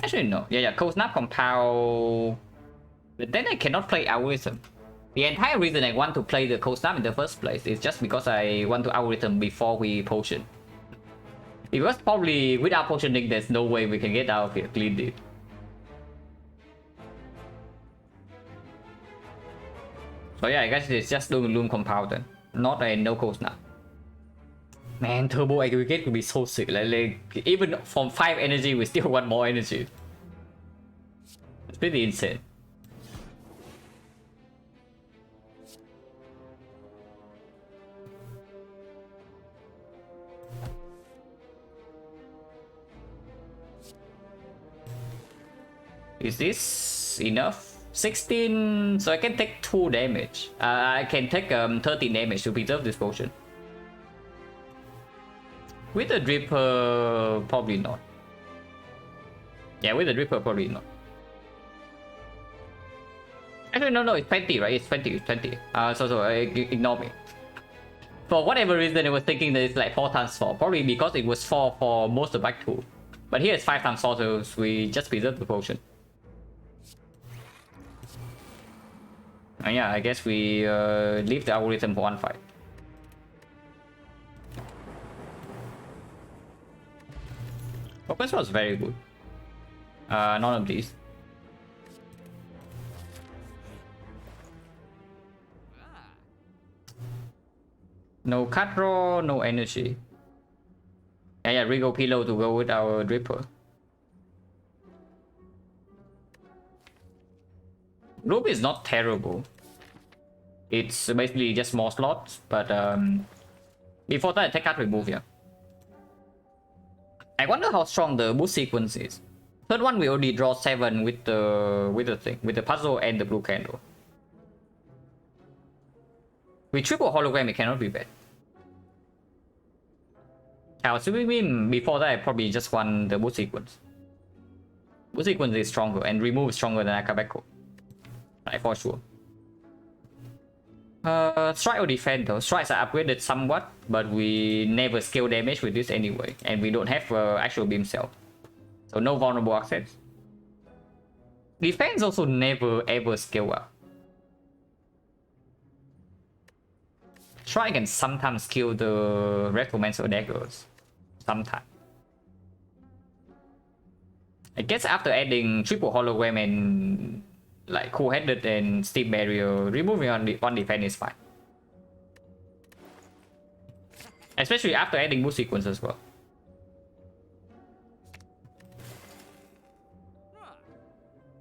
Actually no, yeah, Cold Snap compound. But then I cannot play Algorithm. The entire reason I want to play the Cold Snap in the first place is just because I want to Algorithm before we potion. Because probably without potioning, there's no way we can get out of here cleanly. So yeah, I guess it's just Doom and Gloom compound then. Not a no Cold Snap. Man, turbo aggregate would be so sick. Like even from 5 energy, we still want more energy. It's pretty insane. Is this enough? 16, so I can take 2 damage. I can take 13 damage to preserve this potion. With the Dripper, probably not. Yeah, with the Dripper, probably not. Actually, no, it's 20, right? It's 20. So ignore me. For whatever reason, I was thinking that it's like 4 times 4. Probably because it was 4 for most of Act 2. But here it's 5 times 4, so we just preserve the potion. And yeah, I guess we leave the Algorithm for one fight. Focus was very good. None of these. No cut draw, no energy. Yeah, Regal Pillow to go with our Dripper. Loop is not terrible. It's basically just more slots, but before that, take card remove, yeah. I wonder how strong the boost sequence is. Third one, we already draw 7 with the puzzle and the blue candle. With triple hologram, it cannot be bad. Assuming before that, I probably just won the boost sequence. Boost sequence is stronger, and remove is stronger than Akabeko. Right, for sure. Strike or defend though. Strikes are upgraded somewhat, but we never scale damage with this anyway, and we don't have actual beam cell, so no vulnerable access. Defense also never ever scale up. Strike can sometimes kill the Recommencer daggers. Sometimes. I guess after adding triple hologram and like cool-headed and steep barrier, removing one defense is fine. Especially after adding boost sequence as well.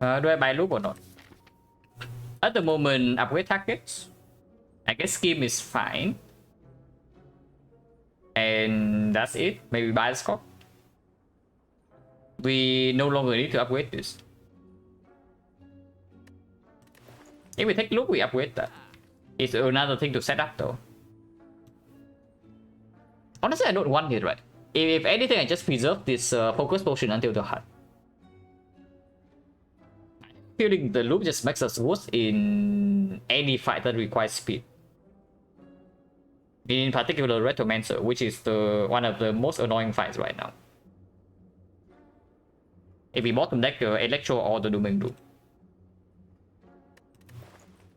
Do I buy loop or not? At the moment, upgrade targets. I guess scheme is fine. And that's it. Maybe buy the scope. We no longer need to upgrade this. If we take loop, we upgrade that. It's another thing to set up though. Honestly, I don't want it, right? If anything, I just preserve this focus potion until the hunt. Feeling the loop just makes us worse in any fight that requires speed. In particular, Retromancer, which is one of the most annoying fights right now. If we bottom deck Electro or the Dooming Loop.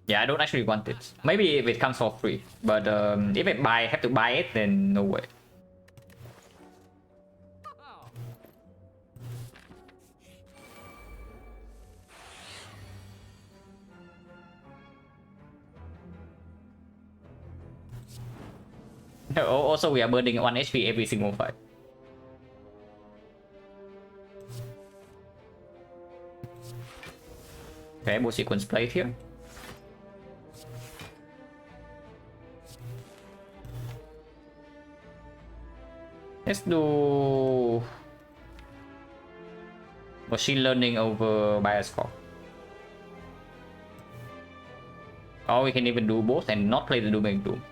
Yeah, I don't actually want it. Maybe if it comes for free, but if I have to buy it, then no way. Also, we are burning 1 HP every single fight. Okay, more sequence played here. Let's do machine learning over bias core. Or we can even do both and not play the Dooming Doom.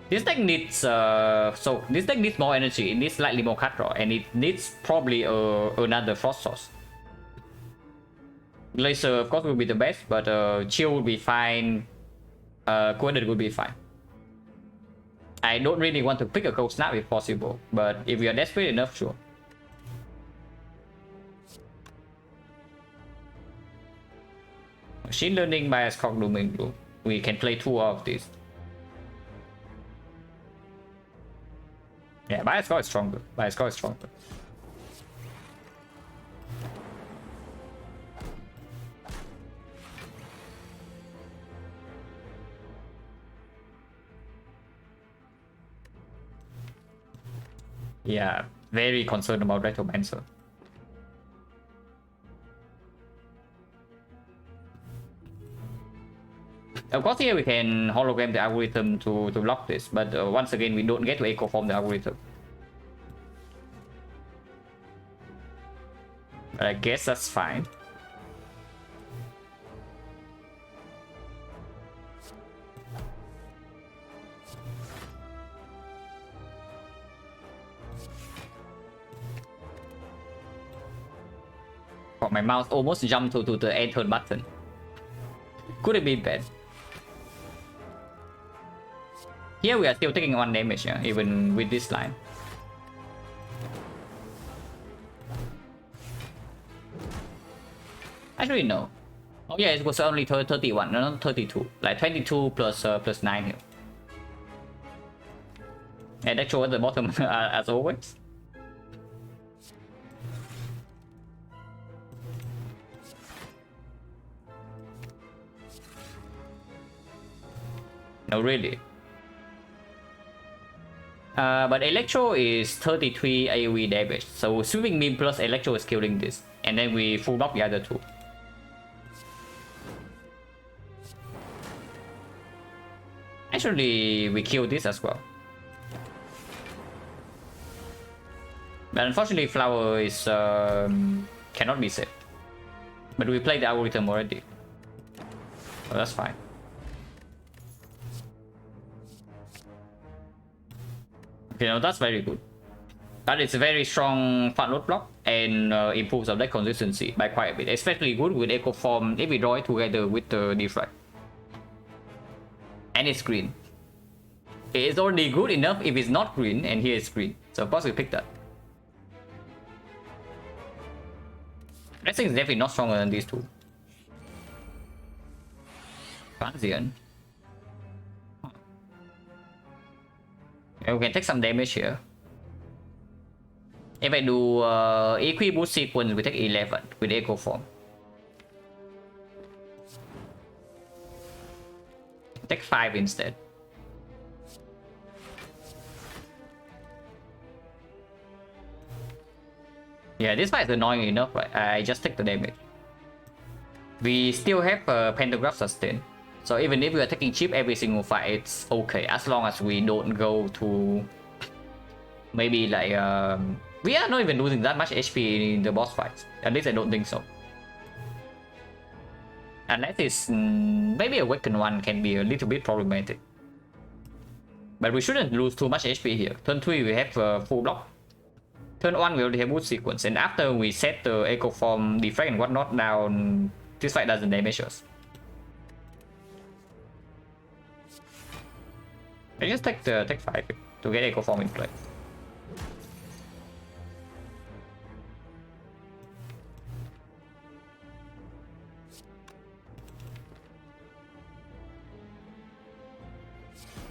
This deck needs this deck needs more energy. It needs slightly more cut draw, and it needs probably another Frost Source. Laser, of course, will be the best, but Chill will be fine. Coordinate will be fine. I don't really want to pick a Cold Snap if possible, but if we are desperate enough, sure. Machine Learning, Bias Cock, Dooming Blue. We can play 2 of these. Yeah, Bias Cock is stronger. Bias Cock is stronger. Yeah, very concerned about Retromancer. Of course, here we can hologram the algorithm to block this, but once again, we don't get to echo form the algorithm. But I guess that's fine. Oh, my mouse almost jumped to the enter button. Could have been bad. Here we are still taking 1 damage, yeah, even with this line. Actually, no. Oh yeah, it was only 31, not 32. Like 22 plus 9 here. And actually at the bottom as always. No, really. But Electro is 33 AoE damage, so Sweeping Beam plus Electro is killing this, and then we full block the other 2. Actually, we kill this as well. But unfortunately, Flower is cannot be saved. But we played the algorithm already, so that's fine. You know, that's very good. That is a very strong front load block and improves our deck consistency by quite a bit. Especially good with Echo Form if we draw it together with the Defrag. And it's green. It's already good enough if it's not green, and here it's green. So of course we pick that. That thing is definitely not stronger than these 2. Transient. And we can take some damage here. If I do Equi Boost sequence, we take 11 with Echo Form. Take 5 instead. Yeah, this fight is annoying enough, right? I just take the damage. We still have Pentagraph sustain. So even if we are taking chip every single fight, it's okay, as long as we don't go to maybe like we are not even losing that much HP in the boss fights. At least I don't think so. Unless it's maybe Awaken one can be a little bit problematic. But we shouldn't lose too much HP here. Turn 3 we have full block. Turn 1 we already have wood sequence, and after we set the echo form defect and whatnot down, this fight doesn't damage us. I just take 5 to get echo form in play.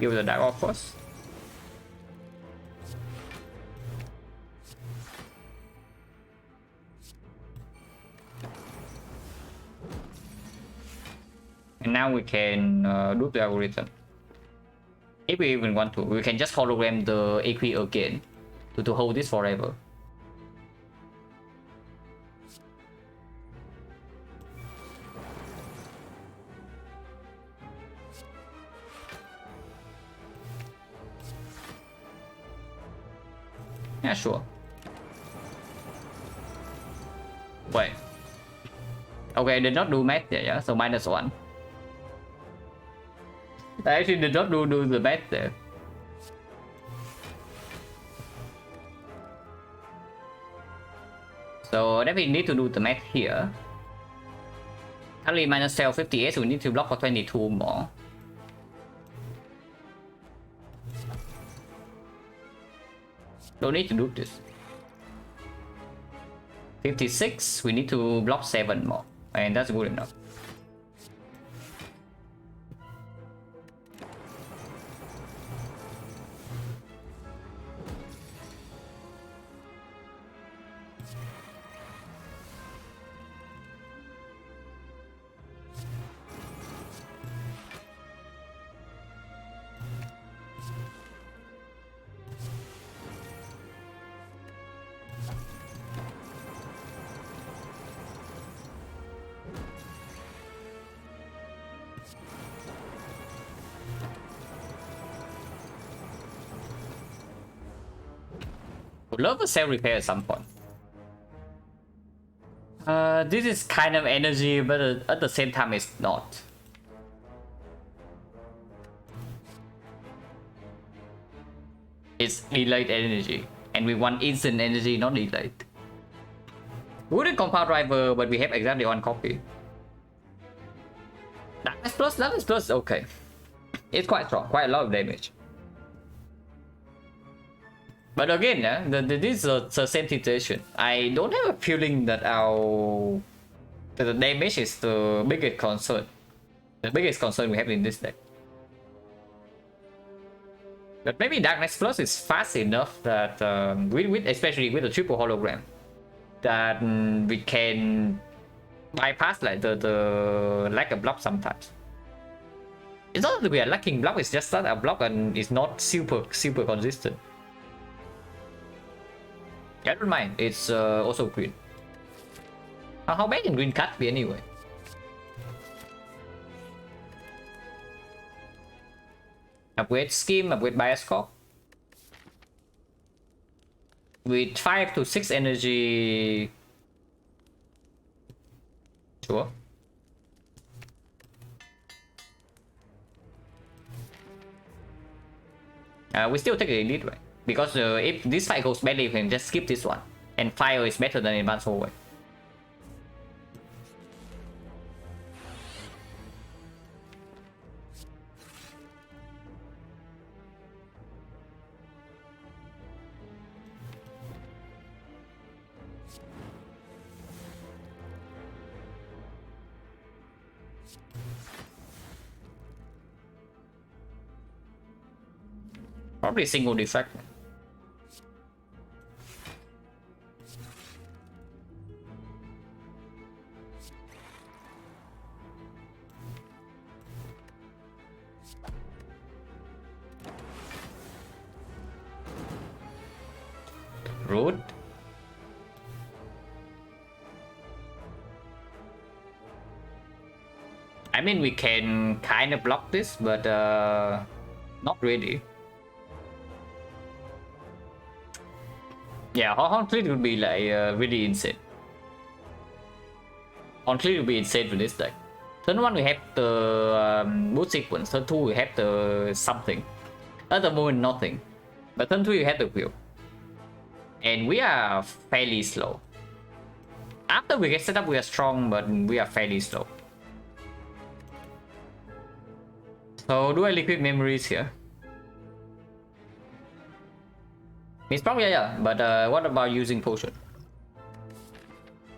Give the dark off first. And now we can do the algorithm. If we even want to, we can just hologram the AQ again to hold this forever. Yeah, sure. Wait. Okay, I did not do math there, yeah? So -1. I actually did not do the math there. So then we need to do the math here. Currently minus 58, so we need to block for 22 more. Don't need to do this. 56, we need to block 7 more. And that's good enough. Would love a self repair at some point. This is kind of energy, but at the same time it's not. It's delayed energy, and we want instant energy, not delayed. Wouldn't compound driver, but we have exactly one copy. Darkness plus, okay. It's quite strong, quite a lot of damage. But again, this is the same situation. I don't have a feeling that the damage is the biggest concern. The biggest concern we have in this deck. But maybe Darkness Plus is fast enough that, especially with the triple hologram, that we can bypass like the lack of block sometimes. It's not that we are lacking block, it's just that our block and it's not super consistent. Yeah, don't mind, it's also green. How bad can green cut be anyway? Upgrade scheme, upgrade bias core. With 5 to 6 energy. Sure. We still take the elite, right? Because if this fight goes badly, you can just skip this one. And fire is better than advanced hallway. Probably single defect. Rude. I mean, we can kind of block this, but not really. Yeah, on clear would be like really insane. On clear would be insane for this deck. Turn 1 we have the boot sequence, turn 2 we have the something. At the moment nothing. But turn 3 we have the wheel. And we are fairly slow. After we get set up we are strong, but we are fairly slow. So do I liquid memories here? It's probably yeah, but what about using potion?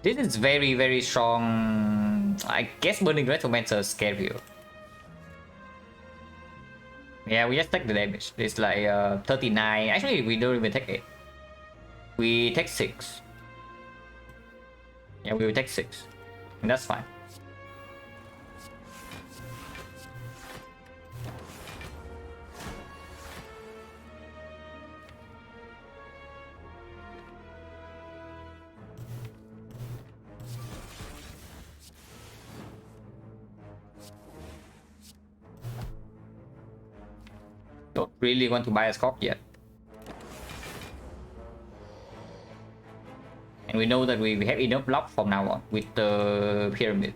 This is very, very strong. I guess burning Retromancer is scarier. Yeah, we just take the damage. It's like 39. Actually, we don't even take 8. We take 6. Yeah, we will take 6. And that's fine. Don't really want to buy a Scorp yet. And we know that we have enough block from now on with the pyramid.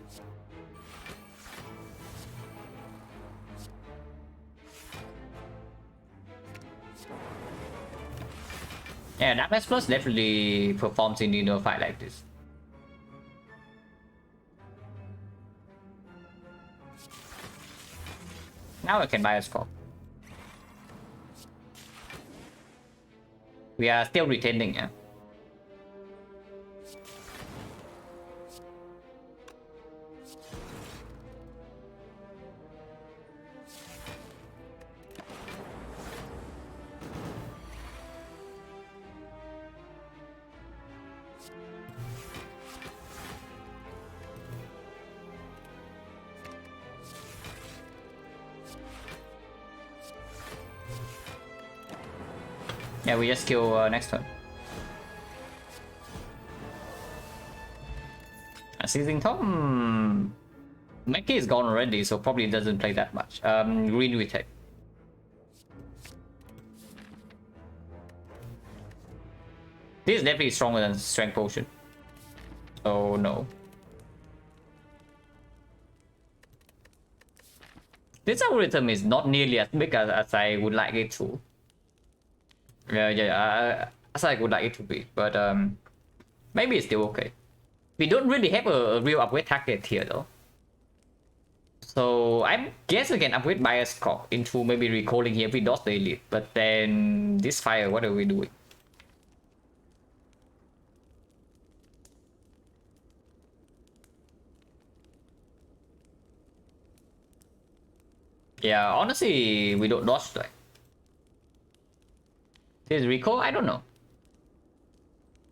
Yeah, Darkness Plus definitely performs in a fight like this. Now I can buy a Scorp. We are still retaining, yeah. Yeah, we just kill next turn. Seizing Tom. Meki is gone already, so probably doesn't play that much. Green we take. This is definitely stronger than Strength Potion. Oh no. This algorithm is not nearly as big as I would like it to. As I would like it to be, but maybe it's still okay. We don't really have a real upgrade target here though. So I guess we can upgrade Bias Corp into maybe recalling here if we dodge the elite, but then this fire, what are we doing? Yeah, honestly, we don't dodge that. Is recall? I don't know.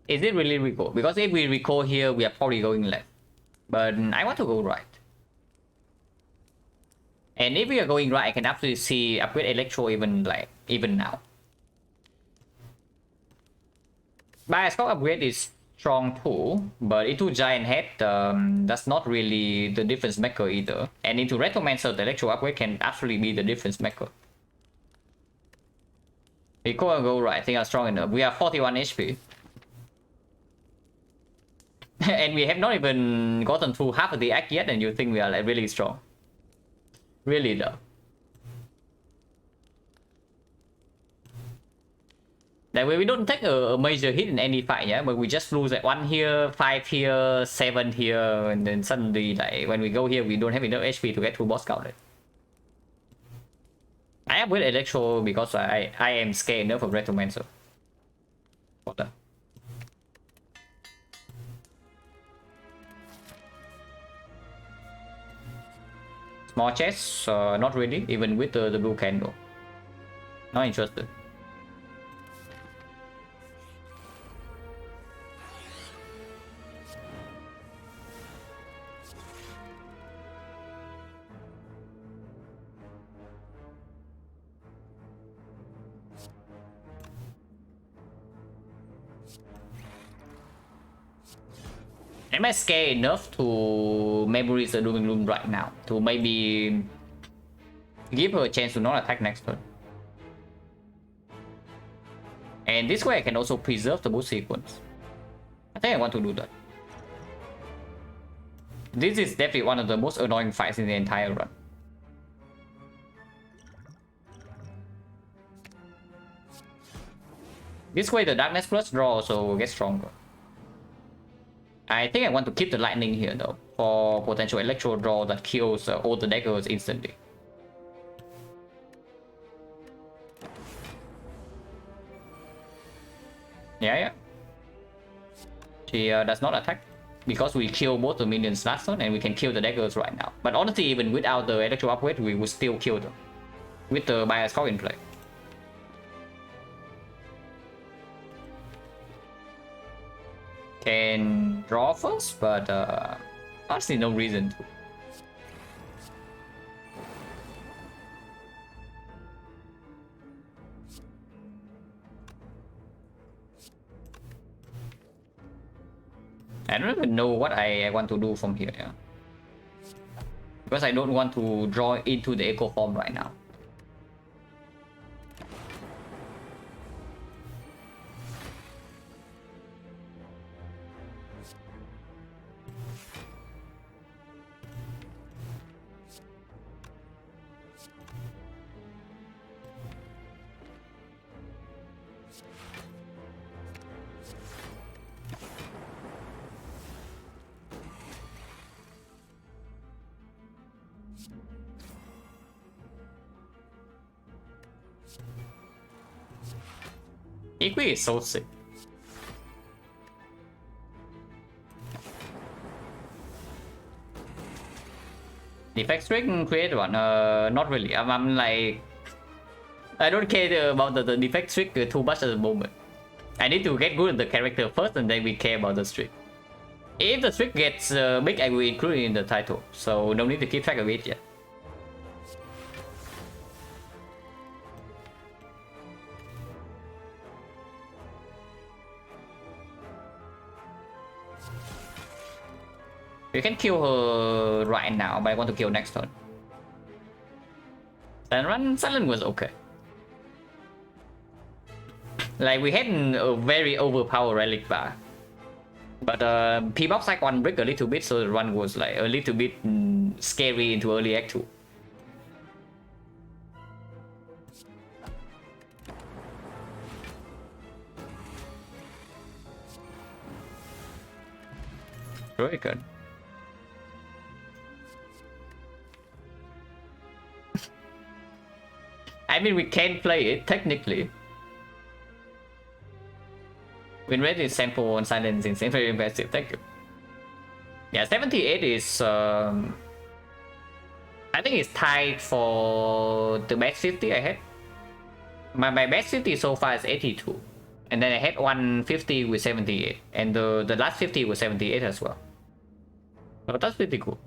Is it really recall? Because if we recall here, we are probably going left. But I want to go right. And if we are going right, I can absolutely see upgrade Electro even now. Bias Corp upgrade is strong too, but into Giant Head, that's not really the difference maker either. And into Retromancer, the Electro upgrade can absolutely be the difference maker. We go right, I think I'm strong enough. We are 41 HP. And we have not even gotten through half of the act yet, and you think we are like really strong. Really though. That way we don't take a major hit in any fight, yeah, but we just lose like 1 here, 5 here, 7 here, and then suddenly like when we go here we don't have enough HP to get through boss gauntlet. I am with Electro because I am scared enough of Retromancer. What the? Small chest? Not really, even with the blue candle. Not interested. Am I scared enough to memories the Dooming Loom right now to maybe give her a chance to not attack next turn? And this way I can also preserve the boot sequence. I think I want to do that. This is definitely one of the most annoying fights in the entire run. This way the Darkness Plus draw also gets stronger. I think I want to keep the lightning here though, for potential electro draw that kills all the daggers instantly. Yeah. She does not attack because we kill both the minions last turn and we can kill the daggers right now. But honestly, even without the electro upgrade, we would still kill them with the bias call in play. Can draw first, but honestly no reason to. I don't even know what I want to do from here, yeah. Because I don't want to draw into the echo form right now. Equi is so sick. Defect streak create one? Not really. I'm like, I don't care about the defect streak too much at the moment. I need to get good at the character first, and then we care about the streak. If the streak gets big, I will include it in the title, so no need to keep track of it yet. You can kill her right now, but I want to kill next turn. Silent was okay. Like, we had a very overpowered relic bar. But P-Box like one brick a little bit, so the run was like a little bit scary into early act 2. Very good. I mean, we can play it, technically. Win rate is sample on Silent is insane, very impressive, thank you. Yeah, 78 is... I think it's tied for the best 50 I had. My best 50 so far is 82. And then I had 150 with 78. And the last 50 was 78 as well. So that's pretty cool.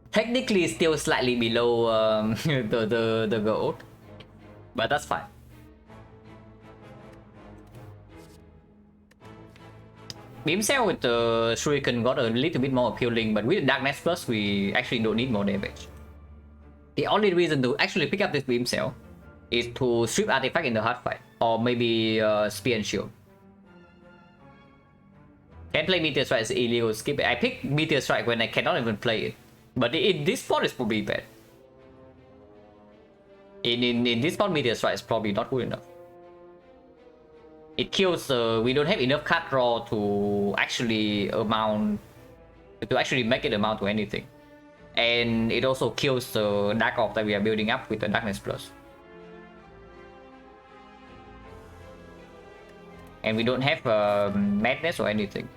Technically still slightly below the gold, but that's fine. Beam Cell with the Shuriken got a little bit more appealing, but with the Darkness Plus we actually don't need more damage. The only reason to actually pick up this Beam Cell is to strip artifact in the hard fight, or maybe Spear and Shield. Can't play Meteor Strike as illegal, skip it. I picked Meteor Strike when I cannot even play it. But in this spot is probably bad. In this spot, Meteor Strike is probably not good enough. It kills. We don't have enough card draw to actually make it amount to anything, and it also kills the Dark Orb that we are building up with the Darkness Plus. And we don't have Madness or anything.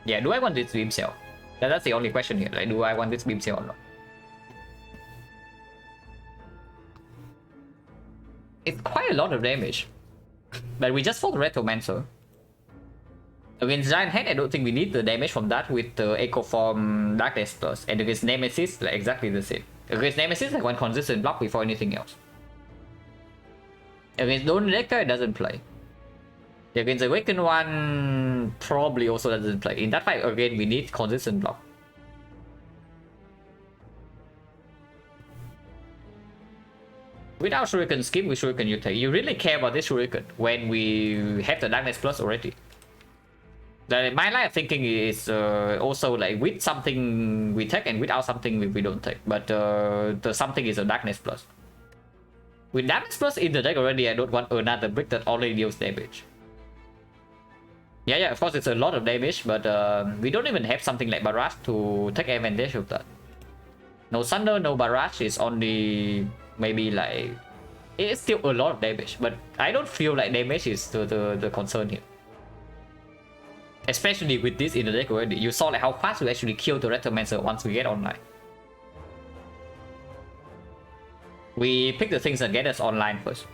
Yeah, do I want this Beam Cell? That's the only question here. Like, do I want this Beam Cell or not? It's quite a lot of damage. But we just fought the Retromancer. Against Giant Head, I don't think we need the damage from that with the Echo Form Darkness Plus. And against Nemesis, like exactly the same. Against Nemesis, I want consistent block before anything else. Against Dawn Elector, it doesn't play. Against the Awakened one, probably also doesn't play. In that fight, again, we need consistent block. Without Shuriken skip, with Shuriken you take. You really care about this Shuriken when we have the Darkness Plus already. My line of thinking is also like with something we take and without something we don't take. But the something is a Darkness Plus. With Darkness Plus in the deck already, I don't want another brick that already deals damage. Yeah, of course it's a lot of damage, but we don't even have something like Barrage to take advantage of that. No Thunder, no Barrage, is only maybe like... It's still a lot of damage, but I don't feel like damage is the concern here. Especially with this in the deck already. You saw like how fast we actually kill the Retromancer once we get online. We pick the things that get us online first,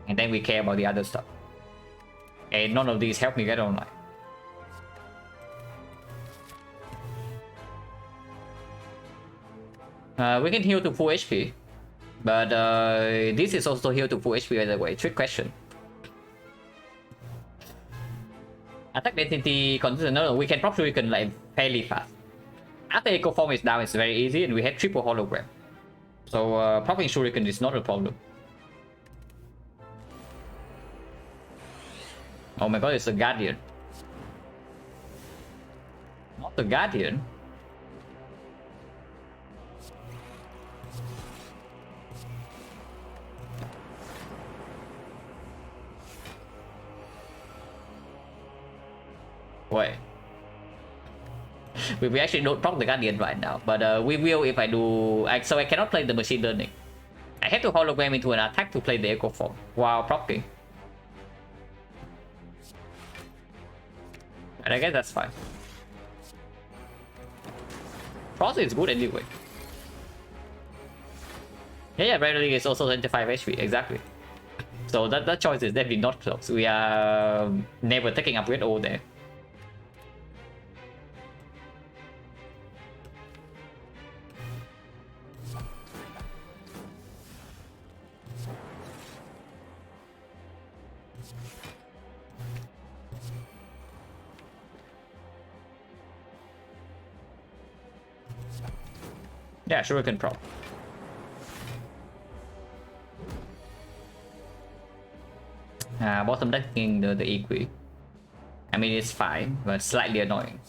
and then we care about the other stuff. And none of these help me get online. We can heal to full HP, but this is also heal to full HP by the way. Trick question. Attack density consistent. No, we can probably like fairly fast. After Echo Form is down, it's very easy, and we have triple hologram. So proccing Shuriken is not a problem. Oh my god, it's a Guardian. Not the Guardian. Wait. We actually don't proc the Guardian right now, but we will if I do... So I cannot play the Machine Learning. I have to hologram into an attack to play the Echo Form while proccing. And I guess that's fine. Frost is good anyway. Yeah, Bradley is also 25 HP, exactly. So that choice is definitely not close. We are never taking upgrade all there. Yeah, Shuriken Pro. Bottom decking the Equi. I mean, it's fine, but slightly annoying.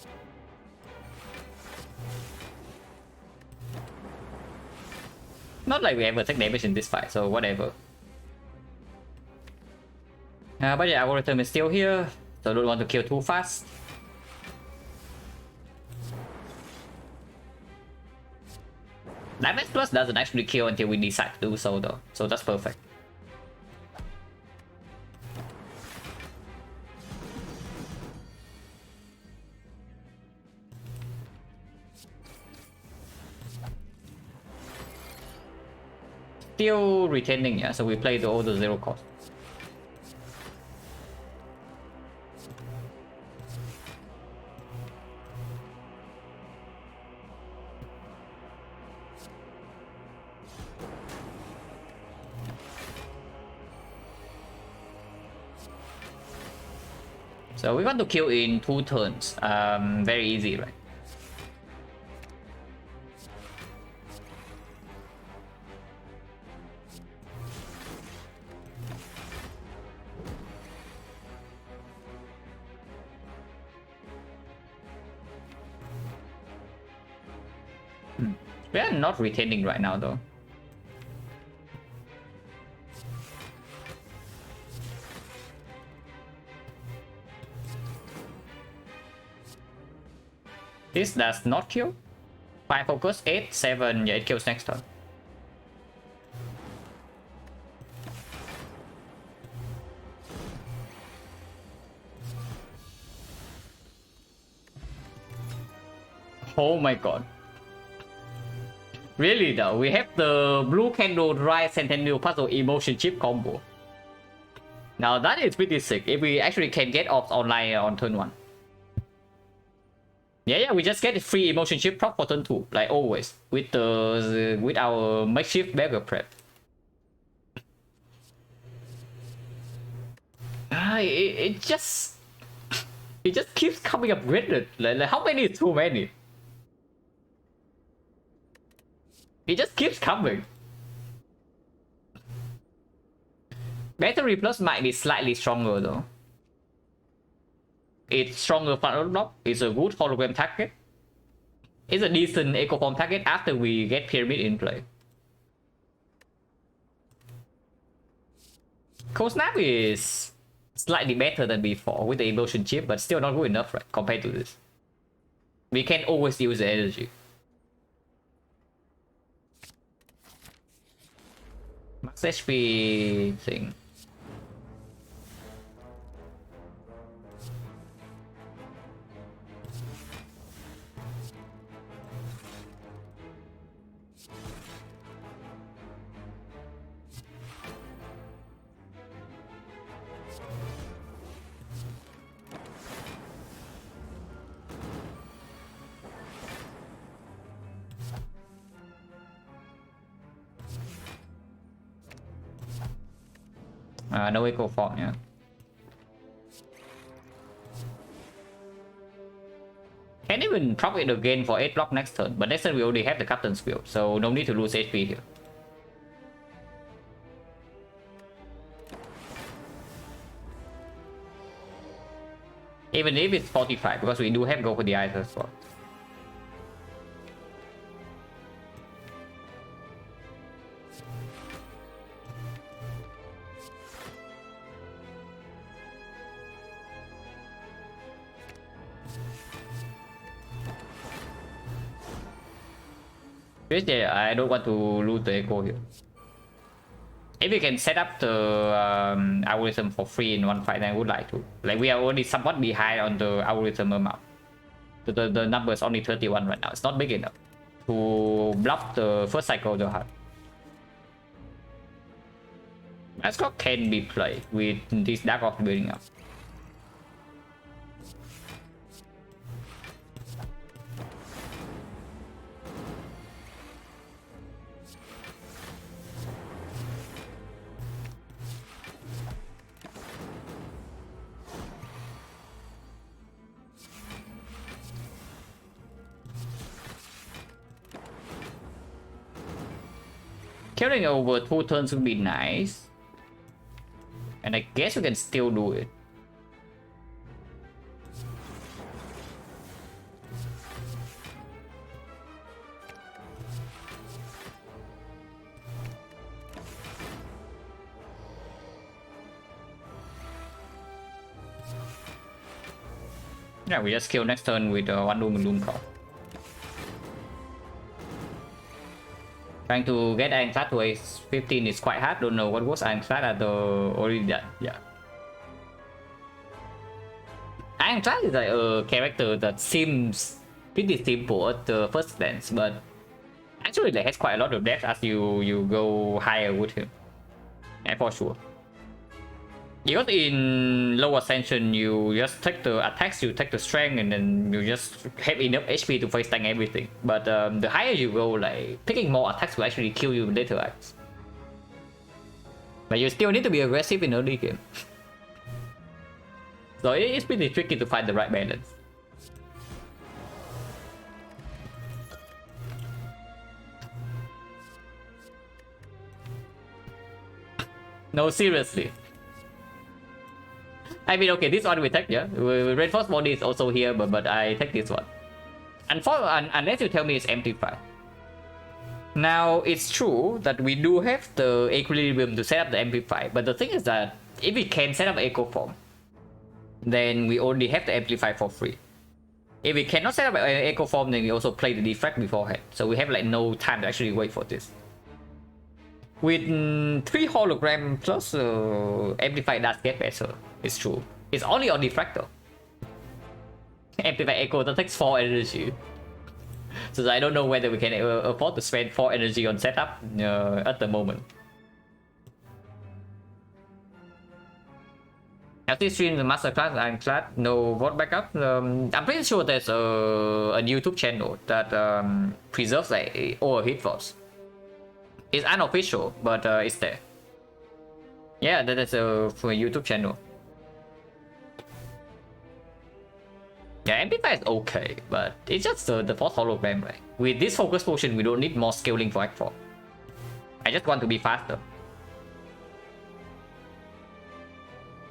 Not like we ever take damage in this fight, so whatever. But yeah, our Algorithm is still here, so don't want to kill too fast. Damage Plus doesn't actually kill until we decide to do so though, so that's perfect. Still retaining, yeah, so we play all the 0 cost. So we want to kill in 2 turns. Very easy, right? We are not retaining right now though. This does not kill. 5 focus, 8, 7, yeah, it kills next turn. Oh my god. Really though, we have the Blue Candle Dry Centennial Puzzle Emotion Chip combo. Now that is pretty sick if we actually can get off online on turn 1. Yeah, we just get a free emotion chip prop for turn 2, like always, with our makeshift beggar prep. It just keeps coming upgraded. Like how many is too many? It just keeps coming. Battery Plus might be slightly stronger though. It's stronger front block. It's a good hologram target. It's a decent eco form target after we get Pyramid in play. Cold Snap is slightly better than before with the emotion chip, but still not good enough, right? Compared to this. We can always use the energy. Max HP thing. No eco form, yeah. Can even prop it again for 8 block next turn, but next turn we already have the Captain's Wheel, so no need to lose HP here. Even if it's 45, because we do have go for the eyes as well. I don't want to lose the echo here. If we can set up the algorithm for free in one fight, then I would like to. Like, we are already somewhat behind on the algorithm amount. The number is only 31 right now. It's not big enough to block the first cycle of the heart. Mascot can be played with this Dark Off building up. Killing over 2 turns would be nice. And I guess we can still do it. Yeah, we just kill next turn with one Doom and Doom Call. Trying to get Ironclad to a 15 is quite hard. Don't know what was Ironclad at the already done. Yeah. Ironclad is like a character that seems pretty simple at the first glance, but actually it has quite a lot of depth as you go higher with him. Yeah, for sure. Because in low ascension, you just take the attacks, you take the strength, and then you just have enough HP to face tank everything. But the higher you go, like, picking more attacks will actually kill you later acts. But you still need to be aggressive in early game. So it's pretty tricky to find the right balance. No, seriously. I mean, okay, this one we take, yeah. Reinforced body is also here, but I take this one. And unless you tell me it's amplified. Now, it's true that we do have the equilibrium to set up the amplify, but the thing is that if we can set up echo form, then we already have the amplify for free. If we cannot set up an echo form, then we also play the deflect beforehand. So we have like no time to actually wait for this. With 3 hologram plus amplify does get better. It's true. It's only on defractor. Amplify echo that takes 4 energy. So I don't know whether we can afford to spend 4 energy on setup at the moment. After stream the masterclass Ironclad, no vote backup. I'm pretty sure there's a YouTube channel that preserves like overheat votes. It's unofficial, but it's there. Yeah, that is a YouTube channel. Yeah, Amplify is okay, but it's just the fourth hologram, right? With this focus potion, we don't need more scaling for Act 4. I just want to be faster.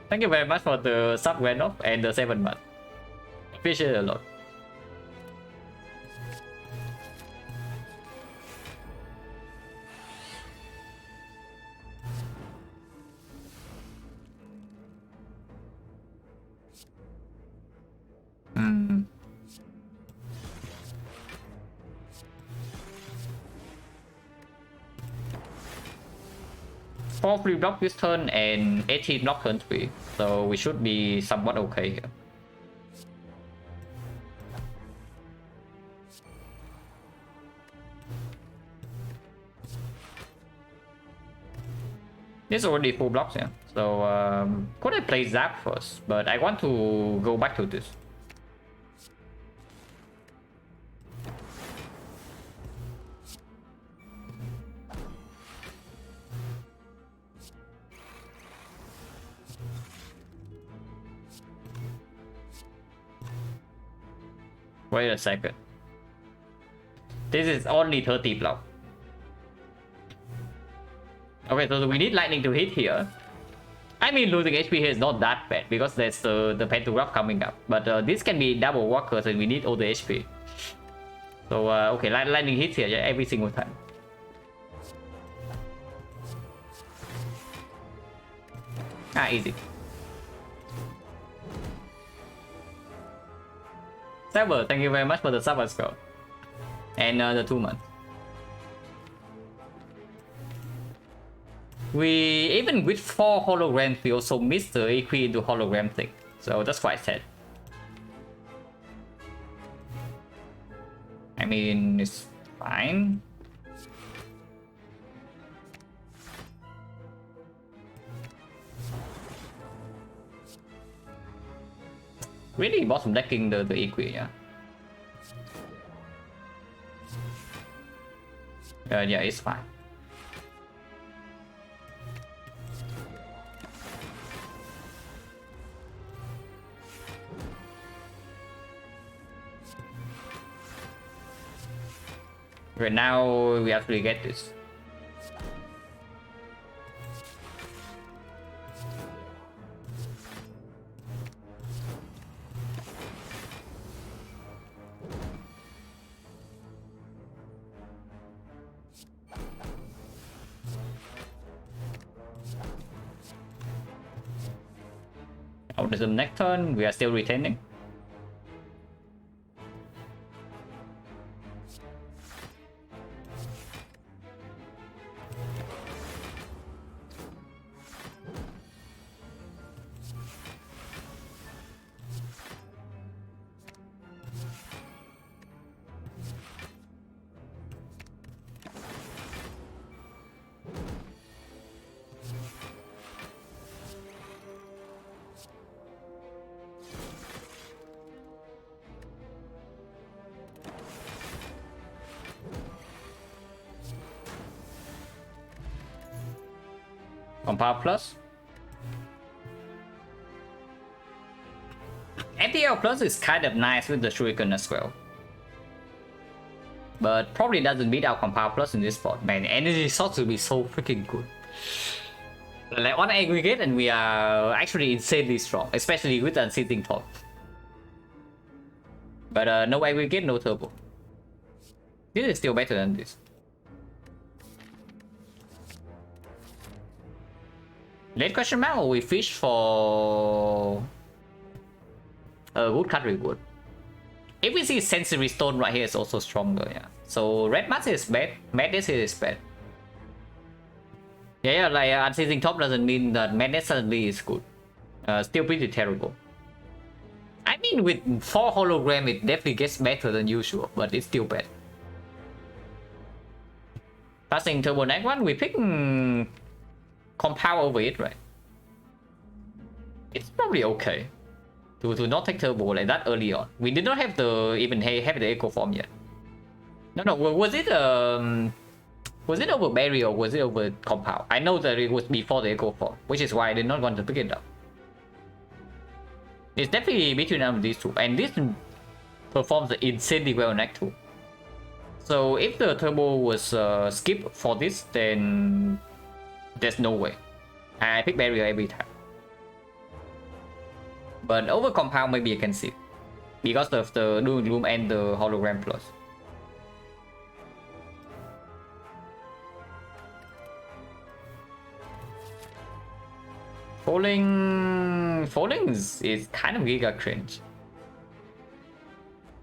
Thank you very much for the sub Randolph and the 7 months. Appreciate it a lot. Four free block this turn and 18 block turn 3, so we should be somewhat okay here. This is already full blocks, yeah. So could I play Zap first? But I want to go back to this. Wait a second. This is only 30 block. Okay, so we need lightning to hit here. I mean, losing HP here is not that bad because there's the Pantograph coming up. But this can be double walkers and we need all the HP. So, okay, lightning hits here every single time. Ah, easy. Saber, thank you very much for the sub as well. And the 2 months. We, even with 4 holograms, we also missed the equi into hologram thing. So that's quite sad. I mean, it's fine. Really bottom decking the equi, yeah. Yeah, it's fine. Right now, we actually get this. Oh, there's a next turn. We are still retaining. On Power Plus. MTL Plus is kind of nice with the Shuriken as well. But probably doesn't beat out Compound Plus in this spot. Man, energy shots will be so freaking good. Like on aggregate and we are actually insanely strong, especially with the Unseating Top. But no aggregate, no turbo. This is still better than this. Late question mark or we fish for a woodcut reward. If we see sensory stone right here is also stronger, yeah. So red mass is bad, madness is bad. Yeah, like unseating top doesn't mean that madness suddenly is good. Still pretty terrible. I mean, with 4 hologram, it definitely gets better than usual, but it's still bad. Passing turbo next one, we pick compound over it, right? It's probably okay to not take turbo like that early on. We did not have the even have the echo form yet. No, was it over barrier or was it over compound? I know that it was before the echo form, which is why I did not want to pick it up. It's definitely between these two, and this performs insanely well on Act 2. So if the turbo was skipped for this, then there's no way. I pick barrier every time. But over compound maybe I can see because of the Doom and Gloom and the hologram plus. Falling is kind of giga cringe.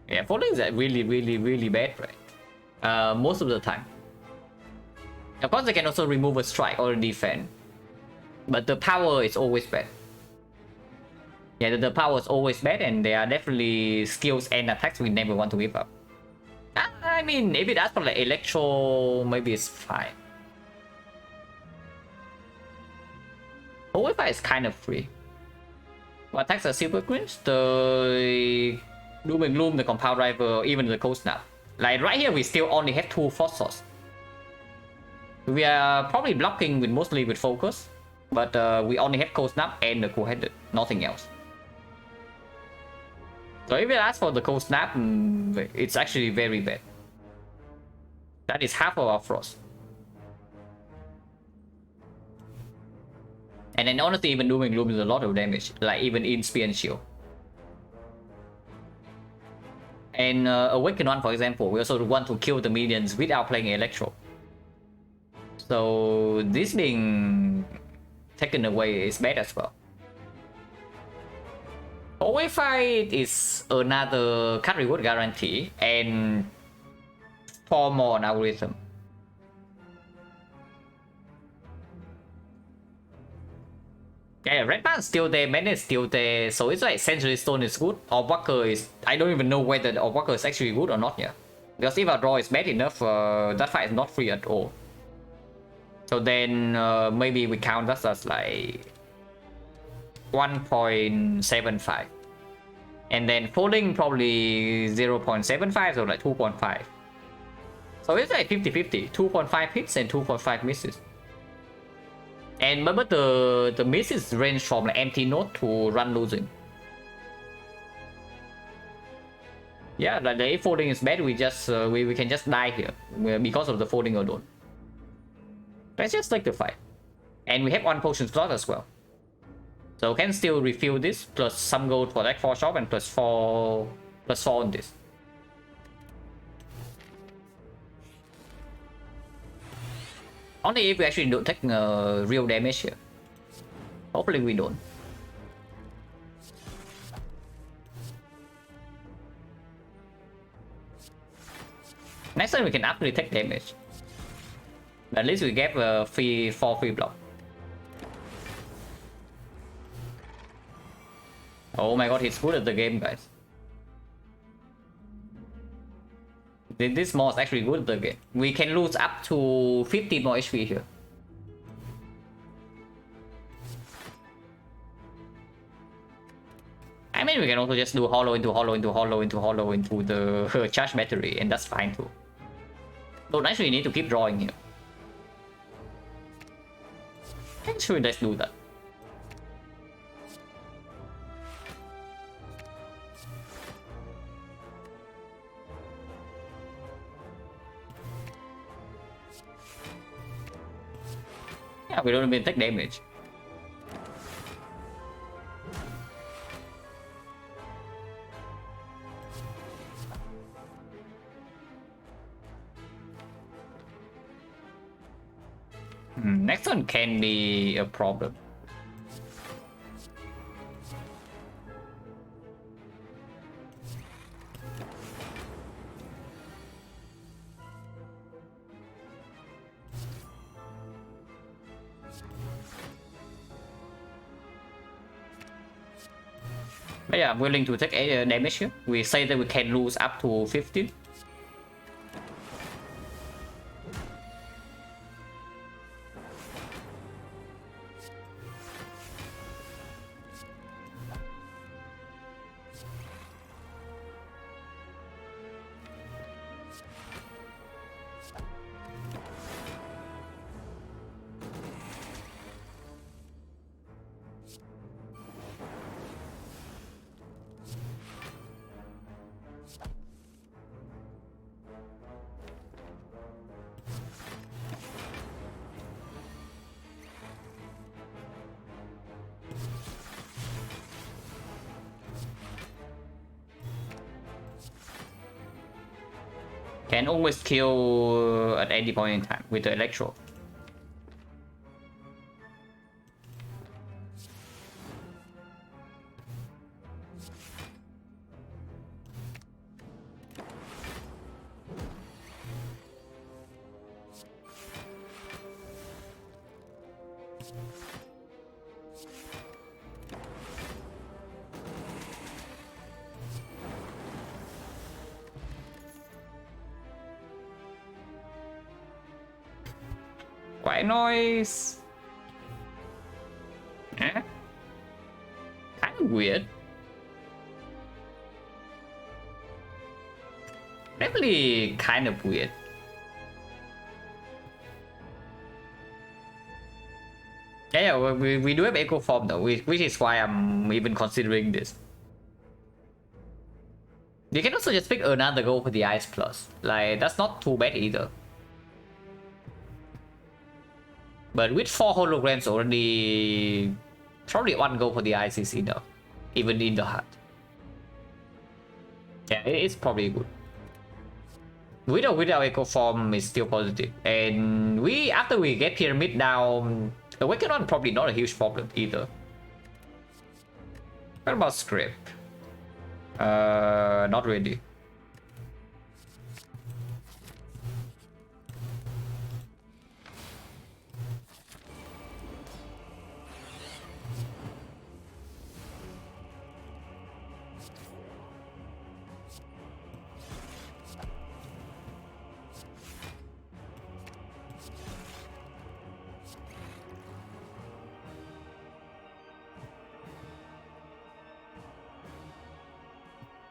Yeah, falling is really bad, right? Most of the time. Of course, they can also remove a strike or a defense, but the power is always bad. Yeah, the power is always bad, and there are definitely skills and attacks we never want to give up. I mean, if it asks for like electro, maybe it's fine. Wi-Fi is kind of free. What attacks are super cringe? The Doom and Gloom, the Compound Driver, even the Cold Snap. Like right here, we still only have 2 Force Source. We are probably blocking with mostly with focus, but we only have Cold Snap and the Cool-Headed, nothing else. So if you ask for the Cold Snap, it's actually very bad. That is half of our Frost. And then honestly, even Doom and Gloom is a lot of damage, like even in Spear and Shield. And Awaken One, for example, we also want to kill the minions without playing Electro. So this being taken away is bad as well. Alway Fight is another card reward guarantee and 4 more on algorithm. Yeah, Red Band is still there, Mana is still there, so it's like Century Stone is good, or Walker is... I don't even know whether the Walker is actually good or not yet. Because if our draw is bad enough, that fight is not free at all. So then maybe we count that as like 1.75. And then folding probably 0.75, so like 2.5. So it's like 50-50, 2.5 hits and 2.5 misses. And remember the misses range from like empty note to run losing. Yeah, like if folding is bad, we just we can just die here because of the folding alone. Let's just take the fight. And we have 1 potion slot as well. So can still refill this, plus some gold for that 4 shop and plus 4 on this. Only if we actually don't take real damage here. Hopefully we don't. Next time we can actually take damage. But at least we get 4 free block. Oh my god, he's good at the game, guys. This mod is actually good at the game. We can lose up to 50 more HP here. I mean, we can also just do hollow into hollow into hollow into hollow into the charge battery, and that's fine too. Don't actually need to keep drawing here. Actually, let's do that. Yeah, we don't even take damage. Next one can be a problem. But yeah, I'm willing to take a damage here. We say that we can lose up to 15. Can always kill at any point in time with the electro. Quite noise. Eh? Kind of weird. Definitely kind of weird. Yeah, we do have echo form though, which is why I'm even considering this. You can also just pick another go for the Ice Plus. Like, that's not too bad either. But with 4 holograms already, probably one go for the ICC though, even in the heart. Yeah, it's probably good. With or without echo form is still positive. And after we get pyramid down, Awakenon probably not a huge problem either. What about script? Not really.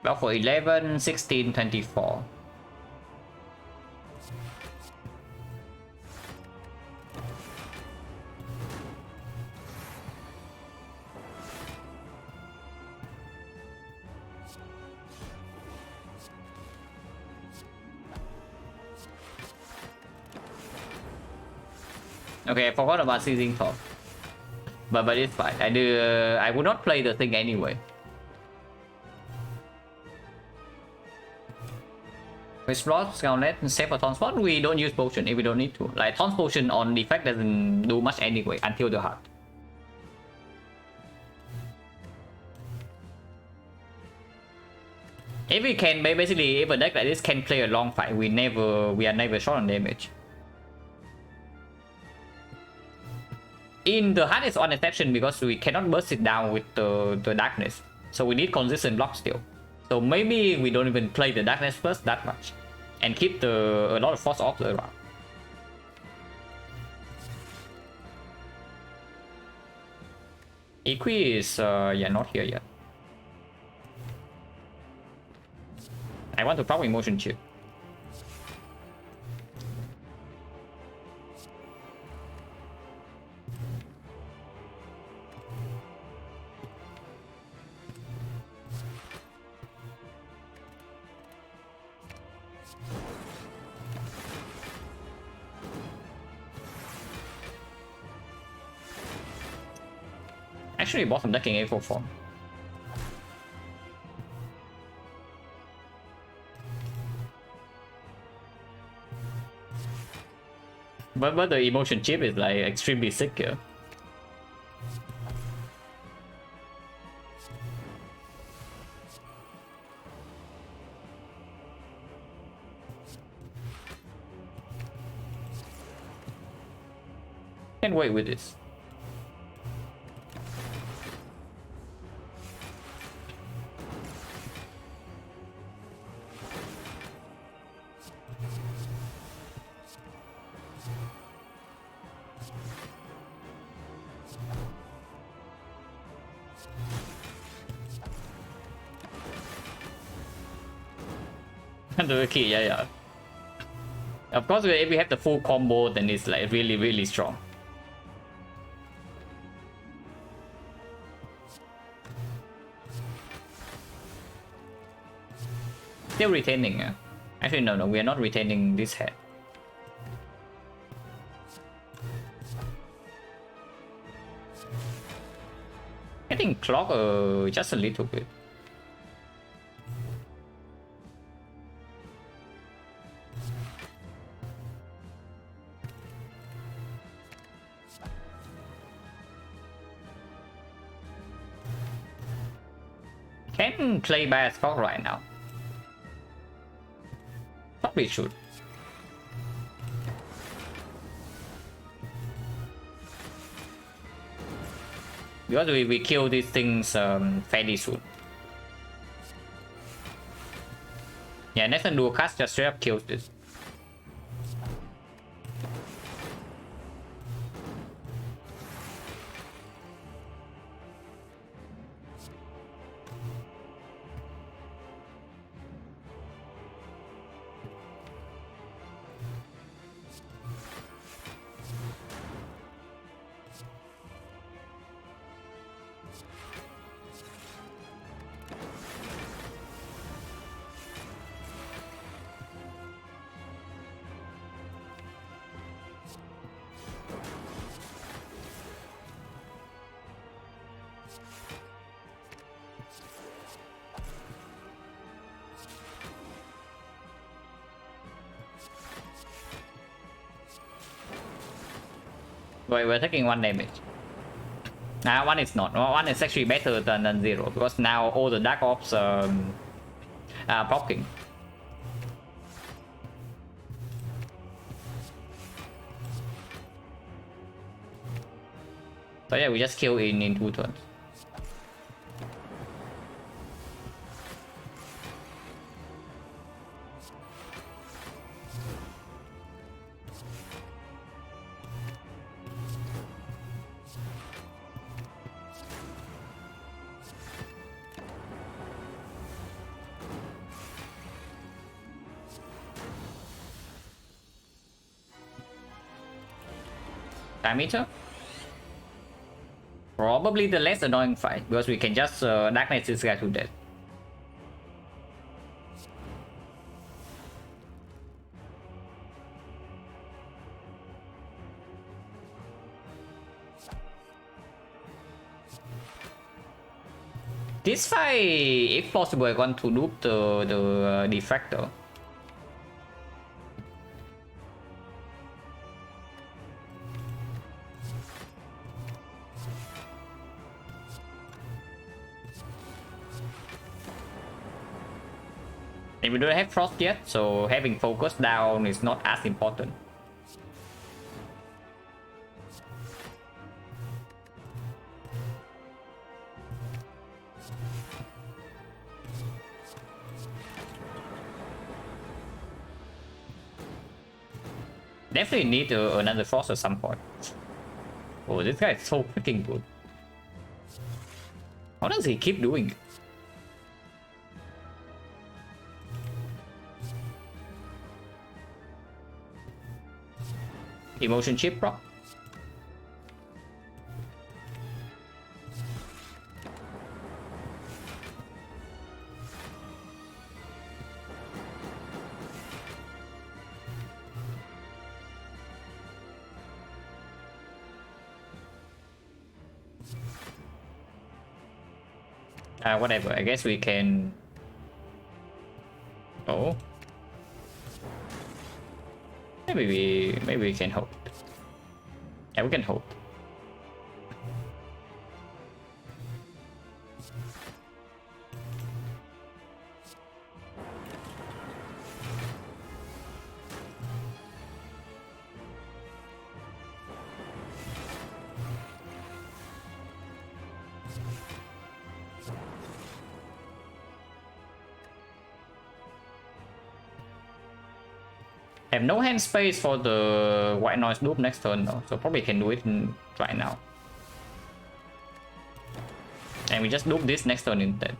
Well, for 11, 16, 24. Okay, I forgot about seizing top. But it's fine. I would not play the thing anyway. With slot, Scoutlet, and save for Taunt spot, we don't use potion if we don't need to. Like, Taunt potion on effect doesn't do much anyway until the heart. If we can, basically, if a deck like this can play a long fight, we are never short on damage. In the heart is one exception because we cannot burst it down with the darkness. So we need consistent block still. So maybe we don't even play the darkness first that much. And keep a lot of force off around. Equi is yeah, not here yet. I want to power emotion chip. Actually, bottom decking A4 form. But the emotion chip is like extremely sick here. Can't wait with this. The key, yeah. Of course, if we have the full combo, then it's like really strong. Still retaining. Actually, no, we are not retaining this head. Getting clock just a little bit. Can play by Scott right now. Probably should. Because we kill these things fairly soon. Yeah, next time dual cast just straight up kills this. Wait, we're taking 1 damage. Nah, 1 is not. 1 is actually better than 0 because now all the Dark Ops are blocking. So yeah, we just kill in 2 turns. Diameter? Probably the less annoying fight because we can just darkness this guy to death. This fight, if possible, I want to loop the diffractor. And we don't have frost yet, so having focus down is not as important. Definitely need another frost at some point. Oh, this guy is so freaking good. How does he keep doing it? Emotion chip, bro. Whatever. I guess we can. Oh. Maybe we can hope. Yeah, we can hope. Have no hand space for the white noise loop next turn though, so probably can do it right now. And we just loop this next turn instead.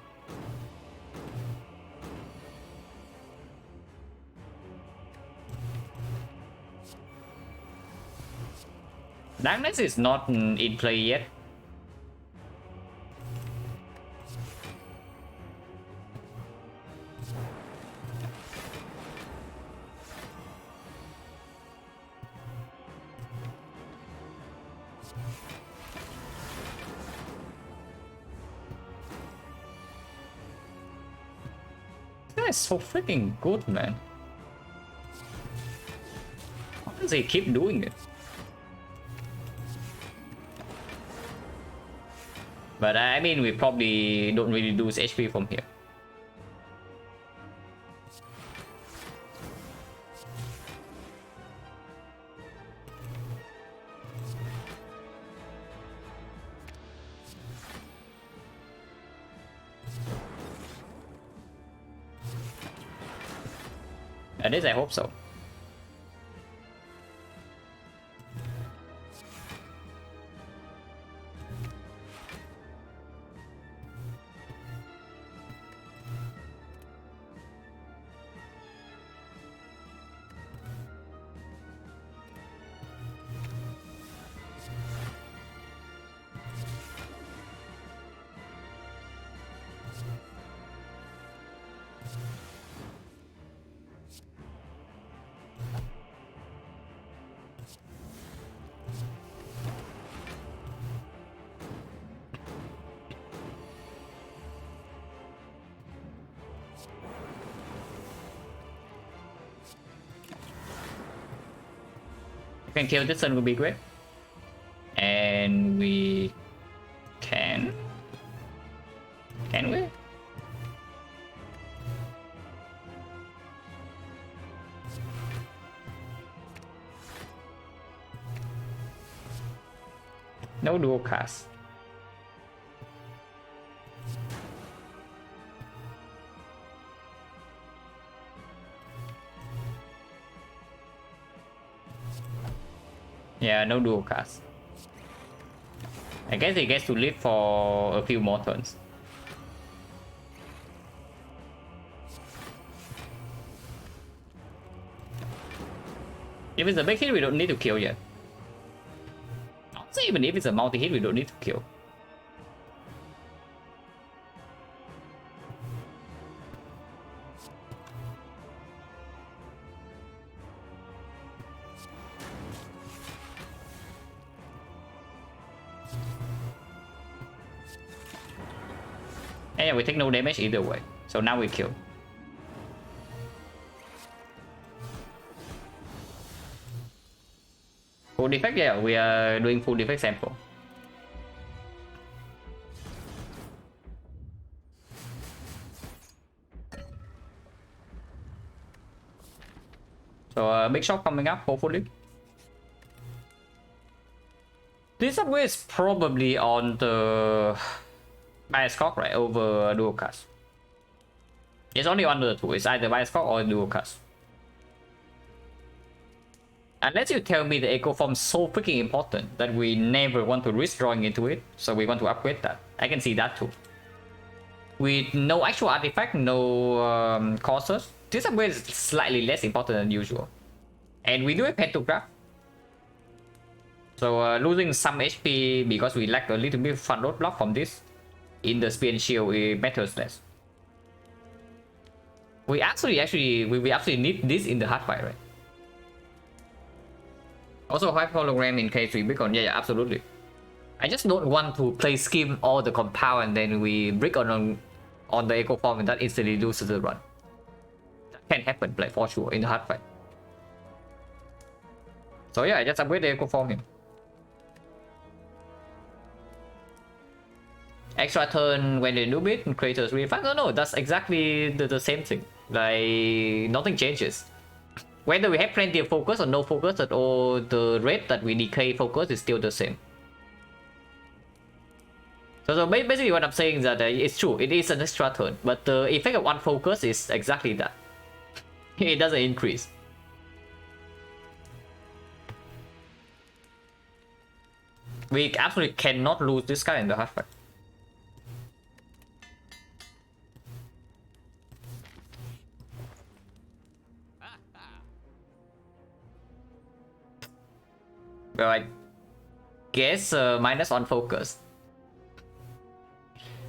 Darkness is not in play yet. Is so freaking good, man. How does he keep doing it? But I mean, we probably don't really lose HP from here. At least I hope so. If we can kill this one would be great. And we can we? No dual cast. Yeah, no dual cast. I guess he gets to live for a few more turns. If it's a big hit, we don't need to kill yet. Also, even if it's a multi-hit, we don't need to kill. And yeah, we take no damage either way. So now we kill. Full defect, yeah, we are doing full defect sample. So big shot coming up, hopefully. This upgrade is probably on the bias cock, right, over dual cast. It's only one of the two. It's either bias cock or dual cast. Unless you tell me the echo form is so freaking important that we never want to risk drawing into it, so we want to upgrade that. I can see that too. With no actual artifact, no causes, this upgrade is slightly less important than usual. And we do have pantograph. So losing some HP because we lack a little bit of front load block from this in the spear and shield, it matters less. We absolutely need this in the hard fight, right? Also 5 hologram in case we brick on, yeah, absolutely. I just don't want to play skim all the compound and then we brick on the echo form and that instantly loses the run. That can happen, like for sure, in the hard fight. So yeah, I just upgrade the echo form here. Extra turn when they noob it and creators refund. No, that's exactly the same thing. Like, nothing changes. Whether we have plenty of focus or no focus at all, the rate that we decay focus is still the same. So basically what I'm saying is that it's true, it is an extra turn, but the effect of one focus is exactly that. It doesn't increase. We absolutely cannot lose this guy in the hard fight. Well, I guess minus on focus.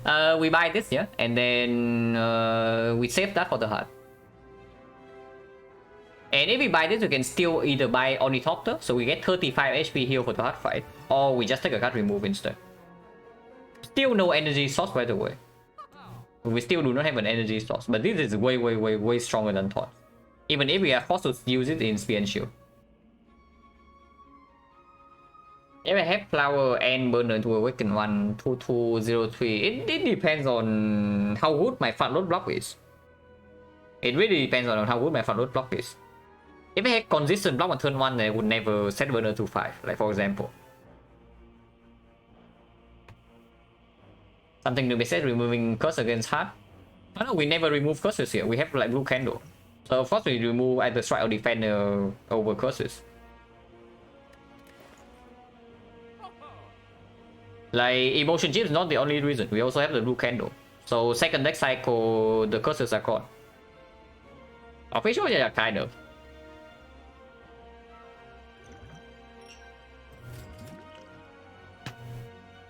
We buy this, yeah, and then we save that for the heart. And if we buy this, we can still either buy Ornithopter, so we get 35 HP heal for the hard fight, or we just take a card remove instead. Still no energy source, by the way. We still do not have an energy source, but this is way stronger than thought. Even if we are forced to use it in spear and shield. If I have flower and burner to awaken 12203, it depends on how good my front load block is. It really depends on how good my front load block is. If I had consistent block on turn 1, then I would never set burner to 5, like for example. Something to be said, removing curse against heart. Oh, no, we never remove curses here. We have like blue candle. So of course we remove either strike or defend over curses. Like emotion chip is not the only reason. We also have the blue candle. So second deck cycle, the curses are gone. Officially, yeah, kind of.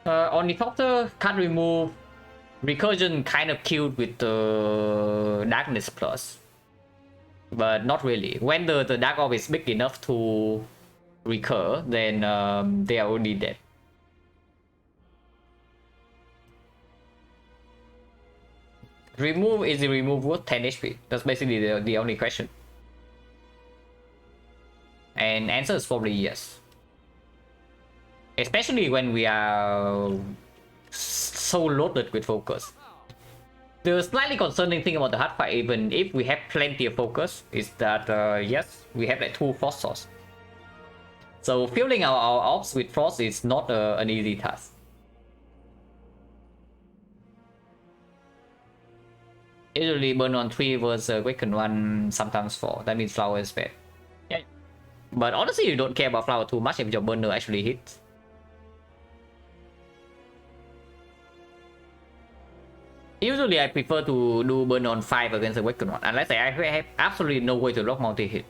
Ornithopter can't remove. Recursion kind of killed with the Darkness Plus. But not really. When the Dark Orb is big enough to recur, then they are already dead. Remove, is the remove worth 10 HP? That's basically the only question. And answer is probably yes. Especially when we are so loaded with focus. The slightly concerning thing about the hard fight, even if we have plenty of focus, is that yes, we have like 2 frost source. So filling our orbs with frost is not an easy task. Usually burn on 3 versus awaken 1, sometimes 4. That means flower is bad. Yeah. But honestly, you don't care about flower too much if your burner actually hits. Usually I prefer to do burn on 5 against awaken 1, unless I have absolutely no way to block multi-hit.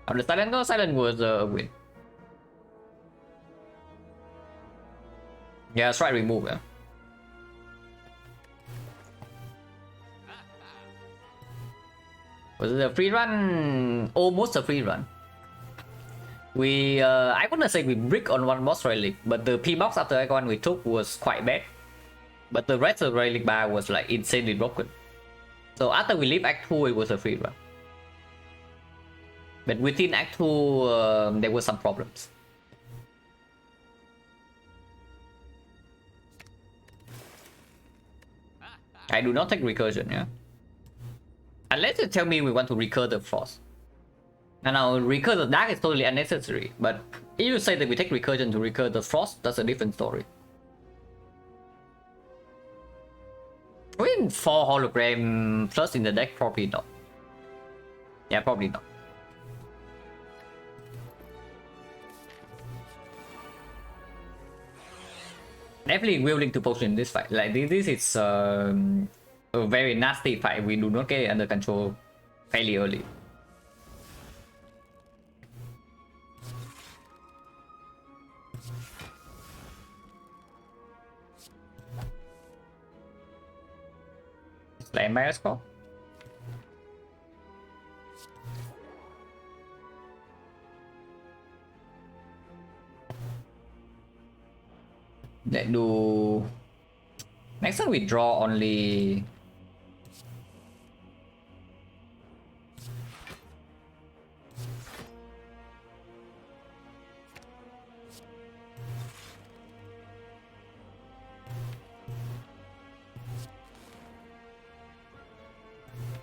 On the Silent, Silent was a win. Yeah, strike remove. Yeah. Was it a free run? Almost a free run. We, I wouldn't say we brick on one boss relic, but the P-box after icon we took was quite bad. But the rest of the relic bar was like insanely broken. So after we leave Act 2, it was a free run. But within Act 2, there were some problems. I do not take recursion, yeah? Unless you tell me we want to recur the frost. Now, recur the dark is totally unnecessary, but if you say that we take recursion to recur the frost, that's a different story. I mean, 4 hologram plus in the deck, probably not. Yeah, probably not. Definitely willing to potion in this fight. Like this is a very nasty fight. We do not get it under control fairly early. Slam by score. Let's do. Next time we draw only.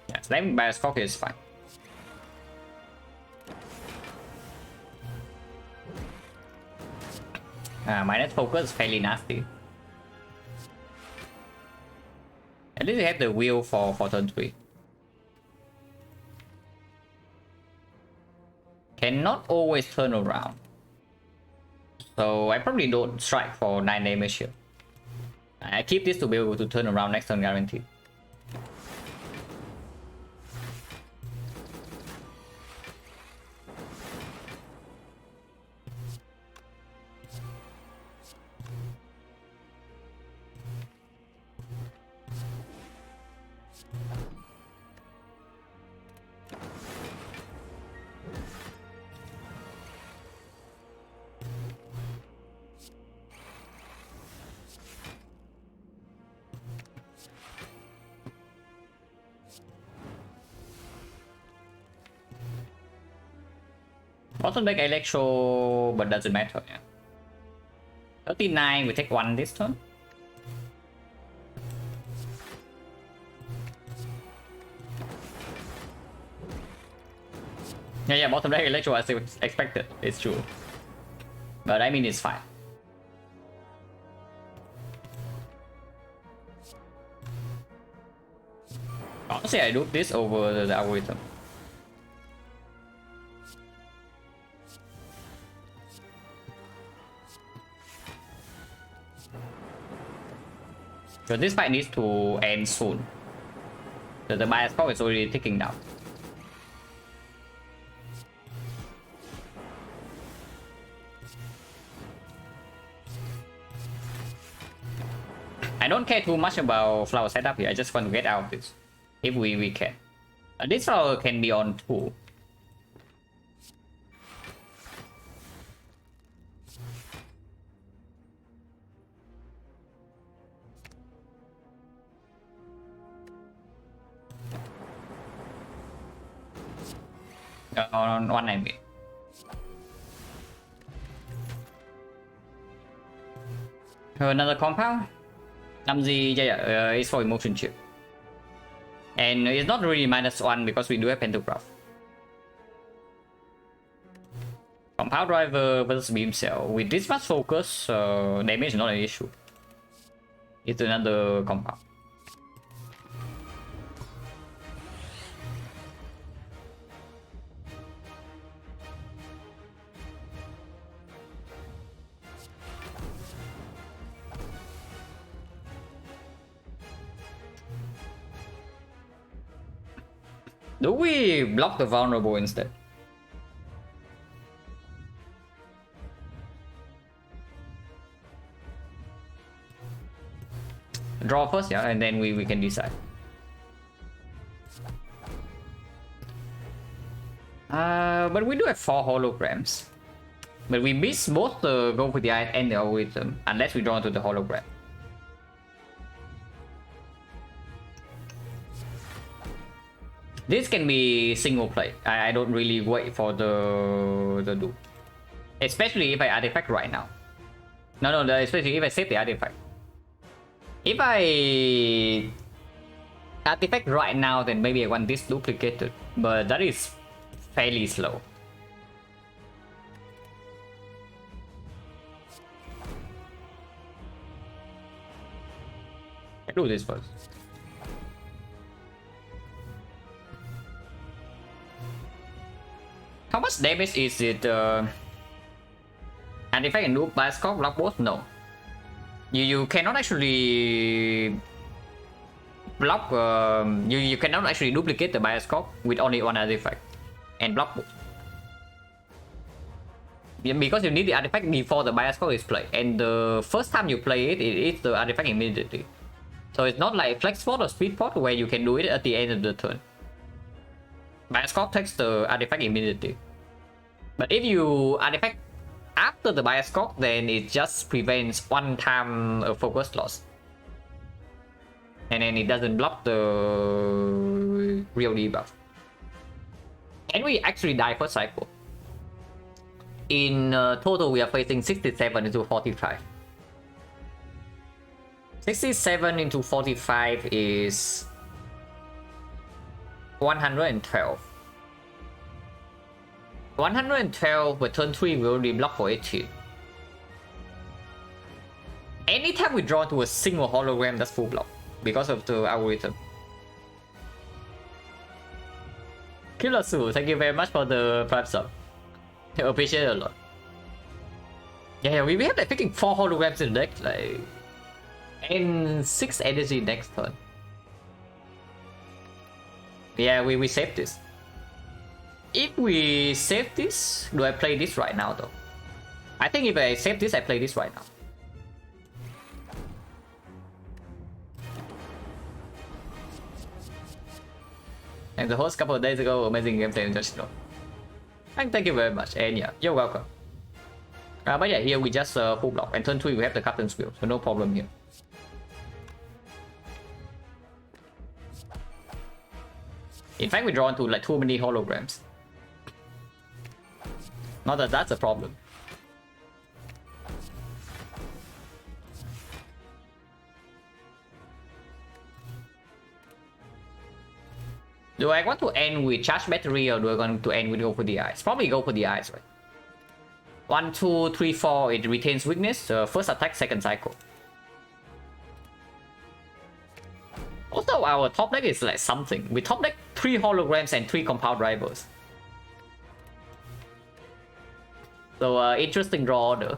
Yeah, slamming by a score is fine. Minus focus is fairly nasty. At least we have the wheel for turn 3. Cannot always turn around. So I probably don't strike for 9 damage here. I keep this to be able to turn around next turn guaranteed. Also make electro, but doesn't matter. Yeah. 39, we take 1 this turn. Yeah, bottom deck electro as expected. It's true. But I mean, it's fine. Honestly, I do this over the algorithm. So this fight needs to end soon. So the bias score is already ticking down. I don't care too much about flower setup here. I just want to get out of this. If we can. This flower can be on 2. On 1 I mean. Another compound? Yeah, it's for emotion chip. And it's not really -1 because we do have pentagraph. Compound driver versus beam cell. With this much focus, damage is not an issue. It's another compound. Do we block the vulnerable instead? Draw first, yeah, and then we can decide. But we do have 4 holograms. But we miss both the go with the eye and the algorithm, unless we draw into the hologram. This can be single play. I don't really wait for the do. Especially if I artifact right now. No, especially if I save the artifact. If I artifact right now, then maybe I want this duplicated. But that is fairly slow. I do this first. How much damage is it? And if I can do bioscope block both? No. You cannot actually block. You cannot actually duplicate the bioscope with only 1 artifact and block both. Yeah, because you need the artifact before the bioscope is played, and the first time you play it, it is the artifact immediately. So it's not like flex pot or speed pot where you can do it at the end of the turn. Bioscope takes the artifact immediately. But if you artifact after the bioscope, then it just prevents 1 time focus loss. And then it doesn't block the real debuff. And we actually die per cycle. In total, we are facing 67 into 45. 67 into 45 is 112. 112 with turn 3 will only block for 18. Anytime we draw to a single hologram, that's full block because of the algorithm. Killer Su, thank you very much for the prime sub. I appreciate it a lot. Yeah, we have like picking 4 holograms in the deck, like, and 6 energy next turn. Yeah, we save this. If we save this, do I play this right now though? I think if I save this, I play this right now. And the host couple of days ago, amazing gameplay international. And thank you very much, and yeah, you're welcome. But yeah, here we just full block, and turn 3 we have the captain's wheel, so no problem here. In fact, we draw into like too many holograms. Not that that's a problem. Do I want to end with charge battery or do I want to end with go for the eyes? Probably go for the eyes, right? 1, 2, 3, 4, it retains weakness. First attack, second cycle. Also, our top deck is like something. We top deck 3 holograms and 3 compound rivals. So, interesting draw order.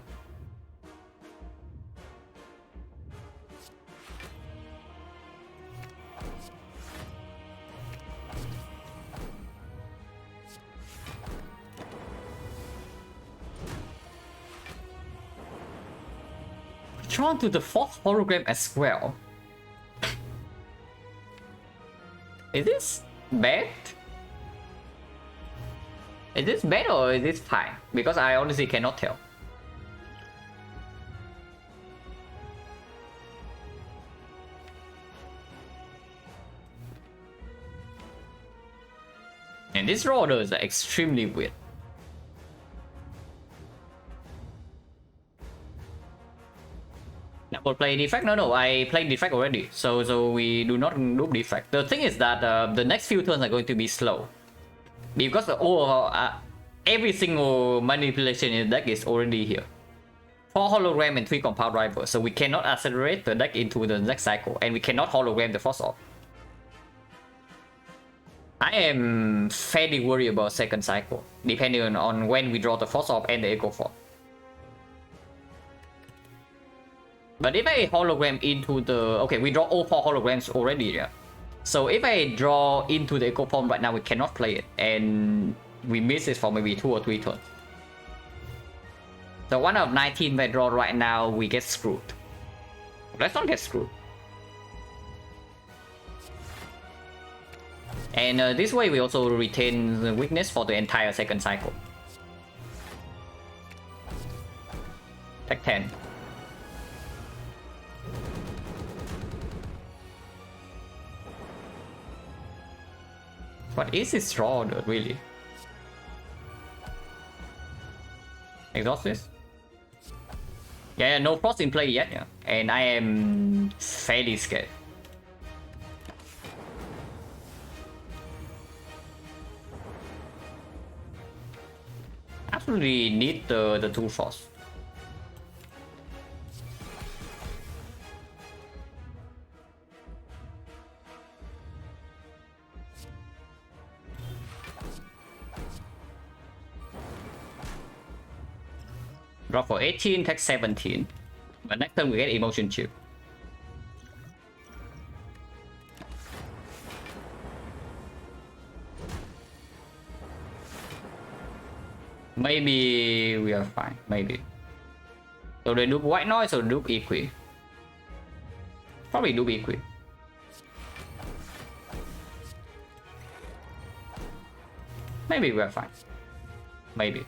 Drawn to the 4th hologram as well. Is this bad? Is this bad or is this fine? Because I honestly cannot tell. And this draw order is extremely weird. Never play defect? No, I played defect already. So we do not do defect. The thing is that the next few turns are going to be slow. Because every single manipulation in the deck is already here. 4 hologram and 3 compound rivals. So we cannot accelerate the deck into the next cycle. And we cannot hologram the force off. I am fairly worried about second cycle. Depending on when we draw the force off and the echo form. But if I hologram into the... Okay, we draw all 4 holograms already, yeah. So if I draw into the echo form right now, we cannot play it. And we miss it for maybe 2 or 3 turns. So 1 out of 19 we draw right now, we get screwed. Let's not get screwed. And this way we also retain the weakness for the entire second cycle. Tech 10. What is this draw order, really? Exhaust this? Yeah, no frost in play yet, yeah. And I am fairly scared. Absolutely need the 2 frost. Draw for 18, take 17. But next turn we get emotion chip. Maybe we are fine, maybe. So they do white noise or do equi? Probably do equi. Maybe we are fine. Maybe.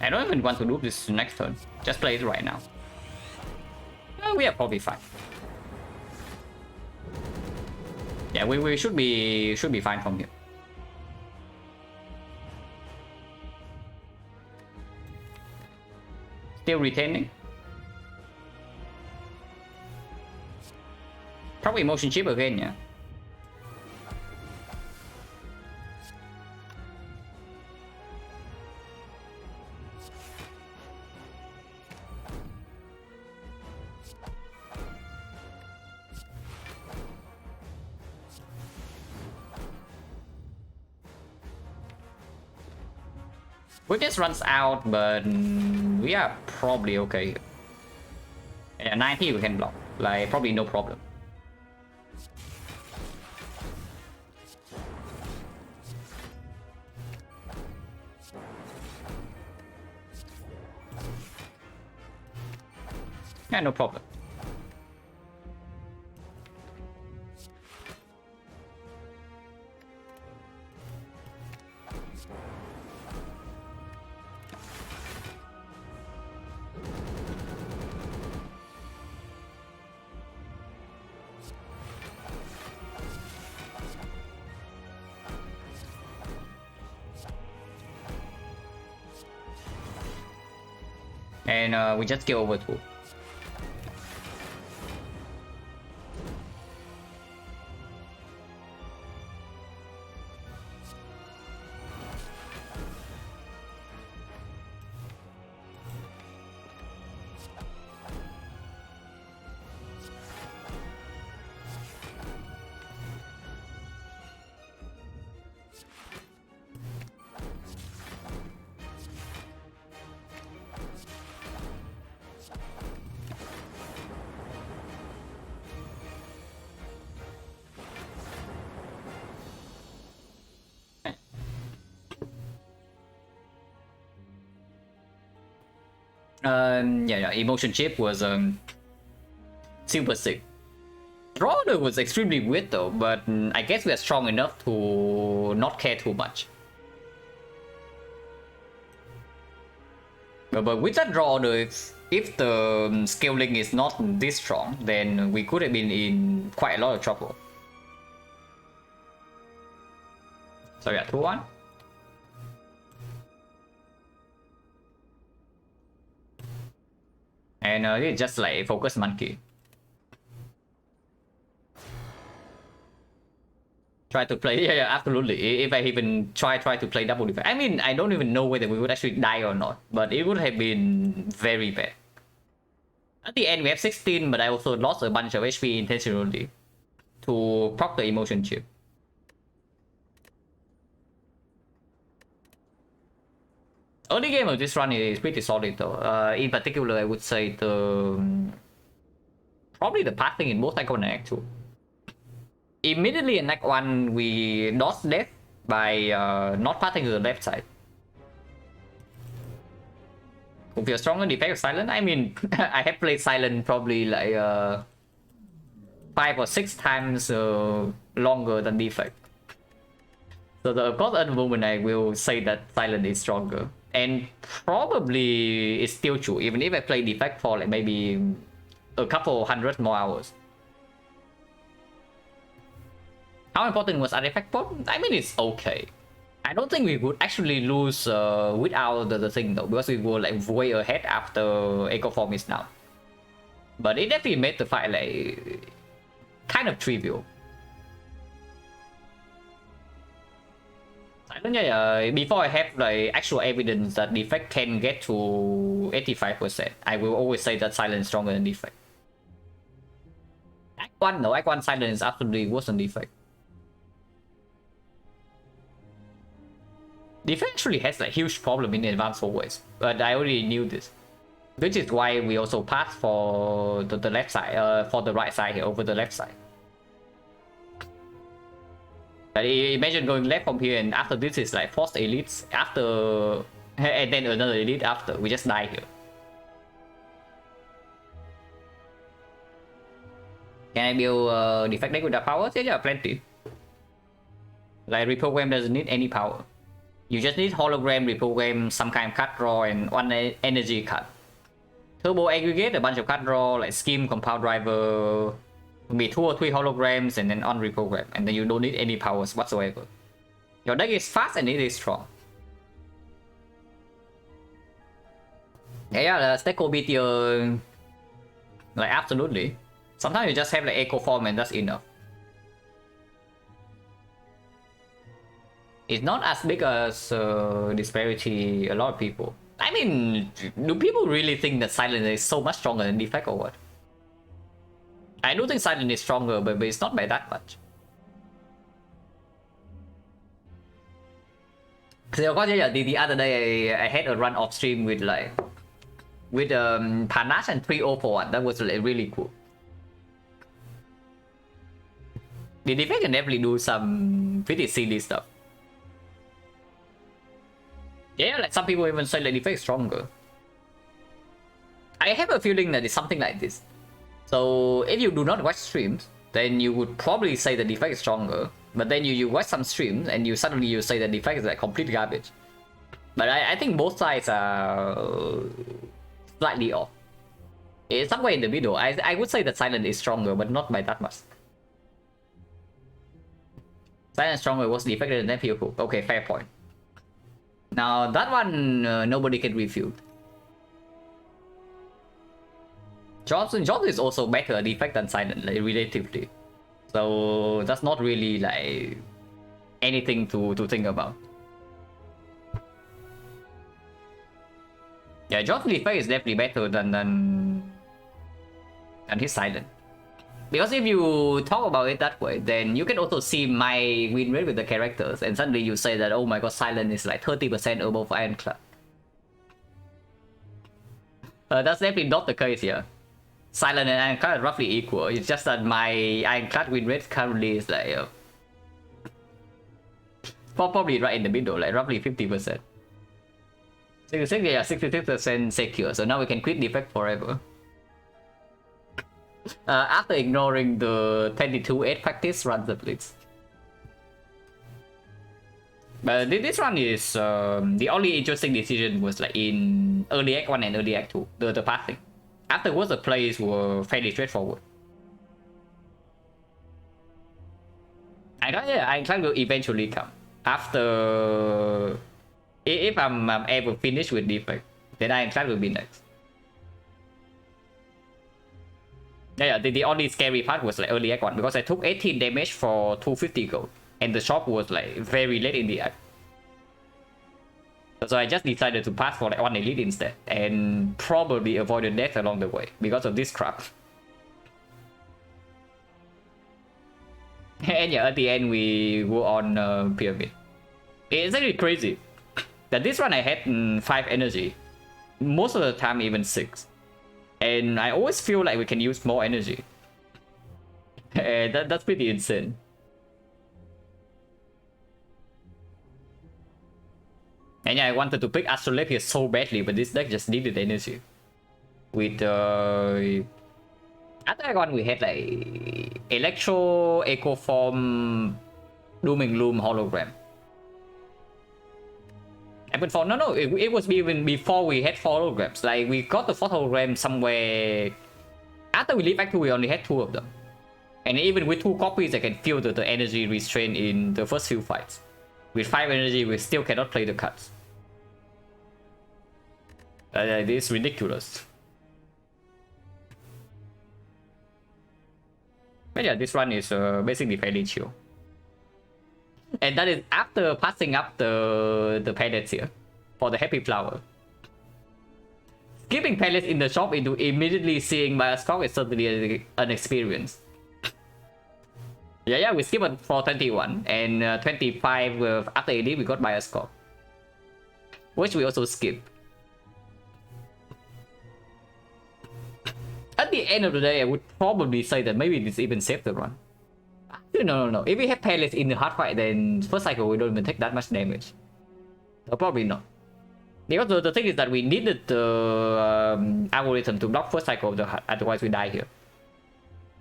I don't even want to do this next turn. Just play it right now. We are probably fine. Yeah, we should be fine from here. Still retaining. Probably motion chip again, yeah. Witness runs out, but we are probably okay. Yeah, 90 we can block. Like, probably no problem. Yeah, no problem. And we just kill over 2. Yeah, emotion chip was super sick. Draw order was extremely weird though, but I guess we are strong enough to not care too much. But with that draw order, if the scaling is not this strong, then we could have been in quite a lot of trouble. So yeah, 2-1. And it's just like focus monkey. Try to play, yeah, absolutely. If I even try to play double defense, I mean, I don't even know whether we would actually die or not, but it would have been very bad. At the end, we have 16, but I also lost a bunch of HP intentionally to proc the emotion chip. Early game of this run is pretty solid though. In particular, I would say probably the passing in both Act 1 and Act 2. Immediately in Act 1, we lost death by not passing to the left side. If you're stronger defect of Silent, I mean, I have played Silent probably like 5 or 6 times longer than defect. So of course at the moment I will say that Silent is stronger. And probably it's still true, even if I play defect for like maybe a couple hundred more hours. How important was artifact port? I mean, it's okay. I don't think we would actually lose without the thing though, because we were like way ahead after Echo Form is now. But it definitely made the fight like kind of trivial. Before I have like actual evidence that defect can get to 85%, I will always say that Silent is stronger than defect. Act 1 no, Act 1 Silent is absolutely worse than defect. Defect actually has like huge problem in advanced forwards, but I already knew this. Which is why we also passed for the left side, for the right side here over the left side. Imagine going left from here, and after this is like forced elites after, and then another elite after. We just die here. Can I build defect deck with the powers? Yeah, plenty. Like reprogram doesn't need any power. You just need hologram, reprogram, some kind of card draw, and one energy card. Turbo aggregate, a bunch of card draw, like scheme, compound driver, maybe 2 or 3 holograms, and then on reprogram, and then you don't need any powers whatsoever. Your deck is fast and it is strong. Yeah, the stack will beat your, like absolutely. Sometimes you just have like echo form and that's enough. It's not as big as disparity a lot of people. I mean, do people really think that Silent is so much stronger than defect or what? I do think Silent is stronger, but it's not by that much. So of course, yeah, the other day I had a run off stream with like Panache and 3-0-1. That was like really cool. The defect can definitely do some pretty silly stuff. Yeah, like some people even say that defect is stronger. I have a feeling that it's something like this. So if you do not watch streams, then you would probably say the defect is stronger. But then you watch some streams and you suddenly say that defect is like complete garbage. But I think both sides are slightly off. It's somewhere in the middle. I would say that Silent is stronger, but not by that much. Silent stronger was defected than Nephew Hook. Okay, fair point. Now that one nobody can refute. Johnson is also better at effect than Silent, like, relatively. So that's not really like anything to think about. Yeah, Johnson's effect is definitely better than his Silent. Because if you talk about it that way, then you can also see my win rate with the characters, and suddenly you say that, oh my god, Silent is like 30% above Ironclad. That's definitely not the case here. Silent and Ironclad are roughly equal. It's just that my Ironclad win rate currently is like probably right in the middle, like roughly 50%. 66, yeah, 66% secure. So now we can quit the effect forever. After ignoring the 22H practice, run the blitz. But this one is the only interesting decision was like in early Act 1 and early Act 2, the passing. Afterwards, the plays were fairly straightforward. I try to eventually come after. If I'm able to finish with the effect, then I try to be next. Yeah, the only scary part was like early Act 1 because I took 18 damage for 250 gold, and the shop was like very late in the act. So I just decided to pass for like 1 elite instead, and probably avoided death along the way because of this crap. And yeah, at the end we go on pyramid. It's actually crazy that this run I had 5 energy, most of the time even 6. And I always feel like we can use more energy. And that's pretty insane. And yeah, I wanted to pick Astrolabe here so badly, but this deck just needed energy. With after one we had like Electro, Echo Form, Dooming Loom, Hologram. And before, no, it was even before we had holograms. Like we got the 4th hologram somewhere after we leave Act 2, we only had 2 of them. And even with 2 copies, I can feel the energy restraint in the first few fights. With 5 energy, we still cannot play the cards. It's ridiculous. But yeah, this run is basically fairly chill. And that is after passing up the pellets here for the Happy Flower. Skipping pellets in the shop into immediately seeing Bioscope is certainly an experience. Yeah, we skipped for 21 and 25 after AD we got Bioscope, which we also skipped. At the end of the day, I would probably say that maybe this even saved the run. No. If we have pellets in the hard fight, then first cycle we don't even take that much damage. So probably not. Because the thing is that we needed the algorithm to block first cycle of the hard, otherwise we die here.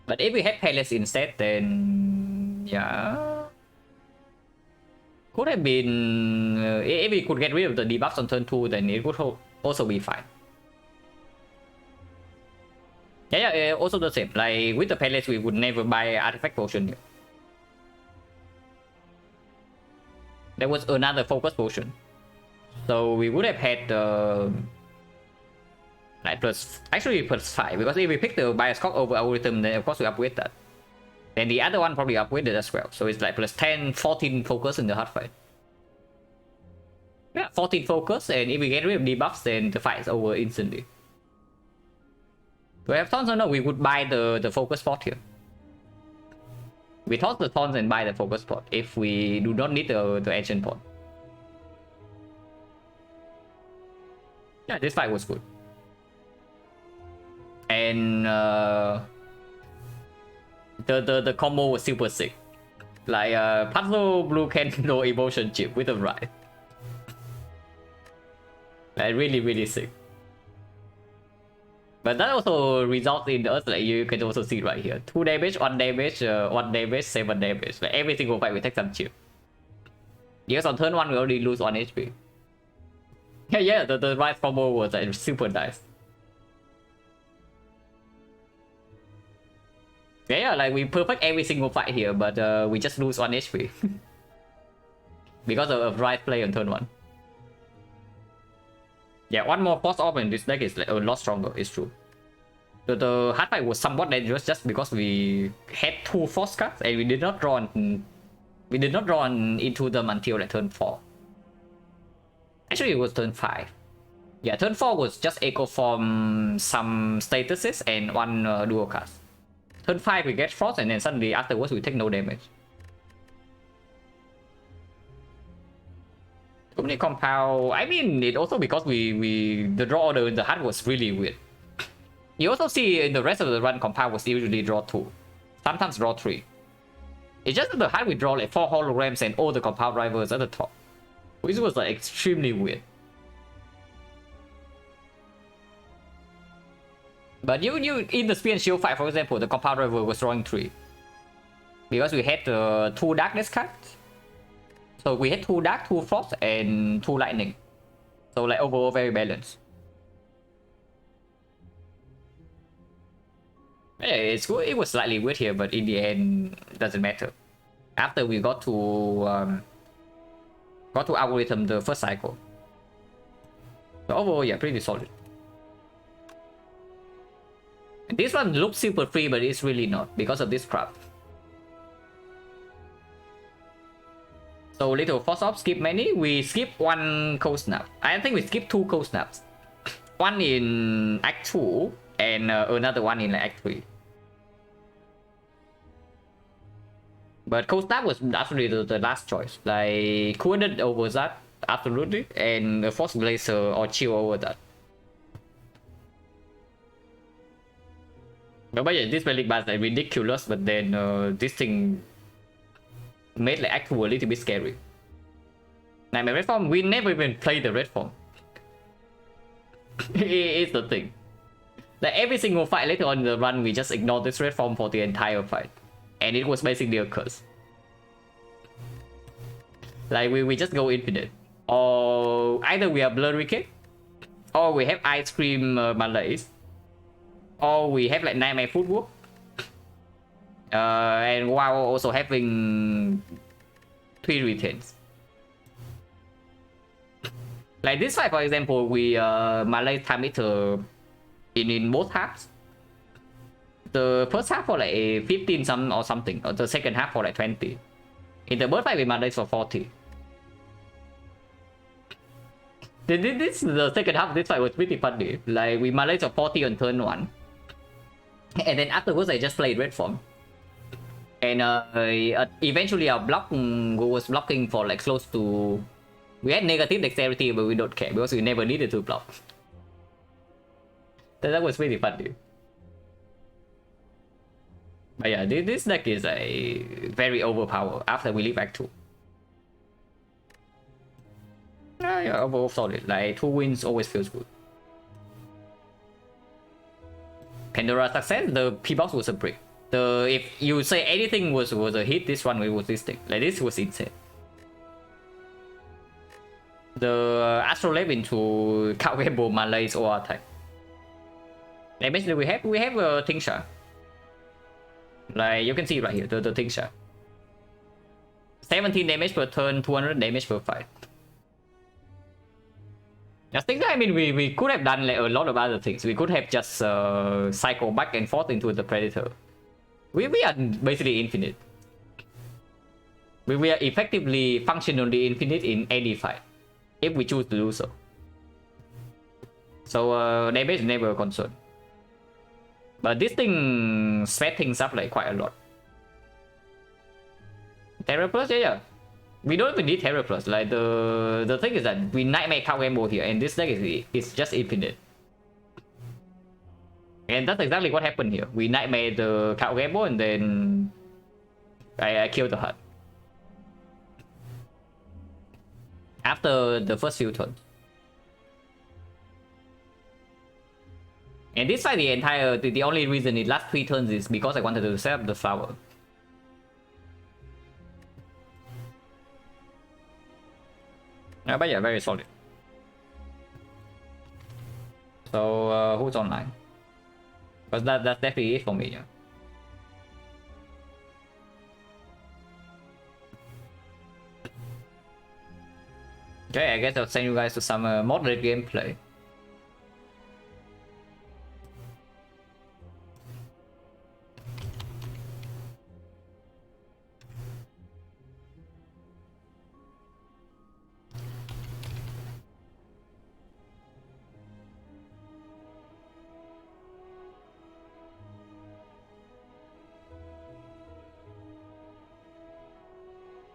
But if we had pellets instead, then yeah, could have been. If we could get rid of the debuffs on turn 2, then it would also be fine. Yeah, also the same. Like with the pellets, we would never buy artifact potion here. There was another focus potion, so we would have had like plus 5, because if we pick the Bioscope over algorithm, then of course we upgrade that. Then the other one probably upgraded as well, so it's like plus 10, 14 focus in the hard fight. Yeah, 14 focus, and if we get rid of debuffs, then the fight is over instantly. Do I have tons or no? We would buy the focus pot here. We toss the tons and buy the focus pot if we do not need the ancient pot. Yeah, this fight was good. And the combo was super sick. Like Puzzle Blue can no emotion chip with a ride. Like really sick. But that also results in us, like you can also see right here, 2 damage, 1 damage, 1 damage, 7 damage. Like every single fight we take some chip. Yes, on turn 1 we already lose 1 HP. Yeah, the right combo was like super nice. Yeah, like we perfect every single fight here, but we just lose 1 HP. Because of right play on turn 1. Yeah, 1 more force off and this deck is like a lot stronger, it's true. The hard fight was somewhat dangerous just because we had 2 force cards and we did not draw into them until like turn 4. Actually, it was turn 5. Yeah, turn 4 was just echo from some statuses and 1 dual card. Turn 5 we get frost and then suddenly afterwards we take no damage. Too many compound. I mean, it also because the draw order in the hard was really weird. You also see in the rest of the run, compound was usually draw 2, sometimes draw 3. It's just that the hard we draw like 4 holograms and all the compound rivals at the top, which was like extremely weird. But you in the Spear and Shield fight, for example, the compound rival was drawing 3 because we had 2 darkness cards. So we had 2 dark, 2 frost, and 2 lightning. So like overall very balanced. Yeah, it's good. It was slightly weird here, but in the end, it doesn't matter. After we got to algorithm the first cycle, so overall, yeah, pretty solid. This one looks super free, but it's really not because of this crap. So little force up, skip many. We skip 1 cold snap. I think we skip 2 cold snaps. One in Act 2 and another one in like, Act 3. But cold snap was actually the last choice. Like couldn't over that absolutely, and a force blazer or chill over that. But yeah, this relic bar is like ridiculous, but then this thing made like Act 2 a little bit scary. Nightmare Red Form, we never even played the Red Form. It's the thing. Like every single fight later on in the run, we just ignored this Red Form for the entire fight. And it was basically a curse. Like we just go infinite. Or either we are Blur Wicked, or we have Ice Cream Malaise, or we have like Nightmare Footwork. And while also having 3 retains. Like this fight, for example, we Malaise time it in both halves. The first half for like a 15 some or something, or the second half for like 20. In the bird fight, we Malaise for 40. The second half of this fight was pretty funny. Like we Malaise for 40 on turn 1. And then afterwards, I just played Red Form. And eventually our block was blocking for like close to... We had negative dexterity, but we don't care because we never needed to block. That was really funny. But yeah, this deck is a very overpowered after we leave Act 2. Yeah, overall solid. Like 2 wins always feels good. Pandora success, the P-box was a brick. If you say anything was a hit, this one was this thing. Like this was insane. The Astrolabe into Cowgable Malaise or attack. Like basically we have a Tincture. Like you can see right here, the Tincture. 17 damage per turn, 200 damage per fight. I think that, I mean, we could have done like a lot of other things. We could have just cycle back and forth into the Predator. We are basically infinite. We are effectively functionally infinite in any fight, if we choose to do so. So damage is never a concern. But this thing sped things up like quite a lot. Terror Plus, yeah. We don't even need Terror Plus. Like the thing is that we Nightmare Cowgable here, and this deck is just infinite. And that's exactly what happened here. We Nightmare the Cowgable and then I killed the hut. After the first few turns. And this fight, the only reason it lasts 3 turns is because I wanted to set up the flower. But yeah, very solid. So who's online? Because that's definitely it for me. Yeah. Okay, I guess I'll send you guys to some moderate gameplay.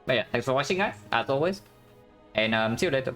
But yeah, thanks for watching, guys, as always, and see you later.